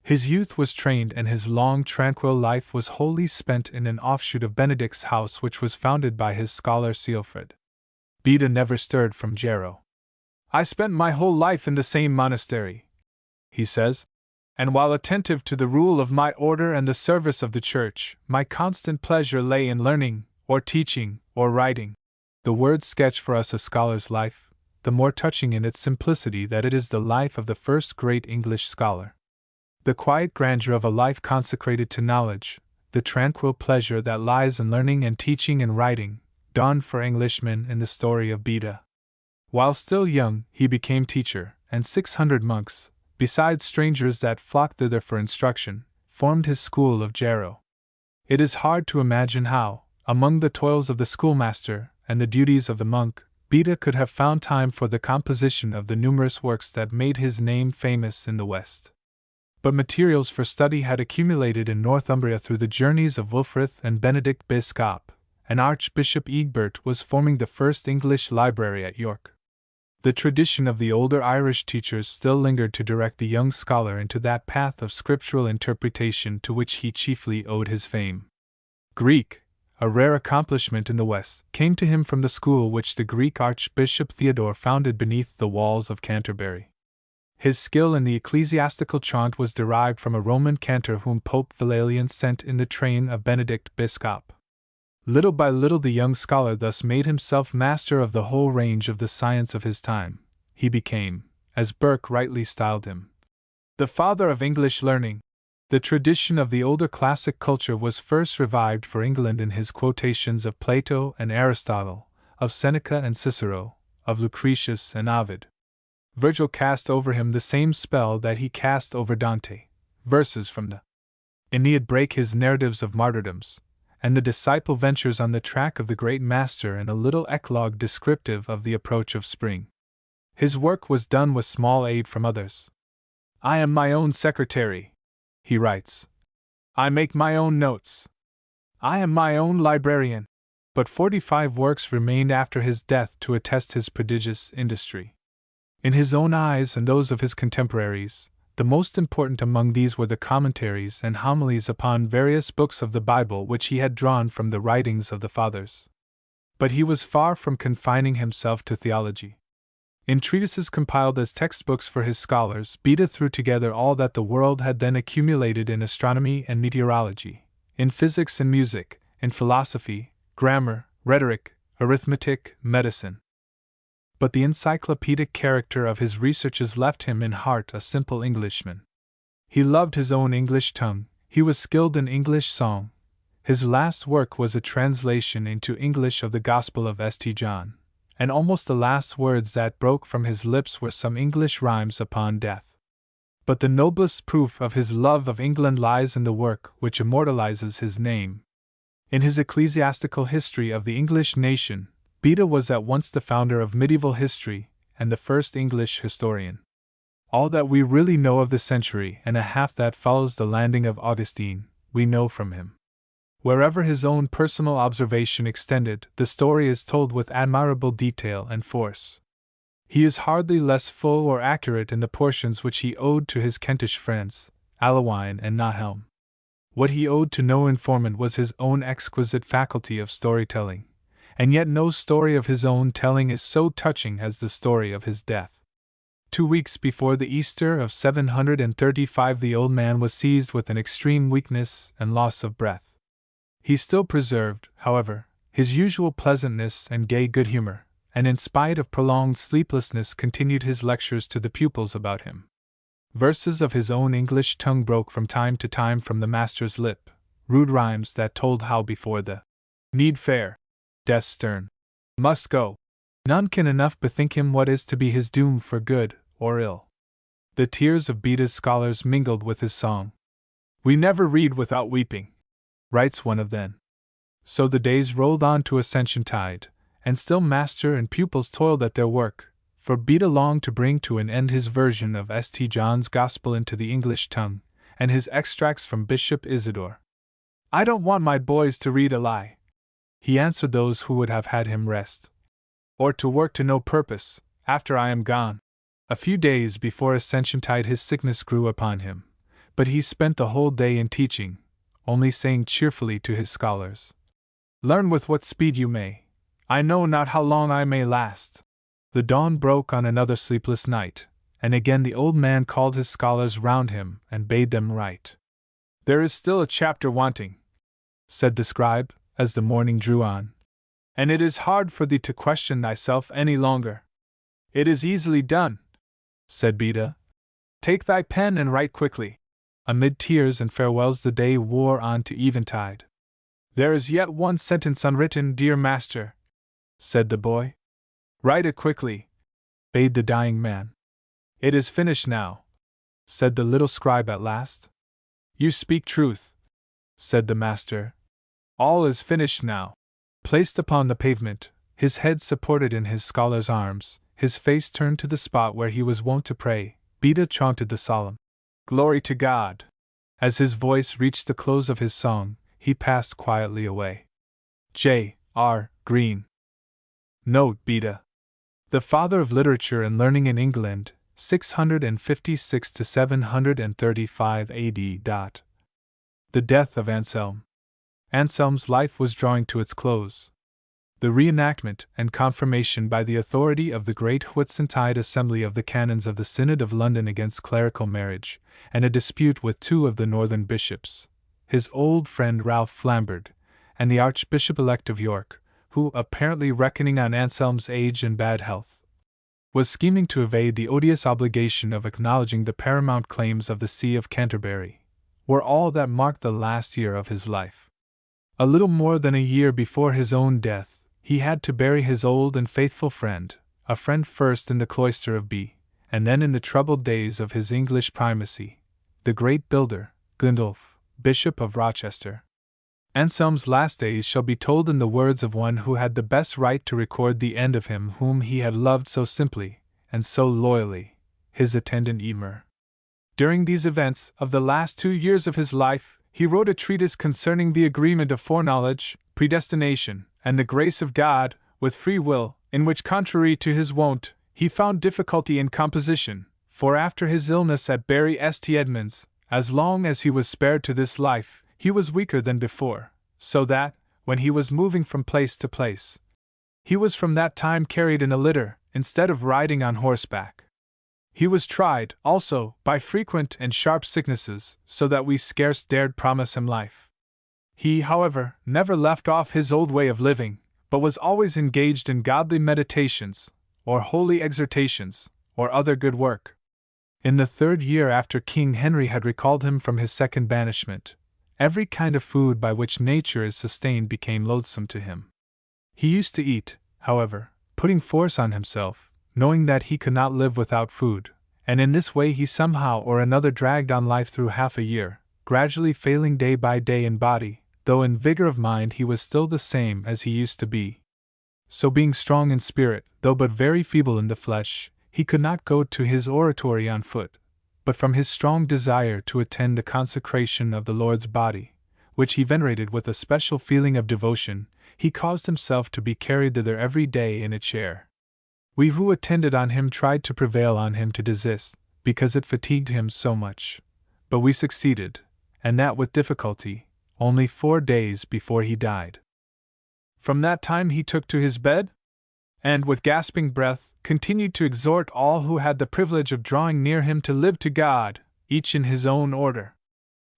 His youth was trained and his long tranquil life was wholly spent in an offshoot of Benedict's house which was founded by his scholar Ceolfrid. Beda never stirred from Jarrow. I spent my whole life in the same monastery, he says, and while attentive to the rule of my order and the service of the Church, my constant pleasure lay in learning, or teaching, or writing. The words sketch for us a scholar's life, the more touching in its simplicity that it is the life of the first great English scholar. The quiet grandeur of a life consecrated to knowledge, the tranquil pleasure that lies in learning and teaching and writing, dawned for Englishmen in the story of Beda. While still young, he became teacher, and 600 monks, besides strangers that flocked thither for instruction, formed his school of Jarrow. It is hard to imagine how, among the toils of the schoolmaster and the duties of the monk, Beda could have found time for the composition of the numerous works that made his name famous in the West. But materials for study had accumulated in Northumbria through the journeys of Wulfrith and Benedict Biscop, and Archbishop Egbert was forming the first English library at York. The tradition of the older Irish teachers still lingered to direct the young scholar into that path of scriptural interpretation to which he chiefly owed his fame. Greek, a rare accomplishment in the West, came to him from the school which the Greek Archbishop Theodore founded beneath the walls of Canterbury. His skill in the ecclesiastical chant was derived from a Roman cantor whom Pope Valerian sent in the train of Benedict Biscop. Little by little the young scholar thus made himself master of the whole range of the science of his time. He became, as Burke rightly styled him, the father of English learning. The tradition of the older classic culture was first revived for England in his quotations of Plato and Aristotle, of Seneca and Cicero, of Lucretius and Ovid. Virgil cast over him the same spell that he cast over Dante. Verses from the Aeneid break his narratives of martyrdoms, and the disciple ventures on the track of the great master in a little eclogue descriptive of the approach of spring. His work was done with small aid from others. "I am my own secretary," he writes. "I make my own notes. I am my own librarian." But 45 works remained after his death to attest his prodigious industry. In his own eyes and those of his contemporaries, the most important among these were the commentaries and homilies upon various books of the Bible which he had drawn from the writings of the Fathers. But he was far from confining himself to theology. In treatises compiled as textbooks for his scholars, Beda threw together all that the world had then accumulated in astronomy and meteorology, in physics and music, in philosophy, grammar, rhetoric, arithmetic, medicine. But the encyclopedic character of his researches left him in heart a simple Englishman. He loved his own English tongue, he was skilled in English song. His last work was a translation into English of the Gospel of St. John, and almost the last words that broke from his lips were some English rhymes upon death. But the noblest proof of his love of England lies in the work which immortalizes his name. In his ecclesiastical history of the English nation, Beda was at once the founder of medieval history and the first English historian. All that we really know of the century and a half that follows the landing of Augustine, we know from him. Wherever his own personal observation extended, the story is told with admirable detail and force. He is hardly less full or accurate in the portions which he owed to his Kentish friends, Alewine and Nahelm. What he owed to no informant was his own exquisite faculty of storytelling, and yet no story of his own telling is so touching as the story of his death. 2 weeks before the Easter of 735 the old man was seized with an extreme weakness and loss of breath. He still preserved, however, his usual pleasantness and gay good humor, and in spite of prolonged sleeplessness continued his lectures to the pupils about him. Verses of his own English tongue broke from time to time from the master's lip, rude rhymes that told how before the need fair, death stern, must go. None can enough bethink him what is to be his doom for good or ill. The tears of Beda's scholars mingled with his song. "We never read without weeping," writes one of them. So the days rolled on to Ascension Tide, and still master and pupils toiled at their work, for Beda longed to bring to an end his version of St. John's Gospel into the English tongue, and his extracts from Bishop Isidore. "I don't want my boys to read a lie," he answered those who would have had him rest, "or to work to no purpose, after I am gone." A few days before Ascensiontide his sickness grew upon him, but he spent the whole day in teaching, only saying cheerfully to his scholars, "Learn with what speed you may. I know not how long I may last." The dawn broke on another sleepless night, and again the old man called his scholars round him and bade them write. "There is still a chapter wanting," said the scribe, as the morning drew on, "and it is hard for thee to question thyself any longer." "It is easily done," said Beda. "Take thy pen and write quickly." Amid tears and farewells the day wore on to eventide. "There is yet one sentence unwritten, dear master," said the boy. "Write it quickly," bade the dying man. "It is finished now," said the little scribe at last. "You speak truth," said the master. "All is finished now." Placed upon the pavement, his head supported in his scholar's arms, his face turned to the spot where he was wont to pray, Beda chanted the solemn "Glory to God." As his voice reached the close of his song, he passed quietly away. J. R. Green. Note: Beda, the father of literature and learning in England, 656 to 735 A.D. The death of Anselm. Anselm's life was drawing to its close. The reenactment and confirmation by the authority of the great Whitsuntide Assembly of the canons of the Synod of London against clerical marriage, and a dispute with 2 of the northern bishops, his old friend Ralph Flambard, and the Archbishop-elect of York, who, apparently reckoning on Anselm's age and bad health, was scheming to evade the odious obligation of acknowledging the paramount claims of the See of Canterbury, were all that marked the last year of his life. A little more than a year before his own death, he had to bury his old and faithful friend, a friend first in the cloister of B, and then in the troubled days of his English primacy, the great builder, Gundulf, Bishop of Rochester. Anselm's last days shall be told in the words of one who had the best right to record the end of him whom he had loved so simply and so loyally, his attendant Emer. During these events of the last 2 years of his life, he wrote a treatise concerning the agreement of foreknowledge, predestination, and the grace of God, with free will, in which, contrary to his wont, he found difficulty in composition, for after his illness at Bury St. Edmunds, as long as he was spared to this life, he was weaker than before, so that, when he was moving from place to place, he was from that time carried in a litter, instead of riding on horseback. He was tried, also, by frequent and sharp sicknesses, so that we scarce dared promise him life. He, however, never left off his old way of living, but was always engaged in godly meditations, or holy exhortations, or other good work. In the 3rd year after King Henry had recalled him from his second banishment, every kind of food by which nature is sustained became loathsome to him. He used to eat, however, putting force on himself, knowing that he could not live without food, and in this way he somehow or another dragged on life through half a year, gradually failing day by day in body, though in vigor of mind he was still the same as he used to be. So being strong in spirit, though but very feeble in the flesh, he could not go to his oratory on foot, but from his strong desire to attend the consecration of the Lord's body, which he venerated with a special feeling of devotion, he caused himself to be carried thither every day in a chair. We who attended on him tried to prevail on him to desist, because it fatigued him so much, but we succeeded, and that with difficulty, only 4 days before he died. From that time he took to his bed, and, with gasping breath, continued to exhort all who had the privilege of drawing near him to live to God, each in his own order.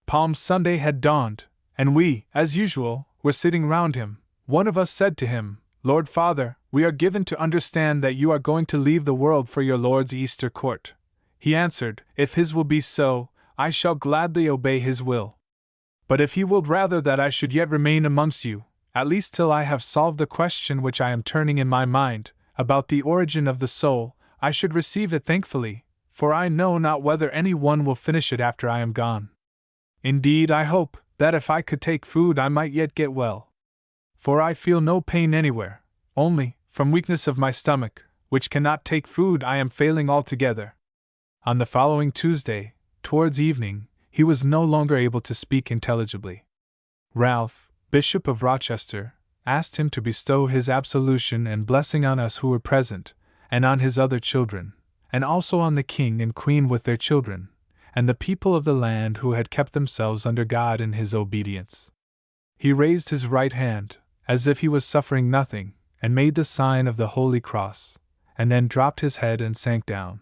Palm Sunday had dawned, and we, as usual, were sitting round him. One of us said to him, "Lord Father, we are given to understand that you are going to leave the world for your Lord's Easter court." He answered, "If his will be so, I shall gladly obey his will. But if he willed rather that I should yet remain amongst you, at least till I have solved the question which I am turning in my mind, about the origin of the soul, I should receive it thankfully, for I know not whether any one will finish it after I am gone. Indeed, I hope that if I could take food I might yet get well. For I feel no pain anywhere, only, from weakness of my stomach, which cannot take food, I am failing altogether." On the following Tuesday, towards evening, he was no longer able to speak intelligibly. Ralph, Bishop of Rochester, asked him to bestow his absolution and blessing on us who were present, and on his other children, and also on the king and queen with their children, and the people of the land who had kept themselves under God in his obedience. He raised his right hand, as if he was suffering nothing, and made the sign of the Holy Cross, and then dropped his head and sank down.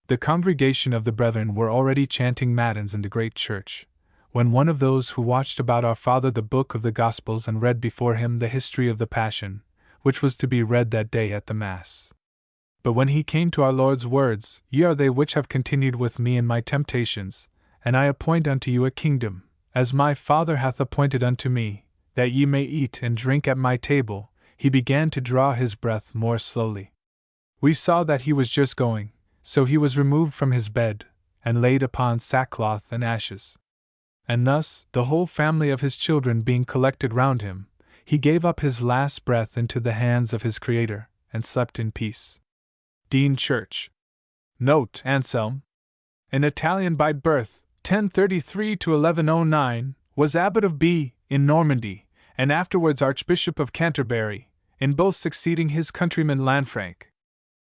The congregation of the brethren were already chanting matins in the great church, when one of those who watched about our Father the book of the Gospels and read before him the history of the Passion, which was to be read that day at the Mass. But when he came to our Lord's words, "Ye are they which have continued with me in my temptations, and I appoint unto you a kingdom, as my Father hath appointed unto me, that ye may eat and drink at my table," he began to draw his breath more slowly. We saw that he was just going, so he was removed from his bed, and laid upon sackcloth and ashes. And thus, the whole family of his children being collected round him, he gave up his last breath into the hands of his Creator, and slept in peace. Dean Church. Note: Anselm, an Italian by birth, 1033 to 1109, was abbot of B, in Normandy, and afterwards Archbishop of Canterbury, in both succeeding his countryman Lanfranc.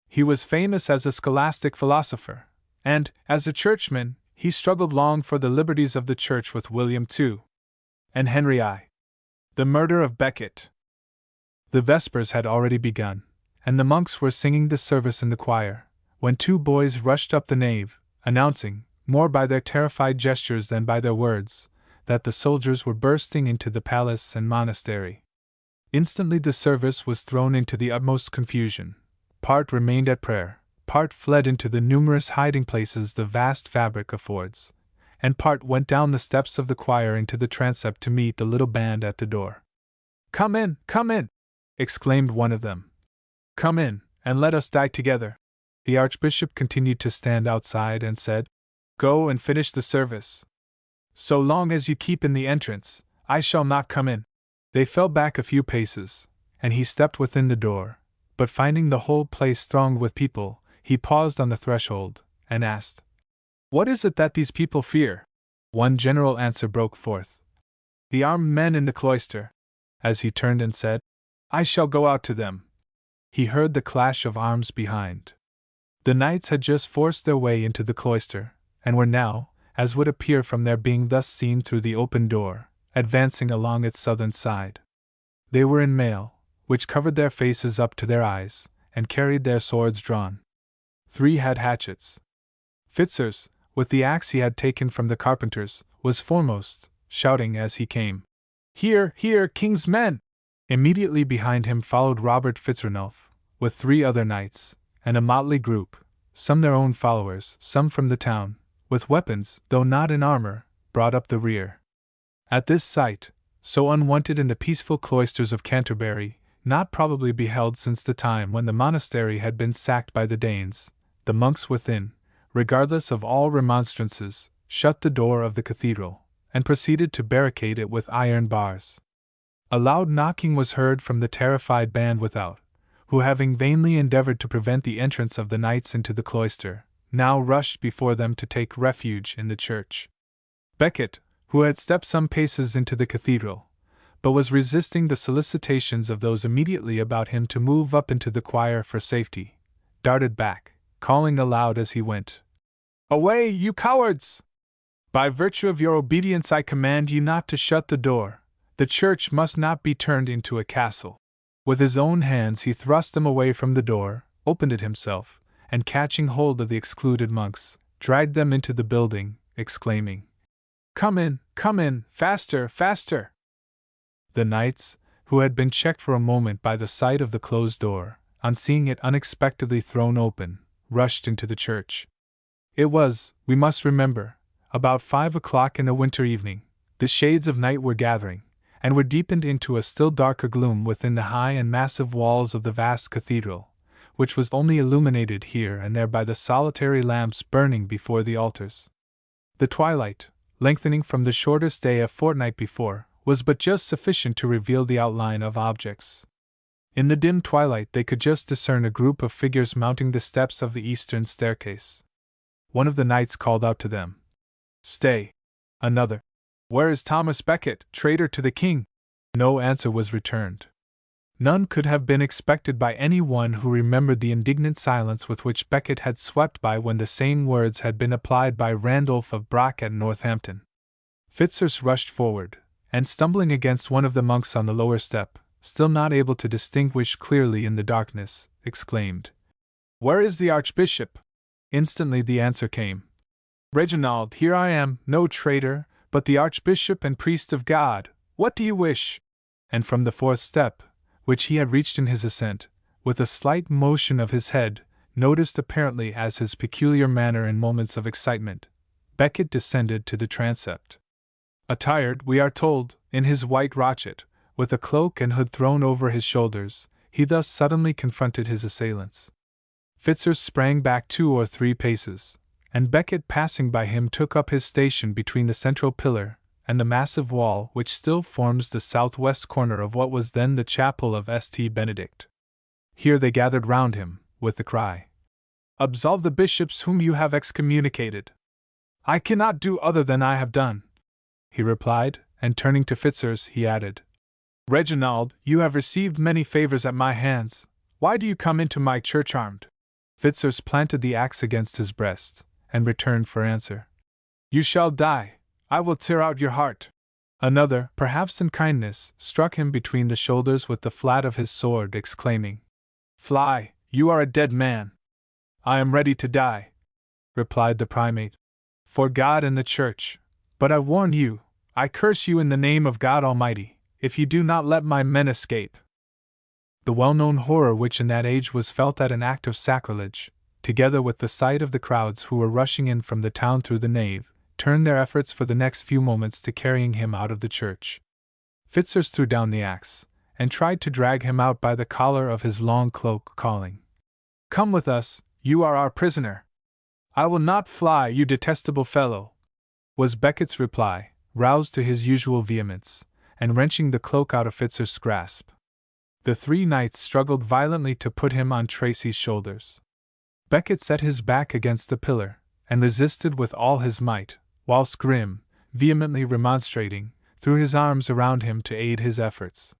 He was famous as a scholastic philosopher, and, as a churchman, he struggled long for the liberties of the Church with William II and Henry I. The murder of Becket. The Vespers had already begun, and the monks were singing the service in the choir, when 2 boys rushed up the nave, announcing, more by their terrified gestures than by their words, that the soldiers were bursting into the palace and monastery. Instantly the service was thrown into the utmost confusion. Part remained at prayer, part fled into the numerous hiding places the vast fabric affords, and part went down the steps of the choir into the transept to meet the little band at the door. "Come in, come in!" exclaimed one of them. "Come in, and let us die together." The Archbishop continued to stand outside and said, "Go and finish the service. So long as you keep in the entrance, I shall not come in." They fell back a few paces, and he stepped within the door, but finding the whole place thronged with people, he paused on the threshold, and asked, "What is it that these people fear?" One general answer broke forth. "The armed men in the cloister." As he turned and said, "I shall go out to them," he heard the clash of arms behind. The knights had just forced their way into the cloister, and were now, as would appear from their being thus seen through the open door, advancing along its southern side. They were in mail, which covered their faces up to their eyes, and carried their swords drawn. 3 had hatchets. Fitzurse, with the axe he had taken from the carpenters, was foremost, shouting as he came, "Here, here, King's men!" Immediately behind him followed Robert Fitzranulph, with 3 other knights, and a motley group, some their own followers, some from the town, with weapons, though not in armor, brought up the rear. At this sight, so unwonted in the peaceful cloisters of Canterbury, not probably beheld since the time when the monastery had been sacked by the Danes, the monks within, regardless of all remonstrances, shut the door of the cathedral, and proceeded to barricade it with iron bars. A loud knocking was heard from the terrified band without, who, having vainly endeavored to prevent the entrance of the knights into the cloister, now rushed before them to take refuge in the church. Becket, who had stepped some paces into the cathedral, but was resisting the solicitations of those immediately about him to move up into the choir for safety, darted back, calling aloud as he went, "Away, you cowards! By virtue of your obedience I command you not to shut the door. The church must not be turned into a castle." With his own hands he thrust them away from the door, opened it himself, and catching hold of the excluded monks, dragged them into the building, exclaiming, come in, faster, faster!" The knights, who had been checked for a moment by the sight of the closed door, on seeing it unexpectedly thrown open, rushed into the church. It was, we must remember, about 5 o'clock in a winter evening. The shades of night were gathering, and were deepened into a still darker gloom within the high and massive walls of the vast cathedral, which was only illuminated here and there by the solitary lamps burning before the altars. The twilight, lengthening from the shortest day a fortnight before, was but just sufficient to reveal the outline of objects. In the dim twilight they could just discern a group of figures mounting the steps of the eastern staircase. One of the knights called out to them, "Stay!" Another, "Where is Thomas Becket, traitor to the king?" No answer was returned. None could have been expected by any one who remembered the indignant silence with which Becket had swept by when the same words had been applied by Randolph of Brock at Northampton. Fitzurse rushed forward, and stumbling against one of the monks on the lower step, still not able to distinguish clearly in the darkness, exclaimed, "Where is the Archbishop?" Instantly the answer came, "Reginald, here I am, no traitor, but the Archbishop and priest of God. What do you wish?" And from the 4th step, which he had reached in his ascent, with a slight motion of his head, noticed apparently as his peculiar manner in moments of excitement, Becket descended to the transept. Attired, we are told, in his white rochet, with a cloak and hood thrown over his shoulders, he thus suddenly confronted his assailants. Fitzurse sprang back 2 or 3 paces, and Becket passing by him took up his station between the central pillar and the massive wall which still forms the southwest corner of what was then the chapel of St. Benedict. Here they gathered round him, with the cry, "Absolve the bishops whom you have excommunicated." "I cannot do other than I have done," he replied, and turning to Fitzurse he added, "Reginald, you have received many favors at my hands. Why do you come into my church armed?" Fitzurse planted the axe against his breast, and returned for answer, "You shall die. I will tear out your heart." Another, perhaps in kindness, struck him between the shoulders with the flat of his sword, exclaiming, "Fly, you are a dead man." "I am ready to die," replied the primate, "for God and the Church. But I warn you, I curse you in the name of God Almighty, if you do not let my men escape." The well-known horror which in that age was felt at an act of sacrilege, together with the sight of the crowds who were rushing in from the town through the nave, turned their efforts for the next few moments to carrying him out of the church. Fitzurse threw down the axe, and tried to drag him out by the collar of his long cloak, calling, "Come with us, you are our prisoner." "I will not fly, you detestable fellow," was Becket's reply, roused to his usual vehemence, and wrenching the cloak out of Fitzurse's grasp. The three knights struggled violently to put him on Tracy's shoulders. Becket set his back against a pillar, and resisted with all his might, whilst Grim, vehemently remonstrating, threw his arms around him to aid his efforts.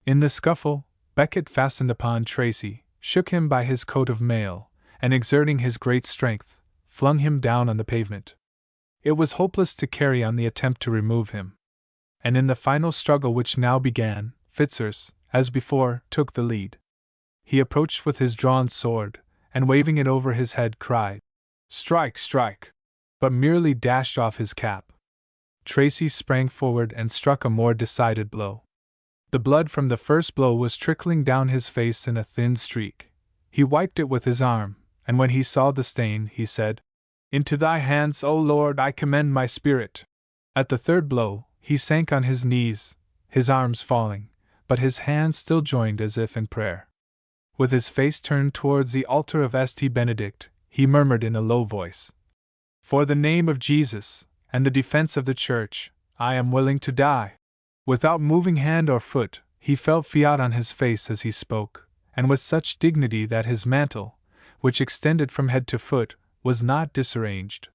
In the scuffle, Becket fastened upon Tracy, shook him by his coat of mail, and exerting his great strength, flung him down on the pavement. It was hopeless to carry on the attempt to remove him. And in the final struggle which now began, Fitzurse, as before, took the lead. He approached with his drawn sword, and waving it over his head cried, "Strike, strike!" but merely dashed off his cap. Tracy sprang forward and struck a more decided blow. The blood from the first blow was trickling down his face in a thin streak. He wiped it with his arm, and when he saw the stain, he said, "Into thy hands, O Lord, I commend my spirit." At the third blow, he sank on his knees, his arms falling, but his hands still joined as if in prayer. With his face turned towards the altar of St. Benedict, he murmured in a low voice, "For the name of Jesus, and the defense of the Church, I am willing to die." Without moving hand or foot, he fell fiat on his face as he spoke, and with such dignity that his mantle, which extended from head to foot, was not disarranged.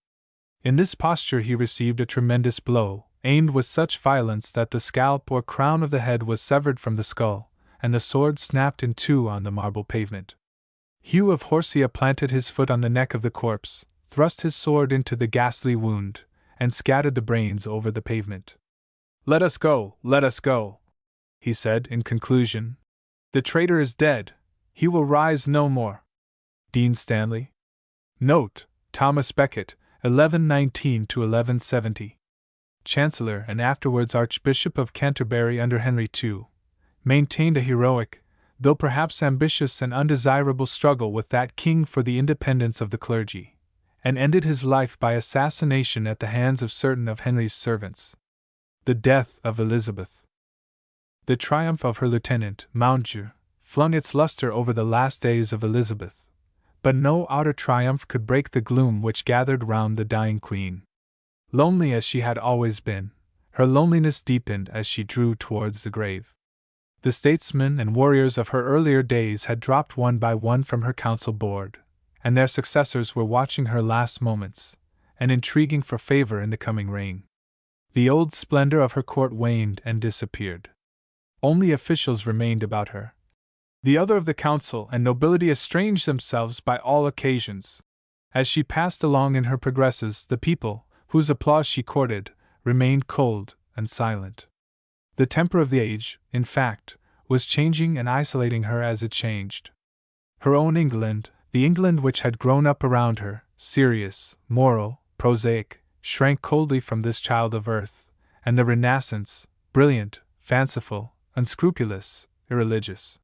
In this posture he received a tremendous blow, aimed with such violence that the scalp or crown of the head was severed from the skull, and the sword snapped in two on the marble pavement. Hugh of Horsia planted his foot on the neck of the corpse, thrust his sword into the ghastly wound, and scattered the brains over the pavement. "Let us go, he said in conclusion. "The traitor is dead, he will rise no more." Dean Stanley. Note: Thomas Becket, 1119 to 1170. Chancellor and afterwards Archbishop of Canterbury under Henry II, maintained a heroic, though perhaps ambitious and undesirable struggle with that king for the independence of the clergy, and ended his life by assassination at the hands of certain of Henry's servants. The death of Elizabeth. The triumph of her lieutenant, Mountjoy, flung its luster over the last days of Elizabeth, but no outer triumph could break the gloom which gathered round the dying queen. Lonely as she had always been, her loneliness deepened as she drew towards the grave. The statesmen and warriors of her earlier days had dropped one by one from her council board, and their successors were watching her last moments, and intriguing for favor in the coming reign. The old splendor of her court waned and disappeared. Only officials remained about her. The other of the council and nobility estranged themselves by all occasions. As she passed along in her progresses, the people, whose applause she courted, remained cold and silent. The temper of the age, in fact, was changing and isolating her as it changed. Her own England, the England which had grown up around her, serious, moral, prosaic, shrank coldly from this child of earth, and the Renaissance, brilliant, fanciful, unscrupulous, irreligious.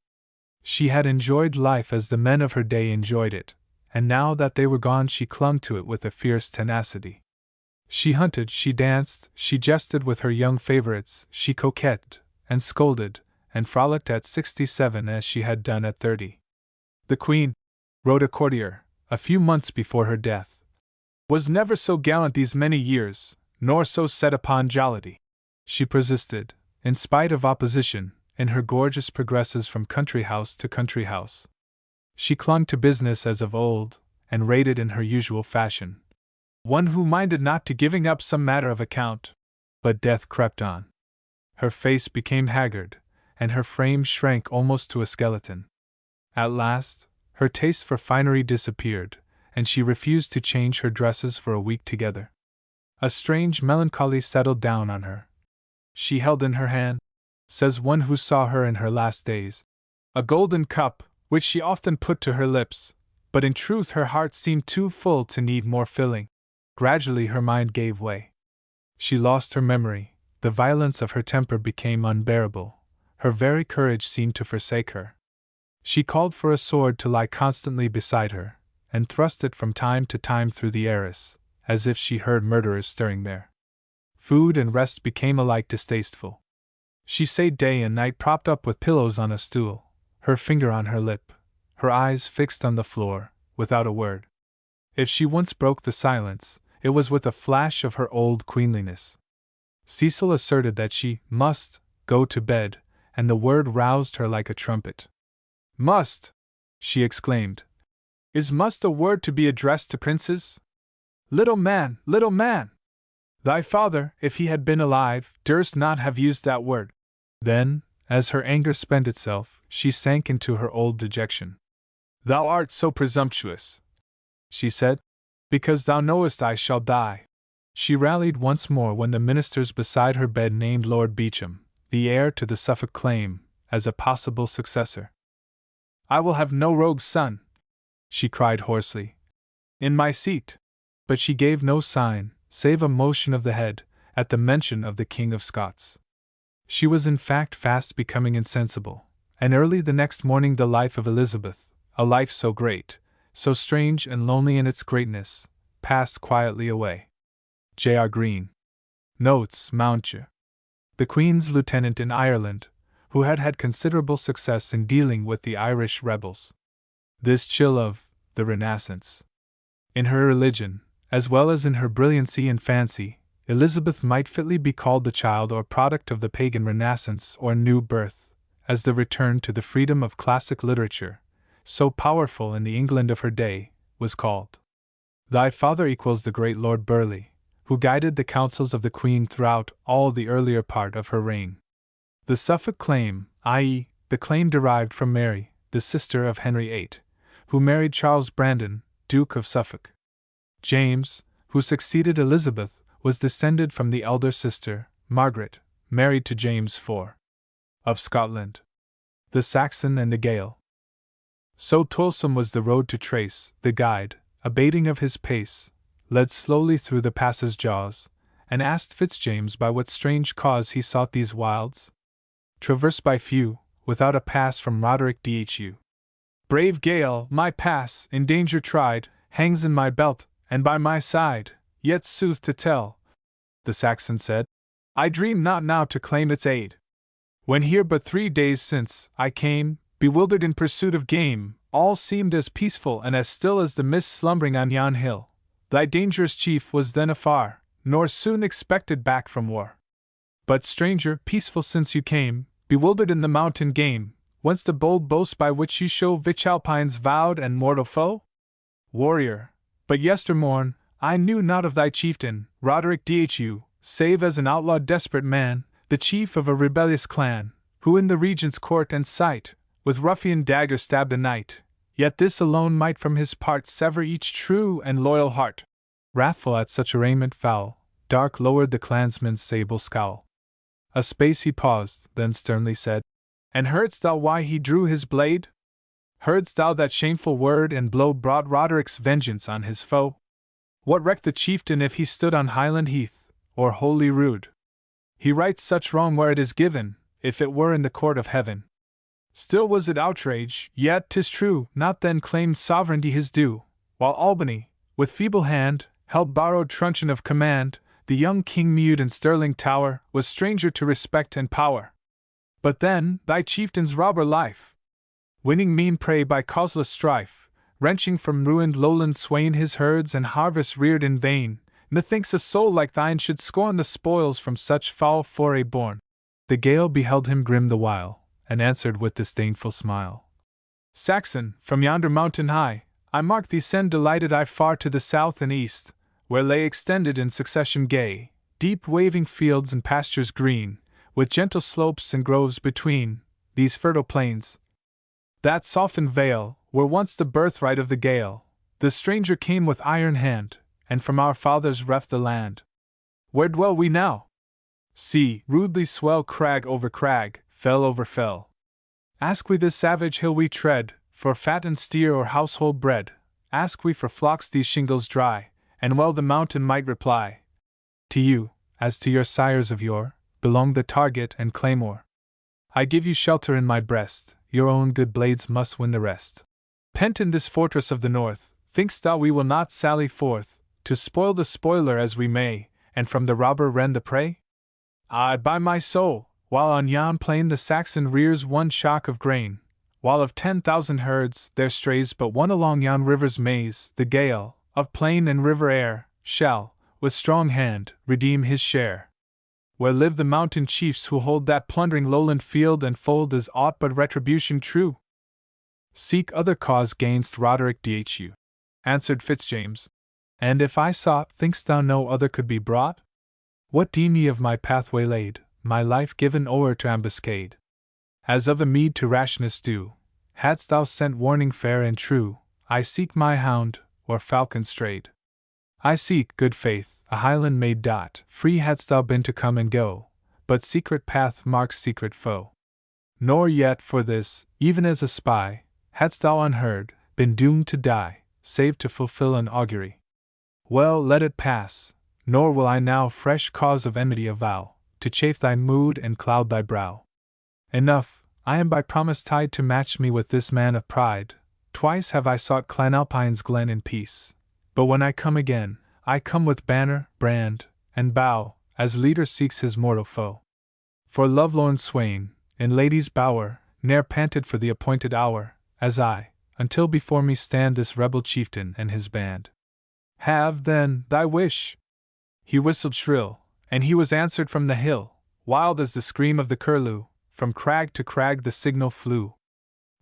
She had enjoyed life as the men of her day enjoyed it, and now that they were gone she clung to it with a fierce tenacity. She hunted, she danced, she jested with her young favorites, she coquetted, and scolded, and frolicked at 67 as she had done at 30. "The Queen," wrote a courtier, a few months before her death, "was never so gallant these many years, nor so set upon jollity." She persisted, in spite of opposition, in her gorgeous progresses from country house to country house. She clung to business as of old, and rated in her usual fashion. One who minded not to giving up some matter of account. But death crept on. Her face became haggard, and her frame shrank almost to a skeleton. At last, her taste for finery disappeared, and she refused to change her dresses for a week together. A strange melancholy settled down on her. She held in her hand, says one who saw her in her last days, a golden cup, which she often put to her lips, but in truth her heart seemed too full to need more filling. Gradually her mind gave way. She lost her memory, the violence of her temper became unbearable. Her very courage seemed to forsake her. She called for a sword to lie constantly beside her, and thrust it from time to time through the arras, as if she heard murderers stirring there. Food and rest became alike distasteful. She sat day and night propped up with pillows on a stool, her finger on her lip, her eyes fixed on the floor, without a word. If she once broke the silence, it was with a flash of her old queenliness. Cecil asserted that she must go to bed, and the word roused her like a trumpet. "Must!" she exclaimed. "Is must a word to be addressed to princes? Little man, little man! Thy father, if he had been alive, durst not have used that word." Then, as her anger spent itself, she sank into her old dejection. "Thou art so presumptuous," she said, "because thou knowest I shall die." She rallied once more when the ministers beside her bed named Lord Beauchamp, the heir to the Suffolk claim, as a possible successor. "I will have no rogue's son," she cried hoarsely, "in my seat." But she gave no sign, save a motion of the head, at the mention of the King of Scots. She was in fact fast becoming insensible, and early the next morning the life of Elizabeth, a life so great, so strange and lonely in its greatness, passed quietly away. J.R. Green. Notes: Mountjoy, the Queen's lieutenant in Ireland, who had had considerable success in dealing with the Irish rebels. This chill of the Renaissance. In her religion, as well as in her brilliancy and fancy, Elizabeth might fitly be called the child or product of the pagan Renaissance or new birth, as the return to the freedom of classic literature, so powerful in the England of her day, was called. Thy father equals the great Lord Burleigh, who guided the counsels of the Queen throughout all the earlier part of her reign. The Suffolk claim, i.e., the claim derived from Mary, the sister of Henry VIII, who married Charles Brandon, Duke of Suffolk. James, who succeeded Elizabeth, was descended from the elder sister, Margaret, married to James IV. of Scotland. The Saxon and the Gael. So toilsome was the road to trace, the guide, abating of his pace, led slowly through the pass's jaws, and asked Fitzjames by what strange cause he sought these wilds. Traversed by few, without a pass from Roderick Dhu. "Brave Gael, my pass, in danger tried, hangs in my belt, and by my side, yet sooth to tell," the Saxon said, "I dream not now to claim its aid. When here but 3 days since I came, bewildered in pursuit of game, all seemed as peaceful and as still as the mist slumbering on yon hill. Thy dangerous chief was then afar, nor soon expected back from war. But stranger, peaceful since you came, bewildered in the mountain game, whence the bold boast by which you show Vichalpine's vowed and mortal foe? Warrior, but yestermorn, I knew not of thy chieftain, Roderick Dhu, save as an outlaw desperate man, the chief of a rebellious clan, who in the regent's court and sight, with ruffian dagger stabbed a knight, yet this alone might from his part sever each true and loyal heart." Wrathful at such arraignment foul, Dark lowered the clansman's sable scowl. A space he paused, then sternly said, "And heardst thou why he drew his blade? Heardst thou that shameful word and blow brought Roderick's vengeance on his foe? What recked the chieftain if he stood on Highland Heath, or Holy Rood? He rights such wrong where it is given, if it were in the court of heaven. Still was it outrage, yet 'tis true, not then claimed sovereignty his due, while Albany, with feeble hand, held borrowed truncheon of command, the young king mewed in Stirling Tower, was stranger to respect and power. But then, thy chieftain's robber life, winning mean prey by causeless strife, wrenching from ruined lowland swain his herds and harvests reared in vain, methinks a soul like thine should scorn the spoils from such foul foray born." The Gael beheld him grim the while, and answered with disdainful smile, "Saxon, from yonder mountain high, I marked thee send delighted eye far to the south and east, where lay extended in succession gay, deep waving fields and pastures green, with gentle slopes and groves between, these fertile plains. That softened vale were once the birthright of the Gael. The stranger came with iron hand, and from our fathers reft the land. Where dwell we now? See, rudely swell crag over crag, fell over fell. Ask we this savage hill we tread, for fattened steer or household bread, ask we for flocks these shingles dry, and well the mountain might reply, to you, as to your sires of yore, belong the target and claymore. I give you shelter in my breast, your own good blades must win the rest. Pent in this fortress of the north, think'st thou we will not sally forth, to spoil the spoiler as we may, and from the robber rend the prey? Ay, by my soul, while on yon plain the Saxon rears one shock of grain, while of 10,000 herds there strays but one along yon river's maze, the gale, of plain and river air, shall, with strong hand, redeem his share. Where live the mountain chiefs who hold that plundering lowland field and fold as aught but retribution true? Seek other cause gainst Roderick Dhu, answered Fitzjames. And if I sought, think'st thou no other could be brought? What deem ye of my pathway laid, my life given o'er to ambuscade? As of a meed to rashness due, hadst thou sent warning fair and true, I seek my hound, or falcon strayed. I seek, good faith, a Highland maid. Free hadst thou been to come and go, but secret path marks secret foe. Nor yet for this, even as a spy, hadst thou unheard, been doomed to die, save to fulfill an augury. Well, let it pass, nor will I now fresh cause of enmity avow, to chafe thy mood and cloud thy brow. Enough, I am by promise tied to match me with this man of pride. Twice have I sought Clanalpine's glen in peace, but when I come again, I come with banner, brand, and bow, as leader seeks his mortal foe. For lovelorn swain, in lady's bower, ne'er panted for the appointed hour, as I, until before me stand this rebel chieftain and his band. Have, then, thy wish! He whistled shrill, and he was answered from the hill, wild as the scream of the curlew, from crag to crag the signal flew.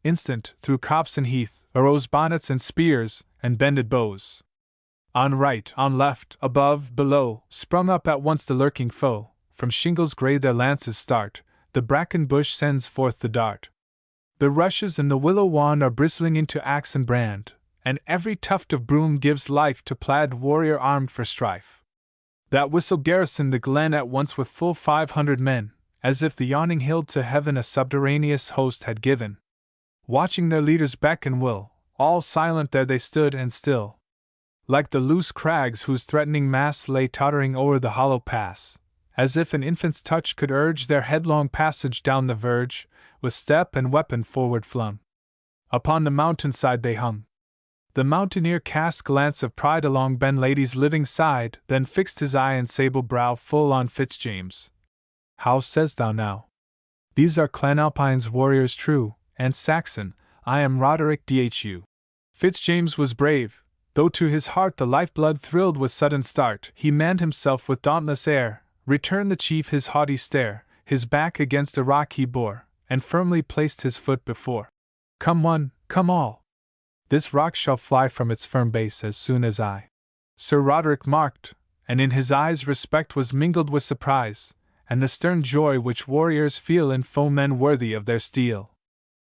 Instant, through copse and heath, arose bonnets and spears, and bended bows. On right, on left, above, below, sprung up at once the lurking foe, from shingles grey their lances start, the bracken bush sends forth the dart. The rushes and the willow wand are bristling into axe and brand, and every tuft of broom gives life to plaid warrior armed for strife. That whistle garrisoned the glen at once with full 500 men, as if the yawning hill to heaven a subterraneous host had given. Watching their leader's beck and will, all silent there they stood and still, like the loose crags whose threatening mass lay tottering o'er the hollow pass, as if an infant's touch could urge their headlong passage down the verge, with step and weapon forward flung. Upon the mountainside they hung. The mountaineer cast glance of pride along Ben Lady's living side, then fixed his eye and sable brow full on Fitzjames. How sayst thou now? These are Clanalpine's warriors true, and Saxon, I am Roderick Dhu. Fitzjames was brave, though to his heart the lifeblood thrilled with sudden start. He manned himself with dauntless air, returned the chief his haughty stare, his back against a rock he bore, and firmly placed his foot before. Come one, come all! This rock shall fly from its firm base as soon as I. Sir Roderick marked, and in his eyes respect was mingled with surprise, and the stern joy which warriors feel in foemen worthy of their steel.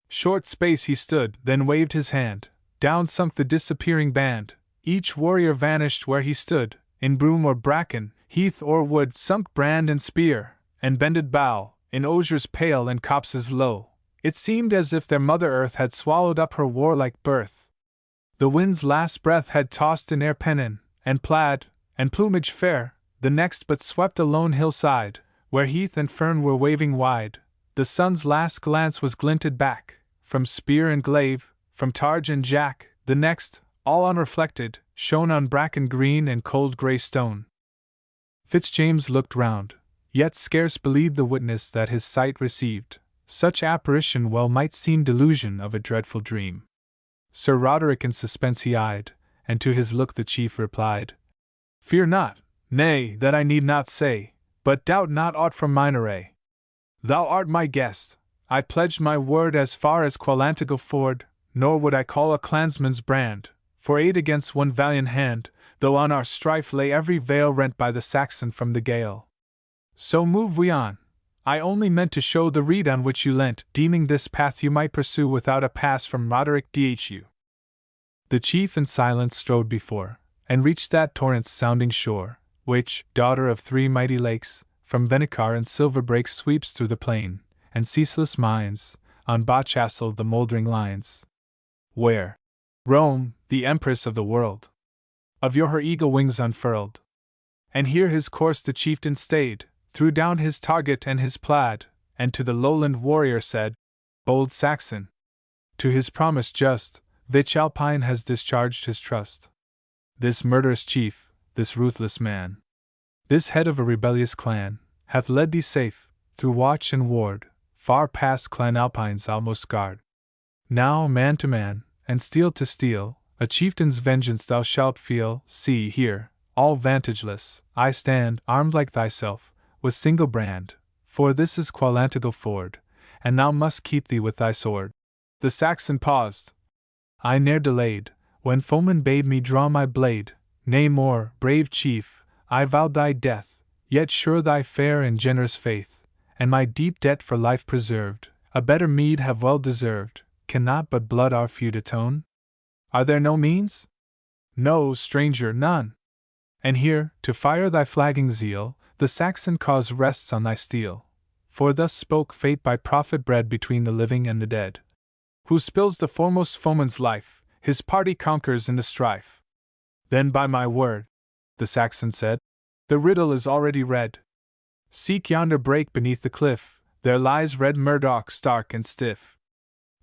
Short space he stood, then waved his hand, down sunk the disappearing band, each warrior vanished where he stood, in broom or bracken, heath or wood sunk brand and spear, and bended bough, in osiers pale and copses low. It seemed as if their mother earth had swallowed up her warlike birth. The wind's last breath had tossed in air pennon, and plaid, and plumage fair, the next but swept a lone hillside, where heath and fern were waving wide. The sun's last glance was glinted back, from spear and glaive, from targe and jack, the next, all unreflected, shone on bracken green and cold grey stone. Fitzjames looked round, yet scarce believed the witness that his sight received. Such apparition well might seem delusion of a dreadful dream. Sir Roderick in suspense he eyed, and to his look the chief replied, Fear not, nay, that I need not say, but doubt not aught from mine array. Thou art my guest, I pledged my word as far as Qualantigo ford, nor would I call a clansman's brand, for aid against one valiant hand, though on our strife lay every veil rent by the Saxon from the gale. So move we on. I only meant to show the reed on which you leant, deeming this path you might pursue without a pass from Roderick Dhu. The chief in silence strode before, and reached that torrent's sounding shore, which, daughter of three mighty lakes, from Venicar and Silver Breaks sweeps through the plain, and ceaseless mines, on Bochastle the mouldering lines. Where Rome, the empress of the world, of yore her eagle wings unfurled. And here his course the chieftain stayed, threw down his target and his plaid, and to the lowland warrior said, "Bold Saxon, to his promise just, which Alpine has discharged his trust. This murderous chief, this ruthless man, this head of a rebellious clan, hath led thee safe, through watch and ward, far past Clan Alpine's outmost guard. Now, man to man, and steel to steel, a chieftain's vengeance thou shalt feel. See, here, all vantageless, I stand, armed like thyself, with single brand, for this is Qualantigal ford, and thou must keep thee with thy sword." The Saxon paused. I ne'er delayed, when foeman bade me draw my blade. Nay more, brave chief, I vowed thy death, yet sure thy fair and generous faith, and my deep debt for life preserved, a better meed have well deserved. Cannot but blood our feud atone? Are there no means? No, stranger, none. And here, to fire thy flagging zeal, the Saxon cause rests on thy steel. For thus spoke fate by prophet bred between the living and the dead. Who spills the foremost foeman's life, his party conquers in the strife. Then by my word, the Saxon said, the riddle is already read. Seek yonder break beneath the cliff, there lies red Murdoch stark and stiff.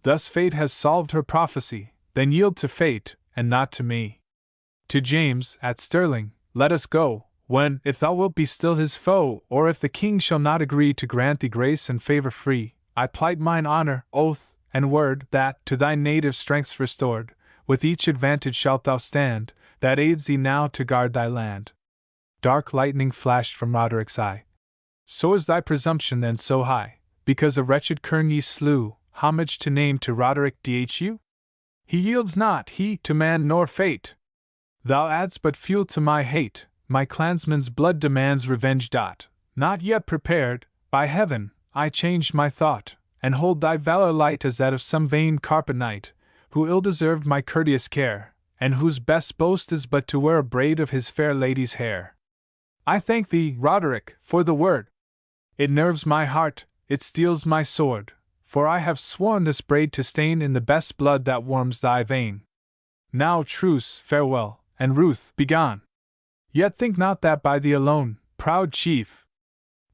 Thus fate has solved her prophecy, then yield to fate, and not to me. To James, at Stirling, let us go, when, if thou wilt be still his foe, or if the king shall not agree to grant thee grace and favour free, I plight mine honour, oath, and word, that, to thy native strengths restored, with each advantage shalt thou stand, that aids thee now to guard thy land. Dark lightning flashed from Roderick's eye. So is thy presumption then so high, because a wretched kern ye slew, homage to name to Roderick Dhu? He yields not, he, to man nor fate. Thou adds but fuel to my hate, my clansman's blood demands revenge. Not yet prepared, by heaven, I change my thought, and hold thy valor light as that of some vain carpet knight, who ill deserved my courteous care, and whose best boast is but to wear a braid of his fair lady's hair. I thank thee, Roderick, for the word. It nerves my heart, it steels my sword, for I have sworn this braid to stain in the best blood that warms thy vein. Now truce, farewell, and Ruth, begone. Yet think not that by thee alone, proud chief,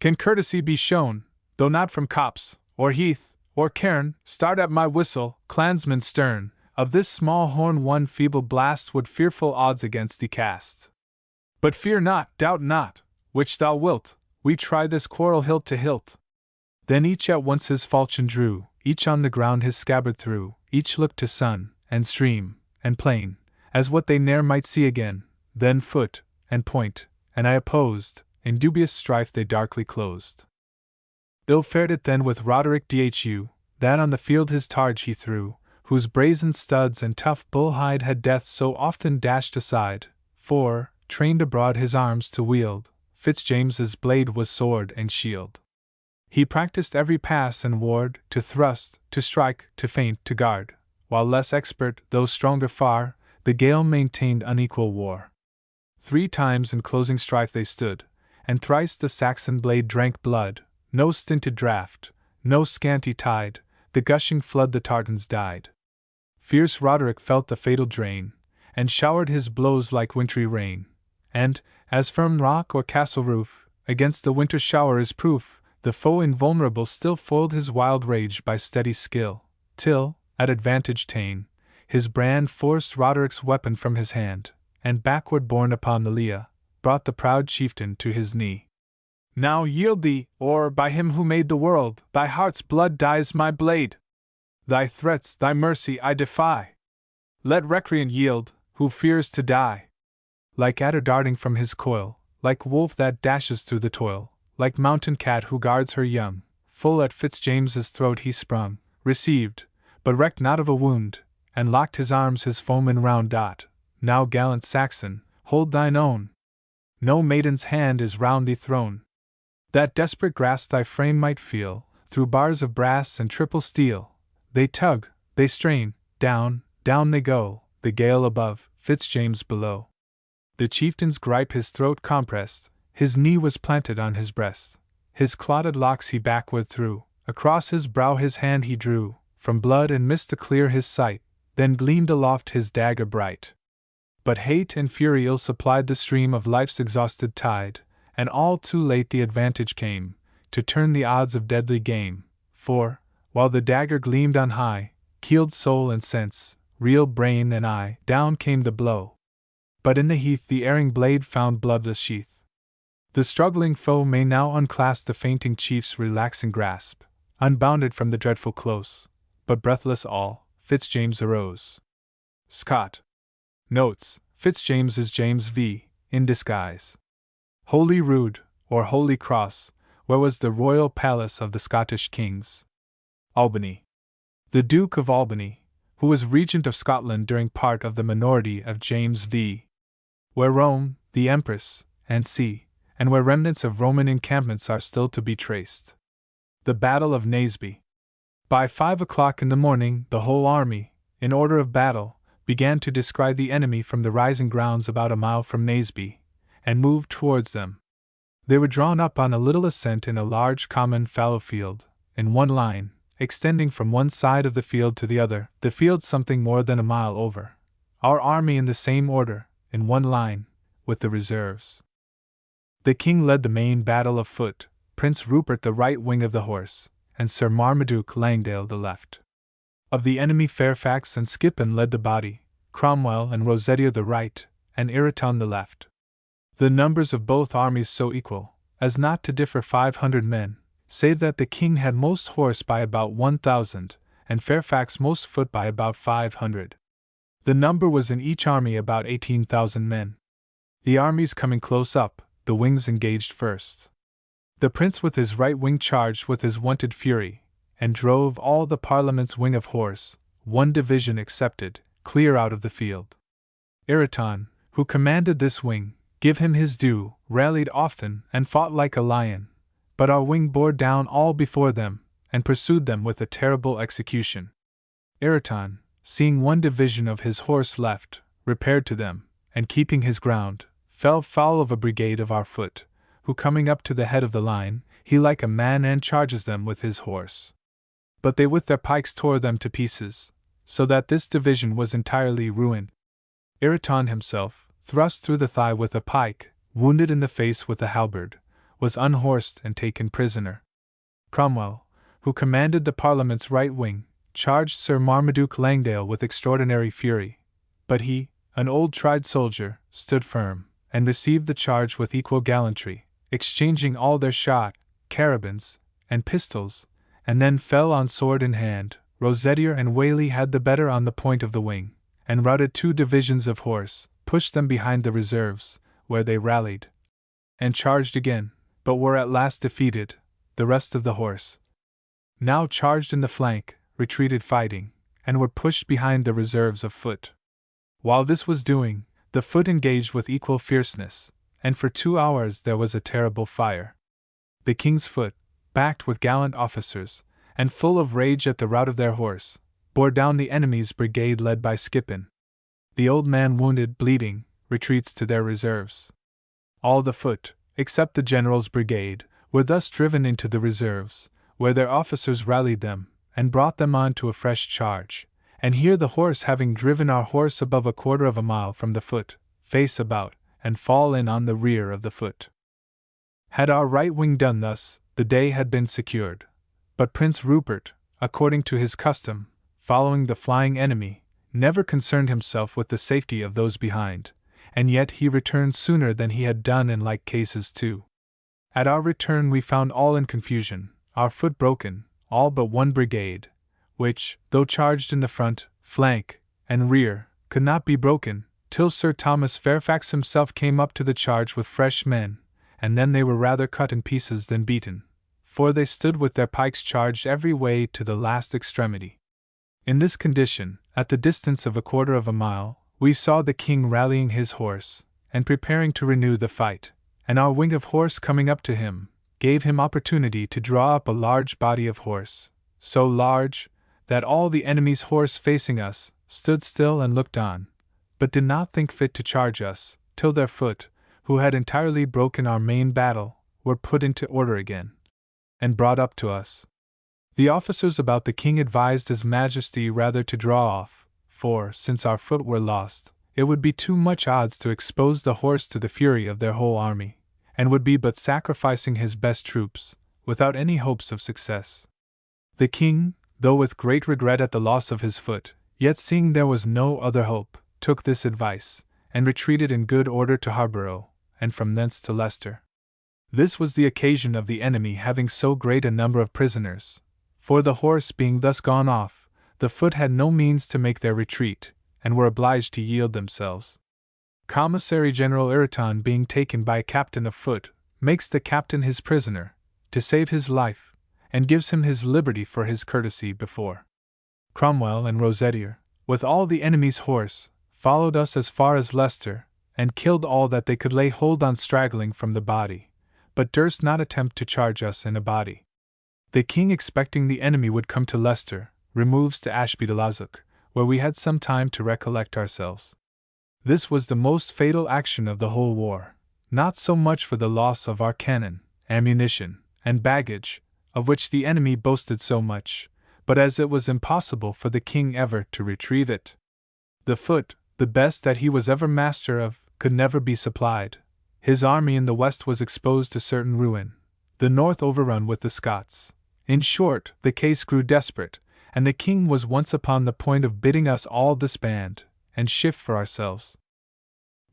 can courtesy be shown, though not from copse, or heath, or cairn. Start at my whistle, clansman stern, of this small horn one feeble blast would fearful odds against thee cast. But fear not, doubt not, which thou wilt, we try this quarrel hilt to hilt. Then each at once his falchion drew, each on the ground his scabbard threw, each looked to sun, and stream, and plain, as what they ne'er might see again, then foot, and point, and I opposed, in dubious strife they darkly closed. Ill fared it then with Roderick Dhu, that on the field his targe he threw, whose brazen studs and tough bull hide had death so often dashed aside, for, trained abroad his arms to wield, Fitzjames's blade was sword and shield. He practiced every pass and ward, to thrust, to strike, to feint, to guard, while less expert, though stronger far, the Gael maintained unequal war. 3 times in closing strife they stood, and thrice the Saxon blade drank blood, no stinted draught, no scanty tide, the gushing flood the Tartans died. Fierce Roderick felt the fatal drain, and showered his blows like wintry rain, and, as firm rock or castle roof, against the winter shower is proof, the foe invulnerable still foiled his wild rage by steady skill, till, at advantage ta'en, his brand forced Roderick's weapon from his hand, and backward borne upon the Leah, brought the proud chieftain to his knee. Now yield thee, or, by him who made the world, thy heart's blood dyes my blade. Thy threats, thy mercy I defy. Let recreant yield, who fears to die. Like adder darting from his coil, like wolf that dashes through the toil, like mountain cat who guards her young, full at Fitzjames's throat he sprung, received, but recked not of a wound, and locked his arms his foeman round. Now, gallant Saxon, hold thine own. No maiden's hand is round thee thrown. That desperate grasp thy frame might feel, through bars of brass and triple steel. They tug, they strain, down, down they go, the Gael above, Fitzjames below. The chieftain's gripe his throat compressed, his knee was planted on his breast. His clotted locks he backward threw, across his brow his hand he drew, from blood and mist to clear his sight, then gleamed aloft his dagger bright. But hate and fury ill supplied the stream of life's exhausted tide, and all too late the advantage came, to turn the odds of deadly game, for, while the dagger gleamed on high, keeled soul and sense, real brain and eye, down came the blow. But in the heath the erring blade found bloodless sheath. The struggling foe may now unclasp the fainting chief's relaxing grasp, unbounded from the dreadful close, but breathless all, Fitzjames arose. Scott. Notes: Fitzjames is James V, in disguise. Holy Rood, or Holy Cross, where was the royal palace of the Scottish kings. Albany. The Duke of Albany, who was regent of Scotland during part of the minority of James V. Where Rome, the Empress, and see, and where remnants of Roman encampments are still to be traced. The Battle of Naseby. By 5 o'clock in the morning, the whole army, in order of battle, began to descry the enemy from the rising grounds about a mile from Naseby, and moved towards them. They were drawn up on a little ascent in a large common fallow field, in one line, extending from one side of the field to the other, the field something more than a mile over. Our army in the same order, in one line, with the reserves. The king led the main battle afoot, Prince Rupert the right wing of the horse, and Sir Marmaduke Langdale the left. Of the enemy Fairfax and Skippon led the body, Cromwell and Rosetier the right, and Ireton the left. The numbers of both armies so equal, as not to differ 500 men, save that the king had most horse by about 1,000, and Fairfax most foot by about 500. The number was in each army about 18,000 men. The armies coming close up, the wings engaged first. The prince with his right wing charged with his wonted fury, and drove all the Parliament's wing of horse, one division excepted, clear out of the field. Ireton, who commanded this wing, give him his due, rallied often and fought like a lion, but our wing bore down all before them, and pursued them with a terrible execution. Ireton, seeing one division of his horse left, repaired to them, and keeping his ground, fell foul of a brigade of our foot, who coming up to the head of the line, he like a man and charges them with his horse. But they with their pikes tore them to pieces, so that this division was entirely ruined. Ireton himself, thrust through the thigh with a pike, wounded in the face with a halberd, was unhorsed and taken prisoner. Cromwell, who commanded the Parliament's right wing, charged Sir Marmaduke Langdale with extraordinary fury, but he, an old tried soldier, stood firm, and received the charge with equal gallantry, exchanging all their shot, carabines, and pistols, and then fell on sword in hand. Rosetier and Whaley had the better on the point of the wing, and routed 2 divisions of horse, pushed them behind the reserves, where they rallied, and charged again, but were at last defeated. The rest of the horse, now charged in the flank, retreated fighting, and were pushed behind the reserves of foot. While this was doing, the foot engaged with equal fierceness, and for 2 hours there was a terrible fire. The king's foot, backed with gallant officers, and full of rage at the rout of their horse, bore down the enemy's brigade led by Skippon. The old man wounded, bleeding, retreats to their reserves. All the foot, except the general's brigade, were thus driven into the reserves, where their officers rallied them, and brought them on to a fresh charge, and here the horse having driven our horse above a quarter of a mile from the foot, face about, and fall in on the rear of the foot. Had our right wing done thus, the day had been secured. But Prince Rupert, according to his custom, following the flying enemy, never concerned himself with the safety of those behind, and yet he returned sooner than he had done in like cases too. At our return we found all in confusion, our foot broken, all but one brigade, which, though charged in the front, flank, and rear, could not be broken, till Sir Thomas Fairfax himself came up to the charge with fresh men, and then they were rather cut in pieces than beaten, for they stood with their pikes charged every way to the last extremity. In this condition, at the distance of a quarter of a mile, we saw the king rallying his horse, and preparing to renew the fight, and our wing of horse coming up to him, gave him opportunity to draw up a large body of horse, so large, that all the enemy's horse facing us, stood still and looked on, but did not think fit to charge us, till their foot, who had entirely broken our main battle, were put into order again, and brought up to us. The officers about the king advised His Majesty rather to draw off, for, since our foot were lost, it would be too much odds to expose the horse to the fury of their whole army, and would be but sacrificing his best troops, without any hopes of success. The king, though with great regret at the loss of his foot, yet seeing there was no other hope, took this advice, and retreated in good order to Harborough, and from thence to Leicester. This was the occasion of the enemy having so great a number of prisoners, for the horse being thus gone off, the foot had no means to make their retreat, and were obliged to yield themselves. Commissary General Ireton being taken by a captain of foot, makes the captain his prisoner, to save his life, and gives him his liberty for his courtesy before. Cromwell and Rosetier, with all the enemy's horse, followed us as far as Leicester, and killed all that they could lay hold on straggling from the body, but durst not attempt to charge us in a body. The king, expecting the enemy would come to Leicester, removes to Ashby-de-la-Zouch, where we had some time to recollect ourselves. This was the most fatal action of the whole war, not so much for the loss of our cannon, ammunition, and baggage, of which the enemy boasted so much, but as it was impossible for the king ever to retrieve it. The foot, the best that he was ever master of, could never be supplied. His army in the west was exposed to certain ruin, the north overrun with the Scots. In short, the case grew desperate, and the king was once upon the point of bidding us all disband, and shift for ourselves.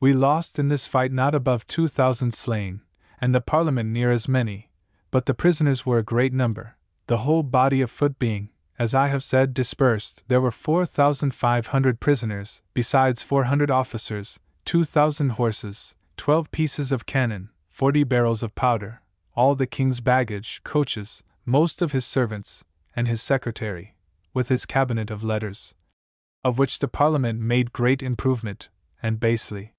We lost in this fight not above 2,000 slain, and the Parliament near as many, but the prisoners were a great number, the whole body of foot being, as I have said, dispersed. There were 4,500 prisoners, besides 400 officers, 2,000 horses, 12 pieces of cannon, 40 barrels of powder, all the king's baggage, coaches, most of his servants, and his secretary, with his cabinet of letters, of which the Parliament made great improvement, and basely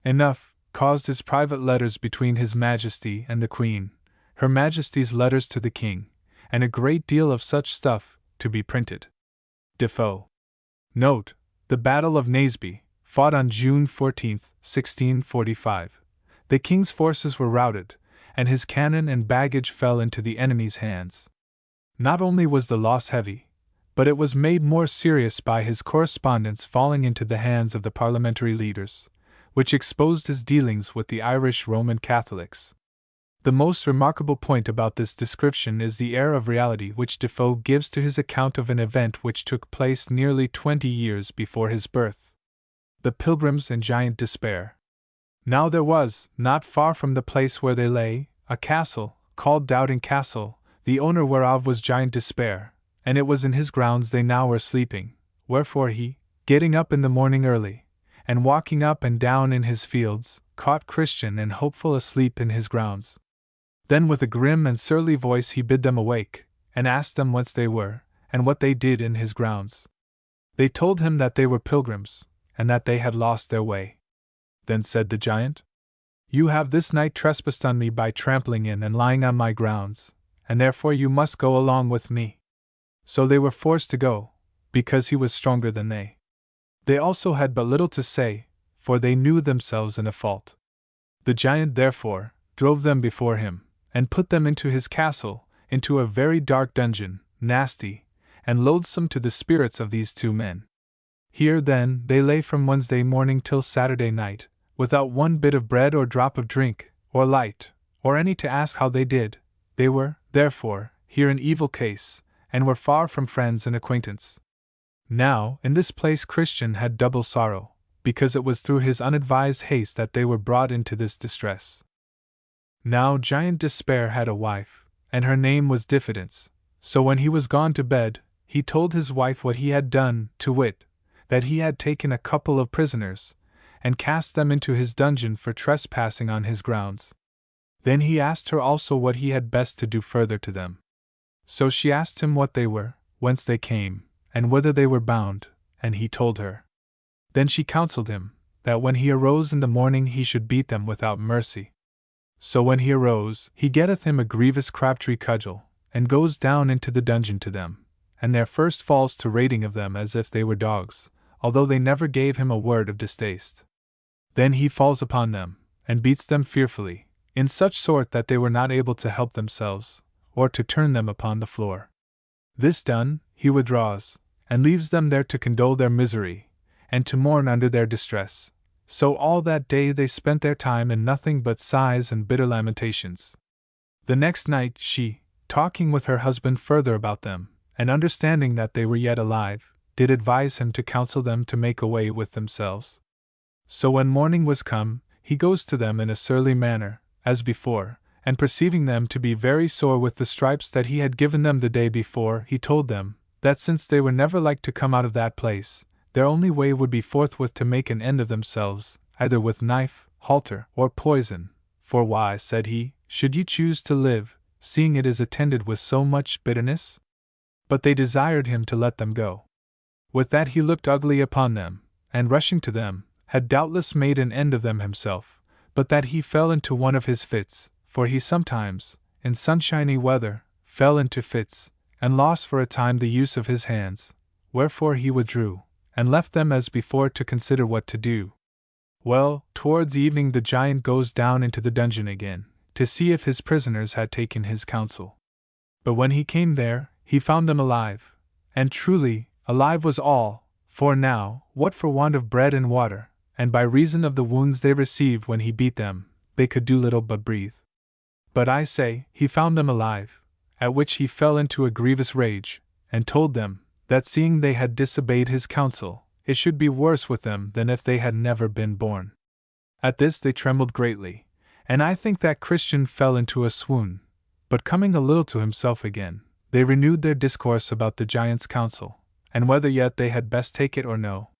enough caused his private letters between His Majesty and the Queen, Her Majesty's letters to the King, and a great deal of such stuff, to be printed. Defoe. Note: the Battle of Naseby, fought on June 14, 1645. The king's forces were routed, and his cannon and baggage fell into the enemy's hands. Not only was the loss heavy, but it was made more serious by his correspondence falling into the hands of the parliamentary leaders, which exposed his dealings with the Irish Roman Catholics. The most remarkable point about this description is the air of reality which Defoe gives to his account of an event which took place nearly 20 years before his birth. The Pilgrims in Giant Despair. Now there was, not far from the place where they lay, a castle, called Doubting Castle, the owner whereof was Giant Despair, and it was in his grounds they now were sleeping, wherefore he, getting up in the morning early, and walking up and down in his fields, caught Christian and Hopeful asleep in his grounds. Then with a grim and surly voice he bid them awake, and asked them whence they were, and what they did in his grounds. They told him that they were pilgrims, and that they had lost their way. Then said the giant, "You have this night trespassed on me by trampling in and lying on my grounds, and therefore you must go along with me." So they were forced to go, because he was stronger than they. They also had but little to say, for they knew themselves in a fault. The giant, therefore, drove them before him, and put them into his castle, into a very dark dungeon, nasty, and loathsome to the spirits of these two men. Here, then, they lay from Wednesday morning till Saturday night, without one bit of bread or drop of drink, or light, or any to ask how they did. They were, therefore, here in evil case, and were far from friends and acquaintance. Now, in this place Christian had double sorrow, because it was through his unadvised haste that they were brought into this distress. Now Giant Despair had a wife, and her name was Diffidence. So when he was gone to bed, he told his wife what he had done, to wit, that he had taken a couple of prisoners, and cast them into his dungeon for trespassing on his grounds. Then he asked her also what he had best to do further to them. So she asked him what they were, whence they came, and whither they were bound, and he told her. Then she counselled him, that when he arose in the morning he should beat them without mercy. So when he arose, he getteth him a grievous crabtree cudgel, and goes down into the dungeon to them, and there first falls to rating of them as if they were dogs, although they never gave him a word of distaste. Then he falls upon them, and beats them fearfully, in such sort that they were not able to help themselves, or to turn them upon the floor. This done, he withdraws, and leaves them there to condole their misery, and to mourn under their distress, So all that day they spent their time in nothing but sighs and bitter lamentations. The next night she, talking with her husband further about them, and understanding that they were yet alive, did advise him to counsel them to make away with themselves. So when morning was come, he goes to them in a surly manner, as before, and perceiving them to be very sore with the stripes that he had given them the day before, he told them, that since they were never like to come out of that place, their only way would be forthwith to make an end of themselves, either with knife, halter, or poison. For why, said he, should ye choose to live, seeing it is attended with so much bitterness? But they desired him to let them go. With that he looked ugly upon them, and rushing to them, had doubtless made an end of them himself, but that he fell into one of his fits, for he sometimes, in sunshiny weather, fell into fits, and lost for a time the use of his hands, wherefore he withdrew, and left them as before to consider what to do. Well, towards evening the giant goes down into the dungeon again, to see if his prisoners had taken his counsel. But when he came there, he found them alive, and truly, alive was all, for now, what for want of bread and water, and by reason of the wounds they received when he beat them, they could do little but breathe. But I say, he found them alive, at which he fell into a grievous rage, and told them, that seeing they had disobeyed his counsel, it should be worse with them than if they had never been born. At this they trembled greatly, and I think that Christian fell into a swoon, but coming a little to himself again, they renewed their discourse about the giant's counsel, and whether yet they had best take it or no.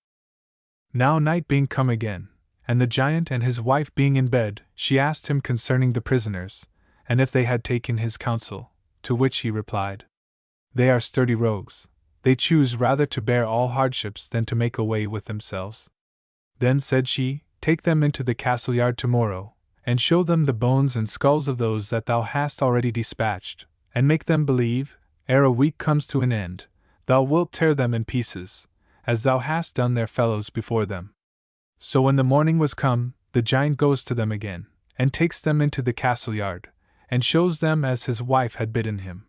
Now night being come again, and the giant and his wife being in bed, she asked him concerning the prisoners, and if they had taken his counsel, to which he replied, they are sturdy rogues, they choose rather to bear all hardships than to make away with themselves. Then said she, take them into the castle yard tomorrow, and show them the bones and skulls of those that thou hast already dispatched, and make them believe, ere a week comes to an end, thou wilt tear them in pieces, as thou hast done their fellows before them. So when the morning was come, the giant goes to them again, and takes them into the castle yard, and shows them as his wife had bidden him.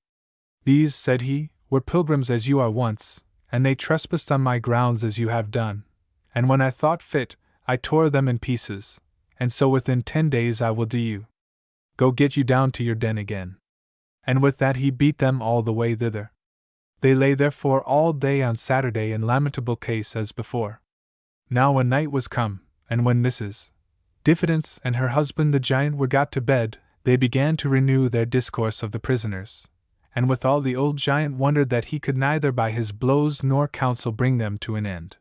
These, said he, were pilgrims as you are once, and they trespassed on my grounds as you have done, and when I thought fit, I tore them in pieces, and so within 10 days I will do you. Go get you down to your den again. And with that he beat them all the way thither. They lay therefore all day on Saturday in lamentable case as before. Now when night was come, and when Mrs. Diffidence and her husband the giant were got to bed, they began to renew their discourse of the prisoners, and withal the old giant wondered that he could neither by his blows nor counsel bring them to an end.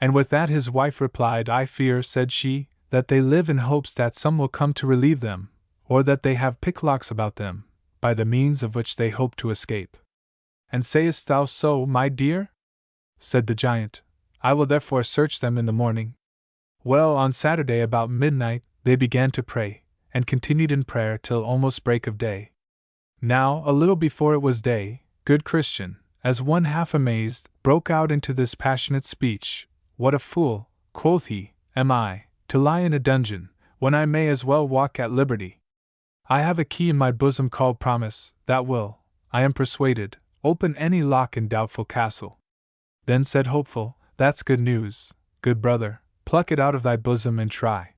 And with that his wife replied, I fear, said she, that they live in hopes that some will come to relieve them, or that they have picklocks about them, by the means of which they hope to escape. And sayest thou so, my dear? Said the giant. I will therefore search them in the morning. Well, on Saturday about midnight, they began to pray, and continued in prayer till almost break of day. Now, a little before it was day, good Christian, as one half amazed, broke out into this passionate speech. What a fool, quoth he, am I, to lie in a dungeon, when I may as well walk at liberty. I have a key in my bosom called promise, that will, I am persuaded, open any lock in doubtful castle. Then said Hopeful, that's good news, good brother, pluck it out of thy bosom and try.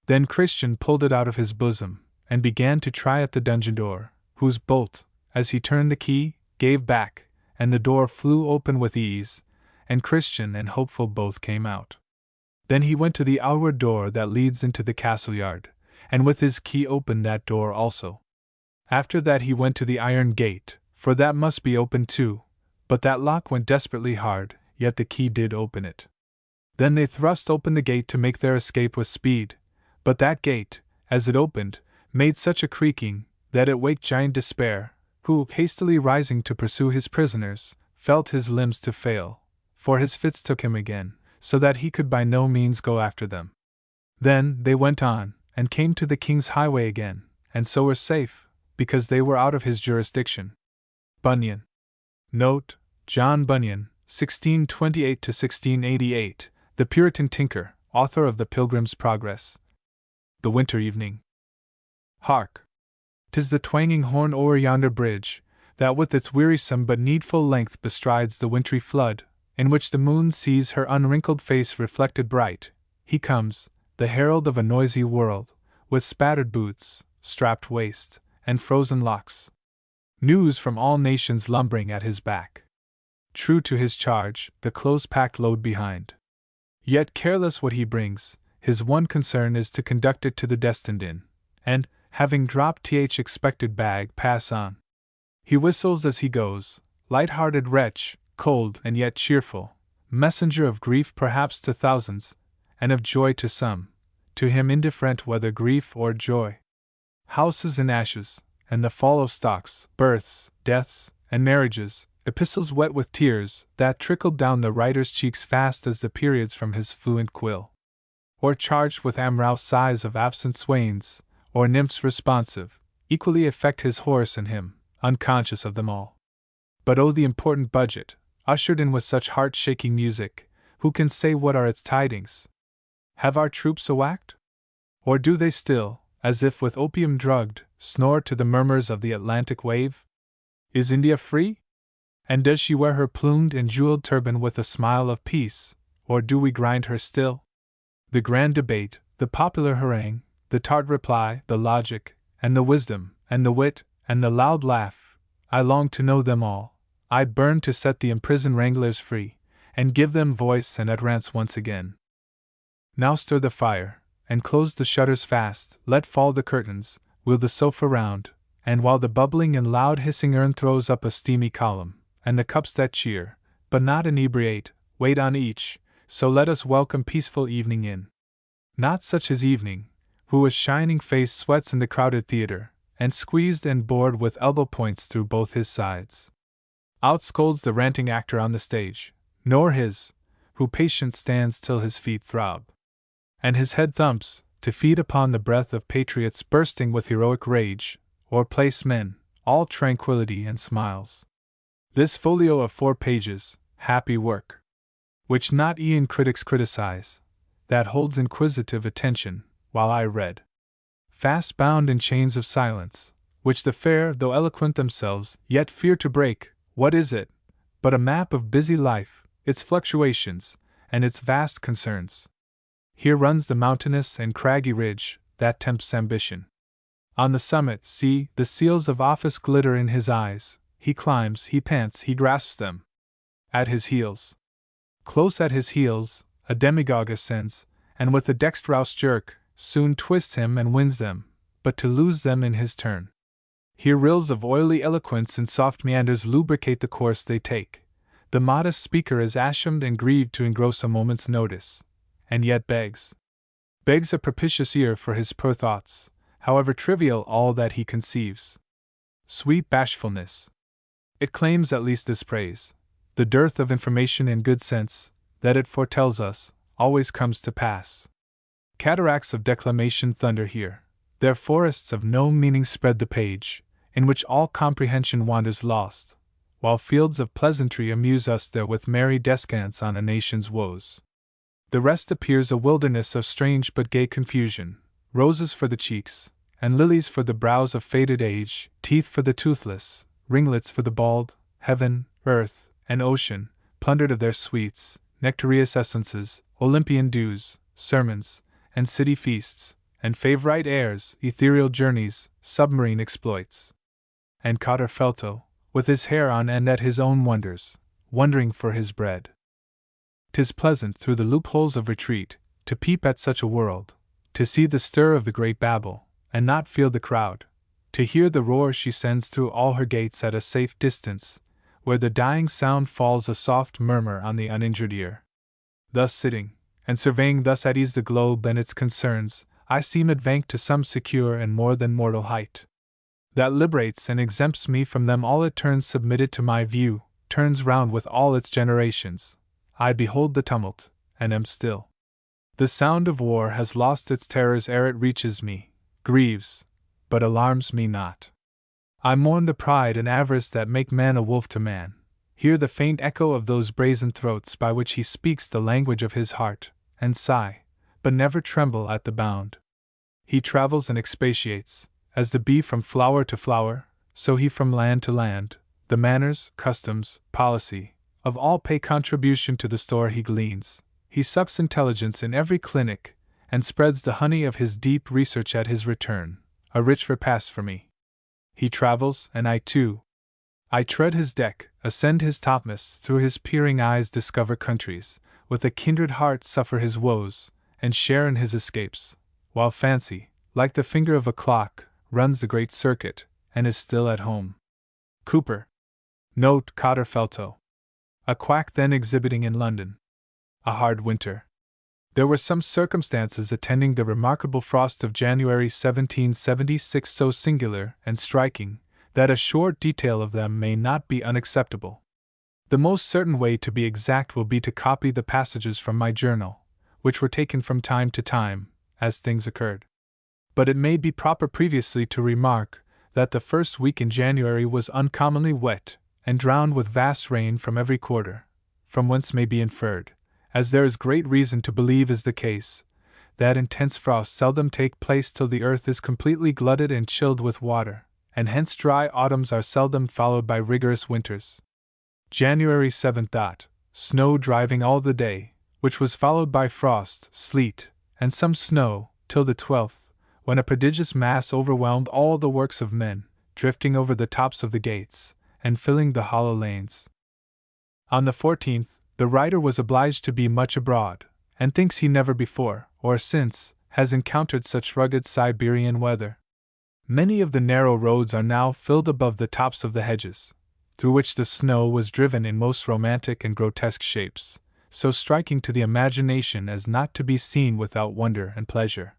Then Christian pulled it out of his bosom, and began to try at the dungeon door, whose bolt, as he turned the key, gave back, and the door flew open with ease, and Christian and Hopeful both came out. Then he went to the outward door that leads into the castle yard, and with his key opened that door also. After that he went to the iron gate, for that must be opened too, but that lock went desperately hard, yet the key did open it. Then they thrust open the gate to make their escape with speed, but that gate, as it opened, made such a creaking, that it waked Giant Despair, who, hastily rising to pursue his prisoners, felt his limbs to fail, for his fits took him again, so that he could by no means go after them. Then they went on, and came to the king's highway again, and so were safe, because they were out of his jurisdiction. Bunyan. Note, John Bunyan, 1628–1688, the Puritan tinker, author of The Pilgrim's Progress. The winter evening. Hark! 'Tis the twanging horn o'er yonder bridge, that with its wearisome but needful length bestrides the wintry flood, in which the moon sees her unwrinkled face reflected bright, he comes, the herald of a noisy world, with spattered boots, strapped waist, and frozen locks. News from all nations lumbering at his back. True to his charge, the close-packed load behind. Yet careless what he brings, his one concern is to conduct it to the destined inn, and, having dropped th expected bag, pass on. He whistles as he goes, light-hearted wretch, cold and yet cheerful, messenger of grief perhaps to thousands, and of joy to some, to him indifferent whether grief or joy. Houses in ashes, and the fall of stocks, births, deaths, and marriages, epistles wet with tears that trickled down the writer's cheeks fast as the periods from his fluent quill. Or charged with amorous sighs of absent swains, or nymphs responsive, equally affect his horse and him, unconscious of them all. But oh, the important budget, ushered in with such heart-shaking music, who can say what are its tidings? Have our troops awacked? Or do they still, as if with opium drugged, snore to the murmurs of the Atlantic wave? Is India free? And does she wear her plumed and jeweled turban with a smile of peace, or do we grind her still? The grand debate, the popular harangue, the tart reply, the logic, and the wisdom, and the wit, and the loud laugh, I long to know them all. I burn to set the imprisoned wranglers free, and give them voice and utterance once again. Now stir the fire, and close the shutters fast, let fall the curtains, wheel the sofa round, and while the bubbling and loud hissing urn throws up a steamy column, and the cups that cheer, but not inebriate, wait on each, so let us welcome peaceful evening in. Not such as evening, who with shining face sweats in the crowded theatre, and squeezed and bored with elbow points through both his sides. Outscolds the ranting actor on the stage, nor his, who patient stands till his feet throb, and his head thumps, to feed upon the breath of patriots bursting with heroic rage, or place men, all tranquillity and smiles. This folio of 4 pages, happy work, which not e'en critics criticize, that holds inquisitive attention, while I read, fast bound in chains of silence, which the fair, though eloquent themselves, yet fear to break, what is it, but a map of busy life, its fluctuations, and its vast concerns? Here runs the mountainous and craggy ridge, that tempts ambition. On the summit, see, the seals of office glitter in his eyes, he climbs, he pants, he grasps them. At his heels, close at his heels, a demagogue ascends, and with a dexterous jerk, soon twists him and wins them, but to lose them in his turn. Here rills of oily eloquence in soft meanders lubricate the course they take. The modest speaker is ashamed and grieved to engross a moment's notice, and yet begs a propitious ear for his poor thoughts, however trivial all that he conceives. Sweet bashfulness! It claims at least this praise: the dearth of information and good sense, that it foretells us, always comes to pass. Cataracts of declamation thunder here, their forests of no meaning spread the page, in which all comprehension wanders lost, while fields of pleasantry amuse us there with merry descants on a nation's woes. The rest appears a wilderness of strange but gay confusion, roses for the cheeks, and lilies for the brows of faded age, teeth for the toothless, ringlets for the bald, heaven, earth, and ocean, plundered of their sweets, nectareous essences, Olympian dews, sermons, and city feasts, and favorite airs, ethereal journeys, submarine exploits. And Cotter Felto, with his hair on end at his own wonders, wondering for his bread. 'Tis pleasant through the loopholes of retreat, to peep at such a world, to see the stir of the great Babel, and not feel the crowd, to hear the roar she sends through all her gates at a safe distance, where the dying sound falls a soft murmur on the uninjured ear. Thus sitting, and surveying thus at ease the globe and its concerns, I seem advanced to some secure and more than mortal height, that liberates and exempts me from them all. It turns submitted to my view, turns round with all its generations. I behold the tumult, and am still. The sound of war has lost its terrors ere it reaches me, grieves, but alarms me not. I mourn the pride and avarice that make man a wolf to man, hear the faint echo of those brazen throats by which he speaks the language of his heart, and sigh, but never tremble at the bound. He travels and expatiates, as the bee from flower to flower, so he from land to land. The manners, customs, policy, of all pay contribution to the store he gleans. he sucks intelligence in every clinic, and spreads the honey of his deep research at his return, a rich repast for me. He travels, and I too. I tread his deck, ascend his topmasts, through his peering eyes discover countries, with a kindred heart suffer his woes, and share in his escapes, while fancy, like the finger of a clock, runs the great circuit, and is still at home. Cooper. Note Cotterfelto. A quack then exhibiting in London. A hard winter. There were some circumstances attending the remarkable frost of January 1776 so singular and striking, that a short detail of them may not be unacceptable. The most certain way to be exact will be to copy the passages from my journal, which were taken from time to time, as things occurred. But it may be proper previously to remark that the first week in January was uncommonly wet, and drowned with vast rain from every quarter, from whence may be inferred, as there is great reason to believe is the case, that intense frosts seldom take place till the earth is completely glutted and chilled with water, and hence dry autumns are seldom followed by rigorous winters. January 7th. Snow driving all the day, which was followed by frost, sleet, and some snow, till the 12th, when a prodigious mass overwhelmed all the works of men, drifting over the tops of the gates, and filling the hollow lanes. On the 14th, the writer was obliged to be much abroad, and thinks he never before, or since, has encountered such rugged Siberian weather. Many of the narrow roads are now filled above the tops of the hedges, through which the snow was driven in most romantic and grotesque shapes, so striking to the imagination as not to be seen without wonder and pleasure.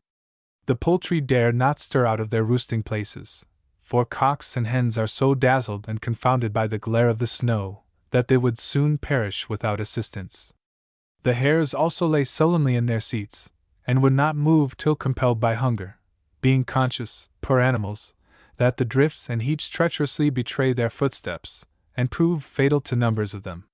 The poultry dare not stir out of their roosting places, for cocks and hens are so dazzled and confounded by the glare of the snow, that they would soon perish without assistance. The hares also lay sullenly in their seats, and would not move till compelled by hunger, being conscious, poor animals, that the drifts and heaps treacherously betray their footsteps, and prove fatal to numbers of them.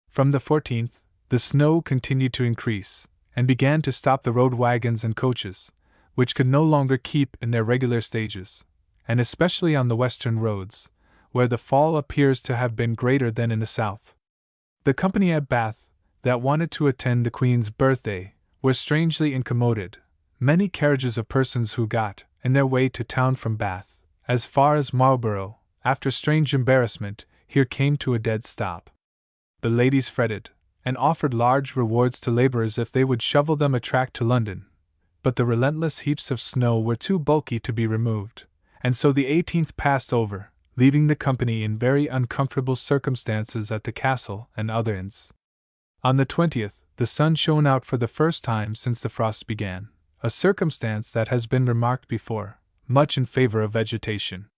From the 14th, the snow continued to increase, and began to stop the road wagons and coaches, which could no longer keep in their regular stages, and especially on the western roads, where the fall appears to have been greater than in the south. The company at Bath, that wanted to attend the Queen's birthday, were strangely incommoded. Many carriages of persons who got, in their way to town from Bath, as far as Marlborough, after strange embarrassment, here came to a dead stop. The ladies fretted, and offered large rewards to labourers if they would shovel them a track to London, but the relentless heaps of snow were too bulky to be removed, and so the 18th passed over, leaving the company in very uncomfortable circumstances at the castle and other inns. On the 20th, the sun shone out for the first time since the frost began, a circumstance that has been remarked before, much in favour of vegetation.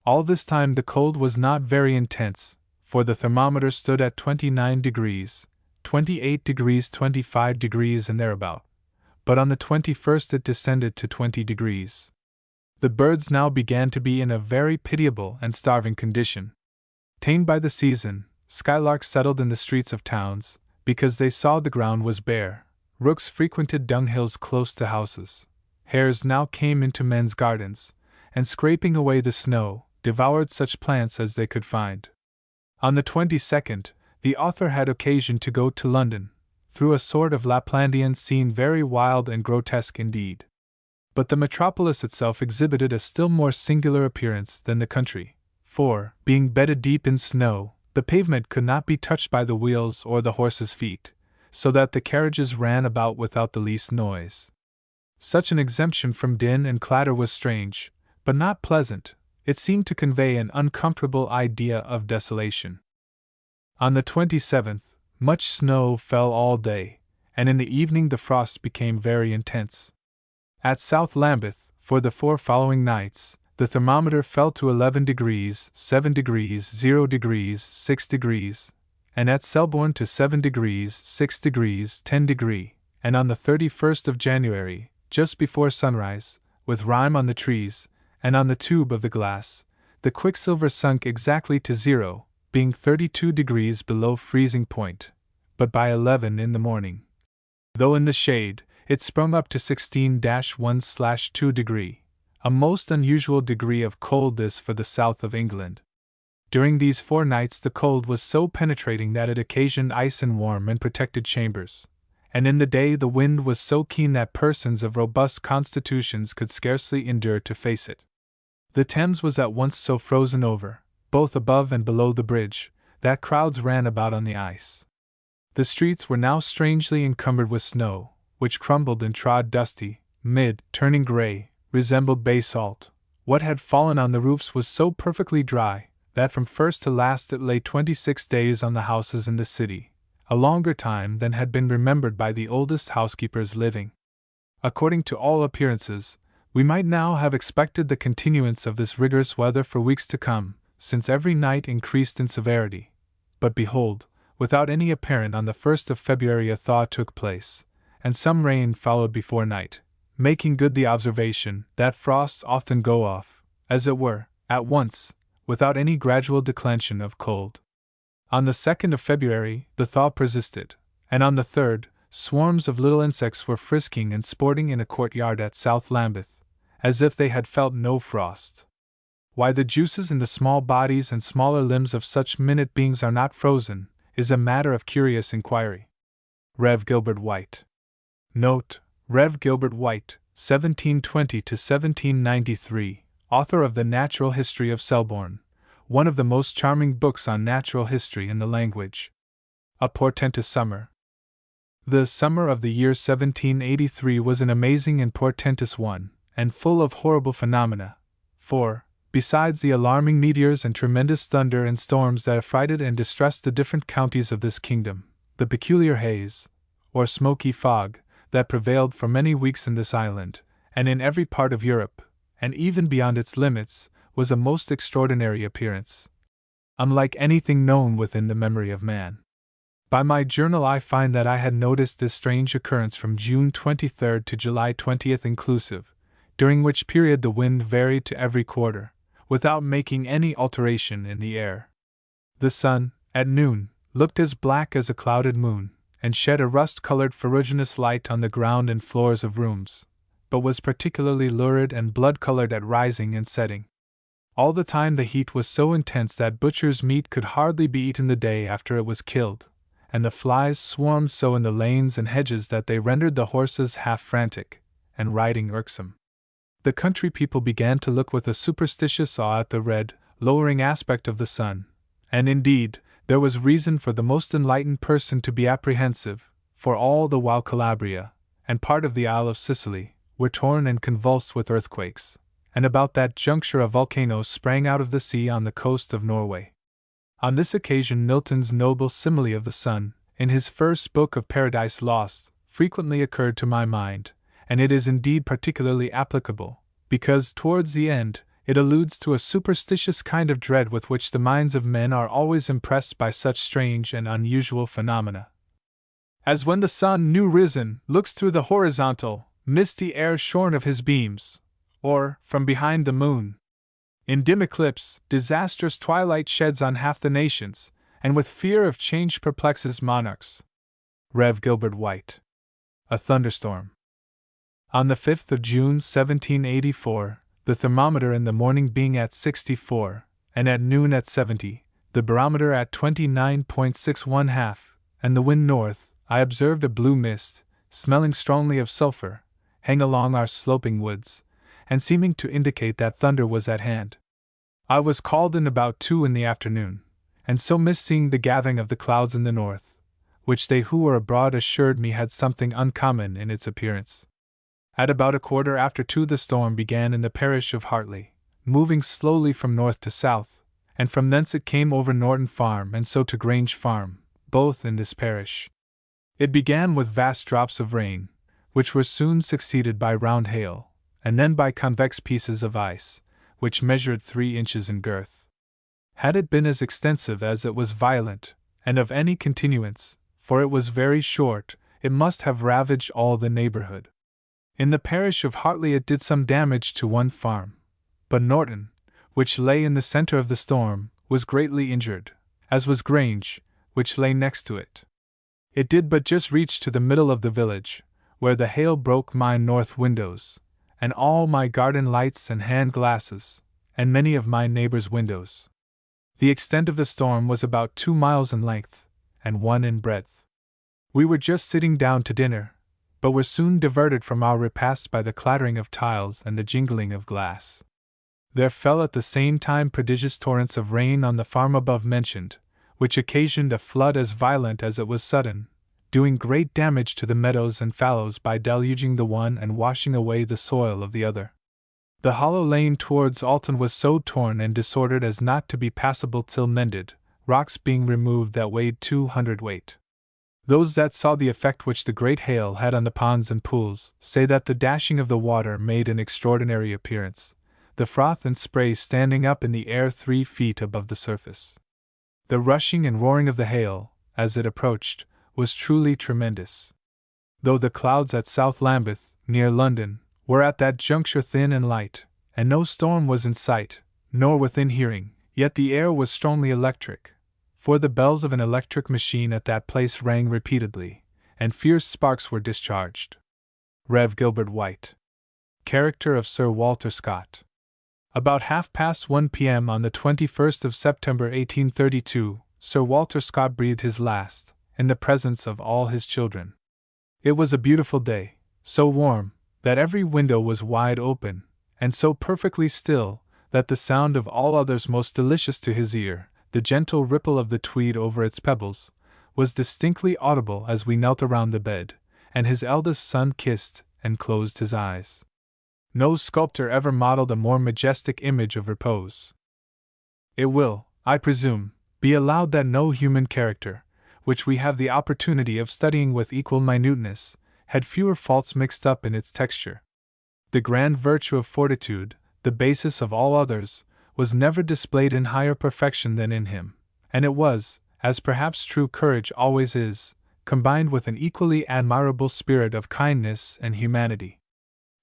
All this time the cold was not very intense, for the thermometer stood at 29 degrees, 28 degrees, 25 degrees and thereabout, but on the 21st it descended to 20 degrees. The birds now began to be in a very pitiable and starving condition. Tamed by the season, skylarks settled in the streets of towns, because they saw the ground was bare. Rooks frequented dunghills close to houses. Hares now came into men's gardens, and scraping away the snow, devoured such plants as they could find. On the 22nd, the author had occasion to go to London, through a sort of Laplandian scene very wild and grotesque indeed. But the metropolis itself exhibited a still more singular appearance than the country, for, being bedded deep in snow, the pavement could not be touched by the wheels or the horses' feet, so that the carriages ran about without the least noise. Such an exemption from din and clatter was strange, but not pleasant. It seemed to convey an uncomfortable idea of desolation. On the 27th, much snow fell all day, and in the evening the frost became very intense. At South Lambeth, for the 4 following nights, the thermometer fell to 11 degrees, 7 degrees, 0 degrees, 6 degrees, and at Selborne to 7 degrees, 6 degrees, 10 degree, and on the 31st of January, just before sunrise, with rime on the trees, and on the tube of the glass, the quicksilver sunk exactly to 0, being 32 degrees below freezing point, but by 11 in the morning, though in the shade, it sprung up to 16-1/2 degree, a most unusual degree of cold this for the south of England. During these 4 nights the cold was so penetrating that it occasioned ice in warm and protected chambers, and in the day the wind was so keen that persons of robust constitutions could scarcely endure to face it. The Thames was at once so frozen over, both above and below the bridge, that crowds ran about on the ice. The streets were now strangely encumbered with snow, which crumbled and trod dusty, turning grey, resembled basalt. What had fallen on the roofs was so perfectly dry, that from first to last it lay 26 days on the houses in the city, a longer time than had been remembered by the oldest housekeepers living. According to all appearances, we might now have expected the continuance of this rigorous weather for weeks to come, since every night increased in severity. But behold, without any apparent on the 1st of February a thaw took place, and some rain followed before night, making good the observation that frosts often go off, as it were, at once, without any gradual declension of cold. On the 2nd of February, the thaw persisted, and on the 3rd, swarms of little insects were frisking and sporting in a courtyard at South Lambeth, as if they had felt no frost. Why the juices in the small bodies and smaller limbs of such minute beings are not frozen, is a matter of curious inquiry. Rev. Gilbert White. Note: Rev. Gilbert White, 1720 to 1793, author of The Natural History of Selborne, one of the most charming books on natural history in the language. A portentous summer. The summer of the year 1783 was an amazing and portentous one, and full of horrible phenomena, for, besides the alarming meteors and tremendous thunder and storms that affrighted and distressed the different counties of this kingdom, the peculiar haze, or smoky fog, that prevailed for many weeks in this island, and in every part of Europe, and even beyond its limits, was a most extraordinary appearance, unlike anything known within the memory of man. By my journal I find that I had noticed this strange occurrence from June 23 to July 20 inclusive, during which period the wind varied to every quarter, without making any alteration in the air. The sun, at noon, looked as black as a clouded moon, and shed a rust-colored ferruginous light on the ground and floors of rooms, but was particularly lurid and blood-colored at rising and setting. All the time the heat was so intense that butcher's meat could hardly be eaten the day after it was killed, and the flies swarmed so in the lanes and hedges that they rendered the horses half frantic, and riding irksome. The country people began to look with a superstitious awe at the red, lowering aspect of the sun, and indeed, there was reason for the most enlightened person to be apprehensive, for all the while Calabria, and part of the Isle of Sicily, were torn and convulsed with earthquakes, and about that juncture a volcano sprang out of the sea on the coast of Norway. On this occasion Milton's noble simile of the sun, in his first book of Paradise Lost, frequently occurred to my mind, and it is indeed particularly applicable, because, towards the end, it alludes to a superstitious kind of dread with which the minds of men are always impressed by such strange and unusual phenomena. As when the sun, new risen, looks through the horizontal, misty air shorn of his beams, or, from behind the moon, in dim eclipse, disastrous twilight sheds on half the nations, and with fear of change perplexes monarchs. Rev. Gilbert White. A thunderstorm. On the 5th of June 1784, the thermometer in the morning being at 64, and at noon at 70, the barometer at 29.61, and the wind north, I observed a blue mist, smelling strongly of sulphur, hang along our sloping woods, and seeming to indicate that thunder was at hand. I was called in about 2 in the afternoon, and so missed seeing the gathering of the clouds in the north, which they who were abroad assured me had something uncommon in its appearance. At about 1:15 the storm began in the parish of Hartley, moving slowly from north to south, and from thence it came over Norton Farm and so to Grange Farm, both in this parish. It began with vast drops of rain, which were soon succeeded by round hail, and then by convex pieces of ice, which measured 3 inches in girth. Had it been as extensive as it was violent, and of any continuance, for it was very short, it must have ravaged all the neighborhood. In the parish of Hartley it did some damage to one farm, but Norton, which lay in the center of the storm, was greatly injured, as was Grange, which lay next to it. It did but just reach to the middle of the village, where the hail broke my north windows, and all my garden lights and hand glasses, and many of my neighbors' windows. The extent of the storm was about 2 miles in length, and 1 in breadth. We were just sitting down to dinner, but were soon diverted from our repast by the clattering of tiles and the jingling of glass. There fell at the same time prodigious torrents of rain on the farm above mentioned, which occasioned a flood as violent as it was sudden, doing great damage to the meadows and fallows by deluging the one and washing away the soil of the other. The hollow lane towards Alton was so torn and disordered as not to be passable till mended, rocks being removed that weighed 200 weight. Those that saw the effect which the great hail had on the ponds and pools say that the dashing of the water made an extraordinary appearance, the froth and spray standing up in the air 3 feet above the surface. The rushing and roaring of the hail, as it approached, was truly tremendous. Though the clouds at South Lambeth, near London, were at that juncture thin and light, and no storm was in sight, nor within hearing, yet the air was strongly electric, for the bells of an electric machine at that place rang repeatedly, and fierce sparks were discharged. Rev. Gilbert White. Character of Sir Walter Scott. About 1:30 p.m. on the 21st of September 1832, Sir Walter Scott breathed his last, in the presence of all his children. It was a beautiful day, so warm that every window was wide open, and so perfectly still that the sound of all others most delicious to his ear, the gentle ripple of the Tweed over its pebbles, was distinctly audible as we knelt around the bed, and his eldest son kissed and closed his eyes. No sculptor ever modeled a more majestic image of repose. It will, I presume, be allowed that no human character, which we have the opportunity of studying with equal minuteness, had fewer faults mixed up in its texture. The grand virtue of fortitude, the basis of all others, was never displayed in higher perfection than in him, and it was, as perhaps true courage always is, combined with an equally admirable spirit of kindness and humanity.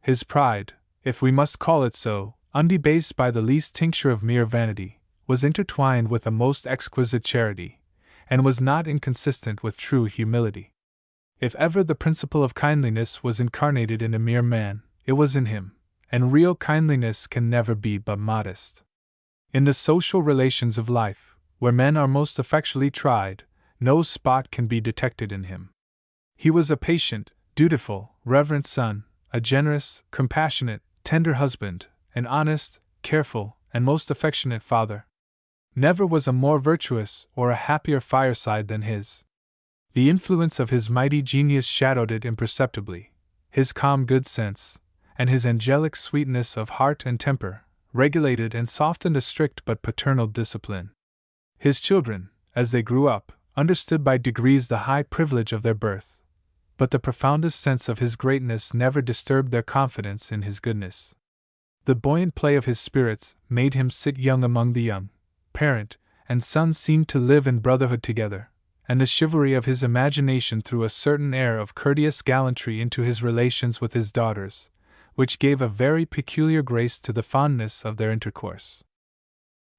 His pride, if we must call it so, undebased by the least tincture of mere vanity, was intertwined with a most exquisite charity, and was not inconsistent with true humility. If ever the principle of kindliness was incarnated in a mere man, it was in him, and real kindliness can never be but modest. In the social relations of life, where men are most effectually tried, no spot can be detected in him. He was a patient, dutiful, reverent son, a generous, compassionate, tender husband, an honest, careful, and most affectionate father. Never was a more virtuous or a happier fireside than his. The influence of his mighty genius shadowed it imperceptibly. His calm good sense, and his angelic sweetness of heart and temper, regulated and softened a strict but paternal discipline. His children, as they grew up, understood by degrees the high privilege of their birth, but the profoundest sense of his greatness never disturbed their confidence in his goodness. The buoyant play of his spirits made him sit young among the young. Parent and son seemed to live in brotherhood together, and the chivalry of his imagination threw a certain air of courteous gallantry into his relations with his daughters, which gave a very peculiar grace to the fondness of their intercourse.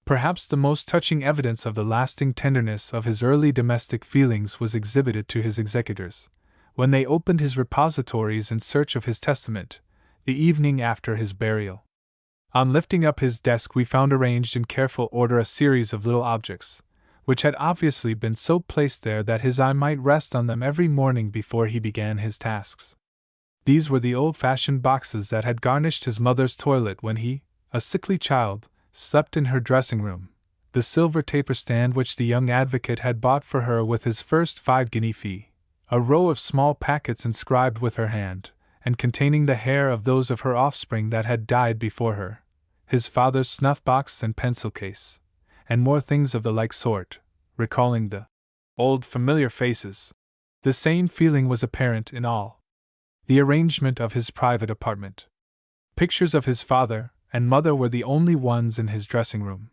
Perhaps the most touching evidence of the lasting tenderness of his early domestic feelings was exhibited to his executors, when they opened his repositories in search of his testament, the evening after his burial. On lifting up his desk, we found arranged in careful order a series of little objects, which had obviously been so placed there that his eye might rest on them every morning before he began his tasks. These were the old-fashioned boxes that had garnished his mother's toilet when he, a sickly child, slept in her dressing-room, the silver taper stand which the young advocate had bought for her with his first 5-guinea fee, a row of small packets inscribed with her hand, and containing the hair of those of her offspring that had died before her, his father's snuff-box and pencil-case, and more things of the like sort, recalling the old familiar faces. The same feeling was apparent in all. The arrangement of his private apartment. Pictures of his father and mother were the only ones in his dressing-room.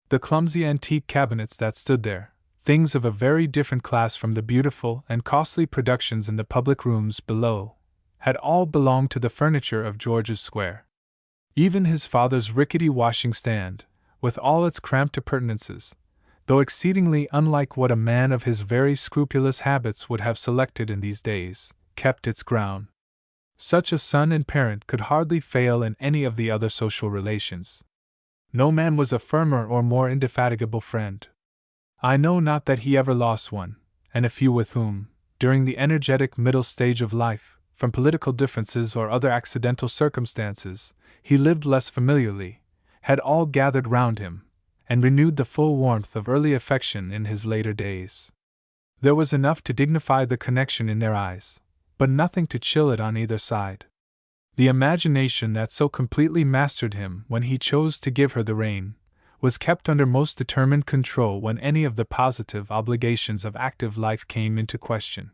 The clumsy antique cabinets that stood there, things of a very different class from the beautiful and costly productions in the public rooms below, had all belonged to the furniture of George's Square. Even his father's rickety washing-stand, with all its cramped appurtenances, though exceedingly unlike what a man of his very scrupulous habits would have selected in these days, kept its ground. Such a son and parent could hardly fail in any of the other social relations. No man was a firmer or more indefatigable friend. I know not that he ever lost one, and a few with whom, during the energetic middle stage of life, from political differences or other accidental circumstances, he lived less familiarly, had all gathered round him, and renewed the full warmth of early affection in his later days. There was enough to dignify the connection in their eyes, but nothing to chill it on either side. The imagination that so completely mastered him when he chose to give her the rein was kept under most determined control when any of the positive obligations of active life came into question.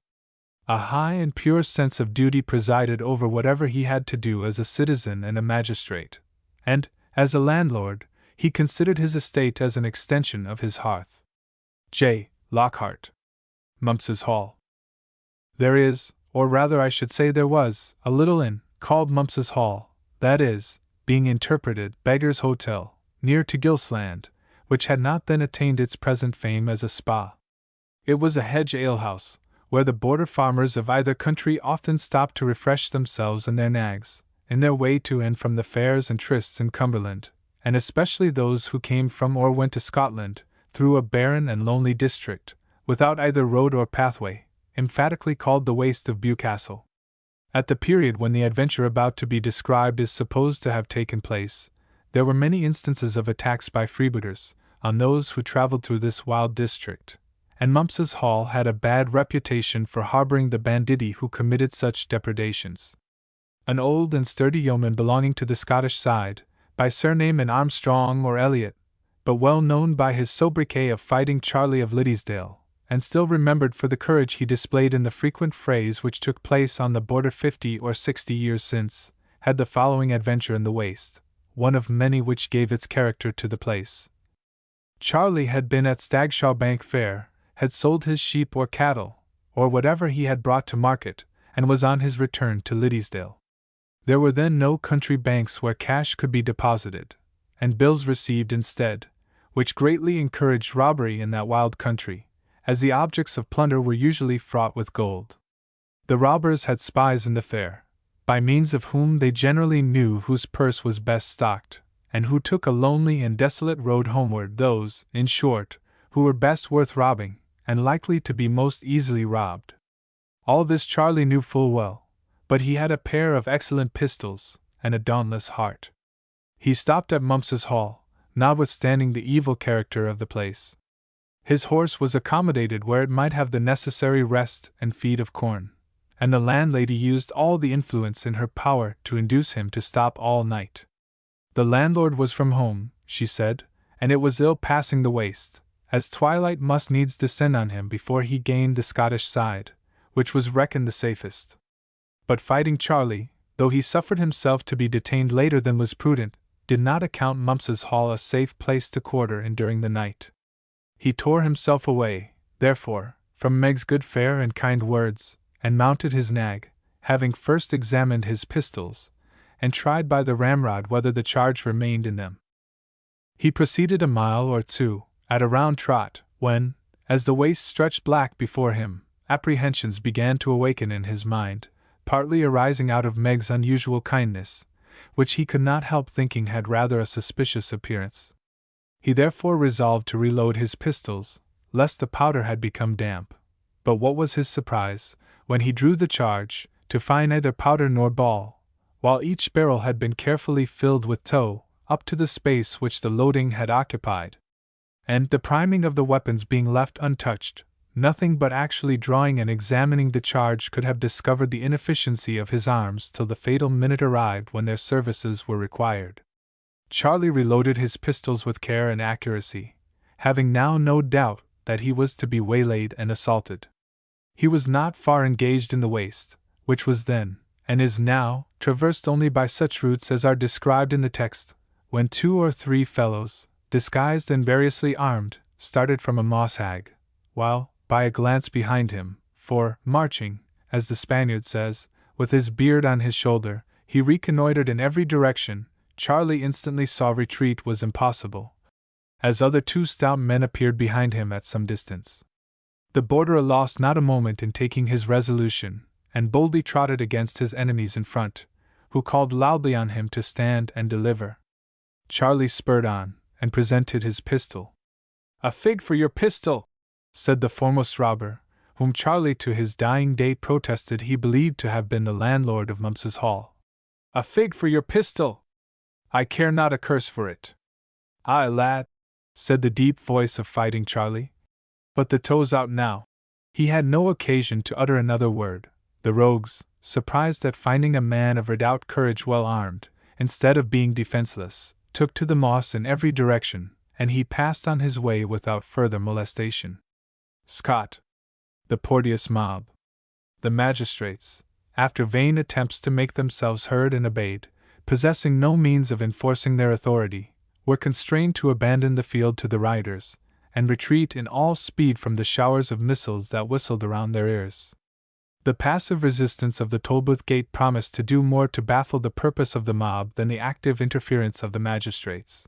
A high and pure sense of duty presided over whatever he had to do as a citizen and a magistrate, and, as a landlord, he considered his estate as an extension of his hearth. J. Lockhart. Mumps's Hall. There is, or rather I should say there was, a little inn, called Mumps's Hall, that is, being interpreted, Beggar's Hotel, near to Gilsland, which had not then attained its present fame as a spa. It was a hedge alehouse, where the border farmers of either country often stopped to refresh themselves and their nags, in their way to and from the fairs and trysts in Cumberland, and especially those who came from or went to Scotland, through a barren and lonely district, without either road or pathway, emphatically called the Waste of Bewcastle. At the period when the adventure about to be described is supposed to have taken place, there were many instances of attacks by freebooters on those who travelled through this wild district, and Mumps's Hall had a bad reputation for harboring the banditti who committed such depredations. An old and sturdy yeoman belonging to the Scottish side, by surname an Armstrong or Elliot, but well known by his sobriquet of Fighting Charlie of Liddesdale, and still remembered for the courage he displayed in the frequent frays which took place on the border 50 or 60 years since, had the following adventure in the Waste, one of many which gave its character to the place. Charlie had been at Stagshaw Bank Fair, had sold his sheep or cattle, or whatever he had brought to market, and was on his return to Liddesdale. There were then no country banks where cash could be deposited, and bills received instead, which greatly encouraged robbery in that wild country, as the objects of plunder were usually fraught with gold. The robbers had spies in the fair, by means of whom they generally knew whose purse was best stocked, and who took a lonely and desolate road homeward, those, in short, who were best worth robbing, and likely to be most easily robbed. All this Charlie knew full well, but he had a pair of excellent pistols, and a dauntless heart. He stopped at Mumps's Hall, notwithstanding the evil character of the place. His horse was accommodated where it might have the necessary rest and feed of corn, and the landlady used all the influence in her power to induce him to stop all night. The landlord was from home, she said, and it was ill passing the Waste, as twilight must needs descend on him before he gained the Scottish side, which was reckoned the safest. But Fighting Charlie, though he suffered himself to be detained later than was prudent, did not account Mumps's Hall a safe place to quarter in during the night. He tore himself away, therefore, from Meg's good fare and kind words, and mounted his nag, having first examined his pistols, and tried by the ramrod whether the charge remained in them. He proceeded a mile or two, at a round trot, when, as the Waste stretched black before him, apprehensions began to awaken in his mind, partly arising out of Meg's unusual kindness, which he could not help thinking had rather a suspicious appearance. He therefore resolved to reload his pistols, lest the powder had become damp. But what was his surprise, when he drew the charge, to find neither powder nor ball, while each barrel had been carefully filled with tow, up to the space which the loading had occupied. And, the priming of the weapons being left untouched, nothing but actually drawing and examining the charge could have discovered the inefficiency of his arms till the fatal minute arrived when their services were required. Charlie reloaded his pistols with care and accuracy, having now no doubt that he was to be waylaid and assaulted. He was not far engaged in the Waste, which was then, and is now, traversed only by such routes as are described in the text, when 2 or 3 fellows, disguised and variously armed, started from a moss hag, while, by a glance behind him, for, marching, as the Spaniard says, with his beard on his shoulder, he reconnoitered in every direction, Charlie instantly saw retreat was impossible, as other 2 stout men appeared behind him at some distance. The borderer lost not a moment in taking his resolution, and boldly trotted against his enemies in front, who called loudly on him to stand and deliver. Charlie spurred on, and presented his pistol. "A fig for your pistol!" said the foremost robber, whom Charlie to his dying day protested he believed to have been the landlord of Mumps's Hall. "A fig for your pistol! I care not a curse for it." "Aye, lad," said the deep voice of Fighting Charlie. "But the toe's out now." He had no occasion to utter another word. The rogues, surprised at finding a man of redoubt courage well armed, instead of being defenseless, took to the moss in every direction, and he passed on his way without further molestation. Scott. The Porteous mob. The magistrates, after vain attempts to make themselves heard and obeyed, possessing no means of enforcing their authority, were constrained to abandon the field to the rioters, and retreat in all speed from the showers of missiles that whistled around their ears. The passive resistance of the Tolbooth gate promised to do more to baffle the purpose of the mob than the active interference of the magistrates.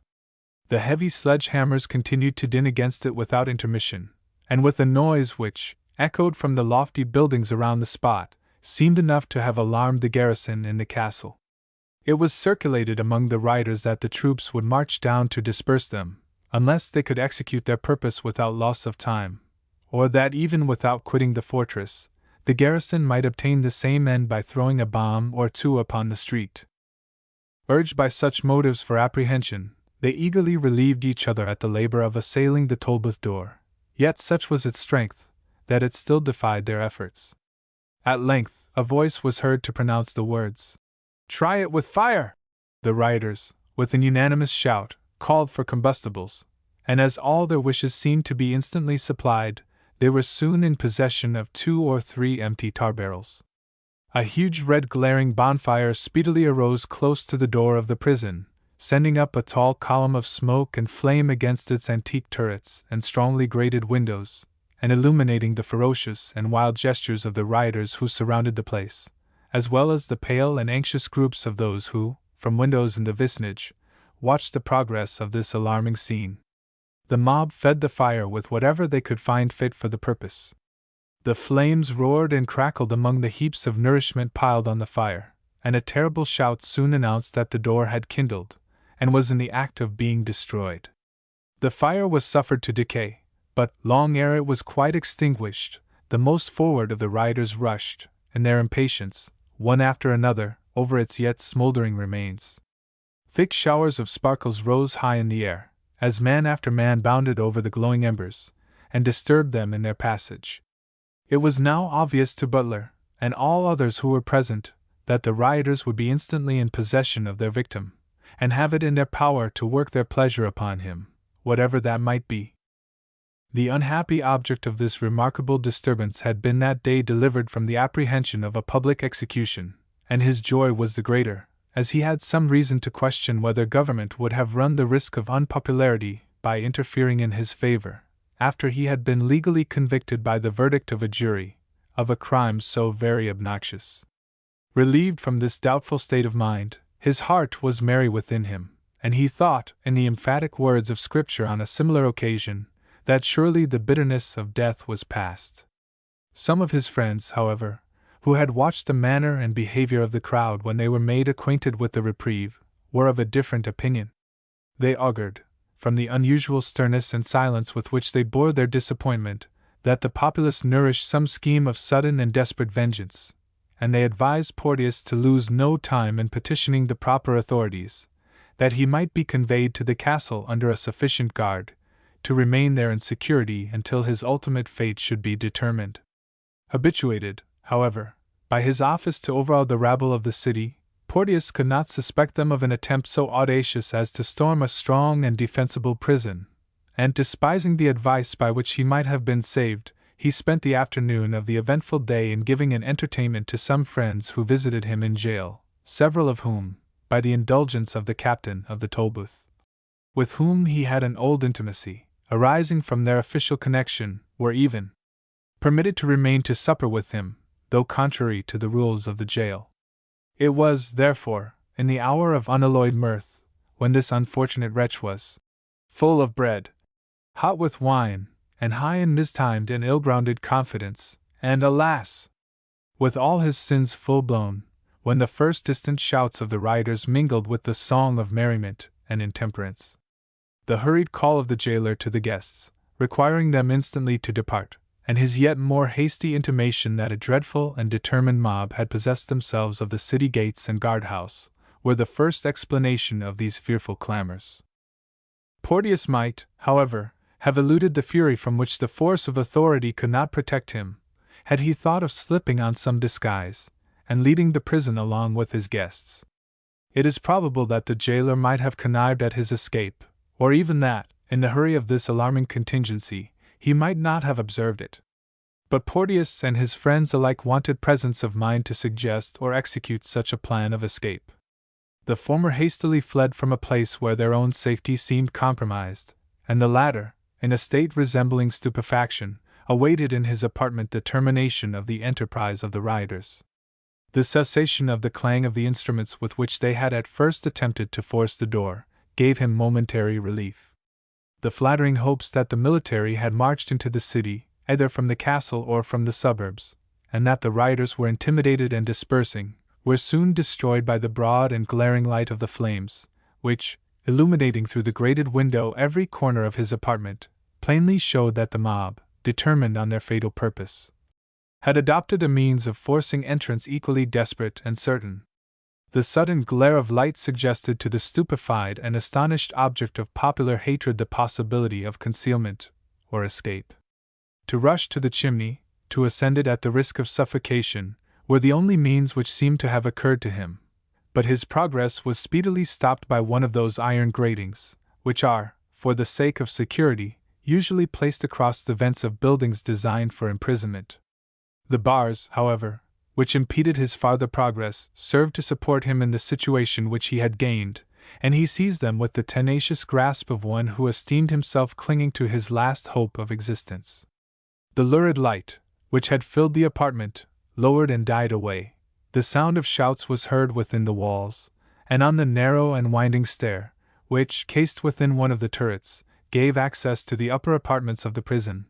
The heavy sledge-hammers continued to din against it without intermission, and with a noise which, echoed from the lofty buildings around the spot, seemed enough to have alarmed the garrison in the castle. It was circulated among the rioters that the troops would march down to disperse them, unless they could execute their purpose without loss of time, or that even without quitting the fortress, the garrison might obtain the same end by throwing a bomb or two upon the street. Urged by such motives for apprehension, they eagerly relieved each other at the labor of assailing the Tolbooth door, yet such was its strength, that it still defied their efforts. At length, a voice was heard to pronounce the words, "Try it with fire!" The rioters, with an unanimous shout, called for combustibles, and as all their wishes seemed to be instantly supplied, they were soon in possession of 2 or 3 empty tar barrels. A huge red glaring bonfire speedily arose close to the door of the prison, sending up a tall column of smoke and flame against its antique turrets and strongly grated windows, and illuminating the ferocious and wild gestures of the rioters who surrounded the place, as well as the pale and anxious groups of those who, from windows in the vicinage, watched the progress of this alarming scene. The mob fed the fire with whatever they could find fit for the purpose. The flames roared and crackled among the heaps of nourishment piled on the fire, and a terrible shout soon announced that the door had kindled, and was in the act of being destroyed. The fire was suffered to decay, but, long ere it was quite extinguished, the most forward of the rioters rushed, in their impatience, one after another, over its yet smoldering remains. Thick showers of sparkles rose high in the air, as man after man bounded over the glowing embers, and disturbed them in their passage. It was now obvious to Butler, and all others who were present, that the rioters would be instantly in possession of their victim, and have it in their power to work their pleasure upon him, whatever that might be. The unhappy object of this remarkable disturbance had been that day delivered from the apprehension of a public execution, and his joy was the greater, as he had some reason to question whether government would have run the risk of unpopularity by interfering in his favor, after he had been legally convicted by the verdict of a jury, of a crime so very obnoxious. Relieved from this doubtful state of mind, his heart was merry within him, and he thought, in the emphatic words of Scripture on a similar occasion, that surely the bitterness of death was past. Some of his friends, however, who had watched the manner and behavior of the crowd when they were made acquainted with the reprieve, were of a different opinion. They augured, from the unusual sternness and silence with which they bore their disappointment, that the populace nourished some scheme of sudden and desperate vengeance, and they advised Porteous to lose no time in petitioning the proper authorities, that he might be conveyed to the castle under a sufficient guard, to remain there in security until his ultimate fate should be determined. Habituated, however, by his office to overawe the rabble of the city, Porteous could not suspect them of an attempt so audacious as to storm a strong and defensible prison, and despising the advice by which he might have been saved, he spent the afternoon of the eventful day in giving an entertainment to some friends who visited him in jail, several of whom, by the indulgence of the captain of the Tolbooth, with whom he had an old intimacy, arising from their official connection, were even permitted to remain to supper with him, though contrary to the rules of the jail. It was, therefore, in the hour of unalloyed mirth, when this unfortunate wretch was full of bread, hot with wine, and high in mistimed and ill-grounded confidence, and, alas! with all his sins full-blown, when the first distant shouts of the rioters mingled with the song of merriment and intemperance. The hurried call of the jailer to the guests, requiring them instantly to depart, and his yet more hasty intimation that a dreadful and determined mob had possessed themselves of the city gates and guardhouse, were the first explanation of these fearful clamors. Porteous might, however, have eluded the fury from which the force of authority could not protect him, had he thought of slipping on some disguise, and leaving the prison along with his guests. It is probable that the jailer might have connived at his escape, or even that, in the hurry of this alarming contingency, he might not have observed it. But Porteous and his friends alike wanted presence of mind to suggest or execute such a plan of escape. The former hastily fled from a place where their own safety seemed compromised, and the latter, in a state resembling stupefaction, awaited in his apartment the termination of the enterprise of the rioters. The cessation of the clang of the instruments with which they had at first attempted to force the door gave him momentary relief. The flattering hopes that the military had marched into the city, either from the castle or from the suburbs, and that the rioters were intimidated and dispersing, were soon destroyed by the broad and glaring light of the flames, which, illuminating through the grated window every corner of his apartment, plainly showed that the mob, determined on their fatal purpose, had adopted a means of forcing entrance equally desperate and certain. The sudden glare of light suggested to the stupefied and astonished object of popular hatred the possibility of concealment or escape. To rush to the chimney, to ascend it at the risk of suffocation, were the only means which seemed to have occurred to him, but his progress was speedily stopped by one of those iron gratings, which are, for the sake of security, usually placed across the vents of buildings designed for imprisonment. The bars, however, which impeded his farther progress, served to support him in the situation which he had gained, and he seized them with the tenacious grasp of one who esteemed himself clinging to his last hope of existence. The lurid light, which had filled the apartment, lowered and died away. The sound of shouts was heard within the walls, and on the narrow and winding stair, which, cased within one of the turrets, gave access to the upper apartments of the prison.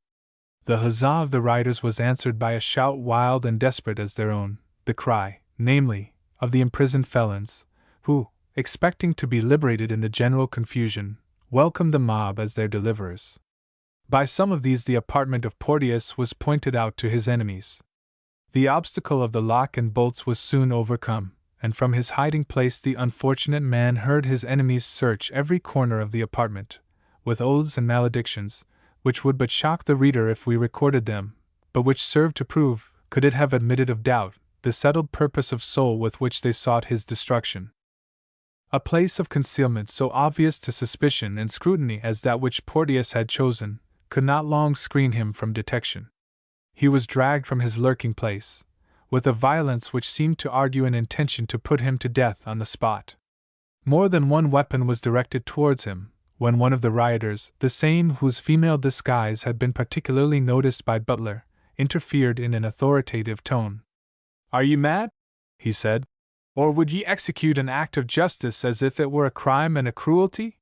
The huzzah of the rioters was answered by a shout wild and desperate as their own, the cry, namely, of the imprisoned felons, who, expecting to be liberated in the general confusion, welcomed the mob as their deliverers. By some of these the apartment of Porteous was pointed out to his enemies. The obstacle of the lock and bolts was soon overcome, and from his hiding place the unfortunate man heard his enemies search every corner of the apartment, with oaths and maledictions, which would but shock the reader if we recorded them, but which served to prove, could it have admitted of doubt, the settled purpose of soul with which they sought his destruction. A place of concealment so obvious to suspicion and scrutiny as that which Porteous had chosen, could not long screen him from detection. He was dragged from his lurking place, with a violence which seemed to argue an intention to put him to death on the spot. More than one weapon was directed towards him, when one of the rioters, the same whose female disguise had been particularly noticed by Butler, interfered in an authoritative tone. "Are ye mad?" he said. "Or would ye execute an act of justice as if it were a crime and a cruelty?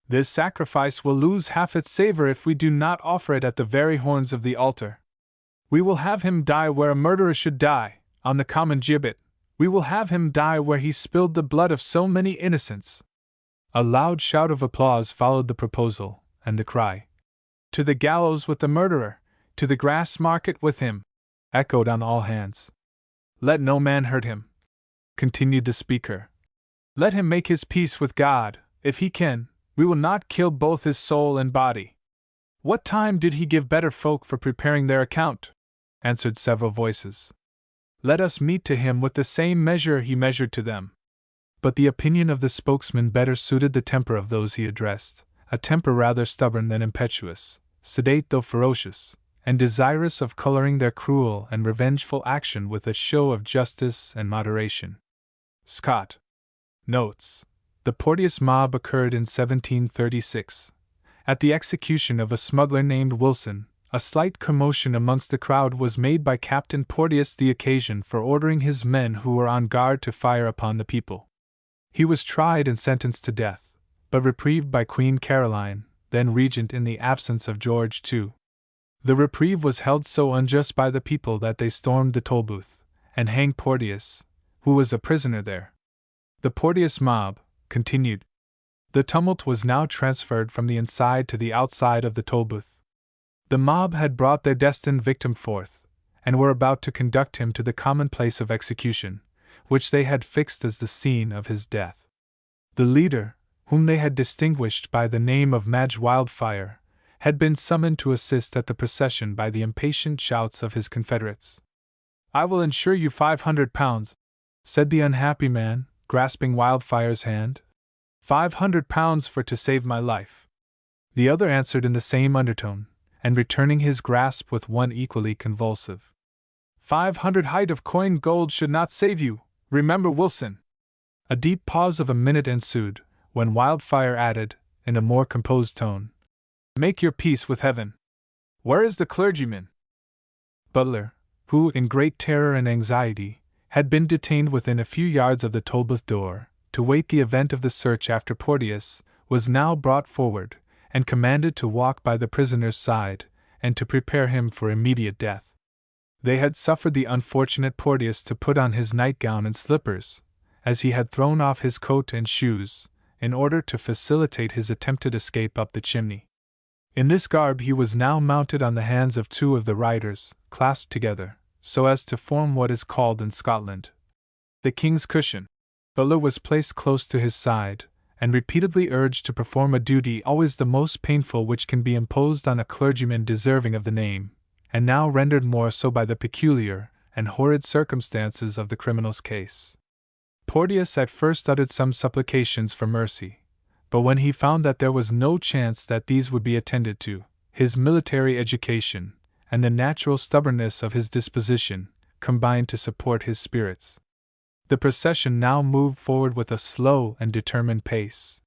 This sacrifice will lose half its savor if we do not offer it at the very horns of the altar. We will have him die where a murderer should die, on the common gibbet. We will have him die where he spilled the blood of so many innocents." A loud shout of applause followed the proposal, and the cry, "To the gallows with the murderer! To the grass market with him!" echoed on all hands. "Let no man hurt him," continued the speaker. "Let him make his peace with God, if he can. We will not kill both his soul and body." "What time did he give better folk for preparing their account?" answered several voices. "Let us mete to him with the same measure he measured to them." But the opinion of the spokesman better suited the temper of those he addressed, a temper rather stubborn than impetuous, sedate though ferocious, and desirous of coloring their cruel and revengeful action with a show of justice and moderation. Scott notes: the Porteous mob occurred in 1736. At the execution of a smuggler named Wilson, a slight commotion amongst the crowd was made by Captain Porteous the occasion for ordering his men who were on guard to fire upon the people. He was tried and sentenced to death, but reprieved by Queen Caroline, then regent in the absence of George II. The reprieve was held so unjust by the people that they stormed the Tolbooth, and hanged Porteous, who was a prisoner there. The Porteous mob continued. The tumult was now transferred from the inside to the outside of the Tolbooth. The mob had brought their destined victim forth, and were about to conduct him to the common place of execution, which they had fixed as the scene of his death. The leader, whom they had distinguished by the name of Madge Wildfire, had been summoned to assist at the procession by the impatient shouts of his confederates. "I will insure you £500, said the unhappy man, grasping Wildfire's hand. £500 for to save my life." The other answered in the same undertone, and returning his grasp with one equally convulsive. 500 height of coined gold should not save you, remember Wilson. A deep pause of a minute ensued, when Wildfire added, in a more composed tone, "Make your peace with heaven. Where is the clergyman?" Butler, who, in great terror and anxiety, had been detained within a few yards of the Tolbooth door, to wait the event of the search after Porteous, was now brought forward, and commanded to walk by the prisoner's side, and to prepare him for immediate death. They had suffered the unfortunate Porteous to put on his nightgown and slippers, as he had thrown off his coat and shoes, in order to facilitate his attempted escape up the chimney. In this garb he was now mounted on the hands of two of the riders, clasped together, so as to form what is called in Scotland the King's Cushion. Butler was placed close to his side, and repeatedly urged to perform a duty always the most painful which can be imposed on a clergyman deserving of the name, and now rendered more so by the peculiar and horrid circumstances of the criminal's case. Porteous at first uttered some supplications for mercy, but when he found that there was no chance that these would be attended to, his military education, and the natural stubbornness of his disposition, combined to support his spirits. The procession now moved forward with a slow and determined pace.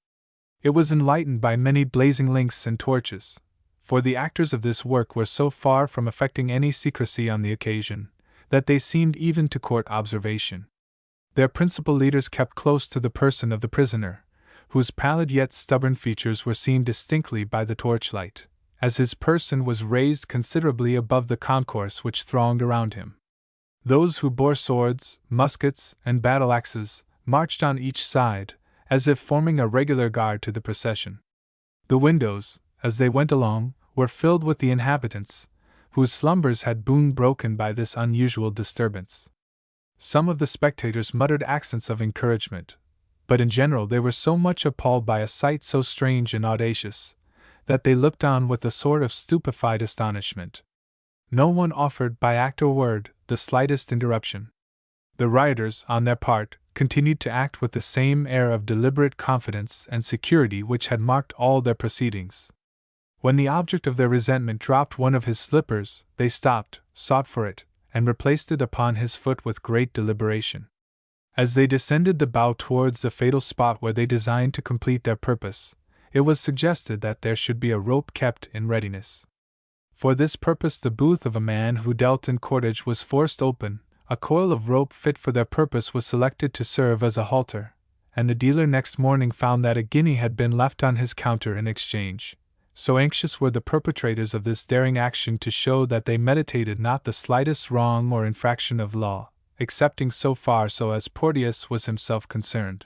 It was enlightened by many blazing links and torches, for the actors of this work were so far from affecting any secrecy on the occasion, that they seemed even to court observation. Their principal leaders kept close to the person of the prisoner, whose pallid yet stubborn features were seen distinctly by the torchlight, as his person was raised considerably above the concourse which thronged around him. Those who bore swords, muskets, and battle-axes marched on each side, as if forming a regular guard to the procession. The windows, as they went along, were filled with the inhabitants, whose slumbers had been broken by this unusual disturbance. Some of the spectators muttered accents of encouragement, but in general they were so much appalled by a sight so strange and audacious, that they looked on with a sort of stupefied astonishment. No one offered, by act or word, the slightest interruption. The rioters, on their part, continued to act with the same air of deliberate confidence and security which had marked all their proceedings. When the object of their resentment dropped one of his slippers, they stopped, sought for it, and replaced it upon his foot with great deliberation. As they descended the bough towards the fatal spot where they designed to complete their purpose, it was suggested that there should be a rope kept in readiness. For this purpose the booth of a man who dealt in cordage was forced open, a coil of rope fit for their purpose was selected to serve as a halter, and the dealer next morning found that a guinea had been left on his counter in exchange. So anxious were the perpetrators of this daring action to show that they meditated not the slightest wrong or infraction of law, excepting so far so as Porteous was himself concerned.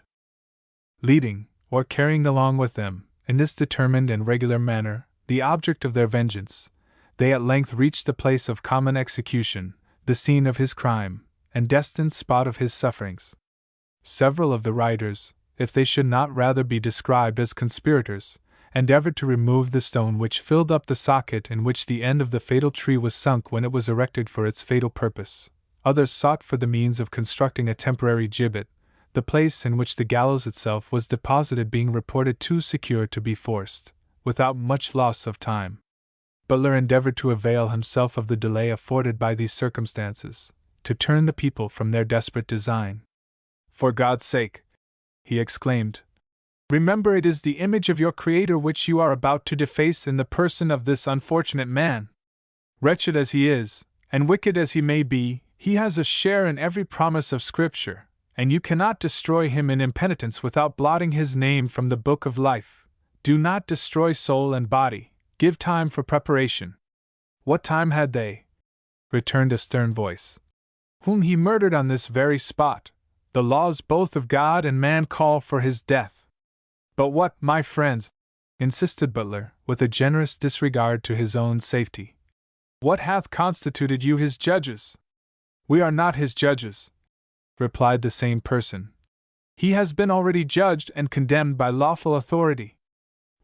Leading, or carrying along with them, in this determined and regular manner, the object of their vengeance, they at length reached the place of common execution, the scene of his crime, and destined spot of his sufferings. Several of the rioters, if they should not rather be described as conspirators, endeavored to remove the stone which filled up the socket in which the end of the fatal tree was sunk when it was erected for its fatal purpose. Others sought for the means of constructing a temporary gibbet, the place in which the gallows itself was deposited being reported too secure to be forced, without much loss of time. Butler endeavored to avail himself of the delay afforded by these circumstances, to turn the people from their desperate design. "For God's sake," he exclaimed, "remember it is the image of your Creator which you are about to deface in the person of this unfortunate man. Wretched as he is, and wicked as he may be, he has a share in every promise of Scripture, and you cannot destroy him in impenitence without blotting his name from the book of life. Do not destroy soul and body. Give time for preparation." "What time had they?" returned a stern voice. "Whom he murdered on this very spot. The laws both of God and man call for his death. But what, my friends, insisted Butler, with a generous disregard to his own safety. What hath constituted you his judges? We are not his judges, replied the same person. He has been already judged and condemned by lawful authority.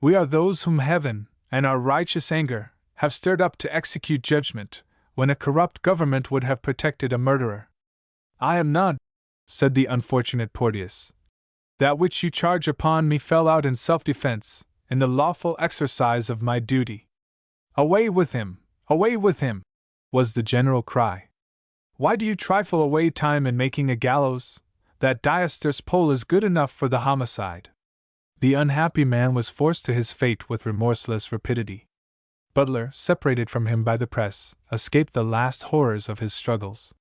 We are those whom heaven, and our righteous anger, have stirred up to execute judgment, when a corrupt government would have protected a murderer. I am none, said the unfortunate Porteous. That which you charge upon me fell out in self-defense, in the lawful exercise of my duty. Away with him! Away with him! Was the general cry. Why do you trifle away time in making a gallows? That Diester's pole is good enough for the homicide. The unhappy man was forced to his fate with remorseless rapidity. Butler, separated from him by the press, escaped the last horrors of his struggles.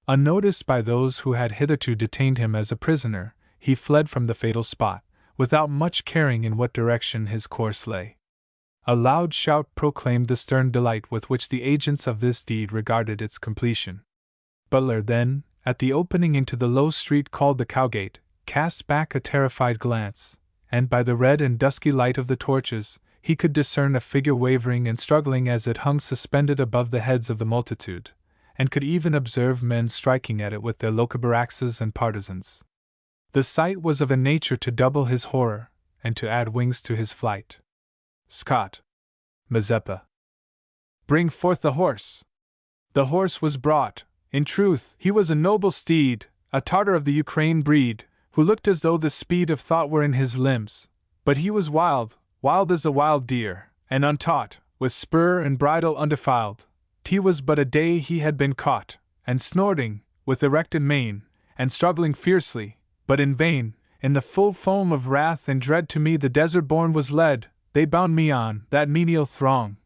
Unnoticed by those who had hitherto detained him as a prisoner, he fled from the fatal spot, without much caring in what direction his course lay. A loud shout proclaimed the stern delight with which the agents of this deed regarded its completion. Butler then, at the opening into the low street called the Cowgate, cast back a terrified glance, and by the red and dusky light of the torches, he could discern a figure wavering and struggling as it hung suspended above the heads of the multitude, and could even observe men striking at it with their lochaber axes and partisans. The sight was of a nature to double his horror, and to add wings to his flight. Scott! Mazeppa! Bring forth the horse! The horse was brought. In truth, he was a noble steed, a Tartar of the Ukraine breed, who looked as though the speed of thought were in his limbs. But he was wild, wild as a wild deer, and untaught, with spur and bridle undefiled. 'Twas but a day he had been caught, and snorting, with erected mane, and struggling fiercely, but in vain, in the full foam of wrath and dread to me the desert-born was led. They bound me on that menial throng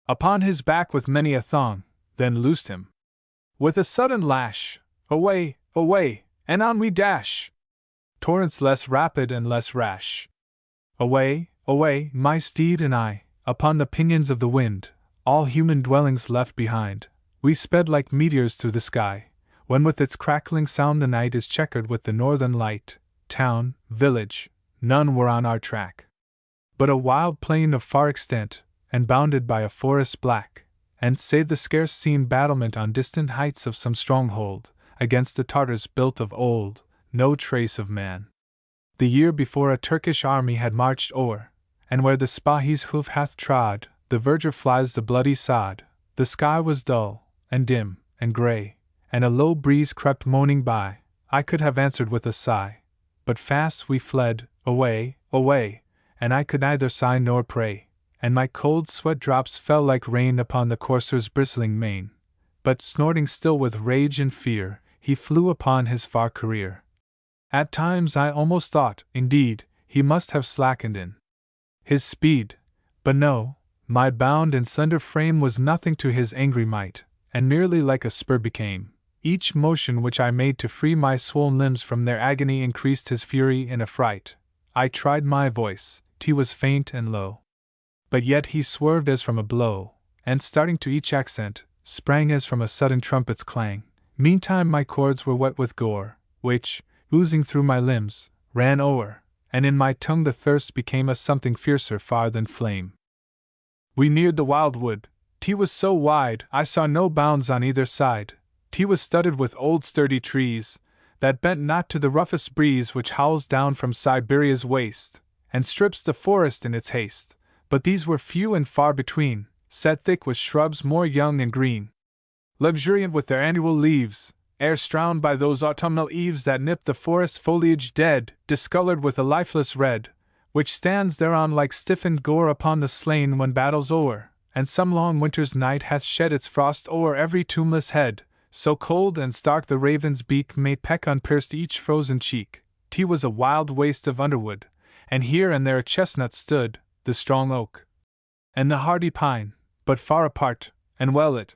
upon his back with many a thong, then loosed him with a sudden lash. Away, away, and on we dash, torrents less rapid and less rash. Away, away, my steed and I, upon the pinions of the wind, all human dwellings left behind, we sped like meteors through the sky, when with its crackling sound the night is checkered with the northern light. Town, village, none were on our track, but a wild plain of far extent, and bounded by a forest black, and save the scarce seen battlement on distant heights of some stronghold, against the Tartars built of old, no trace of man. The year before a Turkish army had marched o'er, and where the Spahi's hoof hath trod, the verdure flies the bloody sod. The sky was dull, and dim, and grey, and a low breeze crept moaning by. I could have answered with a sigh, but fast we fled, away, away, and I could neither sigh nor pray, and my cold sweat drops fell like rain upon the courser's bristling mane. But snorting still with rage and fear, he flew upon his far career. At times I almost thought, indeed, he must have slackened in his speed, but no, my bound and slender frame was nothing to his angry might, and merely like a spur became. Each motion which I made to free my swollen limbs from their agony increased his fury in affright. I tried my voice, 'twas faint and low, but yet he swerved as from a blow, and starting to each accent, sprang as from a sudden trumpet's clang. Meantime my cords were wet with gore, which, oozing through my limbs, ran o'er, and in my tongue the thirst became a something fiercer far than flame. We neared the wild wood. 'Twas so wide, I saw no bounds on either side. 'Twas studded with old sturdy trees, that bent not to the roughest breeze which howls down from Siberia's waste, and strips the forest in its haste. But these were few and far between, set thick with shrubs more young and green, luxuriant with their annual leaves, ere strown by those autumnal eaves that nip the forest foliage dead, discolored with a lifeless red, which stands thereon like stiffened gore upon the slain when battle's o'er, and some long winter's night hath shed its frost o'er every tombless head. So cold and stark the raven's beak may peck unpierced each frozen cheek. 'Twas a wild waste of underwood, and here and there a chestnut stood, the strong oak and the hardy pine, but far apart, and well it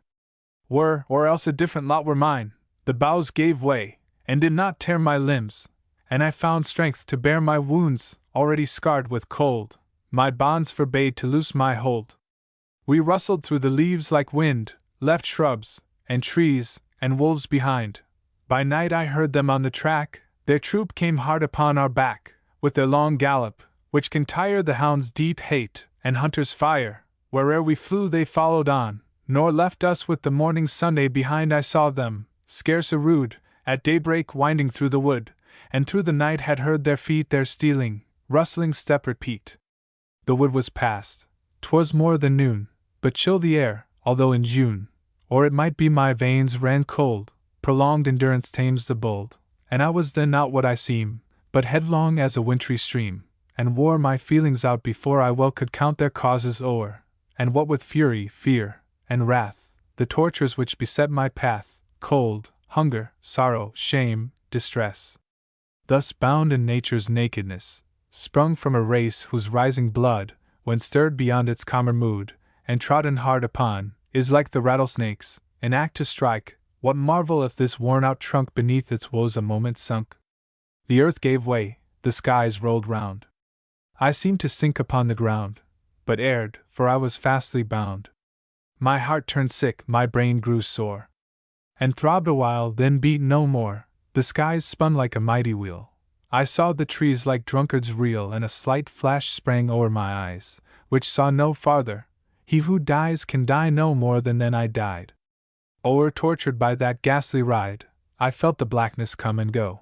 were, or else a different lot were mine. The boughs gave way, and did not tear my limbs, and I found strength to bear my wounds, already scarred with cold. My bonds forbade to loose my hold. We rustled through the leaves like wind, left shrubs, and trees, and wolves behind. By night I heard them on the track, their troop came hard upon our back, with their long gallop, which can tire the hound's deep hate, and hunter's fire. Where'er we flew they followed on, nor left us with the morning Sunday behind. I saw them, scarce a rood, at daybreak winding through the wood, and through the night had heard their feet their stealing, rustling step repeat. The wood was past, 'twas more than noon, but chill the air, although in June. Or it might be my veins ran cold, prolonged endurance tames the bold, and I was then not what I seem, but headlong as a wintry stream, and wore my feelings out before I well could count their causes o'er, and what with fury, fear, and wrath, the tortures which beset my path, cold, hunger, sorrow, shame, distress. Thus bound in nature's nakedness, sprung from a race whose rising blood, when stirred beyond its calmer mood, and trodden hard upon, is like the rattlesnake's, an act to strike. What marvel if this worn-out trunk beneath its woes a moment sunk? The earth gave way, the skies rolled round. I seemed to sink upon the ground, but erred, for I was fastly bound. My heart turned sick, my brain grew sore, and throbbed awhile, then beat no more. The skies spun like a mighty wheel. I saw the trees like drunkards reel, and a slight flash sprang o'er my eyes, which saw no farther. He who dies can die no more than then I died. O'er tortured by that ghastly ride, I felt the blackness come and go.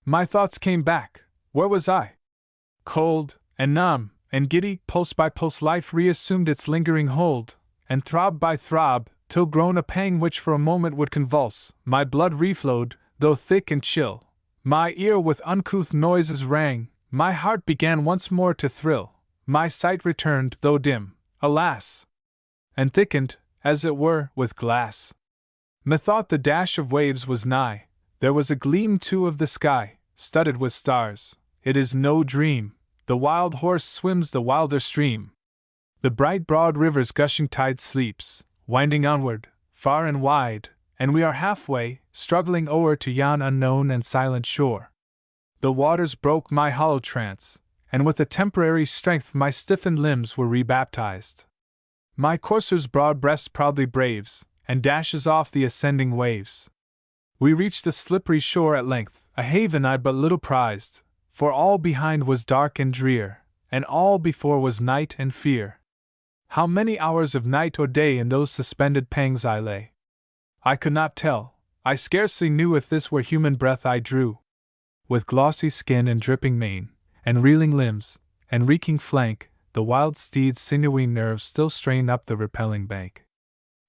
My thoughts came back. Where was I? Cold, and numb, and giddy, pulse by pulse life reassumed its lingering hold, and throb by throb, till grown a pang which for a moment would convulse, my blood reflowed, though thick and chill. My ear with uncouth noises rang, my heart began once more to thrill, my sight returned, though dim, alas! And thickened, as it were, with glass. Methought the dash of waves was nigh, there was a gleam too of the sky, studded with stars. It is no dream, the wild horse swims the wilder stream. The bright broad river's gushing tide sleeps, winding onward, far and wide, and we are halfway, struggling o'er to yon unknown and silent shore. The waters broke my hollow trance, and with a temporary strength my stiffened limbs were rebaptized. My courser's broad breast proudly braves, and dashes off the ascending waves. We reached the slippery shore at length, a haven I but little prized, for all behind was dark and drear, and all before was night and fear. How many hours of night or day in those suspended pangs I lay, I could not tell. I scarcely knew if this were human breath I drew. With glossy skin and dripping mane, and reeling limbs, and reeking flank, the wild steed's sinewy nerves still strain up the repelling bank.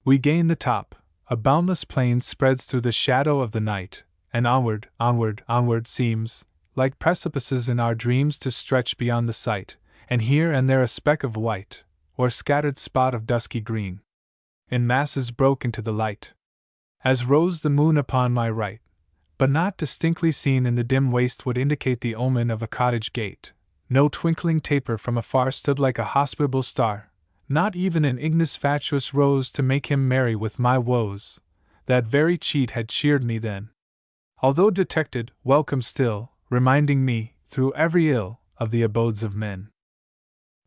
We gain the top. A boundless plain spreads through the shadow of the night, and onward, onward, onward seems, like precipices in our dreams, to stretch beyond the sight, and here and there a speck of white, or scattered spot of dusky green, in masses broke into the light. As rose the moon upon my right, but not distinctly seen in the dim waste would indicate the omen of a cottage gate. No twinkling taper from afar stood like a hospitable star, not even an ignis fatuus rose to make him merry with my woes. That very cheat had cheered me then. Although detected, welcome still, reminding me, through every ill, of the abodes of men.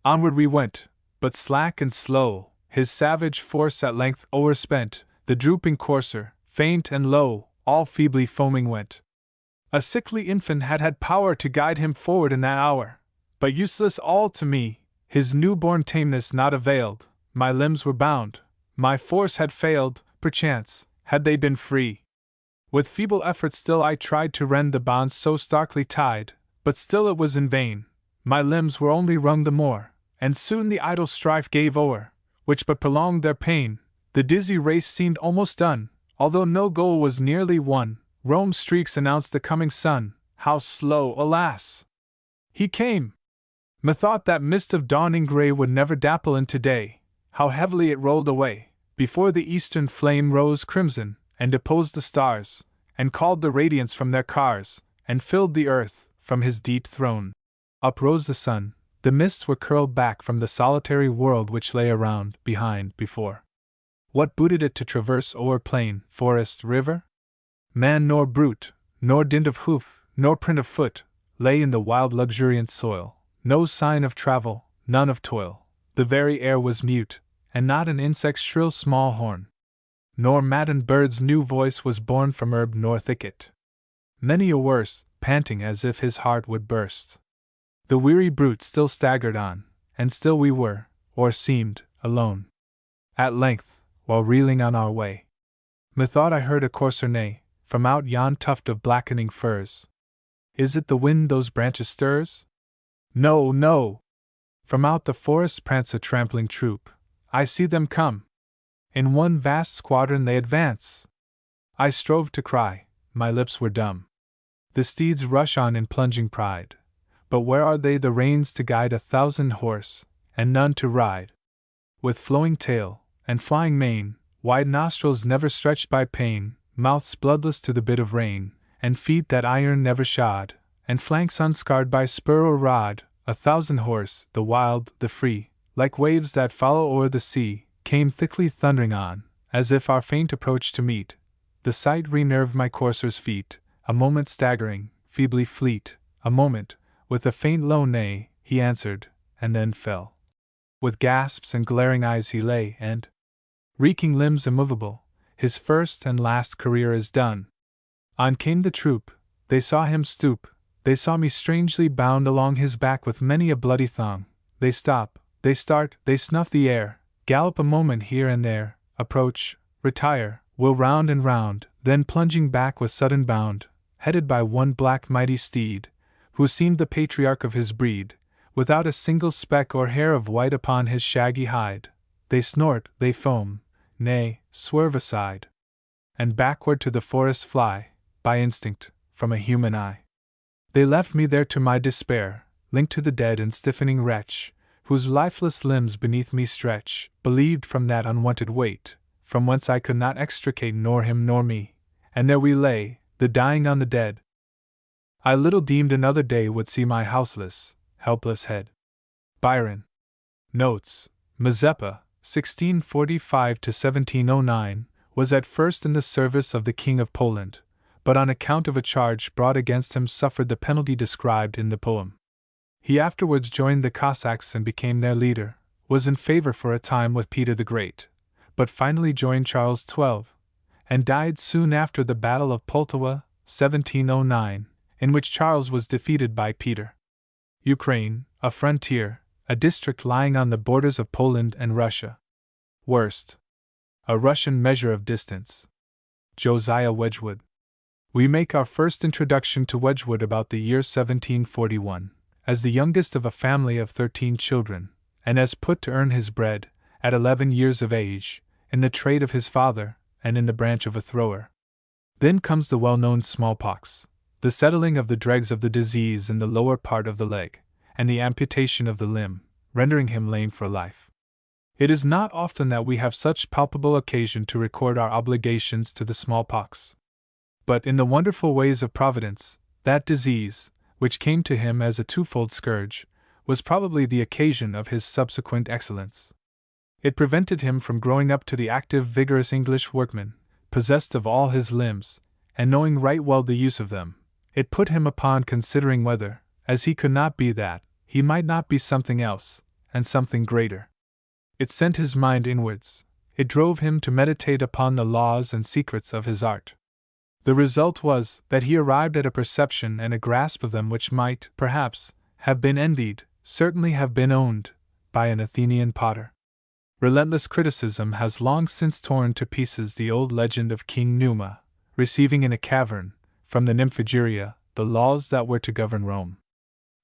Onward we went, but slack and slow, his savage force at length o'erspent, the drooping courser, faint and low, all feebly foaming went. A sickly infant had had power to guide him forward in that hour, but useless all to me, his newborn tameness not availed, my limbs were bound, my force had failed, perchance, had they been free. With feeble effort still I tried to rend the bonds so starkly tied, but still it was in vain, my limbs were only wrung the more, and soon the idle strife gave o'er, which but prolonged their pain. The dizzy race seemed almost done, although no goal was nearly won. Rome's streaks announced the coming sun. How slow, alas! He came! Methought that mist of dawning gray would never dapple into day. How heavily it rolled away, before the eastern flame rose crimson, and deposed the stars, and called the radiance from their cars, and filled the earth, from his deep throne. Up rose the sun, the mists were curled back from the solitary world which lay around, behind, before. What booted it to traverse o'er plain, forest, river? Man nor brute, nor dint of hoof, nor print of foot, lay in the wild luxuriant soil. No sign of travel, none of toil. The very air was mute, and not an insect's shrill small horn, nor maddened bird's new voice was borne from herb nor thicket. Many a worse, panting as if his heart would burst, The weary brute still staggered on, and still we were, or seemed, alone. At length, while reeling on our way, methought I heard a courser neigh, from out yon tuft of blackening firs. Is it the wind those branches stirs? No, no! From out the forest prance a trampling troop. I see them come! In one vast squadron they advance! I strove to cry, my lips were dumb. The steeds rush on in plunging pride, but where are they the reins to guide 1,000 horse, and none to ride? With flowing tail, and flying mane, wide nostrils never stretched by pain, mouths bloodless to the bit of rein, and feet that iron never shod, and flanks unscarred by spur or rod, 1,000 horse, the wild, the free, like waves that follow o'er the sea, came thickly thundering on, as if our faint approach to meet. The sight re-nerved my courser's feet, a moment staggering, feebly fleet, a moment, with a faint low neigh, he answered, and then fell. With gasps and glaring eyes he lay, and, reeking limbs immovable, his first and last career is done. On came the troop, they saw him stoop, they saw me strangely bound along his back with many a bloody thong. They stop, they start, they snuff the air, gallop a moment here and there, approach, retire, will round and round, then plunging back with sudden bound, headed by one black mighty steed, who seemed the patriarch of his breed, without a single speck or hair of white upon his shaggy hide. They snort, they foam, nay, swerve aside, and backward to the forest fly, by instinct, from a human eye. They left me there to my despair, linked to the dead and stiffening wretch, whose lifeless limbs beneath me stretch, believed from that unwonted weight, from whence I could not extricate nor him nor me, and there we lay, the dying on the dead. I little deemed another day would see my houseless, helpless head. Byron. Notes: Mazeppa, 1645 to 1709, was at first in the service of the King of Poland, but on account of a charge brought against him suffered the penalty described in the poem. He afterwards joined the Cossacks and became their leader, was in favor for a time with Peter the Great, but finally joined Charles XII, and died soon after the Battle of Pultowa, 1709, in which Charles was defeated by Peter. Ukraine, a frontier, a district lying on the borders of Poland and Russia. Worst. A Russian measure of distance. Josiah Wedgwood. We make our first introduction to Wedgwood about the year 1741, as the youngest of a family of 13 children, and as put to earn his bread, at 11 years of age, in the trade of his father, and in the branch of a thrower. Then comes the well-known smallpox, the settling of the dregs of the disease in the lower part of the leg, and the amputation of the limb, rendering him lame for life. It is not often that we have such palpable occasion to record our obligations to the smallpox. But in the wonderful ways of Providence, that disease, which came to him as a twofold scourge, was probably the occasion of his subsequent excellence. It prevented him from growing up to the active, vigorous English workman, possessed of all his limbs, and knowing right well the use of them. It put him upon considering whether, as he could not be that, he might not be something else, and something greater. It sent his mind inwards. It drove him to meditate upon the laws and secrets of his art. The result was that he arrived at a perception and a grasp of them which might, perhaps, have been envied, certainly have been owned, by an Athenian potter. Relentless criticism has long since torn to pieces the old legend of King Numa, receiving in a cavern, from the Nymphageria, the laws that were to govern Rome.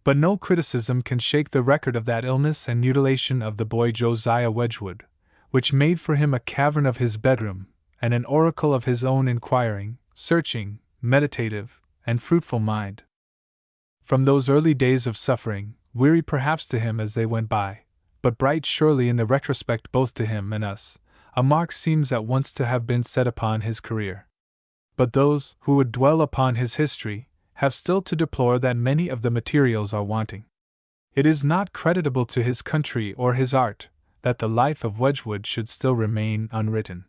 But no criticism can shake the record of that illness and mutilation of the boy Josiah Wedgwood, which made for him a cavern of his bedroom, and an oracle of his own inquiring, searching, meditative, and fruitful mind. From those early days of suffering, weary perhaps to him as they went by, but bright surely in the retrospect both to him and us, a mark seems at once to have been set upon his career. But those who would dwell upon his history have still to deplore that many of the materials are wanting. It is not creditable to his country or his art that the life of Wedgwood should still remain unwritten.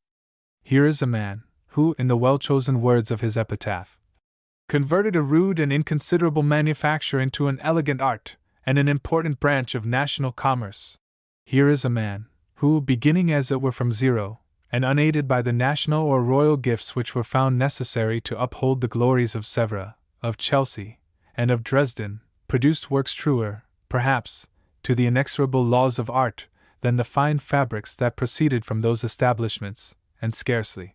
Here is a man who, in the well-chosen words of his epitaph, converted a rude and inconsiderable manufacture into an elegant art, and an important branch of national commerce. Here is a man who, beginning as it were from zero, and unaided by the national or royal gifts which were found necessary to uphold the glories of Sèvres, of Chelsea, and of Dresden, produced works truer, perhaps, to the inexorable laws of art, than the fine fabrics that proceeded from those establishments, and scarcely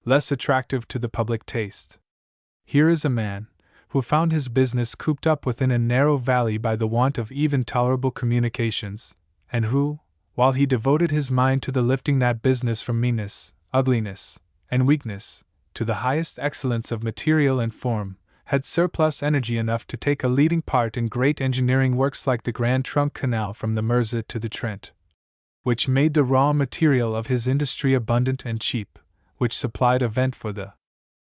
less attractive to the public taste. Here is a man who found his business cooped up within a narrow valley by the want of even tolerable communications, and who, while he devoted his mind to the lifting that business from meanness, ugliness, and weakness, to the highest excellence of material and form, had surplus energy enough to take a leading part in great engineering works like the Grand Trunk Canal from the Mersey to the Trent, which made the raw material of his industry abundant and cheap, which supplied a vent for the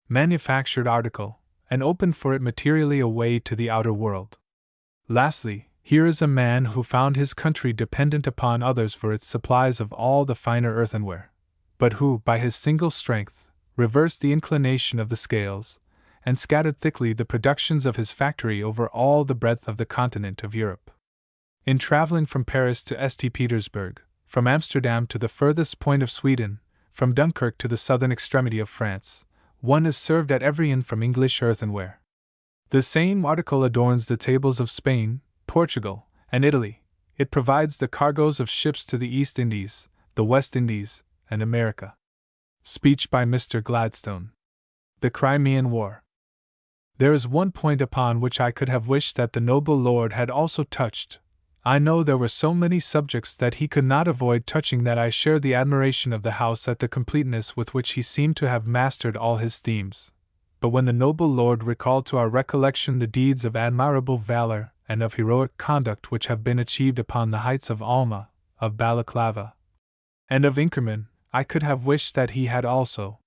manufactured article, and opened for it materially a way to the outer world. Lastly, here is a man who found his country dependent upon others for its supplies of all the finer earthenware, but who, by his single strength, reversed the inclination of the scales, and scattered thickly the productions of his factory over all the breadth of the continent of Europe. In traveling from Paris to St. Petersburg, from Amsterdam to the furthest point of Sweden, from Dunkirk to the southern extremity of France, one is served at every inn from English earthenware. The same article adorns the tables of Spain, Portugal, and Italy. It provides the cargoes of ships to the East Indies, the West Indies, and America. Speech by Mr. Gladstone. The Crimean War. There is one point upon which I could have wished that the noble lord had also touched. I know there were so many subjects that he could not avoid touching that I share the admiration of the House at the completeness with which he seemed to have mastered all his themes. But when the noble lord recalled to our recollection the deeds of admirable valor and of heroic conduct which have been achieved upon the heights of Alma, of Balaclava, and of Inkerman, I could have wished that he had also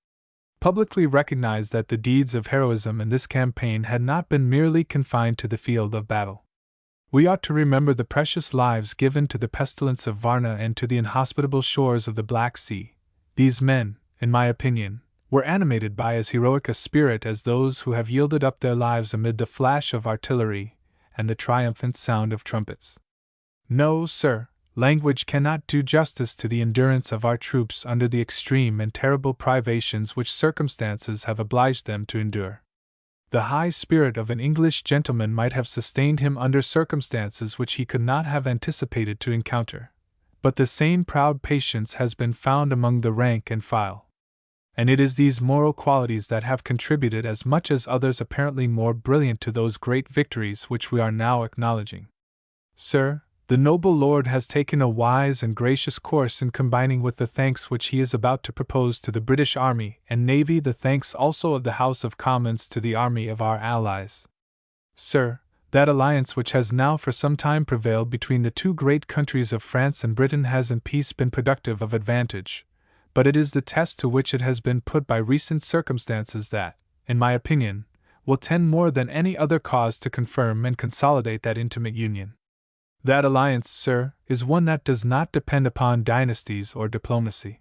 publicly recognized that the deeds of heroism in this campaign had not been merely confined to the field of battle. We ought to remember the precious lives given to the pestilence of Varna and to the inhospitable shores of the Black Sea. These men, in my opinion, were animated by as heroic a spirit as those who have yielded up their lives amid the flash of artillery and the triumphant sound of trumpets. No, sir, language cannot do justice to the endurance of our troops under the extreme and terrible privations which circumstances have obliged them to endure. The high spirit of an English gentleman might have sustained him under circumstances which he could not have anticipated to encounter, but the same proud patience has been found among the rank and file. And it is these moral qualities that have contributed as much as others apparently more brilliant to those great victories which we are now acknowledging. Sir, the noble lord has taken a wise and gracious course in combining with the thanks which he is about to propose to the British Army and Navy the thanks also of the House of Commons to the army of our allies. Sir, that alliance which has now for some time prevailed between the two great countries of France and Britain has in peace been productive of advantage, but it is the test to which it has been put by recent circumstances that, in my opinion, will tend more than any other cause to confirm and consolidate that intimate union. That alliance, sir, is one that does not depend upon dynasties or diplomacy.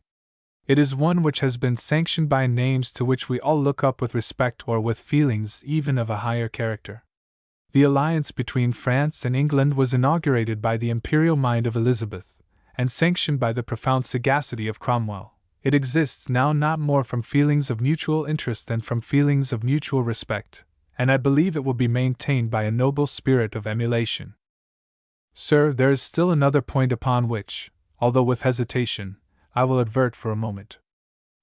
It is one which has been sanctioned by names to which we all look up with respect or with feelings even of a higher character. The alliance between France and England was inaugurated by the imperial mind of Elizabeth, and sanctioned by the profound sagacity of Cromwell. It exists now not more from feelings of mutual interest than from feelings of mutual respect, and I believe it will be maintained by a noble spirit of emulation. Sir, there is still another point upon which, although with hesitation, I will advert for a moment.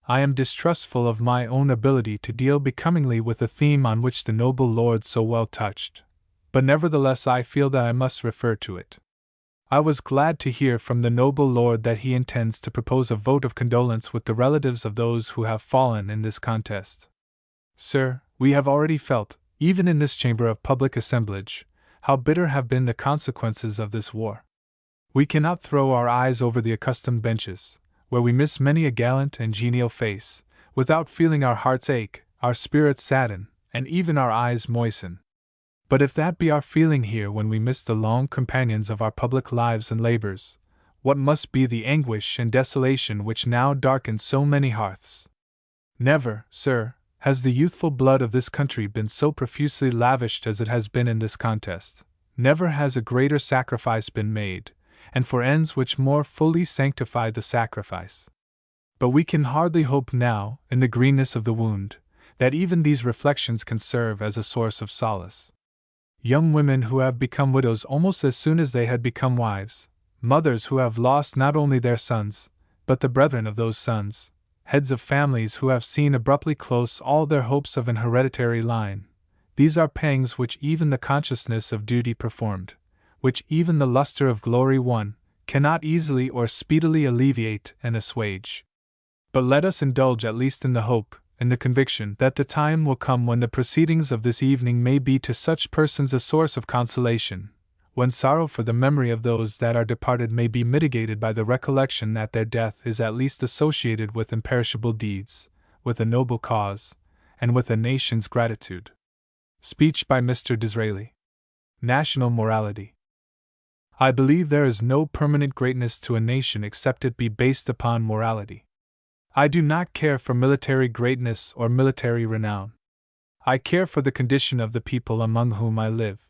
I am distrustful of my own ability to deal becomingly with the theme on which the noble lord so well touched, but nevertheless I feel that I must refer to it. I was glad to hear from the noble lord that he intends to propose a vote of condolence with the relatives of those who have fallen in this contest. Sir, we have already felt, even in this chamber of public assemblage, how bitter have been the consequences of this war. We cannot throw our eyes over the accustomed benches, where we miss many a gallant and genial face, without feeling our hearts ache, our spirits sadden, and even our eyes moisten. But if that be our feeling here when we miss the long companions of our public lives and labors, what must be the anguish and desolation which now darken so many hearths? Never, sir, has the youthful blood of this country been so profusely lavished as it has been in this contest. Never has a greater sacrifice been made, and for ends which more fully sanctify the sacrifice. But we can hardly hope now, in the greenness of the wound, that even these reflections can serve as a source of solace. young women who have become widows almost as soon as they had become wives, mothers who have lost not only their sons, but the brethren of those sons, heads of families who have seen abruptly close all their hopes of an hereditary line. These are pangs which even the consciousness of duty performed, which even the luster of glory won, cannot easily or speedily alleviate and assuage. But let us indulge at least in the hope, in the conviction that the time will come when the proceedings of this evening may be to such persons a source of consolation, when sorrow for the memory of those that are departed may be mitigated by the recollection that their death is at least associated with imperishable deeds, with a noble cause, and with a nation's gratitude. Speech by Mr. Disraeli. National Morality. I believe there is no permanent greatness to a nation except it be based upon morality. I do not care for military greatness or military renown. I care for the condition of the people among whom I live.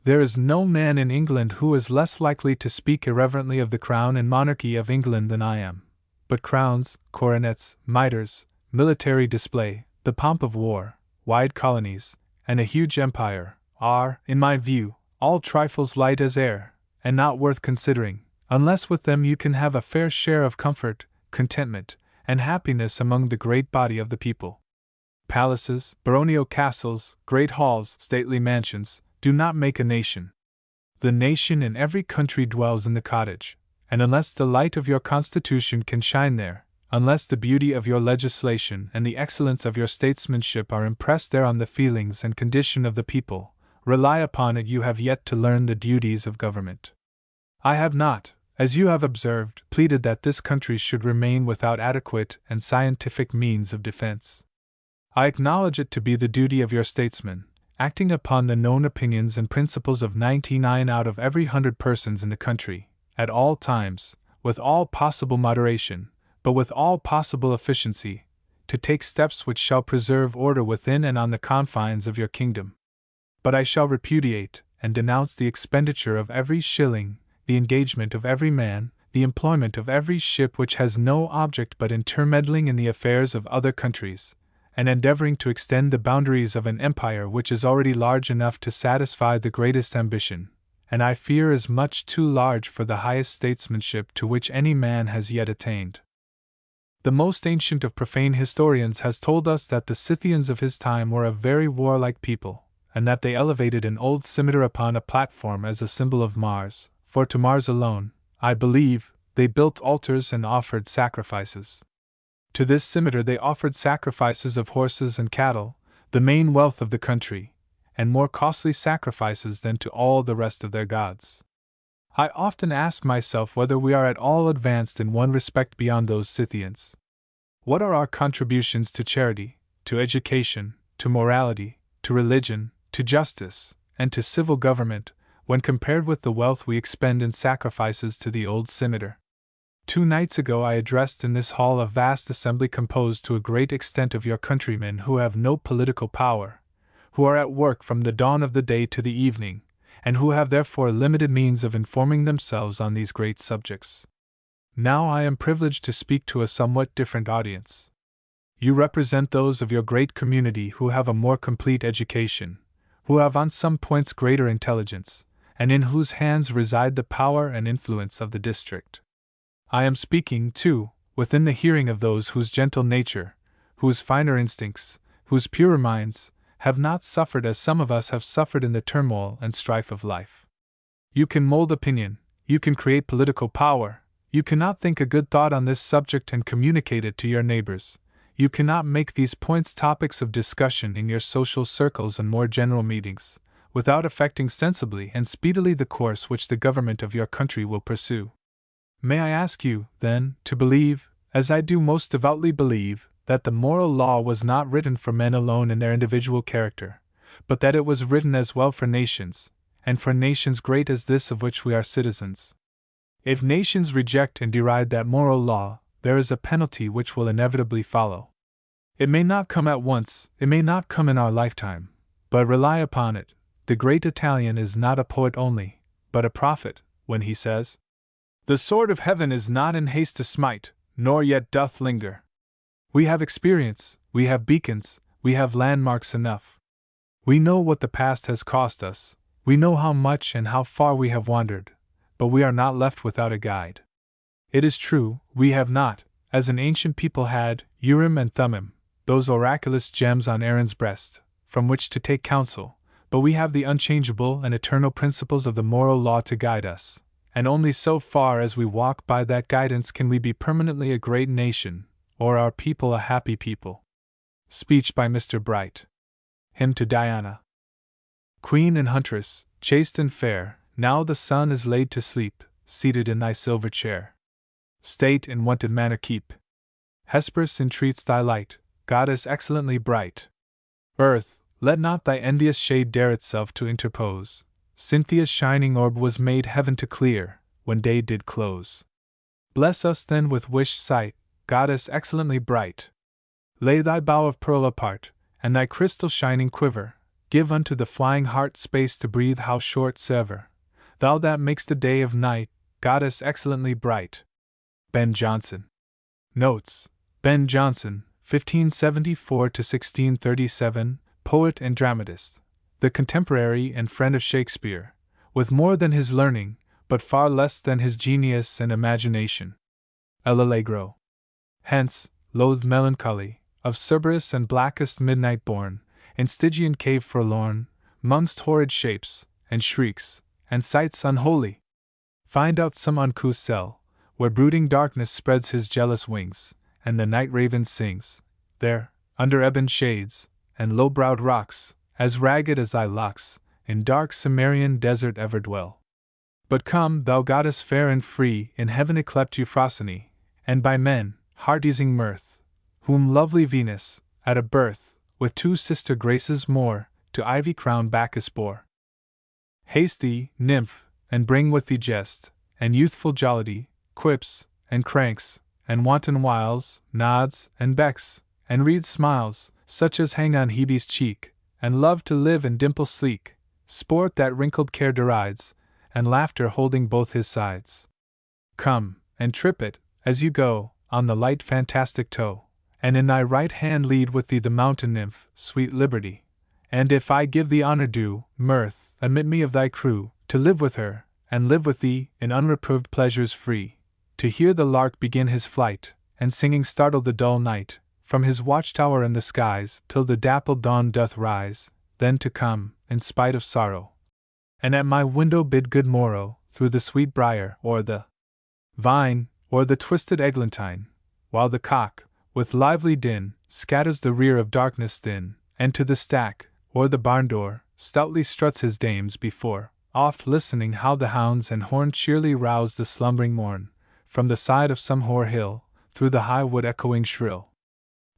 There is no man in England who is less likely to speak irreverently of the crown and monarchy of England than I am. But crowns, coronets, mitres, military display, the pomp of war, wide colonies, and a huge empire, are, in my view, all trifles light as air, and not worth considering, unless with them you can have a fair share of comfort, contentment, and happiness among the great body of the people. Palaces, baronial castles, great halls, stately mansions, do not make a nation. The nation in every country dwells in the cottage, and unless the light of your constitution can shine there, unless the beauty of your legislation and the excellence of your statesmanship are impressed there on the feelings and condition of the people, rely upon it you have yet to learn the duties of government. I have not, as you have observed, pleaded that this country should remain without adequate and scientific means of defense. I acknowledge it to be the duty of your statesmen, acting upon the known opinions and principles of 99 out of every 100 persons in the country, at all times, with all possible moderation, but with all possible efficiency, to take steps which shall preserve order within and on the confines of your kingdom. But I shall repudiate and denounce the expenditure of every shilling, the engagement of every man, the employment of every ship which has no object but intermeddling in the affairs of other countries, and endeavoring to extend the boundaries of an empire which is already large enough to satisfy the greatest ambition, and I fear is much too large for the highest statesmanship to which any man has yet attained. The most ancient of profane historians has told us that the Scythians of his time were a very warlike people, and that they elevated an old scimitar upon a platform as a symbol of Mars, for to Mars alone, I believe, they built altars and offered sacrifices. To this scimitar they offered sacrifices of horses and cattle, the main wealth of the country, and more costly sacrifices than to all the rest of their gods. I often ask myself whether we are at all advanced in one respect beyond those Scythians. What are our contributions to charity, to education, to morality, to religion, to justice, and to civil government, when compared with the wealth we expend in sacrifices to the old scimitar? 2 nights ago I addressed in this hall a vast assembly composed to a great extent of your countrymen who have no political power, who are at work from the dawn of the day to the evening, and who have therefore limited means of informing themselves on these great subjects. Now I am privileged to speak to a somewhat different audience. You represent those of your great community who have a more complete education, who have on some points greater intelligence, and in whose hands reside the power and influence of the district. I am speaking, too, within the hearing of those whose gentle nature, whose finer instincts, whose purer minds, have not suffered as some of us have suffered in the turmoil and strife of life. You can mold opinion, you can create political power, you cannot think a good thought on this subject and communicate it to your neighbors, you cannot make these points topics of discussion in your social circles and more general meetings, without affecting sensibly and speedily the course which the government of your country will pursue. May I ask you, then, to believe, as I do most devoutly believe, that the moral law was not written for men alone in their individual character, but that it was written as well for nations, and for nations great as this of which we are citizens? If nations reject and deride that moral law, there is a penalty which will inevitably follow. It may not come at once, it may not come in our lifetime, but rely upon it, the great Italian is not a poet only, but a prophet, when he says, "The sword of heaven is not in haste to smite, nor yet doth linger." We have experience, we have beacons, we have landmarks enough. We know what the past has cost us, we know how much and how far we have wandered, but we are not left without a guide. It is true, we have not, as an ancient people had, Urim and Thummim, those oraculous gems on Aaron's breast, from which to take counsel, but we have the unchangeable and eternal principles of the moral law to guide us, and only so far as we walk by that guidance can we be permanently a great nation, or our people a happy people. Speech by Mr. Bright. Hymn to Diana. Queen and huntress, chaste and fair, now the sun is laid to sleep, seated in thy silver chair. State in wonted manner keep. Hesperus entreats thy light, goddess excellently bright. Earth, let not thy envious shade dare itself to interpose. Cynthia's shining orb was made heaven to clear, when day did close. Bless us then with wished sight, goddess excellently bright. Lay thy bow of pearl apart, and thy crystal shining quiver, give unto the flying heart space to breathe how short soever. Thou that mak'st the day of night, goddess excellently bright. Ben Jonson. Notes: Ben Jonson, 1574 to 1637, poet and dramatist, the contemporary and friend of Shakespeare, with more than his learning, but far less than his genius and imagination. El Allegro. Hence, loathed melancholy, of Cerberus and blackest midnight born, in Stygian cave forlorn, 'mongst horrid shapes, and shrieks, and sights unholy. Find out some uncouth cell, where brooding darkness spreads his jealous wings, and the night raven sings. There, under ebon shades, and low-browed rocks, as ragged as thy locks, in dark Cimmerian desert ever dwell. But come, thou goddess fair and free, in heaven yclept Euphrosyne, and by men, heart-easing mirth, whom lovely Venus, at a birth, with two sister graces more, to ivy-crowned Bacchus bore. Haste thee, nymph, and bring with thee jest, and youthful jollity, quips, and cranks, and wanton wiles, nods, and becks, and wreathed smiles, such as hang on Hebe's cheek, and love to live in dimple sleek, sport that wrinkled care derides, and laughter holding both his sides. Come, and trip it, as you go, on the light fantastic toe, and in thy right hand lead with thee the mountain nymph, sweet Liberty. And if I give thee honor due, mirth, admit me of thy crew, to live with her, and live with thee, in unreproved pleasures free, to hear the lark begin his flight, and singing startle the dull night, from his watchtower in the skies, till the dappled dawn doth rise, then to come, in spite of sorrow, and at my window bid good morrow, through the sweet briar, or the vine, or the twisted eglantine, while the cock, with lively din, scatters the rear of darkness thin, and to the stack, or the barn door, stoutly struts his dames before, oft listening how the hounds and horn cheerly rouse the slumbering morn, from the side of some hoar hill, through the high wood echoing shrill.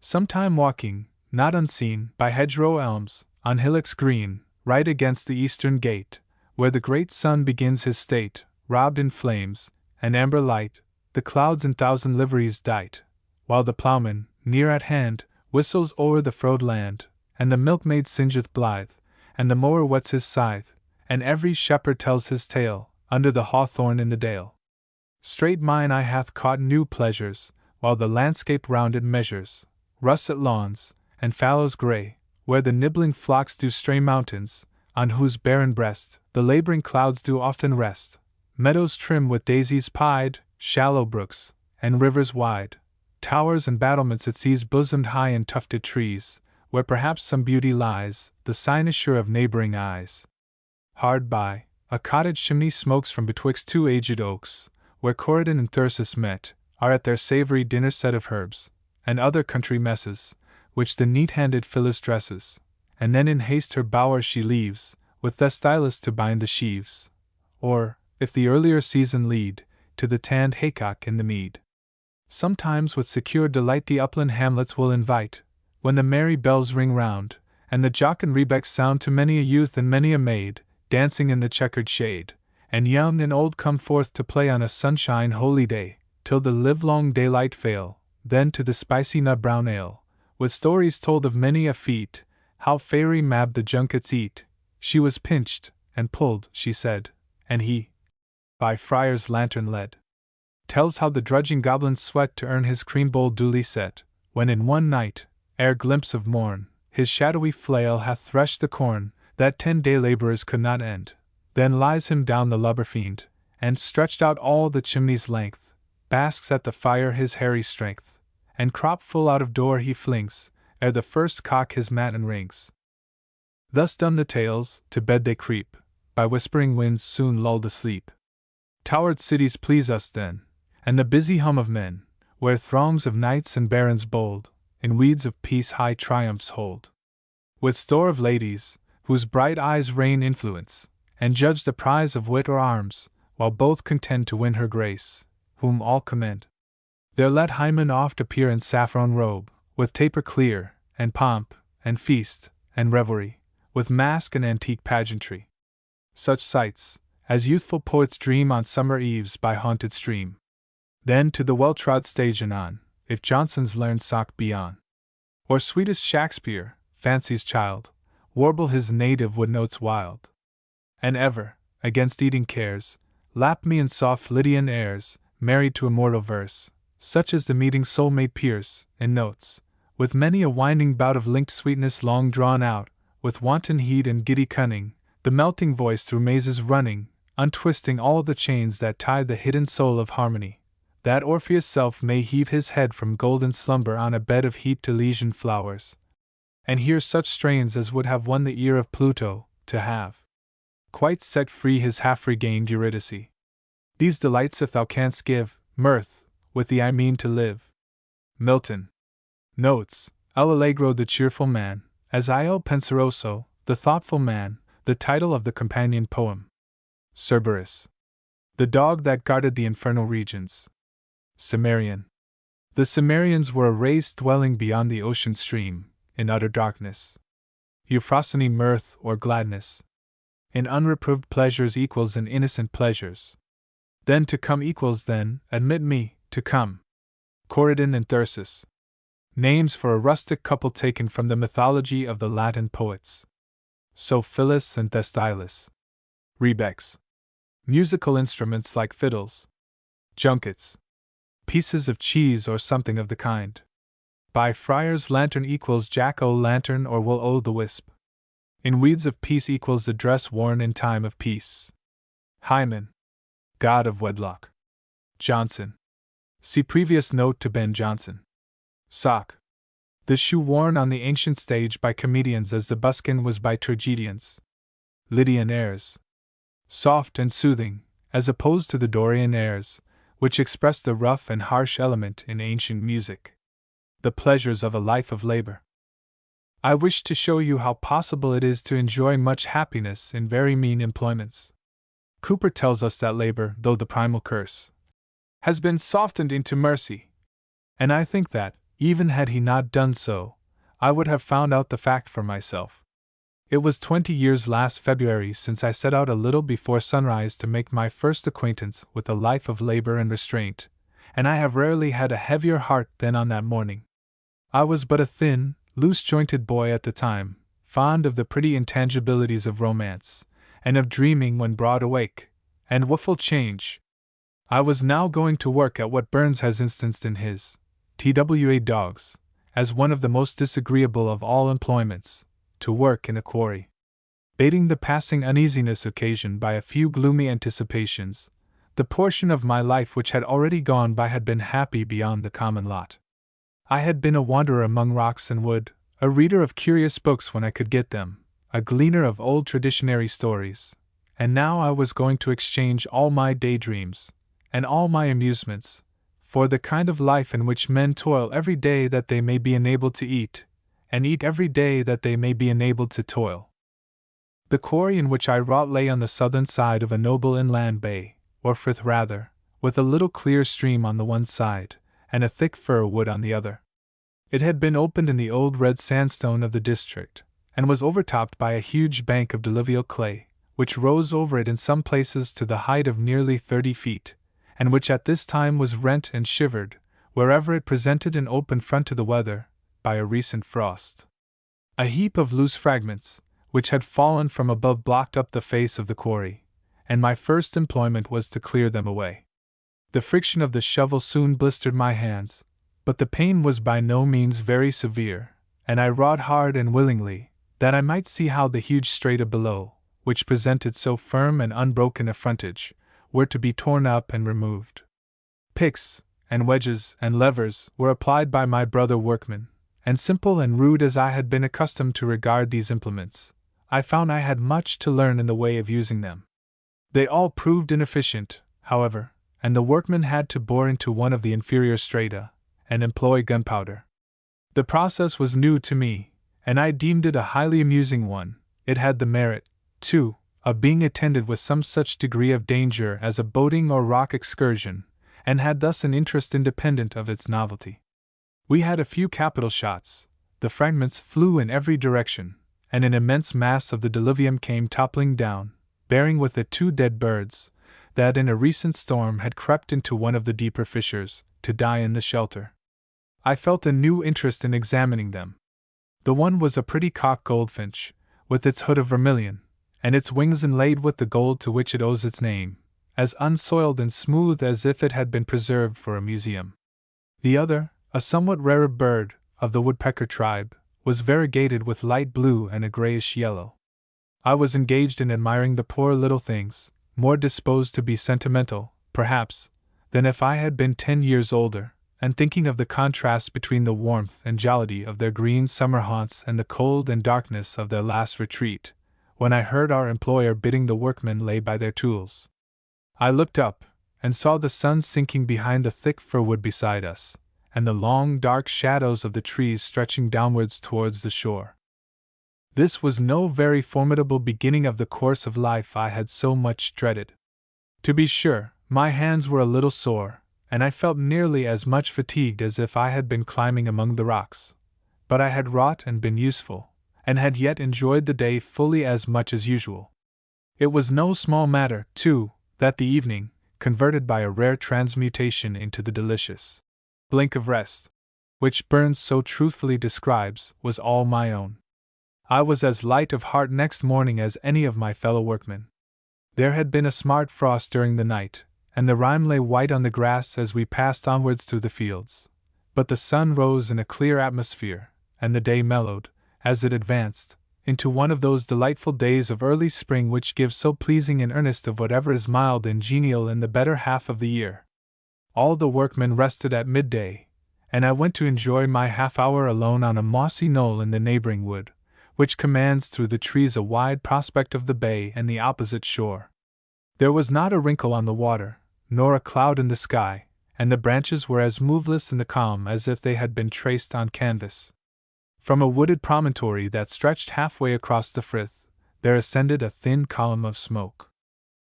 Sometime walking, not unseen, by hedgerow elms, on hillocks green, right against the eastern gate, where the great sun begins his state, robed in flames, and amber light, the clouds in thousand liveries dight, while the ploughman, near at hand, whistles o'er the furrowed land, and the milkmaid singeth blithe, and the mower whets his scythe, and every shepherd tells his tale, under the hawthorn in the dale. Straight mine eye hath caught new pleasures, while the landscape round it measures, russet lawns, and fallows grey, where the nibbling flocks do stray mountains, on whose barren breast the labouring clouds do often rest, meadows trim with daisies pied, shallow brooks, and rivers wide, towers and battlements it sees bosomed high in tufted trees, where perhaps some beauty lies, the sign is sure of neighbouring eyes. Hard by, a cottage chimney smokes from betwixt two aged oaks, where Corydon and Thyrsis met, are at their savoury dinner set of herbs, and other country messes, which the neat-handed Phyllis dresses, and then in haste her bower she leaves, with the stylus to bind the sheaves, or, if the earlier season lead, to the tanned haycock in the mead. Sometimes with secure delight the upland hamlets will invite, when the merry bells ring round, and the jocund rebecks sound to many a youth and many a maid, dancing in the checkered shade, and young and old come forth to play on a sunshine holy day, till the livelong daylight fail, then to the spicy nut-brown ale, with stories told of many a feat, how fairy Mab the junkets eat, she was pinched, and pulled, she said, and he, by friar's lantern led. Tells how the drudging goblins sweat to earn his cream bowl duly set, when in one night, ere glimpse of morn, his shadowy flail hath threshed the corn, that 10-day labourers could not end. Then lies him down the lubber fiend, and stretched out all the chimney's length, basks at the fire his hairy strength, and crop full out of door he flings, ere the first cock his matin rings. Thus done the tales, to bed they creep, by whispering winds soon lulled asleep. Towered cities please us then, and the busy hum of men, where throngs of knights and barons bold, in weeds of peace high triumphs hold. With store of ladies, whose bright eyes reign influence, and judge the prize of wit or arms, while both contend to win her grace, whom all commend. There let Hymen oft appear in saffron robe, with taper clear, and pomp, and feast, and revelry, with mask and antique pageantry. Such sights, as youthful poets dream on summer eves by haunted stream. Then to the well-trod stage anon, if Johnson's learned sock be on. Or sweetest Shakespeare, fancy's child, warble his native wood notes wild. And ever, against eating cares, lap me in soft Lydian airs, married to immortal verse, such as the meeting soul may pierce, in notes, with many a winding bout of linked sweetness long drawn out, with wanton heat and giddy cunning, the melting voice through mazes running, untwisting all the chains that tie the hidden soul of harmony, that Orpheus' self may heave his head from golden slumber on a bed of heaped Elysian flowers, and hear such strains as would have won the ear of Pluto, to have quite set free his half-regained Eurydice. These delights if thou canst give, mirth, with thee I mean to live. Milton. Notes, El Allegro the cheerful man, as Il Penseroso, the thoughtful man, the title of the companion poem. Cerberus. The dog that guarded the infernal regions. Cimmerian. The Cimmerians were a race dwelling beyond the ocean stream, in utter darkness. Euphrosyne mirth or gladness. In unreproved pleasures equals in innocent pleasures. Then to come equals then, admit me, to come. Corydon and Thyrsis. Names for a rustic couple taken from the mythology of the Latin poets. So Phyllis and Thestylus. Rebecs. Musical instruments like fiddles. Junkets. Pieces of cheese or something of the kind. By Friar's lantern equals jack-o'-lantern or will-o'-the-wisp. In weeds of peace equals the dress worn in time of peace. Hymen. God of wedlock. Johnson. See previous note to Ben Jonson. Sock. The shoe worn on the ancient stage by comedians as the buskin was by tragedians. Lydian airs. Soft and soothing, as opposed to the Dorian airs, which express the rough and harsh element in ancient music. The pleasures of a life of labor. I wish to show you how possible it is to enjoy much happiness in very mean employments. Cooper tells us that labor, though the primal curse, has been softened into mercy. And I think that, even had he not done so, I would have found out the fact for myself. It was 20 years last February since I set out a little before sunrise to make my first acquaintance with a life of labor and restraint, and I have rarely had a heavier heart than on that morning. I was but a thin, loose-jointed boy at the time, fond of the pretty intangibilities of romance, and of dreaming when broad awake, and woeful change. I was now going to work at what Burns has instanced in his TWA Dogs, as one of the most disagreeable of all employments, to work in a quarry. Bating the passing uneasiness occasioned by a few gloomy anticipations, the portion of my life which had already gone by had been happy beyond the common lot. I had been a wanderer among rocks and wood, a reader of curious books when I could get them, a gleaner of old traditionary stories, and now I was going to exchange all my daydreams, and all my amusements, for the kind of life in which men toil every day that they may be enabled to eat, and eat every day that they may be enabled to toil. The quarry in which I wrought lay on the southern side of a noble inland bay, or frith rather, with a little clear stream on the one side, and a thick fir wood on the other. It had been opened in the old red sandstone of the district, and was overtopped by a huge bank of diluvial clay, which rose over it in some places to the height of nearly 30 feet, and which at this time was rent and shivered, wherever it presented an open front to the weather, by a recent frost. A heap of loose fragments, which had fallen from above, blocked up the face of the quarry, and my first employment was to clear them away. The friction of the shovel soon blistered my hands, but the pain was by no means very severe, and I wrought hard and willingly, that I might see how the huge strata below, which presented so firm and unbroken a frontage, were to be torn up and removed. Picks, and wedges, and levers were applied by my brother workmen, and simple and rude as I had been accustomed to regard these implements, I found I had much to learn in the way of using them. They all proved inefficient, however, and the workmen had to bore into one of the inferior strata, and employ gunpowder. The process was new to me, and I deemed it a highly amusing one. It had the merit, too, of being attended with some such degree of danger as a boating or rock excursion, and had thus an interest independent of its novelty. We had a few capital shots, the fragments flew in every direction, and an immense mass of the diluvium came toppling down, bearing with it 2 dead birds, that in a recent storm had crept into one of the deeper fissures, to die in the shelter. I felt a new interest in examining them. The one was a pretty cock goldfinch, with its hood of vermilion, and its wings inlaid with the gold to which it owes its name, as unsoiled and smooth as if it had been preserved for a museum. The other, a somewhat rarer bird, of the woodpecker tribe, was variegated with light blue and a grayish yellow. I was engaged in admiring the poor little things, more disposed to be sentimental, perhaps, than if I had been 10 years older, and thinking of the contrast between the warmth and jollity of their green summer haunts and the cold and darkness of their last retreat, when I heard our employer bidding the workmen lay by their tools. I looked up, and saw the sun sinking behind the thick fir wood beside us, and the long dark shadows of the trees stretching downwards towards the shore. This was no very formidable beginning of the course of life I had so much dreaded. To be sure, my hands were a little sore, and I felt nearly as much fatigued as if I had been climbing among the rocks, but I had wrought and been useful, and had yet enjoyed the day fully as much as usual. It was no small matter, too, that the evening, converted by a rare transmutation into the delicious blink of rest, which Burns so truthfully describes, was all my own. I was as light of heart next morning as any of my fellow workmen. There had been a smart frost during the night, and the rime lay white on the grass as we passed onwards through the fields, but the sun rose in a clear atmosphere, and the day mellowed, as it advanced, into one of those delightful days of early spring which give so pleasing an earnest of whatever is mild and genial in the better half of the year. All the workmen rested at midday, and I went to enjoy my half-hour alone on a mossy knoll in the neighboring wood, which commands through the trees a wide prospect of the bay and the opposite shore. There was not a wrinkle on the water, nor a cloud in the sky, and the branches were as moveless in the calm as if they had been traced on canvas. From a wooded promontory that stretched halfway across the frith, there ascended a thin column of smoke.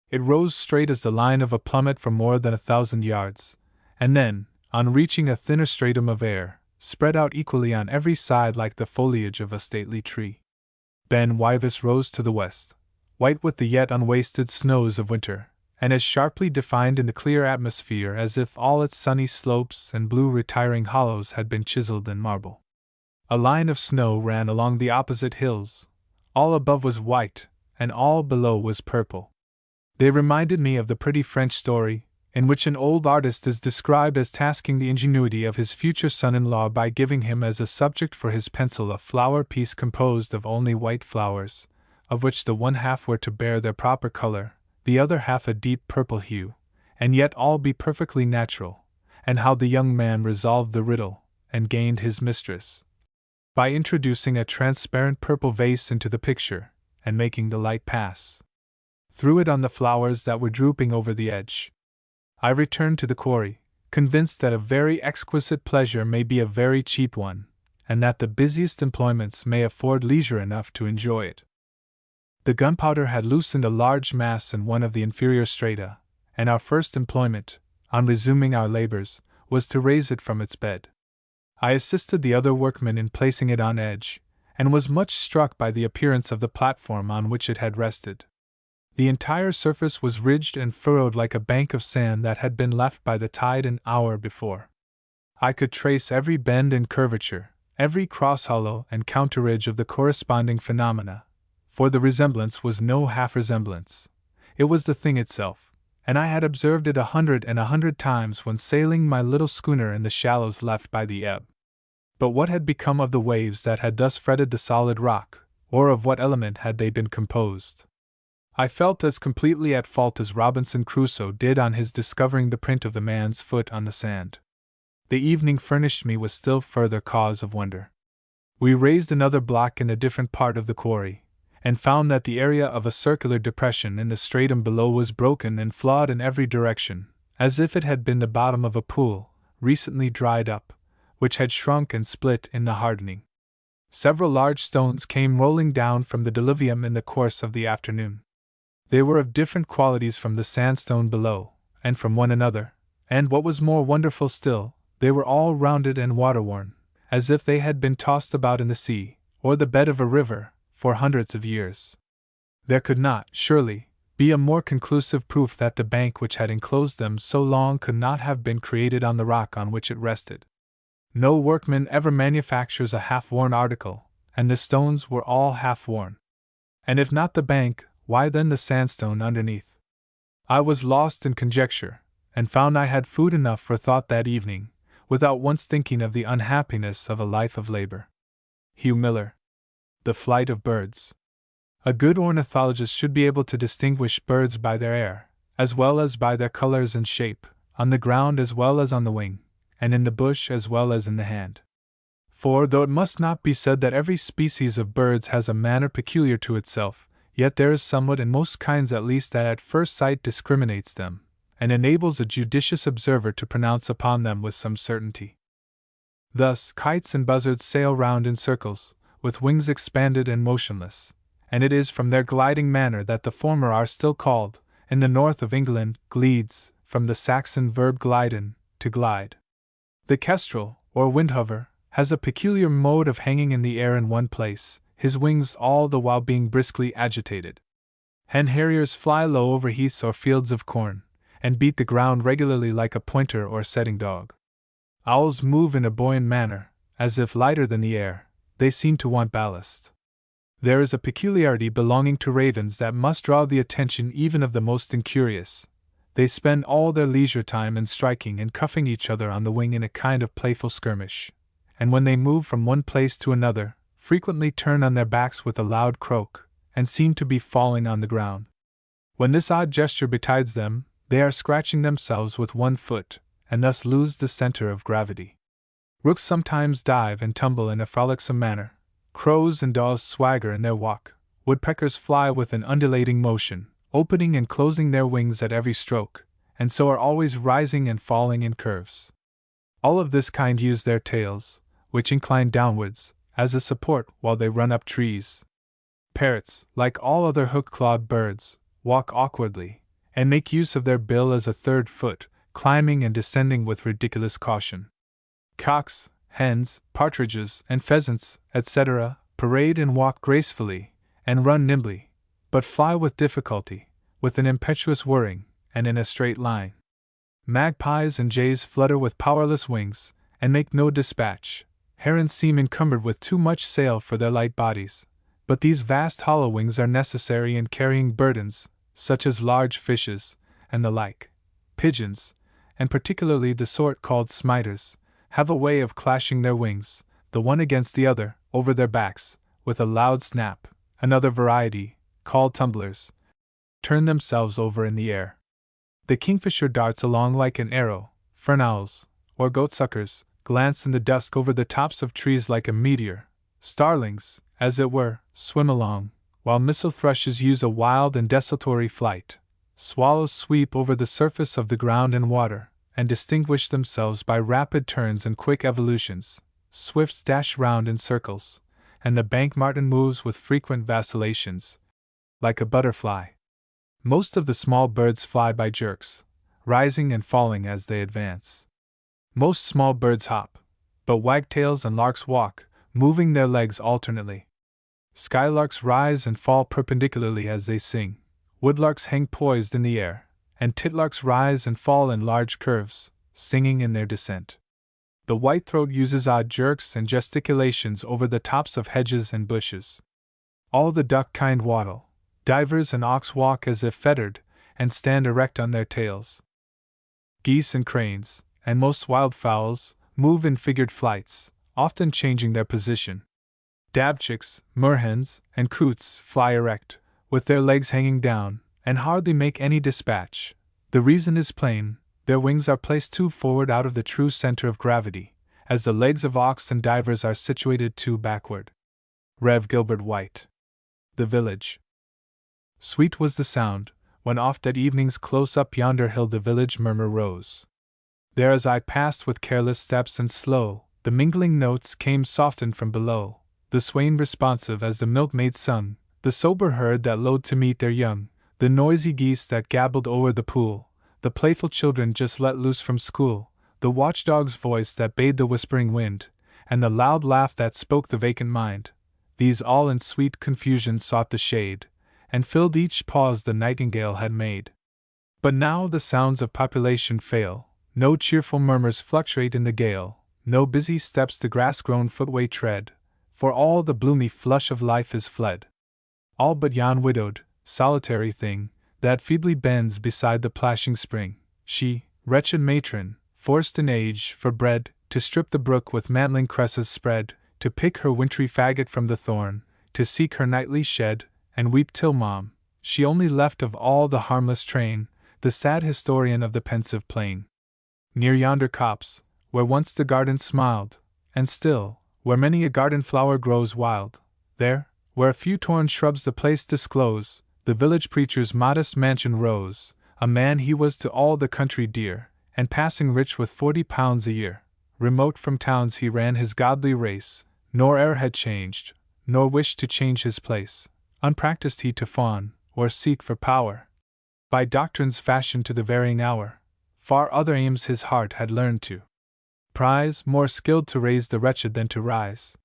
It rose straight as the line of a plummet for more than 1,000 yards, and then, on reaching a thinner stratum of air, spread out equally on every side like the foliage of a stately tree. Ben Wyvis rose to the west, white with the yet unwasted snows of winter, and as sharply defined in the clear atmosphere as if all its sunny slopes and blue retiring hollows had been chiseled in marble. A line of snow ran along the opposite hills. All above was white, and all below was purple. They reminded me of the pretty French story, in which an old artist is described as tasking the ingenuity of his future son-in-law by giving him as a subject for his pencil a flower piece composed of only white flowers, of which the one half were to bear their proper color, the other half a deep purple hue, and yet all be perfectly natural, and how the young man resolved the riddle, and gained his mistress, by introducing a transparent purple vase into the picture, and making the light pass through it on the flowers that were drooping over the edge. I returned to the quarry, convinced that a very exquisite pleasure may be a very cheap one, and that the busiest employments may afford leisure enough to enjoy it. The gunpowder had loosened a large mass in one of the inferior strata, and our first employment, on resuming our labors, was to raise it from its bed. I assisted the other workmen in placing it on edge, and was much struck by the appearance of the platform on which it had rested. The entire surface was ridged and furrowed like a bank of sand that had been left by the tide an hour before. I could trace every bend and curvature, every cross-hollow and counter-ridge of the corresponding phenomena, for the resemblance was no half-resemblance. It was the thing itself, and I had observed it 100 times when sailing my little schooner in the shallows left by the ebb. But what had become of the waves that had thus fretted the solid rock, or of what element had they been composed? I felt as completely at fault as Robinson Crusoe did on his discovering the print of the man's foot on the sand. The evening furnished me with still further cause of wonder. We raised another block in a different part of the quarry, and found that the area of a circular depression in the stratum below was broken and flawed in every direction, as if it had been the bottom of a pool, recently dried up, which had shrunk and split in the hardening. Several large stones came rolling down from the diluvium in the course of the afternoon. They were of different qualities from the sandstone below, and from one another, and what was more wonderful still, they were all rounded and water-worn, as if they had been tossed about in the sea, or the bed of a river, for hundreds of years. There could not, surely, be a more conclusive proof that the bank which had enclosed them so long could not have been created on the rock on which it rested. No workman ever manufactures a half-worn article, and the stones were all half-worn. And if not the bank, why then the sandstone underneath? I was lost in conjecture, and found I had food enough for thought that evening, without once thinking of the unhappiness of a life of labor. Hugh Miller. The Flight of Birds. A good ornithologist should be able to distinguish birds by their air, as well as by their colors and shape, on the ground as well as on the wing, and in the bush as well as in the hand. For, though it must not be said that every species of birds has a manner peculiar to itself, yet there is somewhat in most kinds at least that at first sight discriminates them, and enables a judicious observer to pronounce upon them with some certainty. Thus, kites and buzzards sail round in circles, with wings expanded and motionless, and it is from their gliding manner that the former are still called, in the north of England, gleeds, from the Saxon verb gliden, to glide. The kestrel, or windhover, has a peculiar mode of hanging in the air in one place, his wings all the while being briskly agitated. Hen harriers fly low over heaths or fields of corn, and beat the ground regularly like a pointer or setting dog. Owls move in a buoyant manner, as if lighter than the air, they seem to want ballast. There is a peculiarity belonging to ravens that must draw the attention even of the most incurious. They spend all their leisure time in striking and cuffing each other on the wing in a kind of playful skirmish, and when they move from one place to another, frequently turn on their backs with a loud croak, and seem to be falling on the ground. When this odd gesture betides them, they are scratching themselves with one foot, and thus lose the center of gravity. Rooks sometimes dive and tumble in a frolicsome manner, crows and daws swagger in their walk, woodpeckers fly with an undulating motion, opening and closing their wings at every stroke, and so are always rising and falling in curves. All of this kind use their tails, which incline downwards, as a support while they run up trees. Parrots, like all other hook-clawed birds, walk awkwardly, and make use of their bill as a third foot, climbing and descending with ridiculous caution. Cocks, hens, partridges, and pheasants, etc., parade and walk gracefully, and run nimbly, but fly with difficulty, with an impetuous whirring, and in a straight line. Magpies and jays flutter with powerless wings, and make no dispatch. Herons seem encumbered with too much sail for their light bodies, but these vast hollow wings are necessary in carrying burdens, such as large fishes, and the like. Pigeons, and particularly the sort called smiters, have a way of clashing their wings, the one against the other, over their backs, with a loud snap. Another variety, called tumblers, turn themselves over in the air. The kingfisher darts along like an arrow. Fern owls, or goatsuckers, glance in the dusk over the tops of trees like a meteor. Starlings, as it were, swim along, while missel thrushes use a wild and desultory flight. Swallows sweep over the surface of the ground and water, and distinguish themselves by rapid turns and quick evolutions. Swifts dash round in circles, and the bank martin moves with frequent vacillations, like a butterfly. Most of the small birds fly by jerks, rising and falling as they advance. Most small birds hop, but wagtails and larks walk, moving their legs alternately. Skylarks rise and fall perpendicularly as they sing. Woodlarks hang poised in the air, and titlarks rise and fall in large curves, singing in their descent. The whitethroat uses odd jerks and gesticulations over the tops of hedges and bushes. All the duck kind waddle. Divers and auks walk as if fettered, and stand erect on their tails. Geese and cranes, and most wildfowls, move in figured flights, often changing their position. Dabchicks, moorhens, and coots fly erect, with their legs hanging down, and hardly make any dispatch. The reason is plain: their wings are placed too forward out of the true center of gravity, as the legs of auks and divers are situated too backward. Rev. Gilbert White. The Village. Sweet was the sound, when oft at evenings close up yonder hill the village murmur rose. There as I passed with careless steps and slow, the mingling notes came softened from below, the swain responsive as the milkmaid sung, the sober herd that lowed to meet their young, the noisy geese that gabbled o'er the pool, the playful children just let loose from school, the watchdog's voice that bade the whispering wind, and the loud laugh that spoke the vacant mind. These all in sweet confusion sought the shade, and filled each pause the nightingale had made. But now the sounds of population fail, no cheerful murmurs fluctuate in the gale, no busy steps the grass-grown footway tread, for all the bloomy flush of life is fled. All but yon widowed, solitary thing, that feebly bends beside the plashing spring, she, wretched matron, forced in age for bread, to strip the brook with mantling cresses spread, to pick her wintry faggot from the thorn, to seek her nightly shed, and weep till mom, she only left of all the harmless train, the sad historian of the pensive plain. Near yonder copse, where once the garden smiled, and still, where many a garden flower grows wild, there, where a few torn shrubs the place disclose, the village preacher's modest mansion rose. A man he was to all the country dear, and passing rich with £40 a year. Remote from towns he ran his godly race, nor e'er had changed, nor wished to change his place. Unpractised he to fawn, or seek for power, by doctrines fashioned to the varying hour. Far other aims his heart had learned to prize, more skilled to raise the wretched than to rise.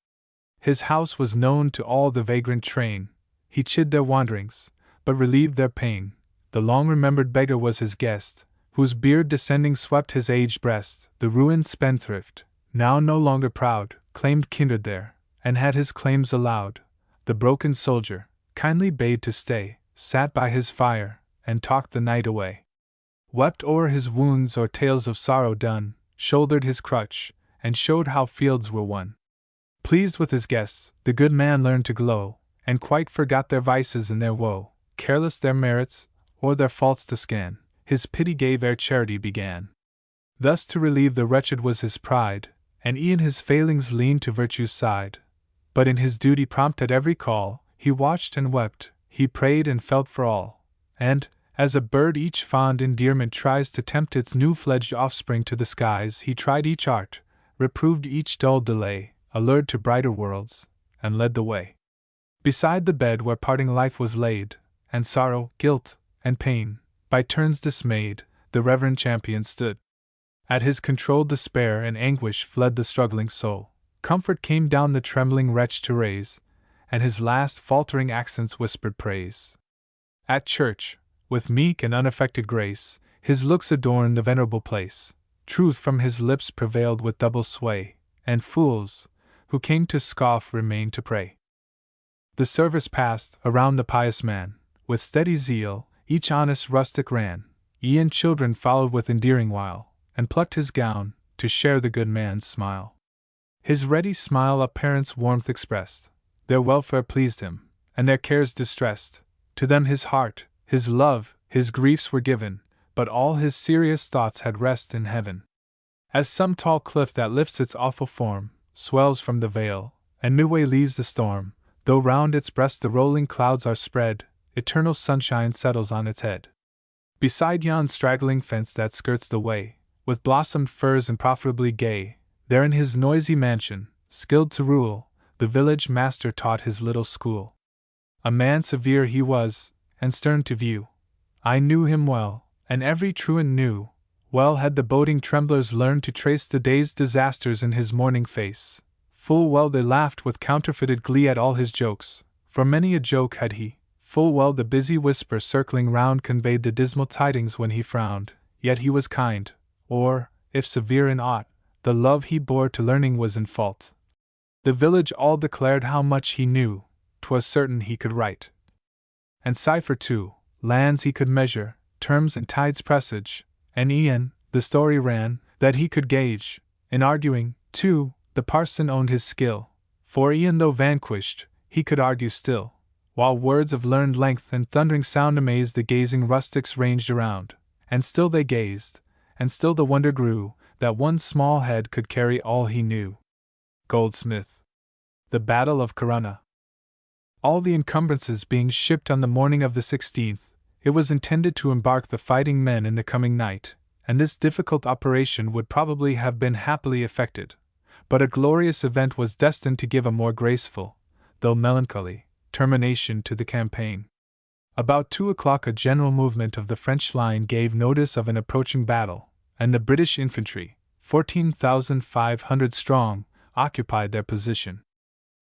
His house was known to all the vagrant train, he chid their wanderings, but relieved their pain. The long-remembered beggar was his guest, whose beard descending swept his aged breast. The ruined spendthrift, now no longer proud, claimed kindred there, and had his claims allowed. The broken soldier, kindly bade to stay, sat by his fire, and talked the night away. Wept o'er his wounds or tales of sorrow done, shouldered his crutch, and showed how fields were won. Pleased with his guests, the good man learned to glow, and quite forgot their vices and their woe. Careless their merits, or their faults to scan, his pity gave ere charity began. Thus to relieve the wretched was his pride, and e'en his failings leaned to virtue's side. But in his duty prompt at every call, he watched and wept, he prayed and felt for all. And, as a bird each fond endearment tries to tempt its new-fledged offspring to the skies, he tried each art, reproved each dull delay, allured to brighter worlds, and led the way. Beside the bed where parting life was laid, and sorrow, guilt, and pain, by turns dismayed, the reverend champion stood. At his controlled despair and anguish fled the struggling soul. Comfort came down the trembling wretch to raise, and his last faltering accents whispered praise. At church, with meek and unaffected grace, his looks adorned the venerable place. Truth from his lips prevailed with double sway, and fools, who came to scoff, remained to pray. The service passed, around the pious man, with steady zeal, each honest rustic ran, e'en children followed with endearing wile, and plucked his gown, to share the good man's smile. His ready smile a parent's warmth expressed, their welfare pleased him, and their cares distressed. To them his heart, his love, his griefs were given, but all his serious thoughts had rest in heaven. As some tall cliff that lifts its awful form, swells from the vale, and midway leaves the storm, though round its breast the rolling clouds are spread, eternal sunshine settles on its head. Beside yon straggling fence that skirts the way, with blossomed firs and profitably gay, there in his noisy mansion, skilled to rule, the village master taught his little school. A man severe he was, and stern to view. I knew him well, and every truant knew. Well had the boding tremblers learned to trace the day's disasters in his morning face. Full well they laughed with counterfeited glee at all his jokes, for many a joke had he. Full well the busy whisper circling round conveyed the dismal tidings when he frowned. Yet he was kind, or, if severe in aught, the love he bore to learning was in fault. The village all declared how much he knew, 'twas certain he could write and cipher too, lands he could measure, terms and tides presage, and e'en, the story ran, that he could gauge, in arguing, too, The parson owned his skill, for e'en though vanquished, he could argue still, while words of learned length and thundering sound amazed the gazing rustics ranged around, and still they gazed, and still the wonder grew, that one small head could carry all he knew. Goldsmith. The Battle of Corunna. All the encumbrances being shipped on the morning of the 16th, it was intended to embark the fighting men in the coming night, and this difficult operation would probably have been happily effected. But a glorious event was destined to give a more graceful, though melancholy, termination to the campaign. About 2 o'clock a general movement of the French line gave notice of an approaching battle, and the British infantry, 14,500 strong, occupied their position.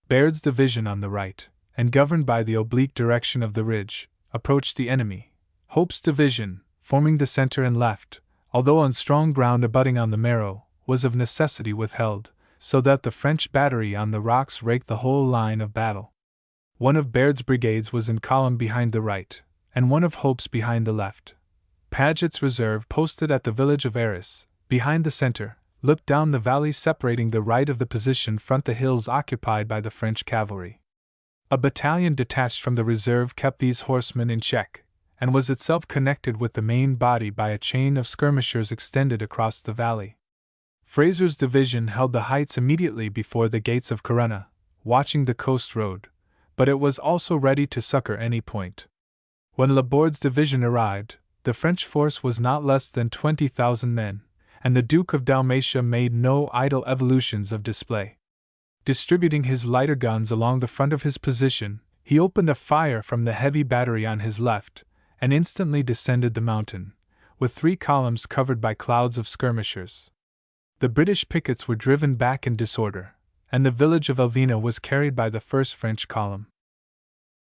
Baird's division on the right, and governed by the oblique direction of the ridge, approached the enemy. Hope's division, forming the center and left, although on strong ground abutting on the Marrow, was of necessity withheld, so that the French battery on the rocks raked the whole line of battle. One of Baird's brigades was in column behind the right, and one of Hope's behind the left. Paget's reserve, posted at the village of Arras, behind the center, looked down the valley separating the right of the position front the hills occupied by the French cavalry. A battalion detached from the reserve kept these horsemen in check, and was itself connected with the main body by a chain of skirmishers extended across the valley. Fraser's division held the heights immediately before the gates of Corunna, watching the coast road, but it was also ready to succor any point. When Laborde's division arrived, the French force was not less than 20,000 men, and the Duke of Dalmatia made no idle evolutions of display. Distributing his lighter guns along the front of his position, he opened a fire from the heavy battery on his left, and instantly descended the mountain, with 3 columns covered by clouds of skirmishers. The British pickets were driven back in disorder, and the village of Elvina was carried by the first French column.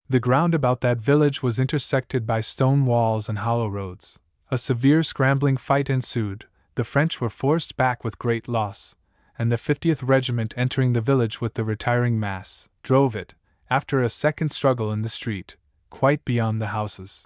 The ground about that village was intersected by stone walls and hollow roads. A severe scrambling fight ensued, the French were forced back with great loss, and the 50th Regiment, entering the village with the retiring mass, drove it, after a second struggle in the street, quite beyond the houses.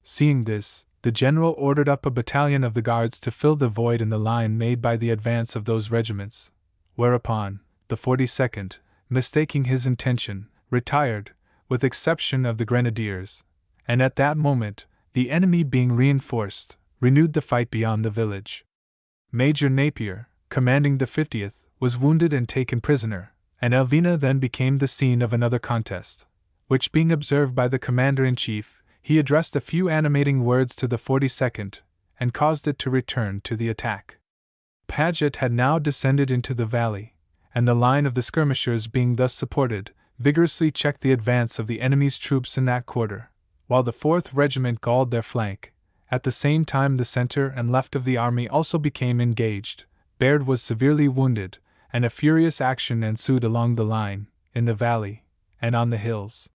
Seeing this, the general ordered up a battalion of the Guards to fill the void in the line made by the advance of those regiments, whereupon the 42nd, mistaking his intention, retired, with exception of the Grenadiers, and at that moment, the enemy being reinforced, renewed the fight beyond the village. Major Napier, commanding the 50th, was wounded and taken prisoner, and Elvina then became the scene of another contest, which being observed by the Commander-in-Chief, he addressed a few animating words to the 42nd, and caused it to return to the attack. Paget had now descended into the valley, and the line of the skirmishers being thus supported, vigorously checked the advance of the enemy's troops in that quarter, while the 4th Regiment galled their flank. At the same time the center and left of the army also became engaged. Baird was severely wounded, and a furious action ensued along the line, in the valley, and on the hills.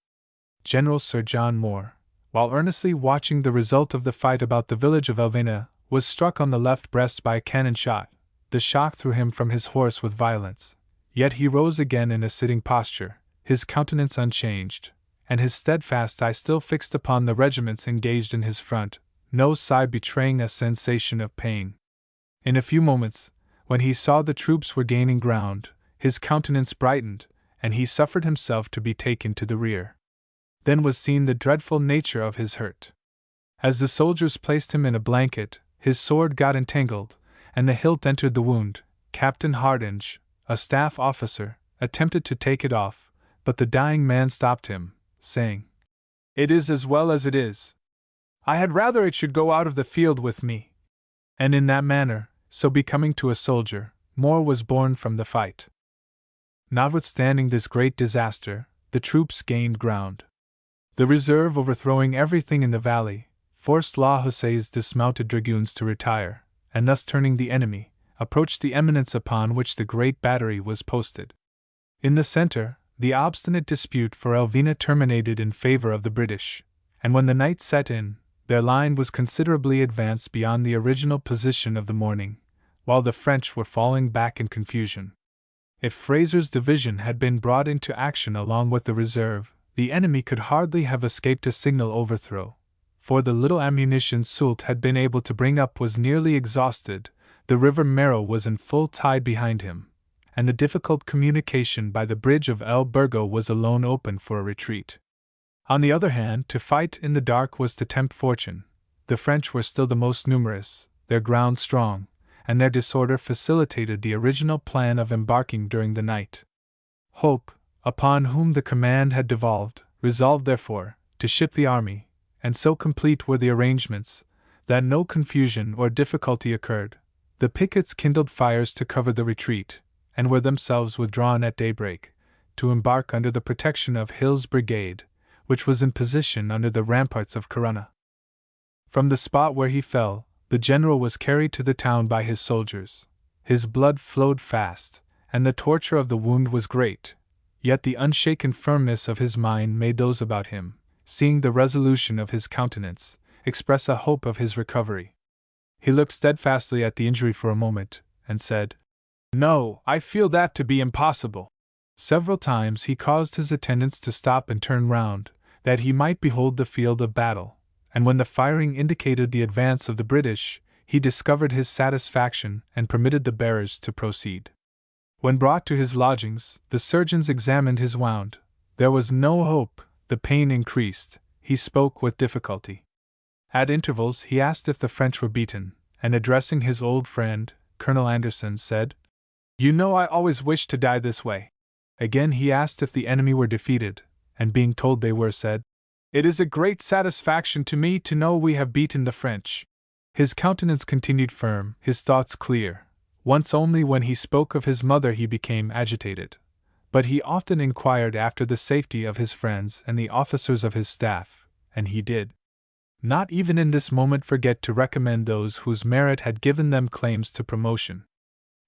General Sir John Moore, while earnestly watching the result of the fight about the village of Elvina, was struck on the left breast by a cannon shot. The shock threw him from his horse with violence, yet he rose again in a sitting posture, his countenance unchanged, and his steadfast eye still fixed upon the regiments engaged in his front, no sigh betraying a sensation of pain. In a few moments, when he saw the troops were gaining ground, his countenance brightened, and he suffered himself to be taken to the rear. Then was seen the dreadful nature of his hurt. As the soldiers placed him in a blanket, his sword got entangled, and the hilt entered the wound. Captain Hardinge, a staff officer, attempted to take it off, but the dying man stopped him, saying, "It is as well as it is. I had rather it should go out of the field with me." And in that manner, so becoming to a soldier, Moore was borne from the fight. Notwithstanding this great disaster, the troops gained ground. The reserve, overthrowing everything in the valley, forced La Hosse's dismounted dragoons to retire, and thus turning the enemy, approached the eminence upon which the great battery was posted. In the center, the obstinate dispute for Elvina terminated in favor of the British, and when the night set in, their line was considerably advanced beyond the original position of the morning, while the French were falling back in confusion. If Fraser's division had been brought into action along with the reserve, the enemy could hardly have escaped a signal overthrow, for the little ammunition Soult had been able to bring up was nearly exhausted, the river Marrow was in full tide behind him, and the difficult communication by the bridge of El Burgo was alone open for a retreat. On the other hand, to fight in the dark was to tempt fortune. The French were still the most numerous, their ground strong, and their disorder facilitated the original plan of embarking during the night. Hope, upon whom the command had devolved, resolved therefore to ship the army, and so complete were the arrangements that no confusion or difficulty occurred. The pickets kindled fires to cover the retreat, and were themselves withdrawn at daybreak, to embark under the protection of Hill's brigade, which was in position under the ramparts of Corunna. From the spot where he fell, the general was carried to the town by his soldiers. His blood flowed fast, and the torture of the wound was great, yet the unshaken firmness of his mind made those about him, seeing the resolution of his countenance, express a hope of his recovery. He looked steadfastly at the injury for a moment, and said, "No, I feel that to be impossible." Several times he caused his attendants to stop and turn round, that he might behold the field of battle, and when the firing indicated the advance of the British, he discovered his satisfaction and permitted the bearers to proceed. When brought to his lodgings, the surgeons examined his wound. There was no hope, the pain increased, he spoke with difficulty. At intervals he asked if the French were beaten, and addressing his old friend, Colonel Anderson, said, "You know I always wished to die this way." Again he asked if the enemy were defeated, and being told they were, said, "It is a great satisfaction to me to know we have beaten the French." His countenance continued firm, his thoughts clear. Once only when he spoke of his mother he became agitated, but he often inquired after the safety of his friends and the officers of his staff, and he did not even in this moment forget to recommend those whose merit had given them claims to promotion.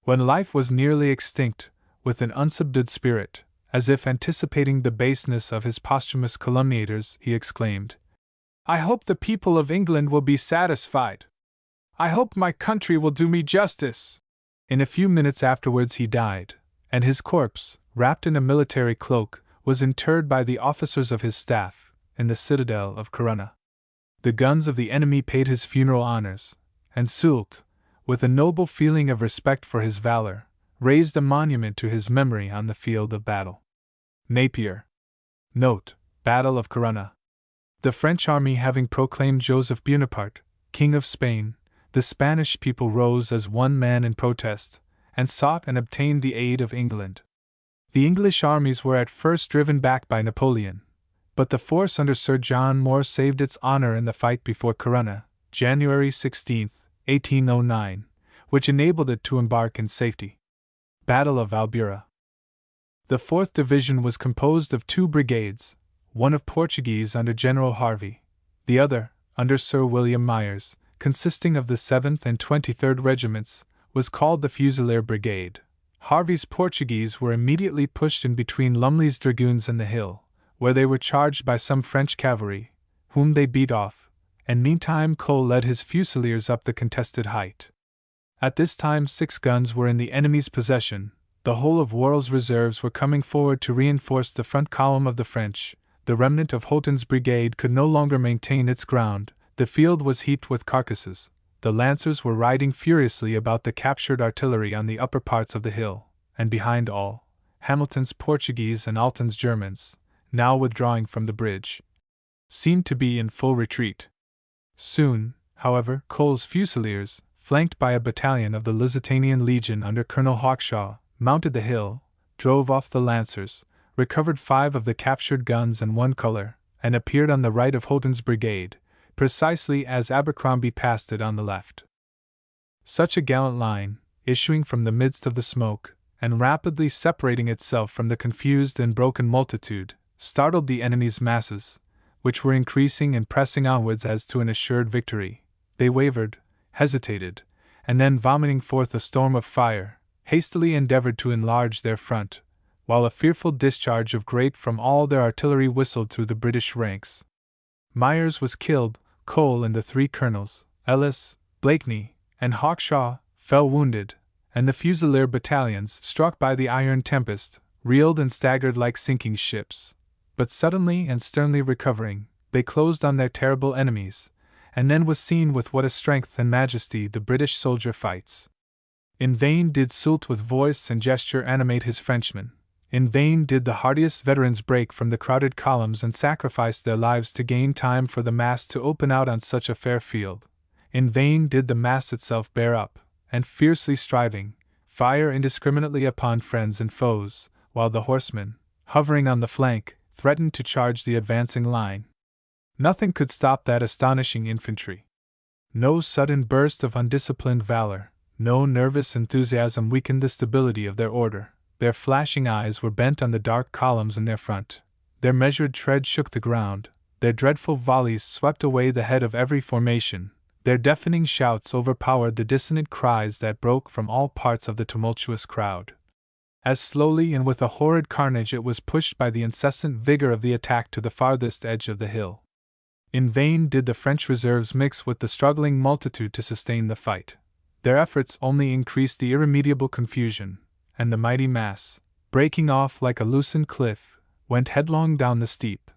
When life was nearly extinct, with an unsubdued spirit, as if anticipating the baseness of his posthumous calumniators, he exclaimed, "I hope the people of England will be satisfied. I hope my country will do me justice." In a few minutes afterwards he died, and his corpse, wrapped in a military cloak, was interred by the officers of his staff, in the citadel of Corunna. The guns of the enemy paid his funeral honors, and Soult, with a noble feeling of respect for his valor, raised a monument to his memory on the field of battle. Napier. Note: Battle of Corunna. The French army having proclaimed Joseph Bonaparte King of Spain, the Spanish people rose as one man in protest, and sought and obtained the aid of England. The English armies were at first driven back by Napoleon, but the force under Sir John Moore saved its honor in the fight before Corunna, January 16, 1809, which enabled it to embark in safety. Battle of Albuera. The 4th Division was composed of 2 brigades, one of Portuguese under General Harvey, the other, under Sir William Myers, consisting of the 7th and 23rd Regiments, was called the Fusilier Brigade. Harvey's Portuguese were immediately pushed in between Lumley's dragoons and the hill, where they were charged by some French cavalry, whom they beat off, and meantime Cole led his Fusiliers up the contested height. At this time 6 guns were in the enemy's possession. The whole of Worrell's reserves were coming forward to reinforce the front column of the French. The remnant of Houghton's brigade could no longer maintain its ground. The field was heaped with carcasses. The lancers were riding furiously about the captured artillery on the upper parts of the hill, and behind all, Hamilton's Portuguese and Alton's Germans, now withdrawing from the bridge, seemed to be in full retreat. Soon, however, Cole's Fusiliers, flanked by a battalion of the Lusitanian Legion under Colonel Hawkshaw, mounted the hill, drove off the lancers, recovered 5 of the captured guns and 1 color, and appeared on the right of Houghton's brigade, precisely as Abercrombie passed it on the left. Such a gallant line, issuing from the midst of the smoke, and rapidly separating itself from the confused and broken multitude, startled the enemy's masses, which were increasing and pressing onwards as to an assured victory. They wavered, hesitated, and then vomiting forth a storm of fire, hastily endeavored to enlarge their front, while a fearful discharge of grape from all their artillery whistled through the British ranks. Myers was killed, Cole and the 3 colonels, Ellis, Blakeney, and Hawkshaw, fell wounded, and the Fusilier battalions, struck by the iron tempest, reeled and staggered like sinking ships. But suddenly and sternly recovering, they closed on their terrible enemies, and then was seen with what a strength and majesty the British soldier fights. In vain did Soult with voice and gesture animate his Frenchmen. In vain did the hardiest veterans break from the crowded columns and sacrifice their lives to gain time for the mass to open out on such a fair field. In vain did the mass itself bear up, and fiercely striving, fire indiscriminately upon friends and foes, while the horsemen, hovering on the flank, threatened to charge the advancing line. Nothing could stop that astonishing infantry. No sudden burst of undisciplined valor, no nervous enthusiasm weakened the stability of their order. Their flashing eyes were bent on the dark columns in their front. Their measured tread shook the ground. Their dreadful volleys swept away the head of every formation. Their deafening shouts overpowered the dissonant cries that broke from all parts of the tumultuous crowd. As slowly and with a horrid carnage it was pushed by the incessant vigor of the attack to the farthest edge of the hill. In vain did the French reserves mix with the struggling multitude to sustain the fight. Their efforts only increased the irremediable confusion, and the mighty mass, breaking off like a loosened cliff, went headlong down the steep.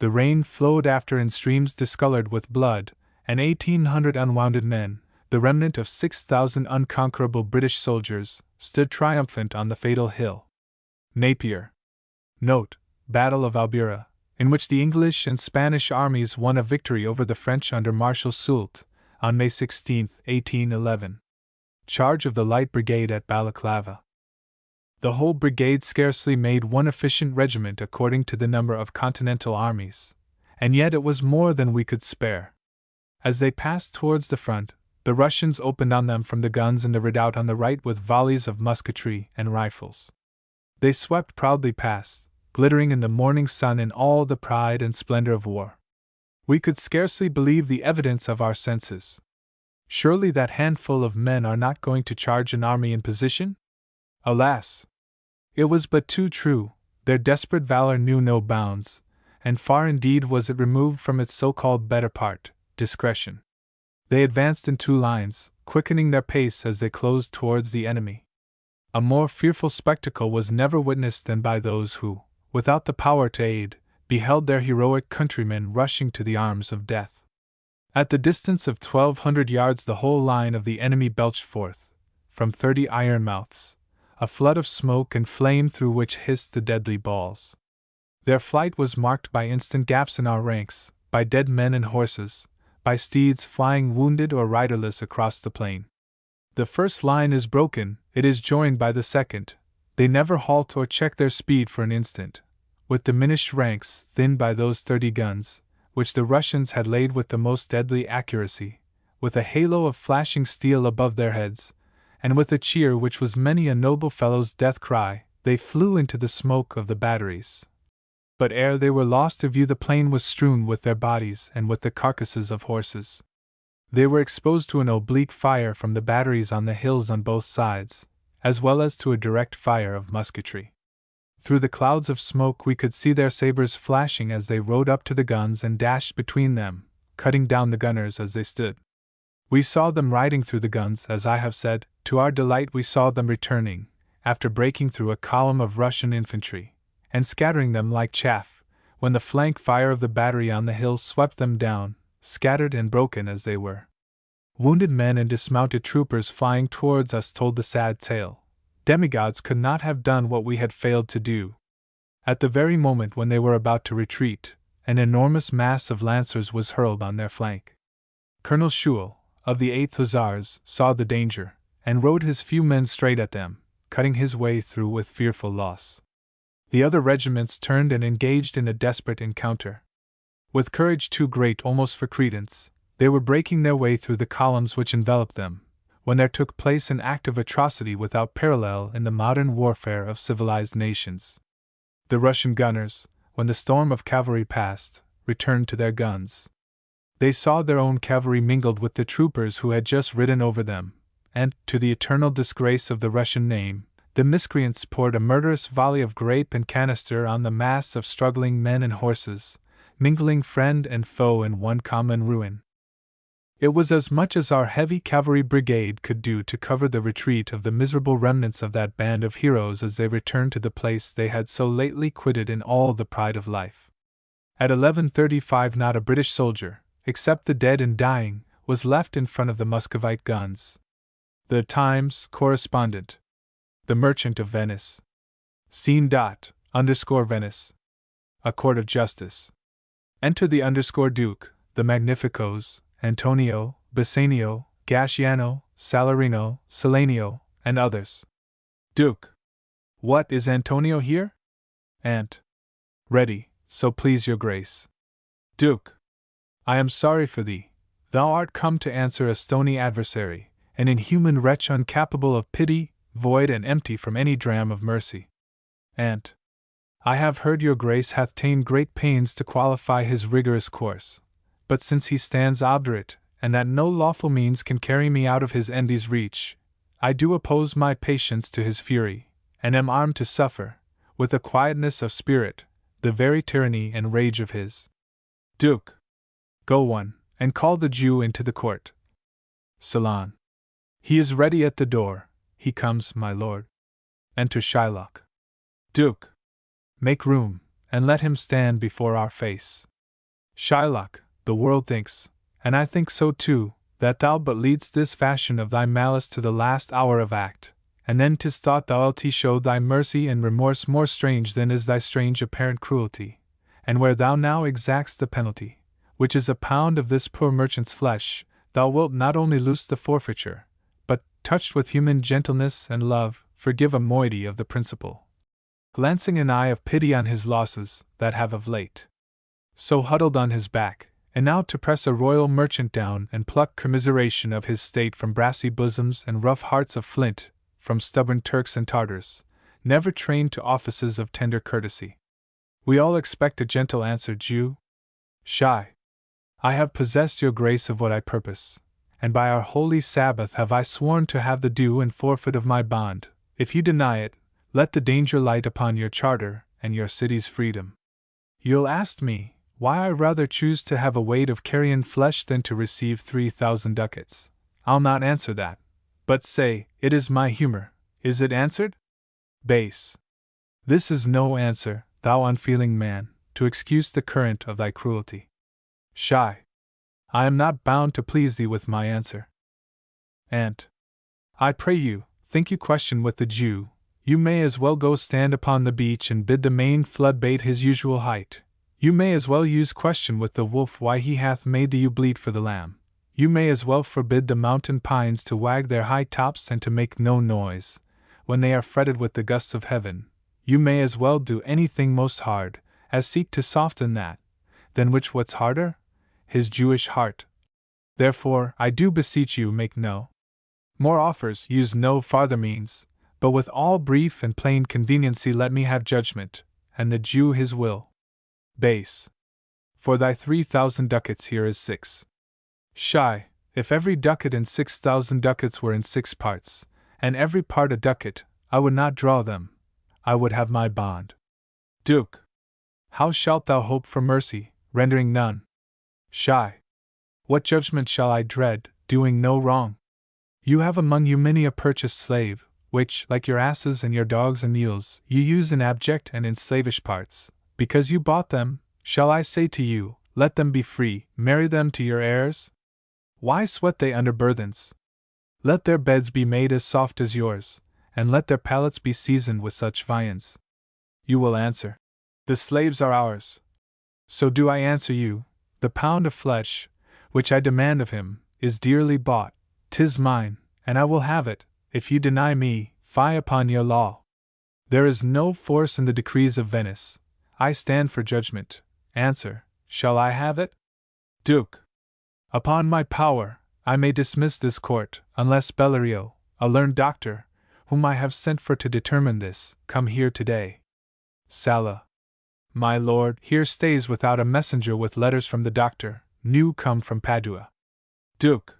The rain flowed after in streams discolored with blood, and 1,800 unwounded men, the remnant of 6,000 unconquerable British soldiers, stood triumphant on the fatal hill. Napier. Note: Battle of Albuera, in which the English and Spanish armies won a victory over the French under Marshal Soult, on May 16, 1811. Charge of the Light Brigade at Balaclava. The whole brigade scarcely made one efficient regiment according to the number of continental armies, and yet it was more than we could spare. As they passed towards the front, the Russians opened on them from the guns in the redoubt on the right with volleys of musketry and rifles. They swept proudly past, glittering in the morning sun in all the pride and splendor of war. We could scarcely believe the evidence of our senses. Surely that handful of men are not going to charge an army in position? Alas! It was but too true. Their desperate valor knew no bounds, and far indeed was it removed from its so-called better part, discretion. They advanced in two lines, quickening their pace as they closed towards the enemy. A more fearful spectacle was never witnessed than by those who, without the power to aid, beheld their heroic countrymen rushing to the arms of death. At the distance of 1,200 yards the whole line of the enemy belched forth, from 30 iron mouths, a flood of smoke and flame through which hissed the deadly balls. Their flight was marked by instant gaps in our ranks, by dead men and horses, by steeds flying wounded or riderless across the plain. The first line is broken, it is joined by the second. They never halt or check their speed for an instant. With diminished ranks, thinned by those 30 guns, which the Russians had laid with the most deadly accuracy, with a halo of flashing steel above their heads, and with a cheer which was many a noble fellow's death cry, they flew into the smoke of the batteries. But ere they were lost to view the plain was strewn with their bodies and with the carcasses of horses. They were exposed to an oblique fire from the batteries on the hills on both sides, as well as to a direct fire of musketry. Through the clouds of smoke we could see their sabers flashing as they rode up to the guns and dashed between them, cutting down the gunners as they stood. We saw them riding through the guns, as I have said. To our delight we saw them returning, after breaking through a column of Russian infantry, and scattering them like chaff, when the flank fire of the battery on the hills swept them down, scattered and broken as they were. Wounded men and dismounted troopers flying towards us told the sad tale. Demigods could not have done what we had failed to do. At the very moment when they were about to retreat, an enormous mass of lancers was hurled on their flank. Colonel Schuyl, of the 8th Hussars, saw the danger, and rode his few men straight at them, cutting his way through with fearful loss. The other regiments turned and engaged in a desperate encounter. With courage too great almost for credence, they were breaking their way through the columns which enveloped them, when there took place an act of atrocity without parallel in the modern warfare of civilized nations. The Russian gunners, when the storm of cavalry passed, returned to their guns. They saw their own cavalry mingled with the troopers who had just ridden over them, and, to the eternal disgrace of the Russian name, the miscreants poured a murderous volley of grape and canister on the mass of struggling men and horses, mingling friend and foe in one common ruin. It was as much as our heavy cavalry brigade could do to cover the retreat of the miserable remnants of that band of heroes as they returned to the place they had so lately quitted in all the pride of life. At 11:35 not a British soldier, except the dead and dying, was left in front of the Muscovite guns. The Times correspondent. The Merchant of Venice. Scene _ Venice. A court of justice. Enter the Duke, the Magnificos, Antonio, Bassanio, Gasciano, Salarino, Salanio, and others. Duke. What, is Antonio here? Ant. Ready, so please your grace. Duke. I am sorry for thee. Thou art come to answer a stony adversary, an inhuman wretch incapable of pity, void and empty from any dram of mercy. Ant. I have heard your grace hath ta'en great pains to qualify his rigorous course, but since he stands obdurate, and that no lawful means can carry me out of his envy's reach, I do oppose my patience to his fury, and am armed to suffer, with a quietness of spirit, the very tyranny and rage of his. Duke. Go one, and call the Jew into the court. Salon. He is ready at the door, he comes, my lord. Enter Shylock. Duke. Make room, and let him stand before our face. Shylock, the world thinks, and I think so too, that thou but leadst this fashion of thy malice to the last hour of act, and then 'tis thought thou'lt show thy mercy and remorse more strange than is thy strange apparent cruelty, and where thou now exactst the penalty, which is a pound of this poor merchant's flesh, thou wilt not only loose the forfeiture, but, touched with human gentleness and love, forgive a moiety of the principal. Glancing an eye of pity on his losses, that have of late so huddled on his back, and now to press a royal merchant down and pluck commiseration of his state from brassy bosoms and rough hearts of flint, from stubborn Turks and Tartars, never trained to offices of tender courtesy. We all expect a gentle answer, Jew. Shy. I have possessed your grace of what I purpose, and by our holy Sabbath have I sworn to have the due and forfeit of my bond. If you deny it, let the danger light upon your charter and your city's freedom. You'll ask me, why I rather choose to have a weight of carrion flesh than to receive 3,000 ducats. I'll not answer that, but say, it is my humor. Is it answered? Base. This is no answer, thou unfeeling man, to excuse the current of thy cruelty. Shy. I am not bound to please thee with my answer. Ant. I pray you, think you question with the Jew, you may as well go stand upon the beach and bid the main flood bait his usual height. You may as well use question with the wolf why he hath made the ewe bleat for the lamb. You may as well forbid the mountain pines to wag their high tops and to make no noise, when they are fretted with the gusts of heaven. You may as well do anything most hard, as seek to soften that, than which what's harder? His Jewish heart. Therefore, I do beseech you make no more offers, use no farther means, but with all brief and plain conveniency let me have judgment, and the Jew his will. Base. For thy 3,000 ducats here is 6. Shy, if every ducat and 6,000 ducats were in 6 parts, and every part a ducat, I would not draw them. I would have my bond. Duke. How shalt thou hope for mercy, rendering none? Shy. What judgment shall I dread, doing no wrong? You have among you many a purchased slave, which, like your asses and your dogs and mules, you use in abject and in slavish parts. Because you bought them, shall I say to you, let them be free, marry them to your heirs? Why sweat they under burthens? Let their beds be made as soft as yours, and let their palates be seasoned with such viands. You will answer, the slaves are ours. So do I answer you, the pound of flesh, which I demand of him, is dearly bought, 'tis mine, and I will have it. If you deny me, fie upon your law. There is no force in the decrees of Venice. I stand for judgment. Answer, shall I have it? Duke. Upon my power, I may dismiss this court, unless Bellerio, a learned doctor, whom I have sent for to determine this, come here today. Sala. My lord here stays without a messenger with letters from the doctor, new come from Padua. Duke.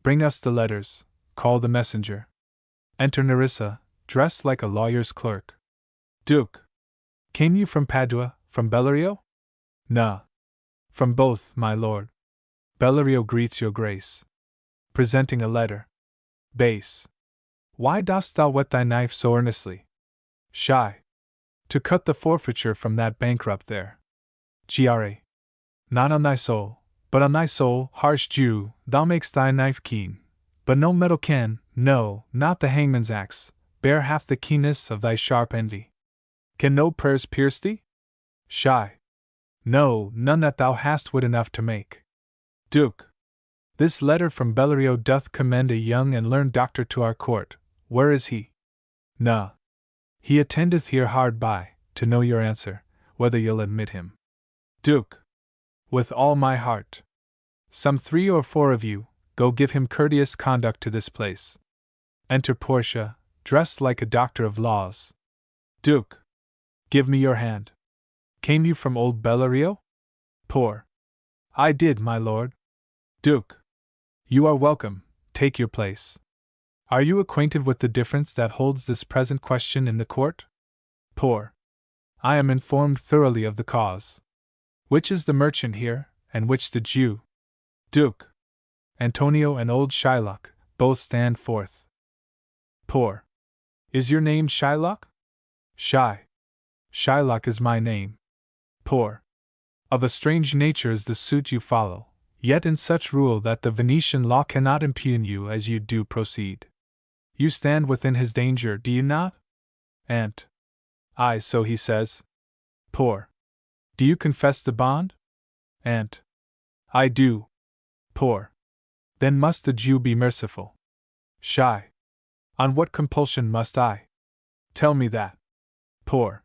Bring us the letters, call the messenger. Enter Nerissa, dressed like a lawyer's clerk. Duke. Came you from Padua, from Bellerio? No. From both, my lord. Bellerio greets your grace. Presenting a letter. Base. Why dost thou whet thy knife so earnestly? Shy. To cut the forfeiture from that bankrupt there. Gr. Not on thy soul, but on thy soul, harsh Jew, thou makest thy knife keen. But no metal can, no, not the hangman's axe, bear half the keenness of thy sharp envy. Can no prayers pierce thee? Shy. No, none that thou hast wit enough to make. Duke. This letter from Bellerio doth commend a young and learned doctor to our court. Where is he? Nah. He attendeth here hard by, to know your answer, whether you'll admit him. Duke. With all my heart. Some 3 or 4 of you, go give him courteous conduct to this place. Enter Portia, dressed like a doctor of laws. Duke. Give me your hand. Came you from old Bellerio? Poor. I did, my lord. Duke. You are welcome, take your place. Are you acquainted with the difference that holds this present question in the court? Poor. I am informed thoroughly of the cause. Which is the merchant here, and which the Jew? Duke. Antonio and old Shylock, both stand forth. Poor. Is your name Shylock? Shy. Shylock is my name. Poor. Of a strange nature is the suit you follow, yet in such rule that the Venetian law cannot impugn you as you do proceed. You stand within his danger, do you not? Aunt. Aye, so he says. Poor. Do you confess the bond? Aunt. I do. Poor. Then must the Jew be merciful. Shy. On what compulsion must I? Tell me that. Poor.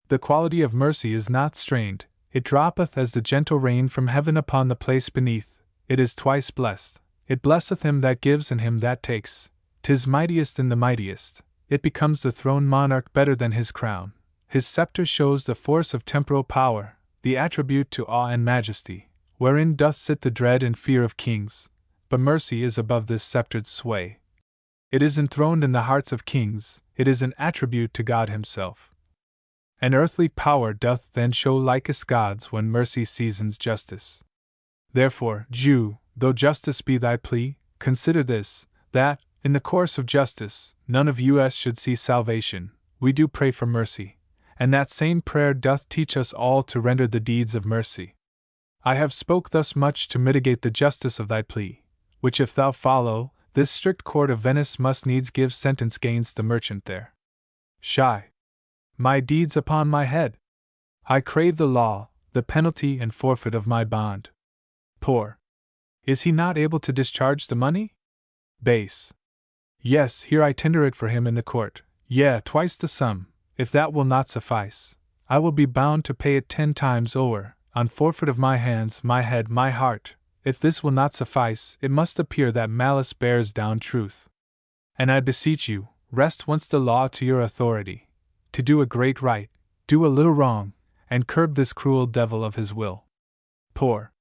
The quality of mercy is not strained, it droppeth as the gentle rain from heaven upon the place beneath, it is twice blessed, it blesseth him that gives and him that takes, 'tis mightiest in the mightiest, it becomes the throne monarch better than his crown, his scepter shows the force of temporal power, the attribute to awe and majesty, wherein doth sit the dread and fear of kings, but mercy is above this sceptred sway. It is enthroned in the hearts of kings, it is an attribute to God himself. An earthly power doth then show likest God's when mercy seasons justice. Therefore, Jew, though justice be thy plea, consider this, that, in the course of justice, none of us should see salvation, we do pray for mercy, and that same prayer doth teach us all to render the deeds of mercy. I have spoke thus much to mitigate the justice of thy plea, which if thou follow, this strict court of Venice must needs give sentence gainst the merchant there. Shy. My deeds upon my head. I crave the law, the penalty and forfeit of my bond. Poor. Is he not able to discharge the money? Base. Yes, here I tender it for him in the court, yea, twice the sum, if that will not suffice, I will be bound to pay it 10 times over, on forfeit of my hands, my head, my heart. If this will not suffice, it must appear that malice bears down truth. And I beseech you, rest once the law to your authority, to do a great right, do a little wrong, and curb this cruel devil of his will. Poor.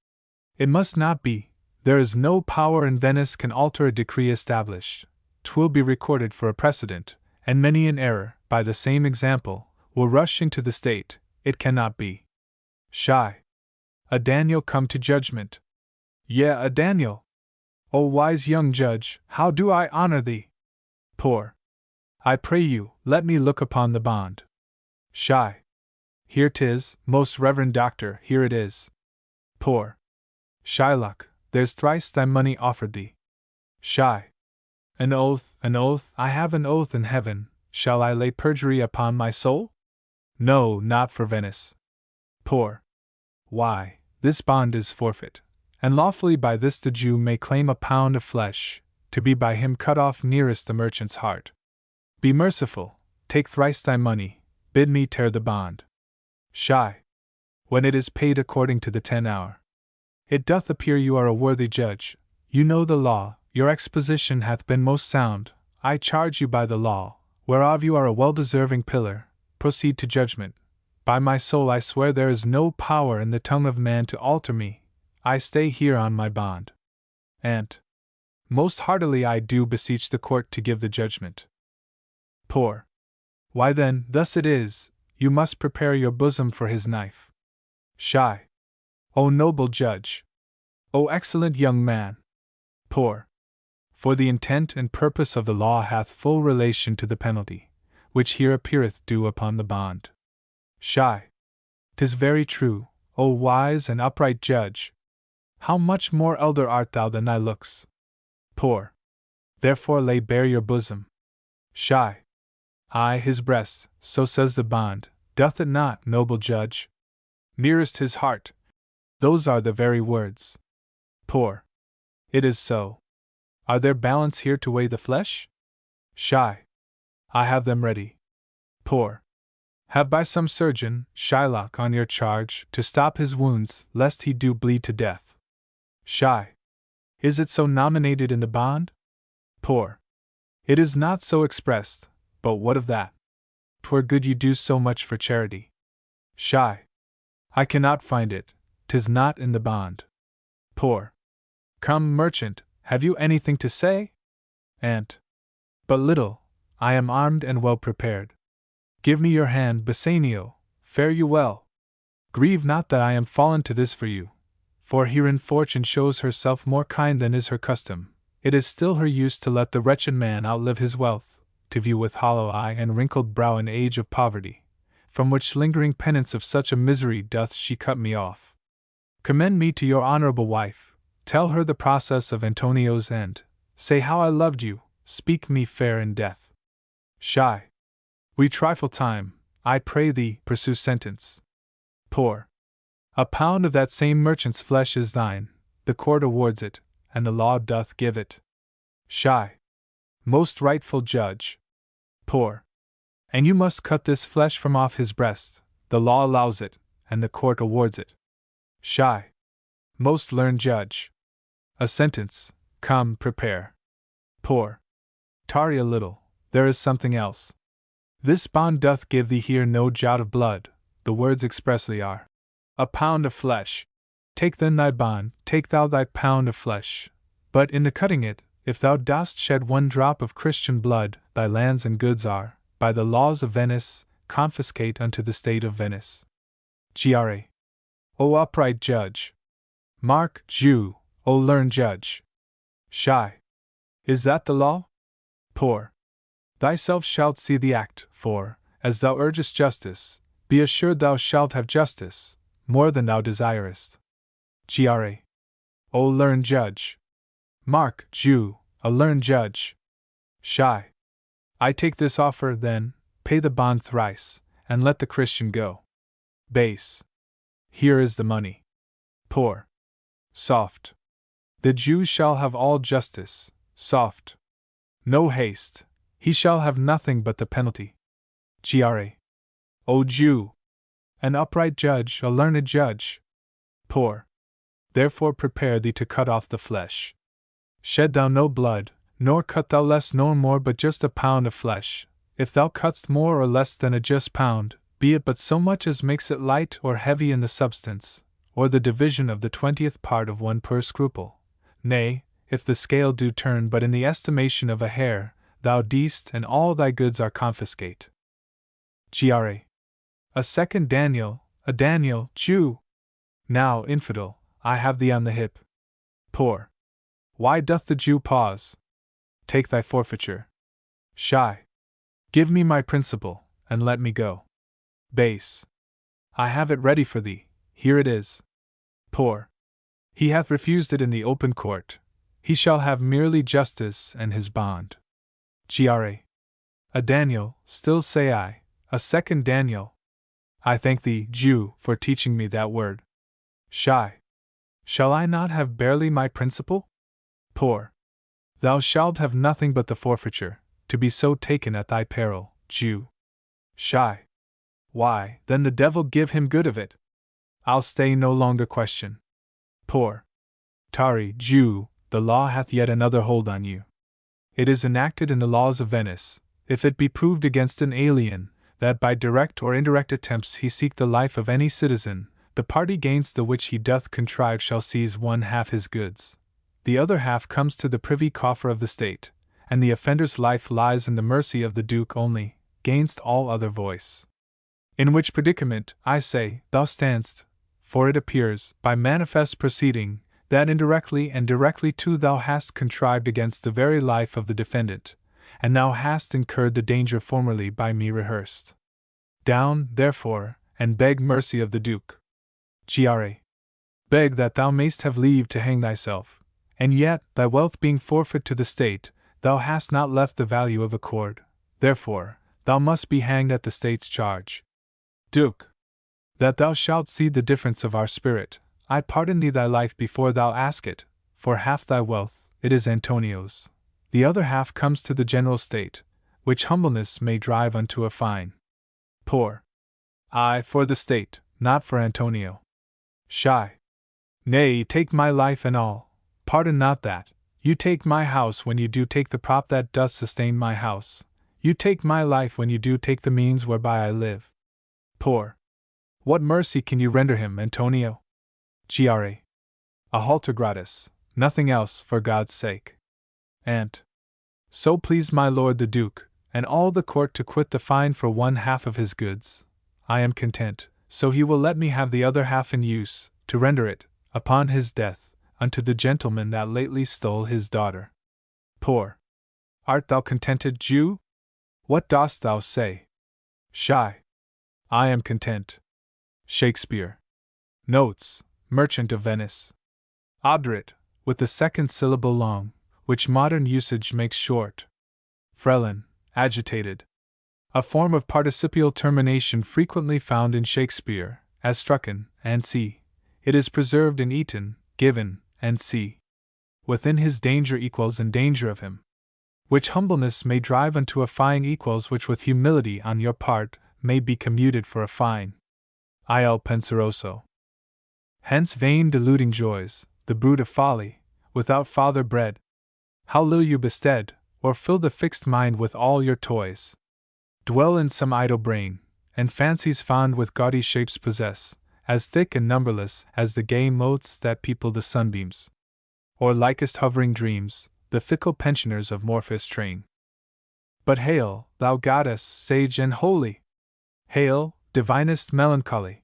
It must not be, there is no power in Venice can alter a decree established, 'twill be recorded for a precedent, and many in error, by the same example, will rush into the state, it cannot be. Shy. A Daniel come to judgment. Yea, a Daniel. O wise young judge, how do I honor thee! Poor. I pray you, let me look upon the bond. Shy. Here 'tis, most reverend doctor, here it is. Poor. Shylock, there's thrice thy money offered thee. Shy. An oath, I have an oath in heaven, shall I lay perjury upon my soul? No, not for Venice. Poor. Why, this bond is forfeit, and lawfully by this the Jew may claim a pound of flesh, to be by him cut off nearest the merchant's heart. Be merciful, take thrice thy money, bid me tear the bond. Shy. When it is paid according to the 10 hour. It doth appear you are a worthy judge, you know the law, your exposition hath been most sound, I charge you by the law, whereof you are a well-deserving pillar, proceed to judgment. By my soul I swear there is no power in the tongue of man to alter me, I stay here on my bond. And most heartily I do beseech the court to give the judgment. Poor. Why then, thus it is, you must prepare your bosom for his knife. Shy. O noble judge! O excellent young man! Poor. For the intent and purpose of the law hath full relation to the penalty, which here appeareth due upon the bond. Shy. 'Tis very true, O wise and upright judge! How much more elder art thou than thy looks! Poor. Therefore lay bare your bosom. Shy. Ay, his breast, so says the bond, doth it not, noble judge? Nearest his heart. Those are the very words. Poor. It is so. Are there balance here to weigh the flesh? Shy. I have them ready. Poor. Have by some surgeon, Shylock, on your charge, to stop his wounds, lest he do bleed to death. Shy. Is it so nominated in the bond? Poor. It is not so expressed, but what of that? 'Twere good you do so much for charity. Shy. I cannot find it, 'tis not in the bond. Poor. Come, merchant, have you anything to say? Aunt. But little, I am armed and well prepared. Give me your hand, Bassanio, fare you well. Grieve not that I am fallen to this for you, for herein fortune shows herself more kind than is her custom. It is still her use to let the wretched man outlive his wealth, to view with hollow eye and wrinkled brow an age of poverty, from which lingering penance of such a misery doth she cut me off. Commend me to your honorable wife, tell her the process of Antonio's end, say how I loved you, speak me fair in death. Shy. We trifle time, I pray thee, pursue sentence. Poor. A pound of that same merchant's flesh is thine, the court awards it, and the law doth give it. Shy. Most rightful judge. Poor. And you must cut this flesh from off his breast, the law allows it, and the court awards it. Shy. Most learned judge. A sentence, come, prepare. Poor. Tarry a little, there is something else. This bond doth give thee here no jot of blood, the words expressly are. A pound of flesh. Take then thy bond, take thou thy pound of flesh, but in the cutting it, if thou dost shed one drop of Christian blood, thy lands and goods are, by the laws of Venice, confiscate unto the state of Venice. Gr. O upright judge. Mark, Jew, O learned judge. Shy. Is that the law? Poor. Thyself shalt see the act, for, as thou urgest justice, be assured thou shalt have justice, more than thou desirest. Gr. O learned judge. Mark, Jew, a learned judge. Shy. I take this offer, then, pay the bond thrice, and let the Christian go. Base. Here is the money. Poor. Soft. The Jew shall have all justice, soft. No haste. He shall have nothing but the penalty. Gr. O Jew! An upright judge, a learned judge. Poor. Therefore prepare thee to cut off the flesh. Shed thou no blood, nor cut thou less nor more but just a pound of flesh. If thou cutst more or less than a just pound, be it but so much as makes it light or heavy in the substance, or the division of the 20th part of one per scruple. Nay, if the scale do turn but in the estimation of a hair, thou deest, and all thy goods are confiscate. Gr. A second Daniel, a Daniel, Jew! Now, infidel, I have thee on the hip. Poor. Why doth the Jew pause? Take thy forfeiture. Shy. Give me my principal, and let me go. Base. I have it ready for thee, here it is. Poor. He hath refused it in the open court. He shall have merely justice and his bond. Gr. A Daniel, still say I, a second Daniel. I thank thee, Jew, for teaching me that word. Shy. Shall I not have barely my principal? Poor. Thou shalt have nothing but the forfeiture, to be so taken at thy peril, Jew. Shy. Why, then the devil give him good of it. I'll stay no longer question. Poor. Tarry, Jew, the law hath yet another hold on you. It is enacted in the laws of Venice, if it be proved against an alien, that by direct or indirect attempts he seek the life of any citizen, the party against the which he doth contrive shall seize one half his goods. The other half comes to the privy coffer of the state, and the offender's life lies in the mercy of the Duke only, gainst all other voice. In which predicament, I say, thou standst, for it appears, by manifest proceeding, that indirectly and directly too thou hast contrived against the very life of the defendant, and thou hast incurred the danger formerly by me rehearsed. Down, therefore, and beg mercy of the Duke. Gr. Beg that thou mayst have leave to hang thyself, and yet, thy wealth being forfeit to the state, thou hast not left the value of a cord, therefore, thou must be hanged at the state's charge. Duke, that thou shalt see the difference of our spirit, I pardon thee thy life before thou ask it, for half thy wealth, it is Antonio's. The other half comes to the general state, which humbleness may drive unto a fine. Poor. I for the state, not for Antonio. Shy. Nay, take my life and all, pardon not that. You take my house when you do take the prop that doth sustain my house. You take my life when you do take the means whereby I live. Poor. What mercy can you render him, Antonio? Gra. A halter gratis, nothing else, for God's sake. And so please my lord the Duke, and all the court to quit the fine for one half of his goods, I am content, so he will let me have the other half in use, to render it, upon his death, unto the gentleman that lately stole his daughter. Poor. Art thou contented, Jew? What dost thou say? Shy. I am content. Shakespeare. Notes, Merchant of Venice. Obdurate, with the second syllable long, which modern usage makes short. Frelin, agitated. A form of participial termination frequently found in Shakespeare, as strucken, and see. It is preserved in Eton, given, and see. Within his danger equals in danger of him. Which humbleness may drive unto a fine equals which with humility on your part may be commuted for a fine. Il penseroso. Hence vain deluding joys, the brood of folly, without father bred. How little you bested, or fill the fixed mind with all your toys. Dwell in some idle brain, and fancies fond with gaudy shapes possess, as thick and numberless as the gay motes that people the sunbeams. Or likest hovering dreams, the fickle pensioners of Morpheus' train. But hail, thou goddess, sage and holy! Hail, divinest melancholy!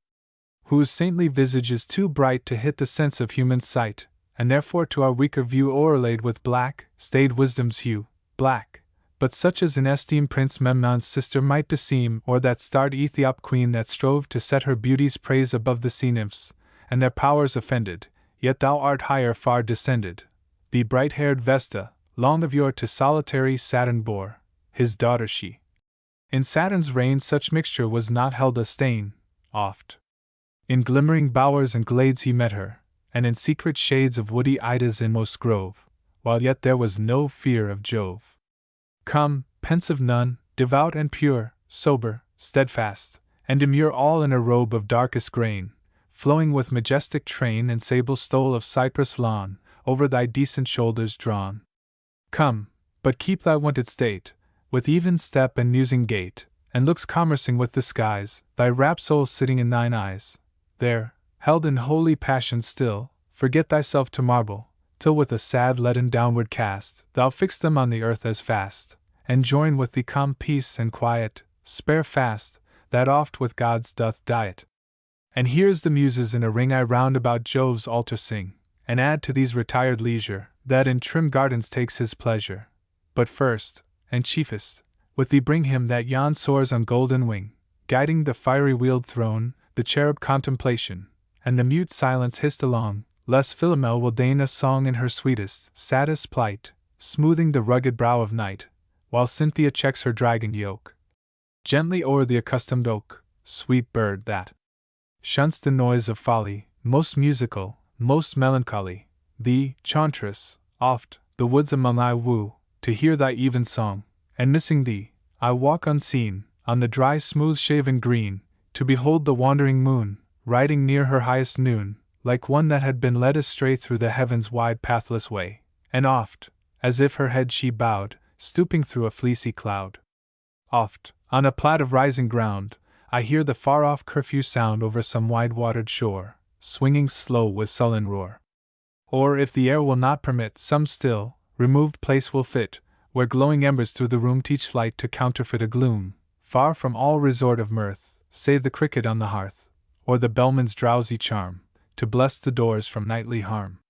Whose saintly visage is too bright to hit the sense of human sight, and therefore to our weaker view o'erlaid with black, staid wisdom's hue, black, but such as in esteem Prince Memnon's sister might beseem, or that starred Ethiop queen that strove to set her beauty's praise above the sea nymphs, and their powers offended, yet thou art higher far descended. The bright-haired Vesta, long of yore to solitary Saturn bore, his daughter she. In Saturn's reign such mixture was not held a stain, oft. In glimmering bowers and glades he met her, and in secret shades of woody Ida's inmost grove, while yet there was no fear of Jove. Come, pensive nun, devout and pure, sober, steadfast, and demure all in a robe of darkest grain, flowing with majestic train and sable stole of cypress lawn, over thy decent shoulders drawn. Come, but keep thy wonted state, with even step and musing gait, and looks commercing with the skies, thy rapt soul sitting in thine eyes. There, held in holy passion still, forget thyself to marble, till with a sad leaden downward cast, thou fix them on the earth as fast, and join with the calm peace and quiet, spare fast, that oft with gods doth diet. And here's the muses in a ring I round about Jove's altar sing, and add to these retired leisure, that in trim gardens takes his pleasure. But first, and chiefest, with thee bring him that yon soars on golden wing, guiding the fiery wheeled throne, the cherub contemplation, and the mute silence hissed along, lest Philomel will deign a song in her sweetest, saddest plight, smoothing the rugged brow of night, while Cynthia checks her dragging yoke. Gently o'er the accustomed oak, sweet bird that shunts the noise of folly, most musical, most melancholy, thee, chauntress, oft, the woods among I woo, to hear thy even song, and missing thee, I walk unseen, on the dry smooth-shaven green, to behold the wandering moon, riding near her highest noon, like one that had been led astray through the heaven's wide pathless way, and oft, as if her head she bowed, stooping through a fleecy cloud. Oft, on a plat of rising ground, I hear the far-off curfew sound over some wide-watered shore, swinging slow with sullen roar. Or, if the air will not permit, some still, removed place will fit, where glowing embers through the room teach flight to counterfeit a gloom, far from all resort of mirth, save the cricket on the hearth, or the bellman's drowsy charm, to bless the doors from nightly harm.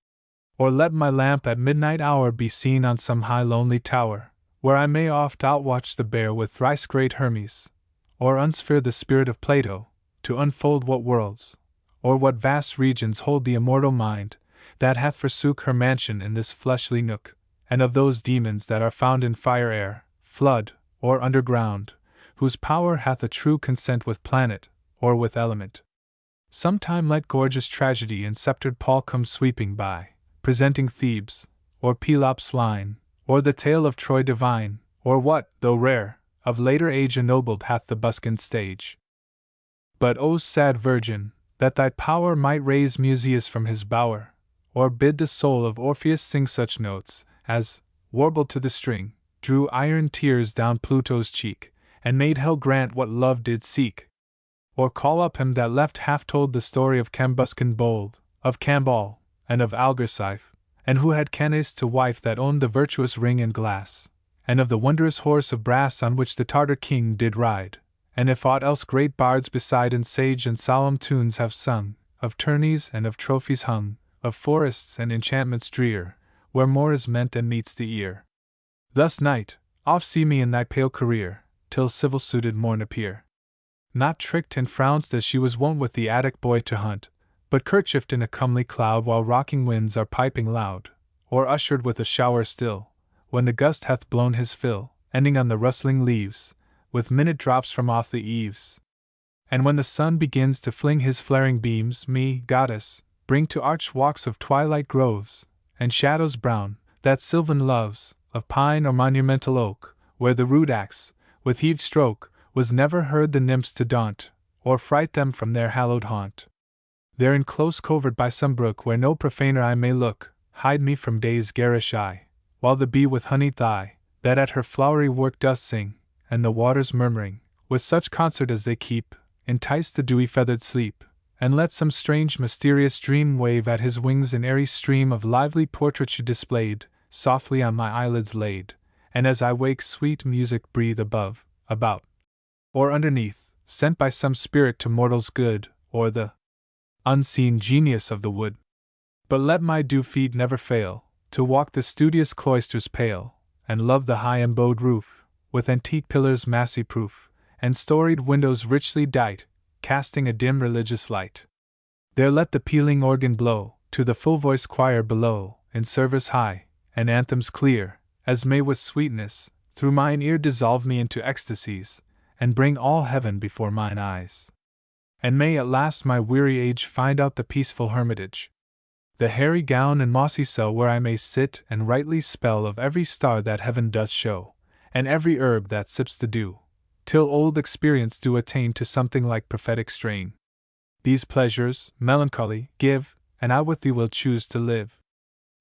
Or let my lamp at midnight hour be seen on some high lonely tower, where I may oft outwatch the bear with thrice great Hermes, or unsphere the spirit of Plato, to unfold what worlds, or what vast regions hold the immortal mind, that hath forsook her mansion in this fleshly nook, and of those demons that are found in fire, air, flood, or underground, whose power hath a true consent with planet, or with element. Sometime let gorgeous tragedy and sceptred Paul come sweeping by, presenting Thebes, or Pelops' line, or the tale of Troy divine, or what, though rare, of later age ennobled hath the buskined stage. But O sad virgin, that thy power might raise Musaeus from his bower, or bid the soul of Orpheus sing such notes, as, warbled to the string, drew iron tears down Pluto's cheek, and made hell grant what love did seek. Or call up him that left half told the story of Cambuscan bold, of Camball, and of Algarsife, and who had Canes to wife that owned the virtuous ring and glass, and of the wondrous horse of brass on which the Tartar king did ride, and if aught else great bards beside in sage and solemn tunes have sung, of tourneys and of trophies hung, of forests and enchantments drear, where more is meant than meets the ear. Thus, night, oft see me in thy pale career, till civil-suited morn appear. Not tricked and frounced as she was wont with the Attic boy to hunt, but kerchiefed in a comely cloud while rocking winds are piping loud, or ushered with a shower still, when the gust hath blown his fill, ending on the rustling leaves, with minute drops from off the eaves. And when the sun begins to fling his flaring beams, me, goddess, bring to arched walks of twilight groves, and shadows brown, that sylvan loves, of pine or monumental oak, where the rude axe, with heaved stroke, was never heard the nymphs to daunt, or fright them from their hallowed haunt. There in close covert by some brook where no profaner eye may look, hide me from day's garish eye, while the bee with honeyed thigh, that at her flowery work doth sing, and the waters murmuring, with such concert as they keep, entice the dewy feathered sleep, and let some strange mysterious dream wave at his wings an airy stream of lively portraiture displayed, softly on my eyelids laid, and as I wake sweet music breathe above, about, or underneath, sent by some spirit to mortals good, or the unseen genius of the wood. But let my dew feet never fail to walk the studious cloisters pale, and love the high embowed roof, with antique pillars massy proof, and storied windows richly dight, casting a dim religious light. There let the pealing organ blow, to the full-voiced choir below, in service high, and anthems clear, as may with sweetness, through mine ear dissolve me into ecstasies, and bring all heaven before mine eyes. And may at last my weary age find out the peaceful hermitage, the hairy gown and mossy cell where I may sit and rightly spell of every star that heaven doth show, and every herb that sips the dew, till old experience do attain to something like prophetic strain. These pleasures, melancholy, give, and I with thee will choose to live.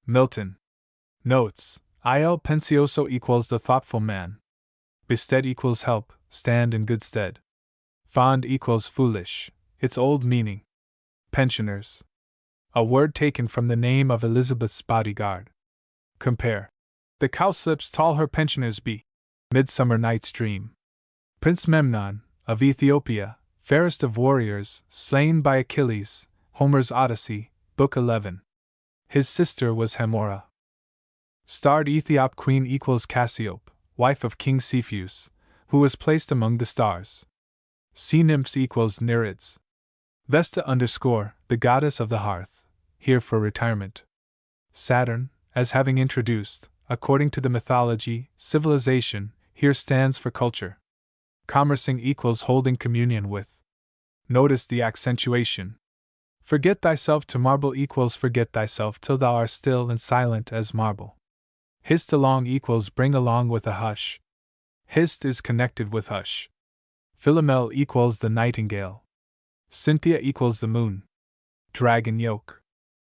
Milton. Notes: Il pensioso equals the thoughtful man. Bestead equals help, stand in good stead. Fond equals foolish, its old meaning. Pensioners. A word taken from the name of Elizabeth's bodyguard. Compare. The cowslips tall her pensioners be. Midsummer Night's Dream. Prince Memnon, of Ethiopia, fairest of warriors, slain by Achilles, Homer's Odyssey, Book 11. His sister was Hemora. Starred Ethiop queen equals Cassiope, wife of King Cepheus, who was placed among the stars. Sea nymphs equals Nereids. Vesta _ the goddess of the hearth, here for retirement. Saturn, as having introduced, according to the mythology, civilization, here stands for culture. Commercing equals holding communion with. Notice the accentuation. Forget thyself to marble equals forget thyself till thou art still and silent as marble. Hist along equals bring along with a hush. Hist is connected with hush. Philomel equals the nightingale. Cynthia equals the moon. Dragon yoke.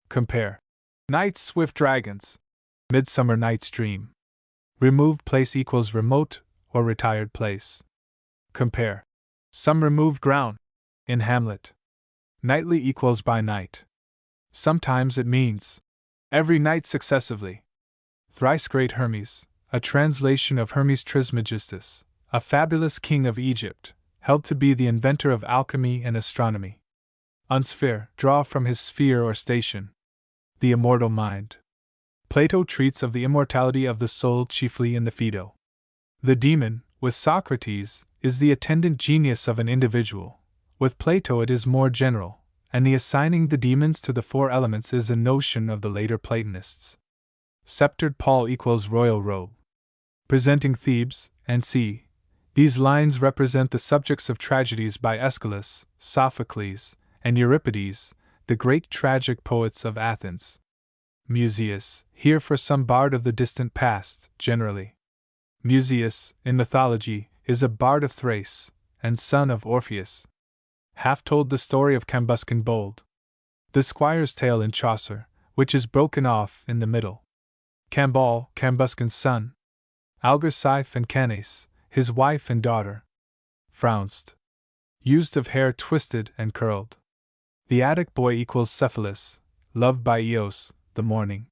Compare. Night's swift dragons. Midsummer Night's Dream. Removed place equals remote or retired place. Compare. Some removed ground. In Hamlet. Nightly equals by night. Sometimes it means every night successively. Thrice great Hermes, a translation of Hermes Trismegistus, a fabulous king of Egypt, held to be the inventor of alchemy and astronomy. Unsphere, draw from his sphere or station. The immortal mind. Plato treats of the immortality of the soul chiefly in the Phaedo. The demon, with Socrates, is the attendant genius of an individual. With Plato it is more general, and the assigning the demons to the four elements is a notion of the later Platonists. sceptered pall equals royal robe. Presenting Thebes, and c. These lines represent the subjects of tragedies by Aeschylus, Sophocles, and Euripides, the great tragic poets of Athens. Musaeus, here for some bard of the distant past, generally. Musaeus, in mythology, is a bard of Thrace, and son of Orpheus. Half told the story of Cambuscan bold. The squire's tale in Chaucer, which is broken off in the middle. Camball, Cambuscan's son. Algarsife and Canace, his wife and daughter. Frounced. Used of hair twisted and curled. The Attic boy equals Cephalus, loved by Eos, the morning.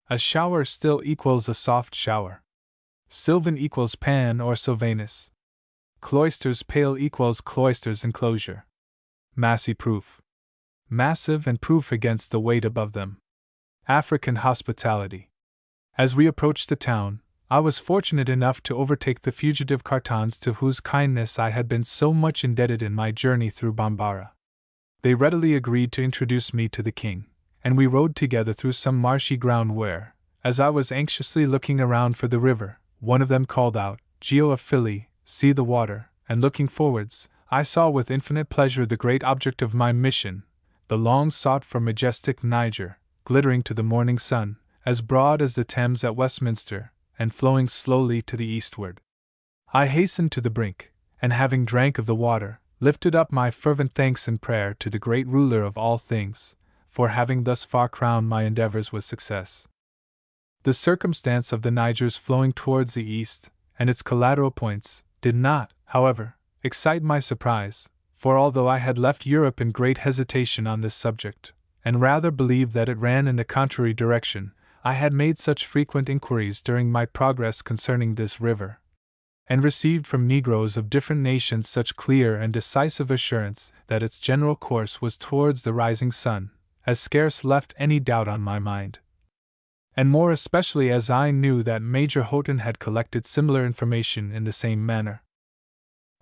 A shower still equals a soft shower. Sylvan equals Pan or Sylvanus. Cloisters pale equals cloisters enclosure. Massy proof. Massive and proof against the weight above them. African hospitality. As we approached the town, I was fortunate enough to overtake the fugitive Cartans to whose kindness I had been so much indebted in my journey through Bambara. They readily agreed to introduce me to the king, and we rode together through some marshy ground where, as I was anxiously looking around for the river, one of them called out, "Geo of Philly, see the water," and looking forwards, I saw with infinite pleasure the great object of my mission, the long-sought-for majestic Niger, glittering to the morning sun, as broad as the Thames at Westminster, and flowing slowly to the eastward. I hastened to the brink, and having drank of the water, lifted up my fervent thanks and prayer to the great ruler of all things, for having thus far crowned my endeavors with success. The circumstance of the Niger's flowing towards the east, and its collateral points, did not, however, excite my surprise, for although I had left Europe in great hesitation on this subject, and rather believed that it ran in the contrary direction, I had made such frequent inquiries during my progress concerning this river, and received from negroes of different nations such clear and decisive assurance that its general course was towards the rising sun, as scarce left any doubt on my mind. And more especially as I knew that Major Houghton had collected similar information in the same manner.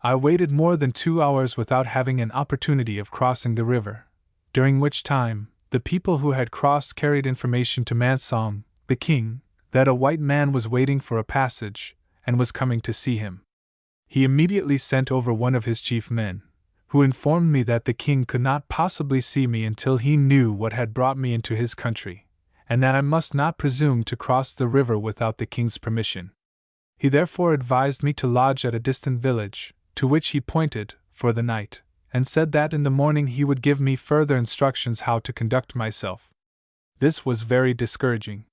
I waited more than 2 hours without having an opportunity of crossing the river, during which time the people who had crossed carried information to Mansong, the king, that a white man was waiting for a passage, and was coming to see him. He immediately sent over one of his chief men, who informed me that the king could not possibly see me until he knew what had brought me into his country, and that I must not presume to cross the river without the king's permission. He therefore advised me to lodge at a distant village, to which he pointed, for the night, and said that in the morning he would give me further instructions how to conduct myself. This was very discouraging.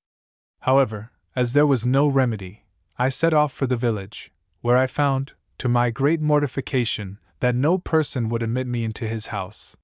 However, as there was no remedy, I set off for the village, where I found, to my great mortification, that no person would admit me into his house.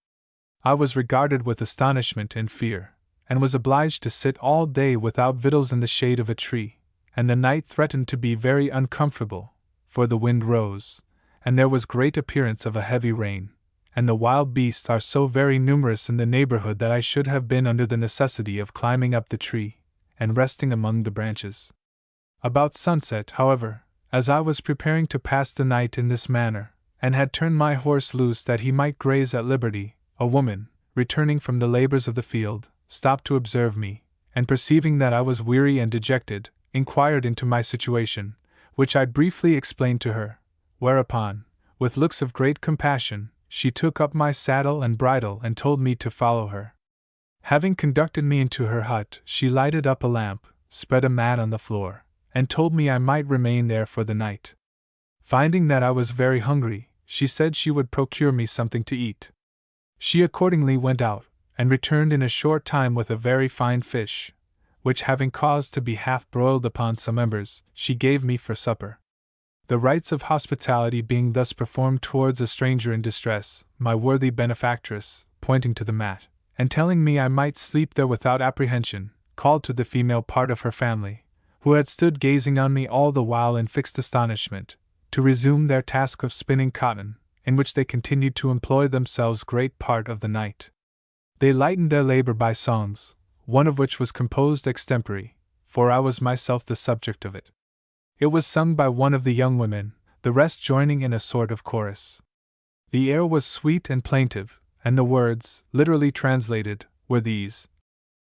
I was regarded with astonishment and fear, and was obliged to sit all day without victuals in the shade of a tree, and the night threatened to be very uncomfortable, for the wind rose, and there was great appearance of a heavy rain, and the wild beasts are so very numerous in the neighborhood that I should have been under the necessity of climbing up the tree, and resting among the branches. About sunset, however, as I was preparing to pass the night in this manner, and had turned my horse loose that he might graze at liberty, a woman, returning from the labors of the field, stopped to observe me, and perceiving that I was weary and dejected, inquired into my situation, which I briefly explained to her, whereupon, with looks of great compassion, she took up my saddle and bridle and told me to follow her. Having conducted me into her hut, she lighted up a lamp, spread a mat on the floor, and told me I might remain there for the night. Finding that I was very hungry, she said she would procure me something to eat. She accordingly went out, and returned in a short time with a very fine fish, which having caused to be half broiled upon some embers, she gave me for supper. The rites of hospitality being thus performed towards a stranger in distress, my worthy benefactress, pointing to the mat, and telling me I might sleep there without apprehension, called to the female part of her family, who had stood gazing on me all the while in fixed astonishment, to resume their task of spinning cotton, in which they continued to employ themselves great part of the night. They lightened their labor by songs, one of which was composed extempore, for I was myself the subject of it. It was sung by one of the young women, the rest joining in a sort of chorus. The air was sweet and plaintive, and the words, literally translated, were these: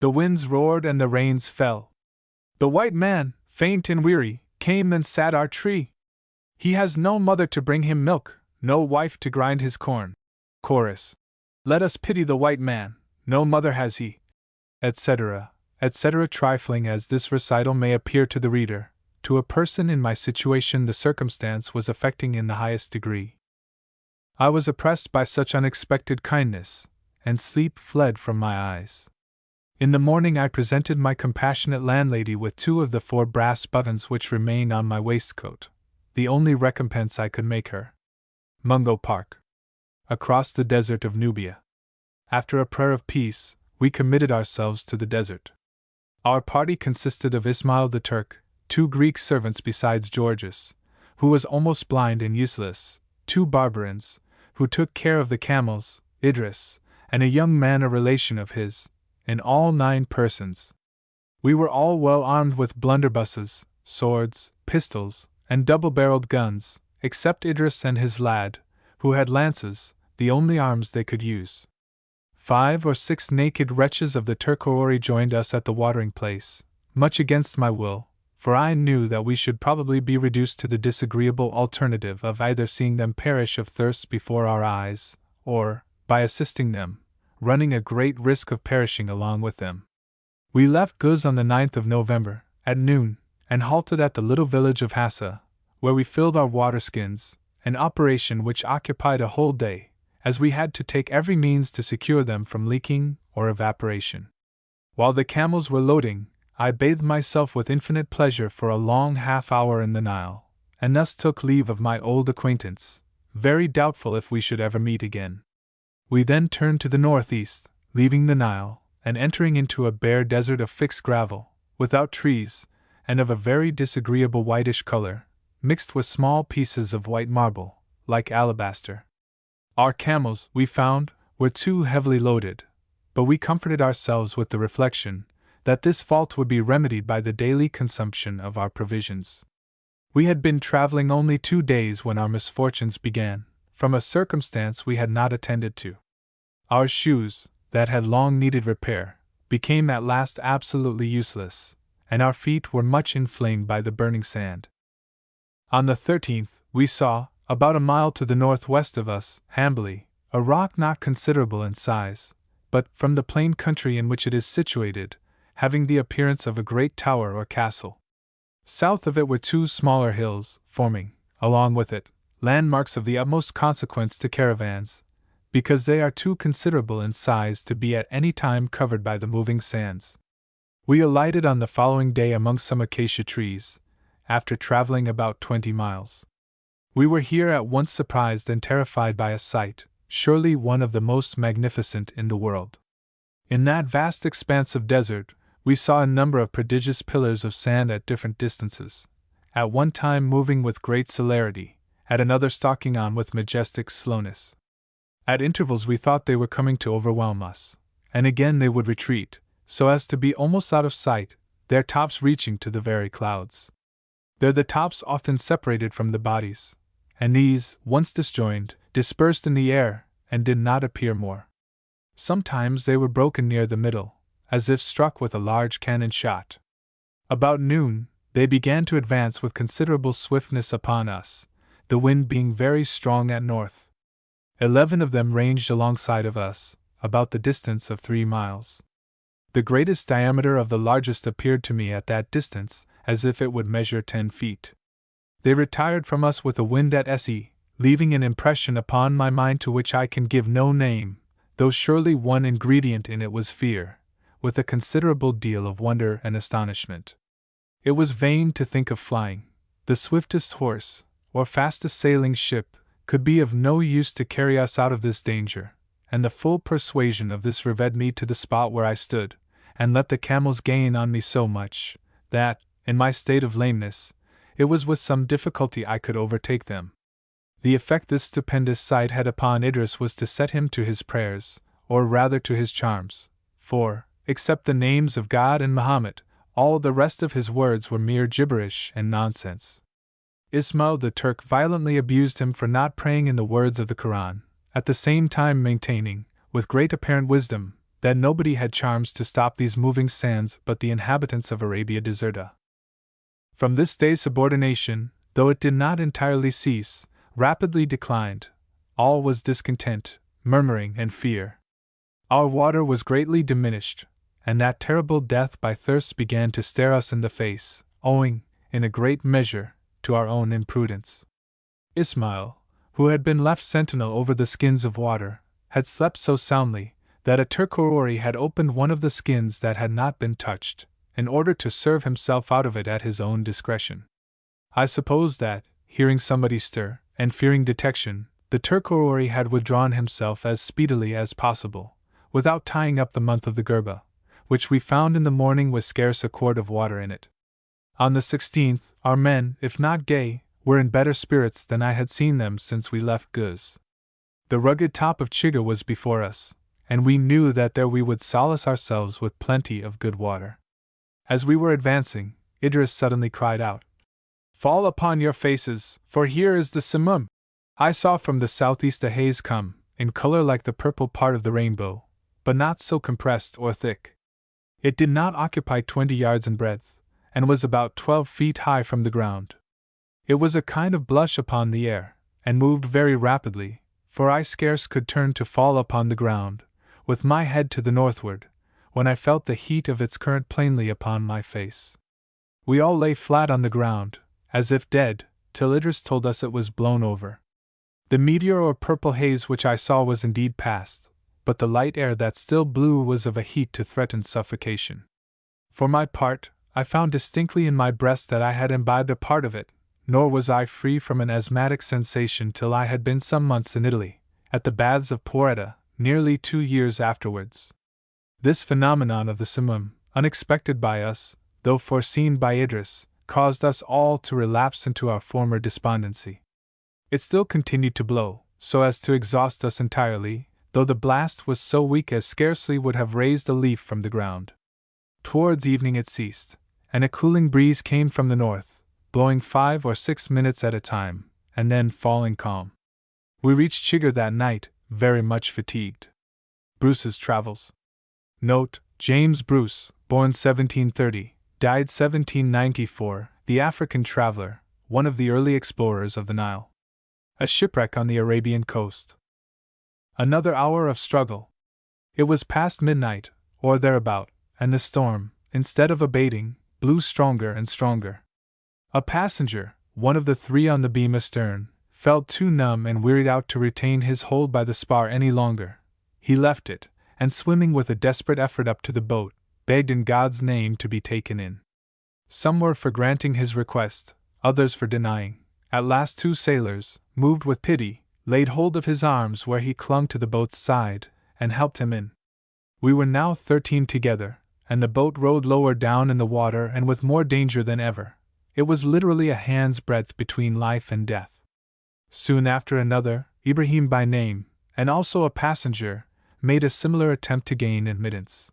"The winds roared and the rains fell. The white man, faint and weary, came and sat our tree. He has no mother to bring him milk, no wife to grind his corn. Chorus. Let us pity the white man, no mother has he, etc., etc. Trifling as this recital may appear to the reader, to a person in my situation the circumstance was affecting in the highest degree. I was oppressed by such unexpected kindness, and sleep fled from my eyes. In the morning I presented my compassionate landlady with 2 of the 4 brass buttons which remained on my waistcoat, the only recompense I could make her. Mungo Park. Across the desert of Nubia. After a prayer of peace, we committed ourselves to the desert. Our party consisted of Ismail the Turk, 2 Greek servants besides Georges, who was almost blind and useless, 2 Barbarins, who took care of the camels, Idris, and a young man a relation of his, in all 9 persons. We were all well armed with blunderbusses, swords, pistols, and double-barreled guns, except Idris and his lad, who had lances, the only arms they could use. 5 or 6 naked wretches of the Turkori joined us at the watering place, much against my will, for I knew that we should probably be reduced to the disagreeable alternative of either seeing them perish of thirst before our eyes, or, by assisting them, running a great risk of perishing along with them. We left Guz on the 9th of November, at noon, and halted at the little village of Hassa, where we filled our waterskins, an operation which occupied a whole day, as we had to take every means to secure them from leaking or evaporation. While the camels were loading, I bathed myself with infinite pleasure for a long half-hour in the Nile, and thus took leave of my old acquaintance, very doubtful if we should ever meet again. We then turned to the northeast, leaving the Nile, and entering into a bare desert of fixed gravel, without trees, and of a very disagreeable whitish color, mixed with small pieces of white marble, like alabaster. Our camels, we found, were too heavily loaded, but we comforted ourselves with the reflection that this fault would be remedied by the daily consumption of our provisions. We had been traveling only 2 days when our misfortunes began, from a circumstance we had not attended to. Our shoes, that had long needed repair, became at last absolutely useless, and our feet were much inflamed by the burning sand. On the 13th, we saw, about a mile to the northwest of us, Hambly, a rock not considerable in size, but, from the plain country in which it is situated, having the appearance of a great tower or castle. South of it were 2 smaller hills, forming, along with it, landmarks of the utmost consequence to caravans, because they are too considerable in size to be at any time covered by the moving sands. We alighted on the following day among some acacia trees, after traveling about 20 miles. We were here at once surprised and terrified by a sight, surely one of the most magnificent in the world. In that vast expanse of desert, we saw a number of prodigious pillars of sand at different distances, at one time moving with great celerity, at another stalking on with majestic slowness. At intervals we thought they were coming to overwhelm us, and again they would retreat, so as to be almost out of sight, their tops reaching to the very clouds. There the tops often separated from the bodies, and these, once disjoined, dispersed in the air, and did not appear more. Sometimes they were broken near the middle, as if struck with a large cannon shot. About noon, they began to advance with considerable swiftness upon us, the wind being very strong at north. 11 of them ranged alongside of us, about the distance of 3 miles. The greatest diameter of the largest appeared to me at that distance, as if it would measure 10 feet. They retired from us with a wind at se, leaving an impression upon my mind to which I can give no name, though surely one ingredient in it was fear, with a considerable deal of wonder and astonishment. It was vain to think of flying. The swiftest horse, or fastest sailing ship, could be of no use to carry us out of this danger, and the full persuasion of this revered me to the spot where I stood, and let the camels gain on me so much, that, in my state of lameness, it was with some difficulty I could overtake them. The effect this stupendous sight had upon Idris was to set him to his prayers, or rather to his charms, for, except the names of God and Muhammad, all the rest of his words were mere gibberish and nonsense. Ismail the Turk violently abused him for not praying in the words of the Koran, at the same time maintaining, with great apparent wisdom, that nobody had charms to stop these moving sands but the inhabitants of Arabia Deserta. From this day subordination, though it did not entirely cease, rapidly declined. All was discontent, murmuring, and fear. Our water was greatly diminished, and that terrible death by thirst began to stare us in the face, owing, in a great measure, to our own imprudence. Ismail, who had been left sentinel over the skins of water, had slept so soundly that a Turkori had opened one of the skins that had not been touched, in order to serve himself out of it at his own discretion. I suppose that, hearing somebody stir, and fearing detection, the Turkori had withdrawn himself as speedily as possible, without tying up the month of the Gerba, which we found in the morning with scarce a quart of water in it. On the 16th, our men, if not gay, were in better spirits than I had seen them since we left Guz. The rugged top of Chiga was before us, and we knew that there we would solace ourselves with plenty of good water. As we were advancing, Idris suddenly cried out, "Fall upon your faces, for here is the Samum!" I saw from the southeast a haze come, in color like the purple part of the rainbow, but not so compressed or thick. It did not occupy 20 yards in breadth, and was about 12 feet high from the ground. It was a kind of blush upon the air, and moved very rapidly, for I scarce could turn to fall upon the ground, with my head to the northward, when I felt the heat of its current plainly upon my face. We all lay flat on the ground, as if dead, till Idris told us it was blown over. The meteor or purple haze which I saw was indeed past, but the light air that still blew was of a heat to threaten suffocation. For my part, I found distinctly in my breast that I had imbibed a part of it, nor was I free from an asthmatic sensation till I had been some months in Italy, at the baths of Poretta, nearly 2 years afterwards. This phenomenon of the Samum, unexpected by us, though foreseen by Idris, caused us all to relapse into our former despondency. It still continued to blow, so as to exhaust us entirely, though the blast was so weak as scarcely would have raised a leaf from the ground. Towards evening it ceased, and a cooling breeze came from the north, blowing 5 or 6 minutes at a time, and then falling calm. We reached Chiga that night, very much fatigued. Bruce's Travels. Note: James Bruce, born 1730, died 1794, the African traveler, one of the early explorers of the Nile. A shipwreck on the Arabian coast. Another hour of struggle. It was past midnight, or thereabout, and the storm, instead of abating, blew stronger and stronger. A passenger, one of the 3 on the beam astern, felt too numb and wearied out to retain his hold by the spar any longer. He left it, and swimming with a desperate effort up to the boat, begged in God's name to be taken in. Some were for granting his request, others for denying. At last 2 sailors, moved with pity, laid hold of his arms where he clung to the boat's side, and helped him in. We were now 13 together, and the boat rode lower down in the water and with more danger than ever. It was literally a hand's breadth between life and death. Soon after another, Ibrahim by name, and also a passenger, made a similar attempt to gain admittance.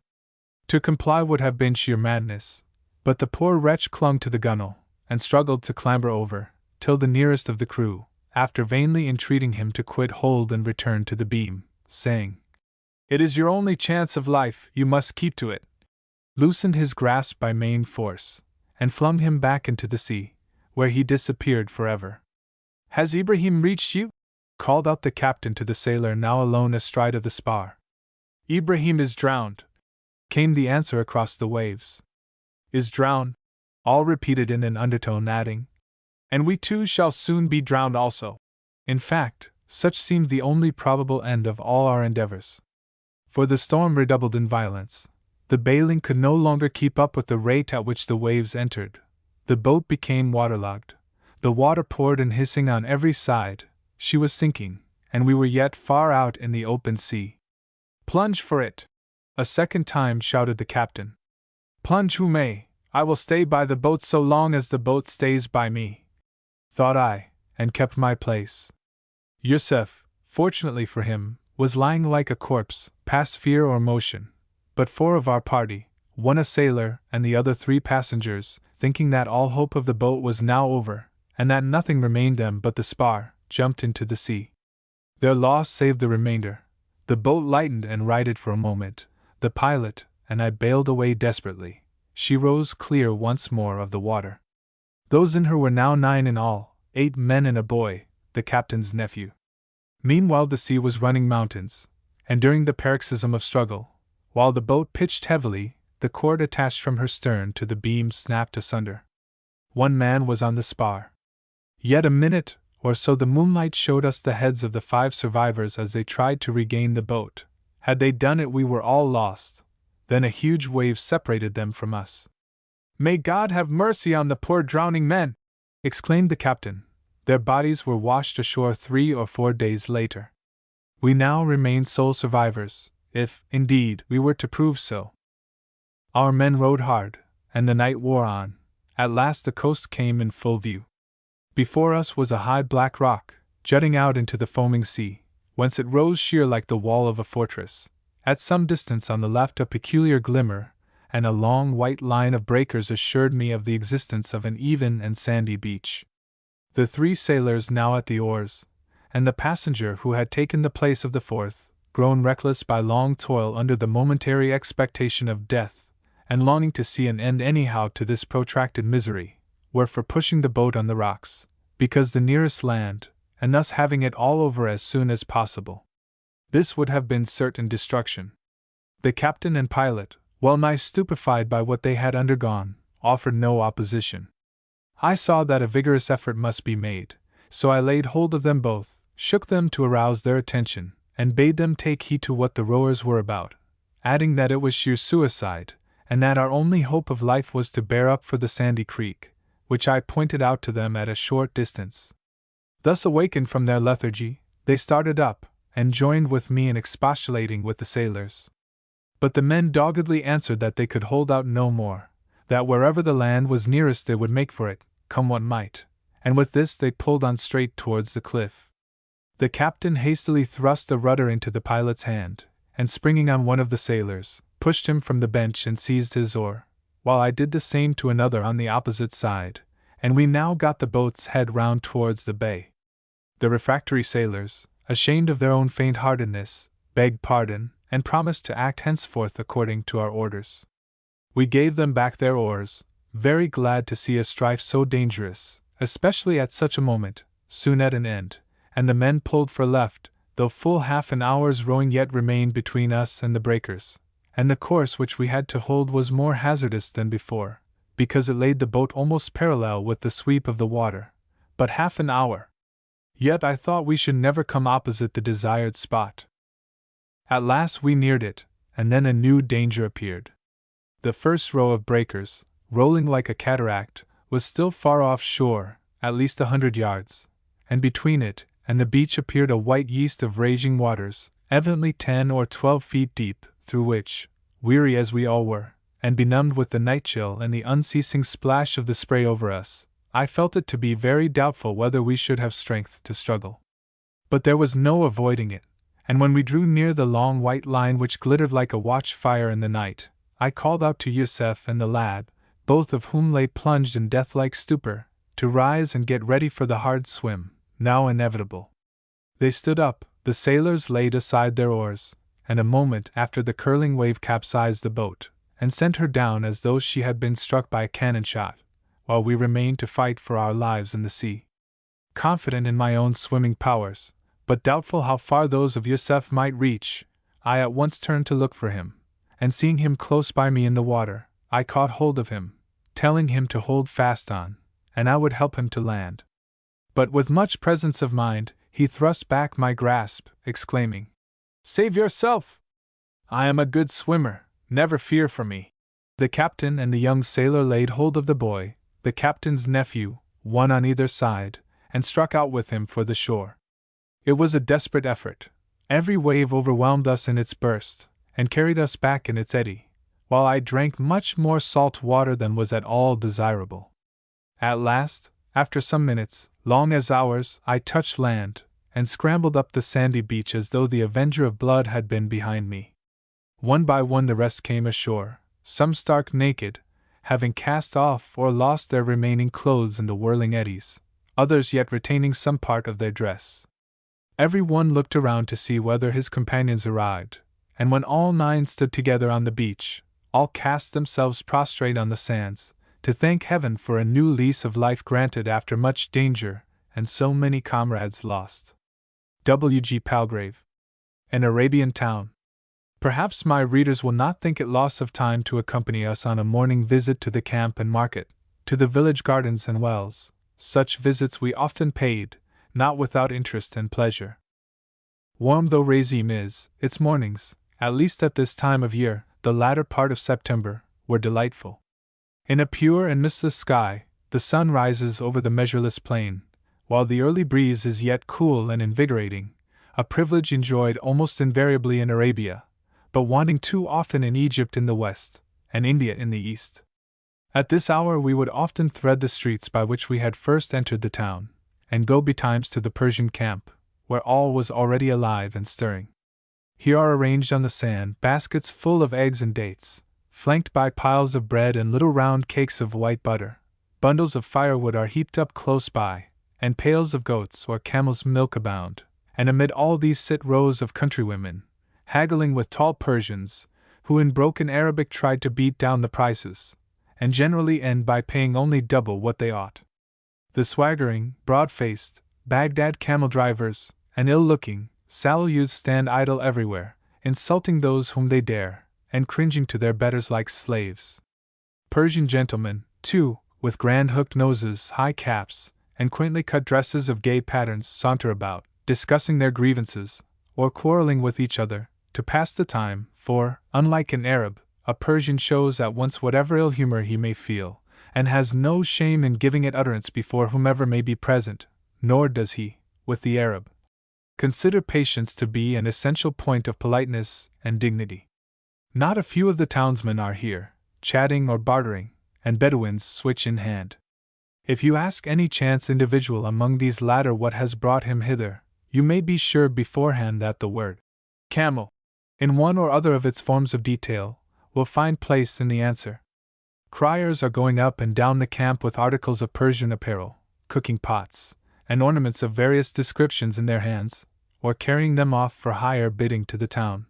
To comply would have been sheer madness, but the poor wretch clung to the gunwale, and struggled to clamber over, till the nearest of the crew, after vainly entreating him to quit hold and return to the beam, saying, "It is your only chance of life, you must keep to it," loosened his grasp by main force, and flung him back into the sea, where he disappeared forever. "Has Ibrahim reached you?" called out the captain to the sailor now alone astride of the spar. "Ibrahim is drowned," came the answer across the waves. "Is drowned," all repeated in an undertone, adding, "And we too shall soon be drowned also." In fact, such seemed the only probable end of all our endeavors. For the storm redoubled in violence. The bailing could no longer keep up with the rate at which the waves entered. The boat became waterlogged. The water poured in hissing on every side. She was sinking, and we were yet far out in the open sea. "Plunge for it!" a second time shouted the captain. "Plunge who may, I will stay by the boat so long as the boat stays by me," thought I, and kept my place. Yusef, fortunately for him, was lying like a corpse, past fear or motion. But 4 of our party, 1 a sailor and the other 3 passengers, thinking that all hope of the boat was now over, and that nothing remained them but the spar, jumped into the sea. Their loss saved the remainder. The boat lightened and righted for a moment, The pilot and I bailed away desperately. She rose clear once more of the water. Those in her were now 9 in all, 8 men and a boy, the captain's nephew. Meanwhile the sea was running mountains, and during the paroxysm of struggle, while the boat pitched heavily, the cord attached from her stern to the beam snapped asunder. One man was on the spar. Yet a minute or so the moonlight showed us the heads of the 5 survivors as they tried to regain the boat. Had they done it we were all lost. Then a huge wave separated them from us. "May God have mercy on the poor drowning men!" exclaimed the captain. Their bodies were washed ashore 3 or 4 days later. We now remained sole survivors, if, indeed, we were to prove so. Our men rowed hard, and the night wore on. At last the coast came in full view. Before us was a high black rock, jutting out into the foaming sea, whence it rose sheer like the wall of a fortress. At some distance on the left a peculiar glimmer, and a long white line of breakers assured me of the existence of an even and sandy beach. The 3 sailors now at the oars, and the passenger who had taken the place of the 4th, grown reckless by long toil under the momentary expectation of death, and longing to see an end anyhow to this protracted misery, were for pushing the boat on the rocks, because the nearest land, and thus having it all over as soon as possible. This would have been certain destruction. The captain and pilot, well nigh stupefied by what they had undergone, offered no opposition. I saw that a vigorous effort must be made, so I laid hold of them both, shook them to arouse their attention, and bade them take heed to what the rowers were about, adding that it was sheer suicide, and that our only hope of life was to bear up for the sandy creek, which I pointed out to them at a short distance. Thus awakened from their lethargy, they started up, and joined with me in expostulating with the sailors. But the men doggedly answered that they could hold out no more, that wherever the land was nearest they would make for it, come what might, and with this they pulled on straight towards the cliff. The captain hastily thrust the rudder into the pilot's hand, and springing on one of the sailors, pushed him from the bench and seized his oar, while I did the same to another on the opposite side, and we now got the boat's head round towards the bay. The refractory sailors, ashamed of their own faint-heartedness, begged pardon, and promised to act henceforth according to our orders. We gave them back their oars, very glad to see a strife so dangerous, especially at such a moment, soon at an end, and the men pulled for left, though full half an hour's rowing yet remained between us and the breakers, and the course which we had to hold was more hazardous than before, because it laid the boat almost parallel with the sweep of the water. But half an hour! Yet I thought we should never come opposite the desired spot. At last we neared it, and then a new danger appeared. The first row of breakers, rolling like a cataract, was still far off shore, at least 100 yards, and between it and the beach appeared a white yeast of raging waters, evidently 10 or 12 feet deep, through which, weary as we all were, and benumbed with the night chill and the unceasing splash of the spray over us, I felt it to be very doubtful whether we should have strength to struggle. But there was no avoiding it, and when we drew near the long white line which glittered like a watch fire in the night, I called out to Yusef and the lad, both of whom lay plunged in death-like stupor, to rise and get ready for the hard swim, now inevitable. They stood up, the sailors laid aside their oars, and a moment after the curling wave capsized the boat, and sent her down as though she had been struck by a cannon shot, while we remained to fight for our lives in the sea. Confident in my own swimming powers, but doubtful how far those of Yusef might reach, I at once turned to look for him, and seeing him close by me in the water, I caught hold of him, telling him to hold fast on, and I would help him to land. But with much presence of mind, he thrust back my grasp, exclaiming, "Save yourself! I am a good swimmer, never fear for me." The captain and the young sailor laid hold of the boy, the captain's nephew, one on either side, and struck out with him for the shore. It was a desperate effort. Every wave overwhelmed us in its burst, and carried us back in its eddy, while I drank much more salt water than was at all desirable. At last, after some minutes, long as hours, I touched land, and scrambled up the sandy beach as though the avenger of blood had been behind me. One by one the rest came ashore, some stark naked, having cast off or lost their remaining clothes in the whirling eddies, others yet retaining some part of their dress. Every one looked around to see whether his companions arrived, and when all 9 stood together on the beach, all cast themselves prostrate on the sands, to thank heaven for a new lease of life granted after much danger and so many comrades lost. W. G. Palgrave. An Arabian Town. Perhaps my readers will not think it loss of time to accompany us on a morning visit to the camp and market, to the village gardens and wells. Such visits we often paid, not without interest and pleasure. Warm though Racine is, its mornings, at least at this time of year, the latter part of September, were delightful. In a pure and mistless sky, the sun rises over the measureless plain, while the early breeze is yet cool and invigorating, a privilege enjoyed almost invariably in Arabia, but wanting too often in Egypt in the west, and India in the east. At this hour we would often thread the streets by which we had first entered the town, and go betimes to the Persian camp, where all was already alive and stirring. Here are arranged on the sand baskets full of eggs and dates, flanked by piles of bread and little round cakes of white butter. Bundles of firewood are heaped up close by, and pails of goats' or camels' milk abound, and amid all these sit rows of countrywomen, haggling with tall Persians, who in broken Arabic tried to beat down the prices, and generally end by paying only double what they ought. The swaggering, broad-faced, Baghdad camel drivers, and ill-looking, sallow youths stand idle everywhere, insulting those whom they dare, and cringing to their betters like slaves. Persian gentlemen, too, with grand hooked noses, high caps, and quaintly cut dresses of gay patterns, saunter about, discussing their grievances, or quarreling with each other, to pass the time, for, unlike an Arab, a Persian shows at once whatever ill humor he may feel, and has no shame in giving it utterance before whomever may be present, nor does he, with the Arab, consider patience to be an essential point of politeness and dignity. Not a few of the townsmen are here, chatting or bartering, and Bedouins switch in hand. If you ask any chance individual among these latter what has brought him hither, you may be sure beforehand that the word camel, in one or other of its forms of detail, will find place in the answer. Criers are going up and down the camp with articles of Persian apparel, cooking pots, and ornaments of various descriptions in their hands, or carrying them off for higher bidding to the town.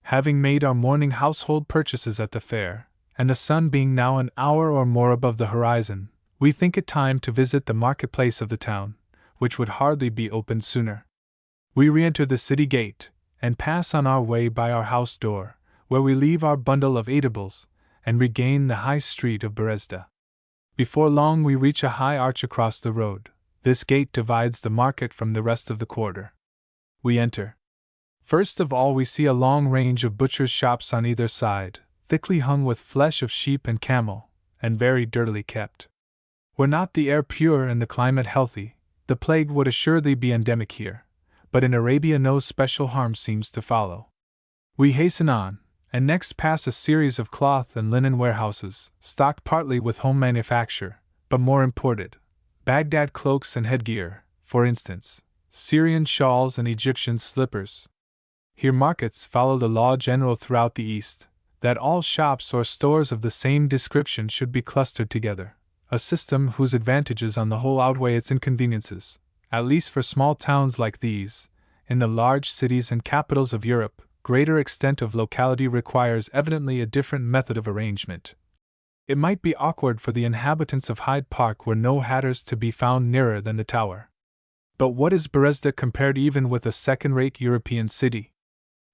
Having made our morning household purchases at the fair, and the sun being now an hour or more above the horizon, we think it time to visit the marketplace of the town, which would hardly be opened sooner. We re-enter the city gate, and pass on our way by our house door, where we leave our bundle of eatables, and regain the high street of Berezda. Before long we reach a high arch across the road. This gate divides the market from the rest of the quarter. We enter. First of all we see a long range of butchers' shops on either side, thickly hung with flesh of sheep and camel, and very dirtily kept. Were not the air pure and the climate healthy, the plague would assuredly be endemic here, but in Arabia no special harm seems to follow. We hasten on, and next pass a series of cloth and linen warehouses, stocked partly with home manufacture, but more imported, Baghdad cloaks and headgear, for instance, Syrian shawls and Egyptian slippers. Here markets follow the law general throughout the East, that all shops or stores of the same description should be clustered together, a system whose advantages on the whole outweigh its inconveniences, at least for small towns like these. In the large cities and capitals of Europe, greater extent of locality requires evidently a different method of arrangement. It might be awkward for the inhabitants of Hyde Park were no hatters to be found nearer than the Tower. But what is Berezda compared even with a second-rate European city?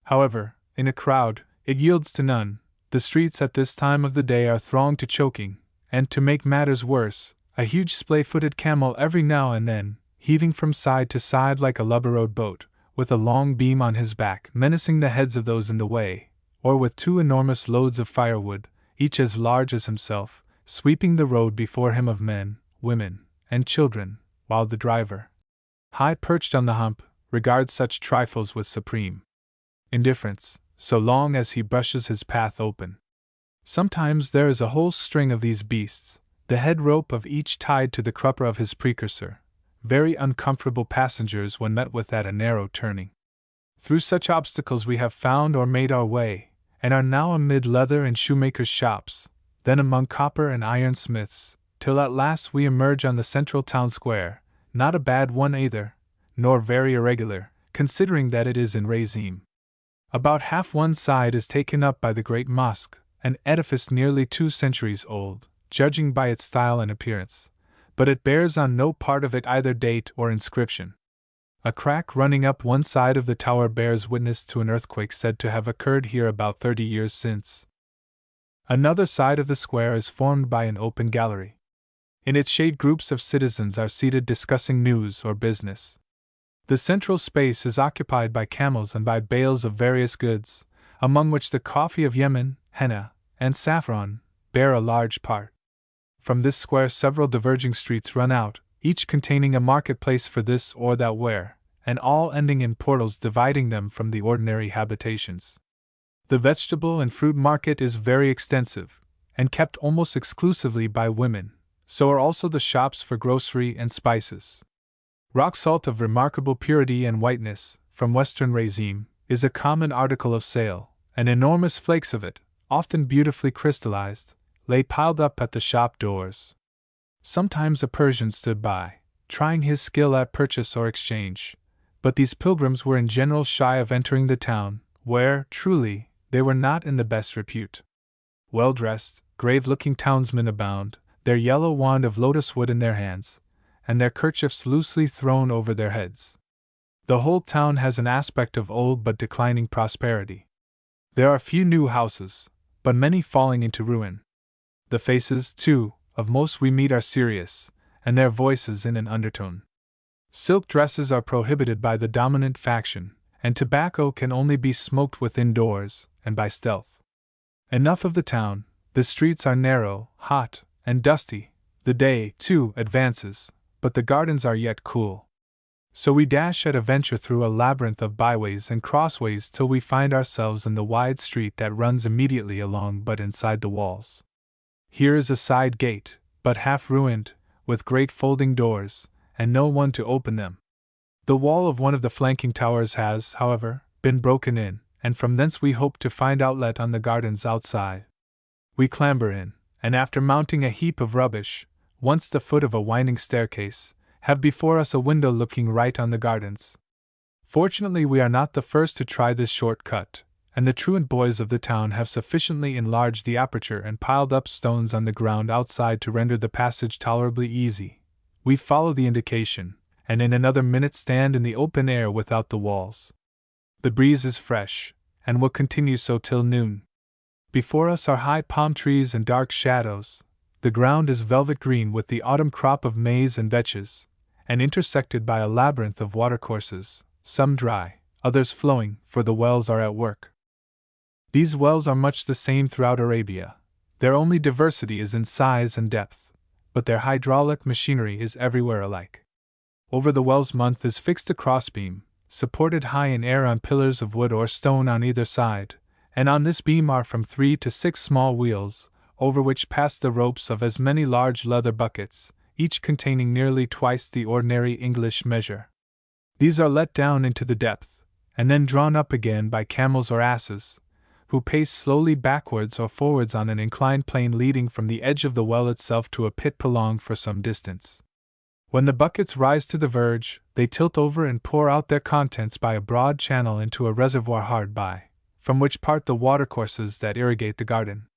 However, in a crowd, it yields to none. The streets at this time of the day are thronged to choking, and to make matters worse, a huge splay-footed camel every now and then, heaving from side to side like a lubber-rowed boat, with a long beam on his back menacing the heads of those in the way, or with 2 enormous loads of firewood, each as large as himself, sweeping the road before him of men, women, and children, while the driver, high perched on the hump, regards such trifles with supreme indifference, so long as he brushes his path open. Sometimes there is a whole string of these beasts, the head rope of each tied to the crupper of his precursor, very uncomfortable passengers when met with at a narrow turning. Through such obstacles we have found or made our way, and are now amid leather and shoemakers' shops, then among copper and iron smiths, till at last we emerge on the central town square, not a bad one either, nor very irregular, considering that it is in Racine. About half one side is taken up by the great mosque, an edifice nearly 2 centuries old, judging by its style and appearance, but it bears on no part of it either date or inscription. A crack running up one side of the tower bears witness to an earthquake said to have occurred here about 30 years since. Another side of the square is formed by an open gallery. In its shade groups of citizens are seated discussing news or business. The central space is occupied by camels and by bales of various goods, among which the coffee of Yemen, henna, and saffron bear a large part. From this square several diverging streets run out, each containing a marketplace for this or that ware, and all ending in portals dividing them from the ordinary habitations. The vegetable and fruit market is very extensive, and kept almost exclusively by women, so are also the shops for grocery and spices. Rock salt of remarkable purity and whiteness, from western Razim, is a common article of sale, and enormous flakes of it, often beautifully crystallized, lay piled up at the shop doors. Sometimes a Persian stood by, trying his skill at purchase or exchange, but these pilgrims were in general shy of entering the town, where, truly, they were not in the best repute. Well-dressed, grave-looking townsmen abound, their yellow wand of lotus wood in their hands, and their kerchiefs loosely thrown over their heads. The whole town has an aspect of old but declining prosperity. There are few new houses, but many falling into ruin. The faces, too, of most we meet are serious, and their voices in an undertone. Silk dresses are prohibited by the dominant faction, and tobacco can only be smoked within doors, and by stealth. Enough of the town. The streets are narrow, hot, and dusty. The day, too, advances, but the gardens are yet cool. So we dash at a venture through a labyrinth of byways and crossways till we find ourselves in the wide street that runs immediately along but inside the walls. Here is a side gate, but half ruined, with great folding doors, and no one to open them. The wall of one of the flanking towers has, however, been broken in, and from thence we hope to find outlet on the gardens outside. We clamber in, and after mounting a heap of rubbish, once the foot of a winding staircase, have before us a window looking right on the gardens. Fortunately we are not the first to try this short cut, and the truant boys of the town have sufficiently enlarged the aperture and piled up stones on the ground outside to render the passage tolerably easy. We follow the indication, and in another minute stand in the open air without the walls. The breeze is fresh, and will continue so till noon. Before us are high palm trees and dark shadows. The ground is velvet green with the autumn crop of maize and vetches, and intersected by a labyrinth of watercourses, some dry, others flowing, for the wells are at work. These wells are much the same throughout Arabia. Their only diversity is in size and depth, but their hydraulic machinery is everywhere alike. Over the well's mouth is fixed a crossbeam, supported high in air on pillars of wood or stone on either side, and on this beam are from 3 to 6 small wheels, over which pass the ropes of as many large leather buckets, each containing nearly twice the ordinary English measure. These are let down into the depth, and then drawn up again by camels or asses, who pace slowly backwards or forwards on an inclined plane leading from the edge of the well itself to a pit prolonged for some distance. When the buckets rise to the verge, they tilt over and pour out their contents by a broad channel into a reservoir hard by, from which part the watercourses that irrigate the garden.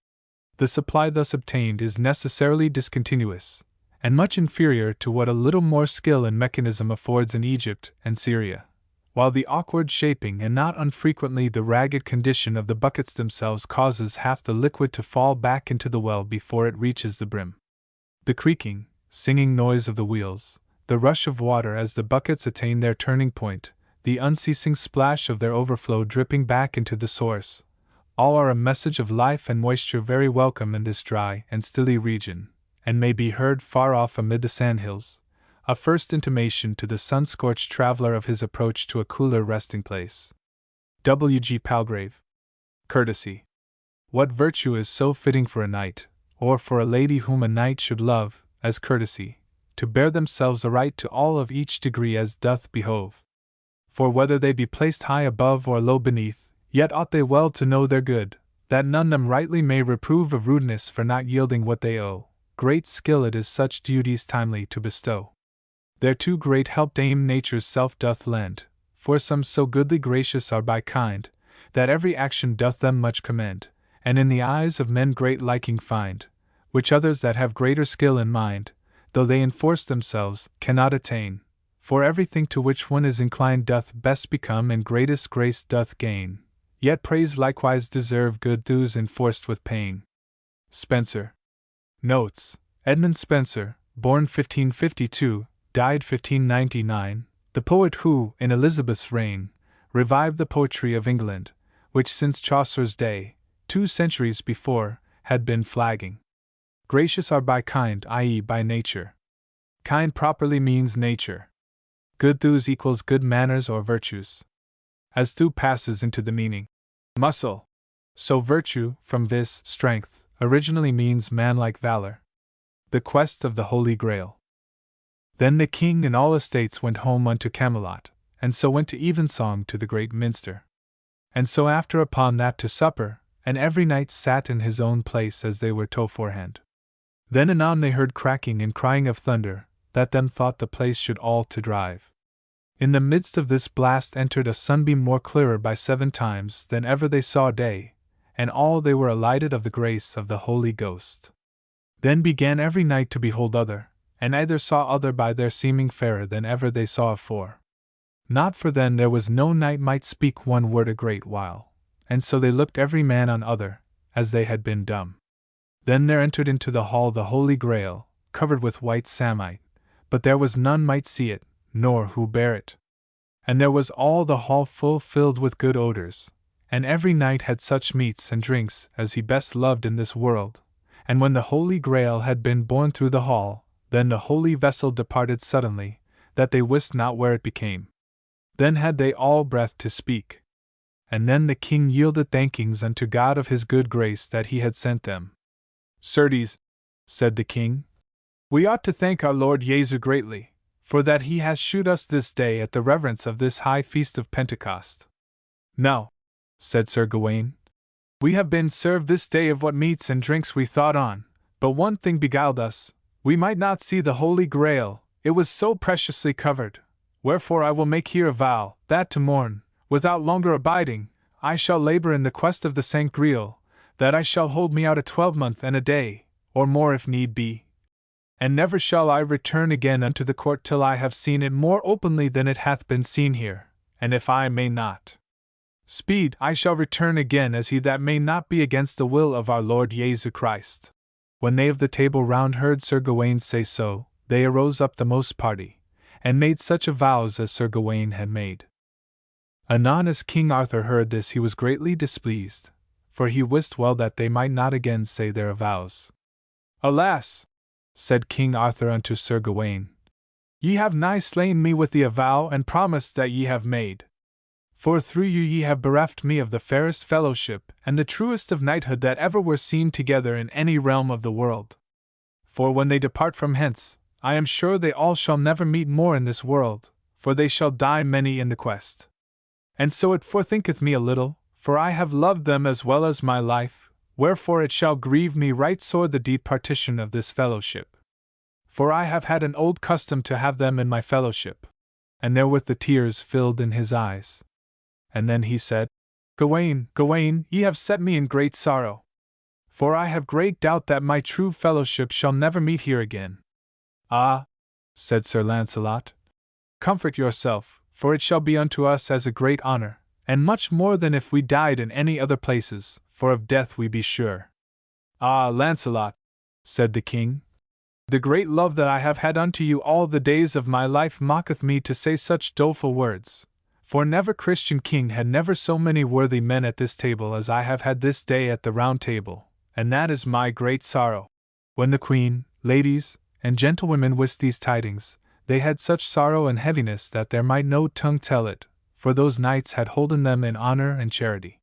The supply thus obtained is necessarily discontinuous, and much inferior to what a little more skill in mechanism affords in Egypt and Syria, while the awkward shaping and not unfrequently the ragged condition of the buckets themselves causes half the liquid to fall back into the well before it reaches the brim. The creaking, singing noise of the wheels, the rush of water as the buckets attain their turning point, the unceasing splash of their overflow dripping back into the source, all are a message of life and moisture very welcome in this dry and stilly region, and may be heard far off amid the sandhills, a first intimation to the sun-scorched traveler of his approach to a cooler resting place. W. G. Palgrave. Courtesy. What virtue is so fitting for a knight, or for a lady whom a knight should love, as courtesy, to bear themselves aright to all of each degree as doth behove? For whether they be placed high above or low beneath, yet ought they well to know their good, that none them rightly may reprove of rudeness for not yielding what they owe. Great skill it is such duties timely to bestow. Thereto great help Dame Nature's self doth lend, for some so goodly gracious are by kind, that every action doth them much commend, and in the eyes of men great liking find, which others that have greater skill in mind, though they enforce themselves, cannot attain. For everything to which one is inclined doth best become and greatest grace doth gain, yet praise likewise deserve good dues enforced with pain. Spenser. Notes: Edmund Spenser, born 1552, died 1599, the poet who, in Elizabeth's reign, revived the poetry of England, which since Chaucer's day, 2 centuries before, had been flagging. Gracious are by kind, i.e., by nature. Kind properly means nature. Good thews equals good manners or virtues. As thew passes into the meaning muscle, so virtue, from vis, strength, originally means manlike valor. The quest of the Holy Grail. Then the king and all estates went home unto Camelot, and so went to evensong to the great minster. And so after upon that to supper, and every knight sat in his own place as they were toforehand. Then anon they heard cracking and crying of thunder, that them thought the place should all to drive. In the midst of this blast entered a sunbeam more clearer by 7 times than ever they saw day, and all they were alighted of the grace of the Holy Ghost. Then began every knight to behold other, and either saw other by their seeming fairer than ever they saw afore. Not for then there was no knight might speak one word a great while, and so they looked every man on other, as they had been dumb. Then there entered into the hall the Holy Grail, covered with white samite, but there was none might see it, nor who bare it. And there was all the hall full filled with good odors, and every knight had such meats and drinks as he best loved in this world. And when the Holy Grail had been borne through the hall, then the holy vessel departed suddenly, that they wist not where it became. Then had they all breath to speak. And then the king yielded thankings unto God of his good grace that he had sent them. Certes, said the king, we ought to thank our Lord Jesu greatly, for that he has shewed us this day at the reverence of this high feast of Pentecost. No, said Sir Gawain, we have been served this day of what meats and drinks we thought on, but one thing beguiled us, we might not see the Holy Grail, it was so preciously covered, wherefore I will make here a vow, that to morn, without longer abiding, I shall labour in the quest of the Saint Grail, that I shall hold me out a 12-month and a day, or more if need be. And never shall I return again unto the court till I have seen it more openly than it hath been seen here, and if I may not speed, I shall return again as he that may not be against the will of our Lord Jesu Christ. When they of the Table Round heard Sir Gawain say so, they arose up the most party, and made such vows as Sir Gawain had made. Anon as King Arthur heard this he was greatly displeased, for he wist well that they might not again say their vows. Alas, said King Arthur unto Sir Gawain, ye have nigh slain me with the avow and promise that ye have made. For through you ye have bereft me of the fairest fellowship and the truest of knighthood that ever were seen together in any realm of the world. For when they depart from hence, I am sure they all shall never meet more in this world, for they shall die many in the quest. And so it forthinketh me a little, for I have loved them as well as my life, wherefore it shall grieve me right sore the departition of this fellowship. For I have had an old custom to have them in my fellowship. And therewith the tears filled in his eyes. And then he said, Gawain, Gawain, ye have set me in great sorrow. For I have great doubt that my true fellowship shall never meet here again. Ah, said Sir Launcelot, comfort yourself, for it shall be unto us as a great honour, and much more than if we died in any other places, for of death we be sure. Ah, Launcelot, said the king, the great love that I have had unto you all the days of my life mocketh me to say such doleful words, for never Christian king had never so many worthy men at this table as I have had this day at the Round Table, and that is my great sorrow. When the queen, ladies, and gentlewomen wist these tidings, they had such sorrow and heaviness that there might no tongue tell it, for those knights had holden them in honour and charity.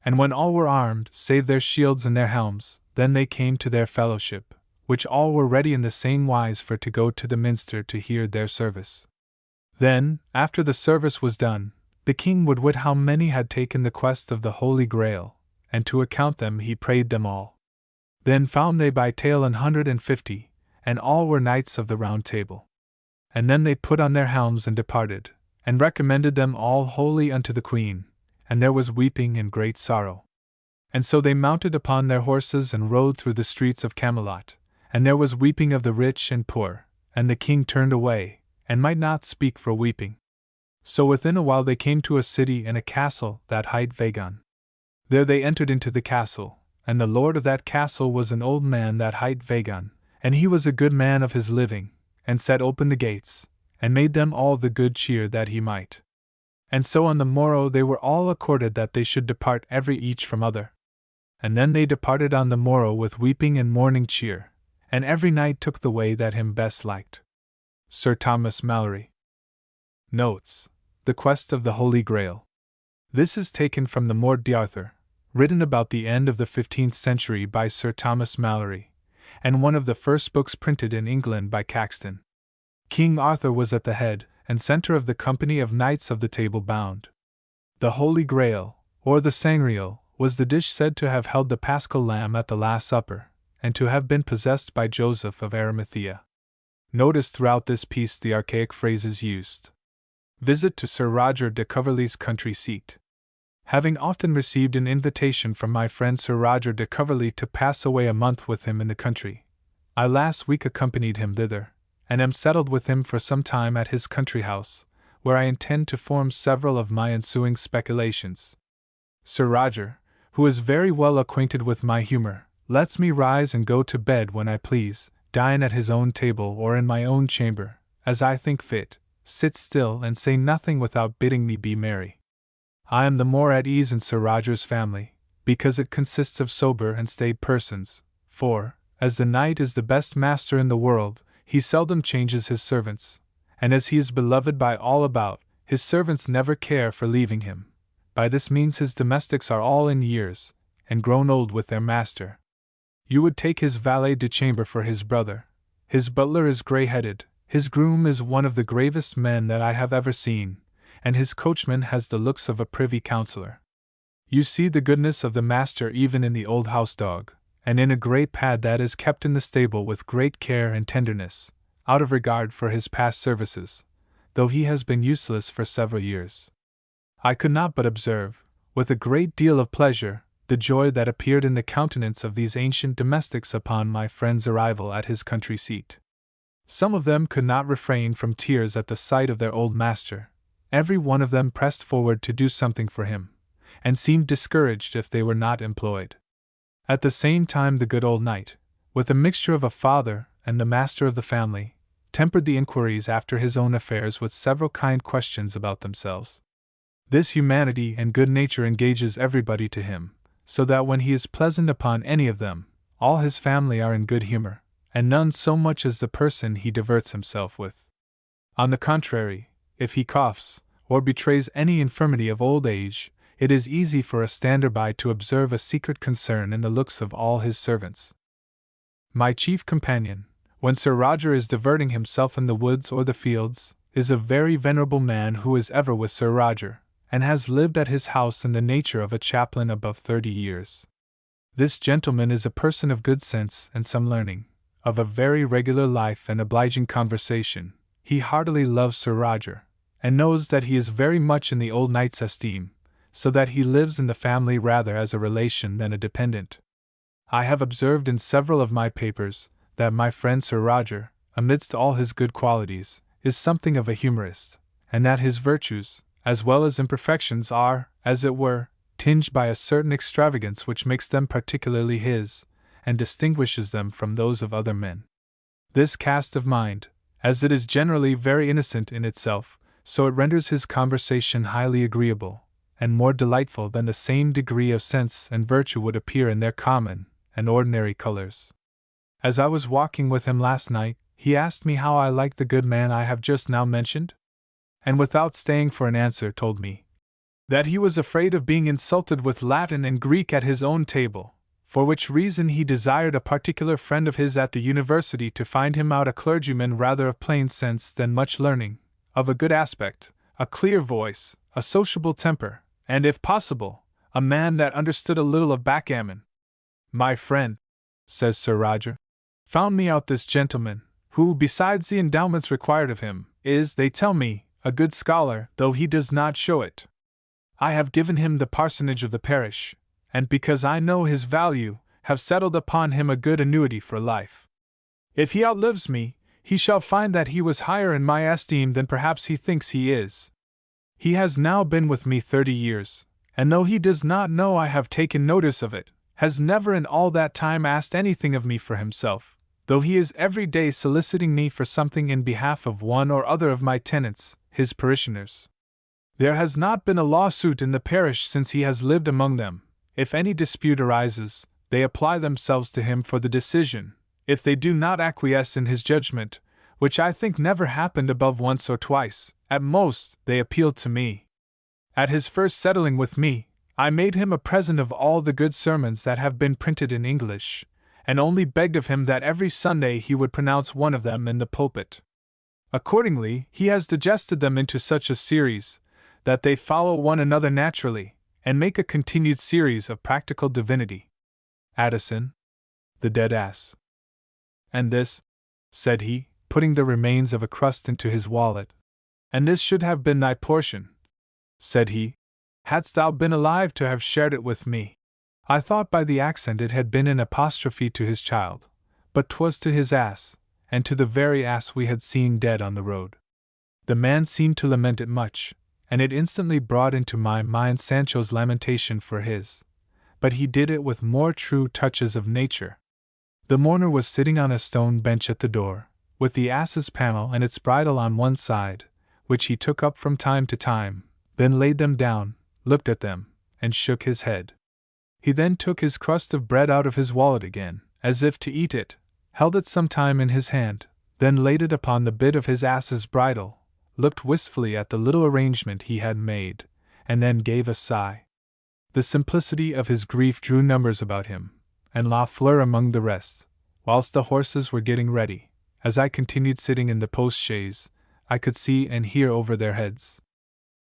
And when all were armed, save their shields and their helms, then they came to their fellowship, which all were ready in the same wise for to go to the minster to hear their service. Then, after the service was done, the king would wit how many had taken the quest of the Holy Grail, and to account them he prayed them all. Then found they by tale 150, and all were knights of the Round Table. And then they put on their helms and departed, and recommended them all wholly unto the queen, and there was weeping and great sorrow. And so they mounted upon their horses and rode through the streets of Camelot, and there was weeping of the rich and poor, and the king turned away, and might not speak for weeping. So within a while they came to a city and a castle that hight bygone. There they entered into the castle, and the lord of that castle was an old man that hight bygone, and he was a good man of his living, and set open the gates, and made them all the good cheer that he might. And so on the morrow they were all accorded that they should depart every each from other. And then they departed on the morrow with weeping and mourning cheer, and every knight took the way that him best liked. Sir Thomas Malory. Notes: The Quest of the Holy Grail. This is taken from the Morte d'Arthur, written about the end of the 15th century by Sir Thomas Malory, and one of the first books printed in England by Caxton. King Arthur was at the head and centre of the company of knights of the Table Bound. The Holy Grail, or the Sangreal, was the dish said to have held the Paschal Lamb at the Last Supper, and to have been possessed by Joseph of Arimathea. Notice throughout this piece the archaic phrases used. Visit to Sir Roger de Coverley's country seat. Having often received an invitation from my friend Sir Roger de Coverley to pass away a month with him in the country, I last week accompanied him thither, and am settled with him for some time at his country house, where I intend to form several of my ensuing speculations. Sir Roger, who is very well acquainted with my humour, lets me rise and go to bed when I please, dine at his own table or in my own chamber, as I think fit, sit still and say nothing without bidding me be merry. I am the more at ease in Sir Roger's family, because it consists of sober and staid persons, for, as the knight is the best master in the world, he seldom changes his servants, and as he is beloved by all about, his servants never care for leaving him. By this means his domestics are all in years, and grown old with their master. You would take his valet de chambre for his brother. His butler is grey-headed, his groom is one of the gravest men that I have ever seen, and his coachman has the looks of a privy councillor. You see the goodness of the master even in the old house-dog, and in a grey pad that is kept in the stable with great care and tenderness, out of regard for his past services, though he has been useless for several years. I could not but observe, with a great deal of pleasure, the joy that appeared in the countenance of these ancient domestics upon my friend's arrival at his country seat. Some of them could not refrain from tears at the sight of their old master. Every one of them pressed forward to do something for him, and seemed discouraged if they were not employed. At the same time the good old knight, with a mixture of a father and the master of the family, tempered the inquiries after his own affairs with several kind questions about themselves. This humanity and good nature engages everybody to him, so that when he is pleasant upon any of them, all his family are in good humor, and none so much as the person he diverts himself with. On the contrary, if he coughs, or betrays any infirmity of old age, it is easy for a stander-by to observe a secret concern in the looks of all his servants. My chief companion, when Sir Roger is diverting himself in the woods or the fields, is a very venerable man who is ever with Sir Roger, and has lived at his house in the nature of a chaplain above 30 years. This gentleman is a person of good sense and some learning, of a very regular life and obliging conversation. He heartily loves Sir Roger, and knows that he is very much in the old knight's esteem, so that he lives in the family rather as a relation than a dependent. I have observed in several of my papers that my friend Sir Roger, amidst all his good qualities, is something of a humorist, and that his virtues, as well as imperfections, are, as it were, tinged by a certain extravagance which makes them particularly his, and distinguishes them from those of other men. This cast of mind, as it is generally very innocent in itself, so it renders his conversation highly agreeable, and more delightful than the same degree of sense and virtue would appear in their common and ordinary colors. As I was walking with him last night, he asked me how I liked the good man I have just now mentioned, and without staying for an answer told me that he was afraid of being insulted with Latin and Greek at his own table, for which reason he desired a particular friend of his at the university to find him out a clergyman rather of plain sense than much learning, of a good aspect, a clear voice, a sociable temper, and, if possible, a man that understood a little of backgammon. My friend, says Sir Roger, found me out this gentleman, who, besides the endowments required of him, is, they tell me, a good scholar, though he does not show it. I have given him the parsonage of the parish, and because I know his value, have settled upon him a good annuity for life. If he outlives me, he shall find that he was higher in my esteem than perhaps he thinks he is. He has now been with me 30 years, and though he does not know I have taken notice of it, has never in all that time asked anything of me for himself, though he is every day soliciting me for something in behalf of one or other of my tenants, his parishioners. There has not been a lawsuit in the parish since he has lived among them. If any dispute arises, they apply themselves to him for the decision. If they do not acquiesce in his judgment, which I think never happened above once or twice, at most they appeal to me. At his first settling with me, I made him a present of all the good sermons that have been printed in English, and only begged of him that every Sunday he would pronounce one of them in the pulpit. Accordingly, he has digested them into such a series that they follow one another naturally, and make a continued series of practical divinity. Addison, The Dead Ass. And this, said he, putting the remains of a crust into his wallet, and this should have been thy portion, said he, hadst thou been alive to have shared it with me. I thought by the accent it had been an apostrophe to his child, but 'twas to his ass, and to the very ass we had seen dead on the road. The man seemed to lament it much, and it instantly brought into my mind Sancho's lamentation for his, but he did it with more true touches of nature. The mourner was sitting on a stone bench at the door, with the ass's panel and its bridle on one side, which he took up from time to time, then laid them down, looked at them, and shook his head. He then took his crust of bread out of his wallet again, as if to eat it, held it some time in his hand, then laid it upon the bit of his ass's bridle, looked wistfully at the little arrangement he had made, and then gave a sigh. The simplicity of his grief drew numbers about him, and La Fleur among the rest. Whilst the horses were getting ready, as I continued sitting in the post-chaise, I could see and hear over their heads.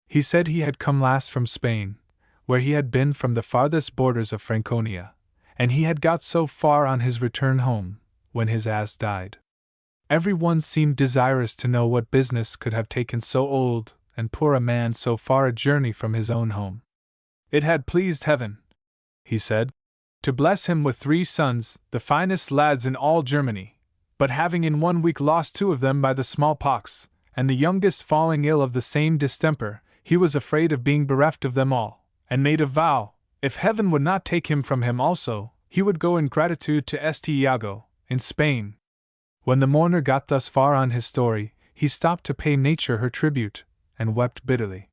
He said he had come last from Spain, where he had been from the farthest borders of Franconia, and he had got so far on his return home, when his ass died. Every one seemed desirous to know what business could have taken so old and poor a man so far a journey from his own home. It had pleased heaven, he said, to bless him with 3 sons, the finest lads in all Germany, but having in 1 week lost 2 of them by the smallpox, and the youngest falling ill of the same distemper, he was afraid of being bereft of them all, and made a vow, if heaven would not take him from him also, he would go in gratitude to Iago, in Spain. When the mourner got thus far on his story, he stopped to pay nature her tribute, and wept bitterly.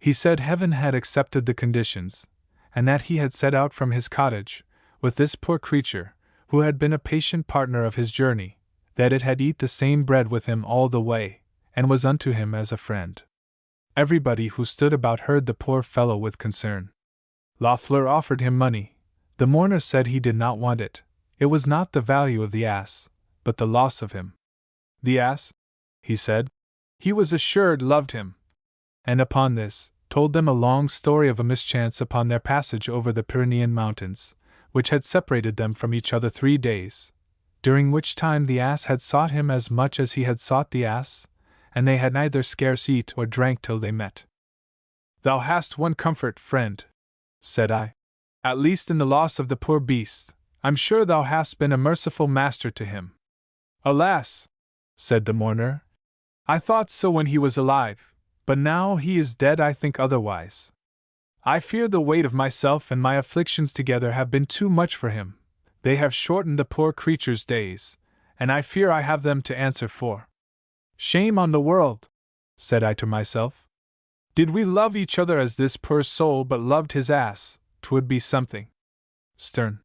He said heaven had accepted the conditions, and that he had set out from his cottage, with this poor creature, who had been a patient partner of his journey, that it had eat the same bread with him all the way, and was unto him as a friend. Everybody who stood about heard the poor fellow with concern. La Fleur offered him money. The mourner said he did not want it. It was not the value of the ass, but the loss of him. The ass, he said, he was assured loved him. And upon this, told them a long story of a mischance upon their passage over the Pyrenean mountains, which had separated them from each other 3 days, during which time the ass had sought him as much as he had sought the ass, and they had neither scarce eat or drank till they met. Thou hast one comfort, friend, said I, at least in the loss of the poor beast. I'm sure thou hast been a merciful master to him. Alas, said the mourner, I thought so when he was alive, but now he is dead I think otherwise. I fear the weight of myself and my afflictions together have been too much for him. They have shortened the poor creature's days, and I fear I have them to answer for. Shame on the world, said I to myself. Did we love each other as this poor soul but loved his ass, 'twould be something. Stern.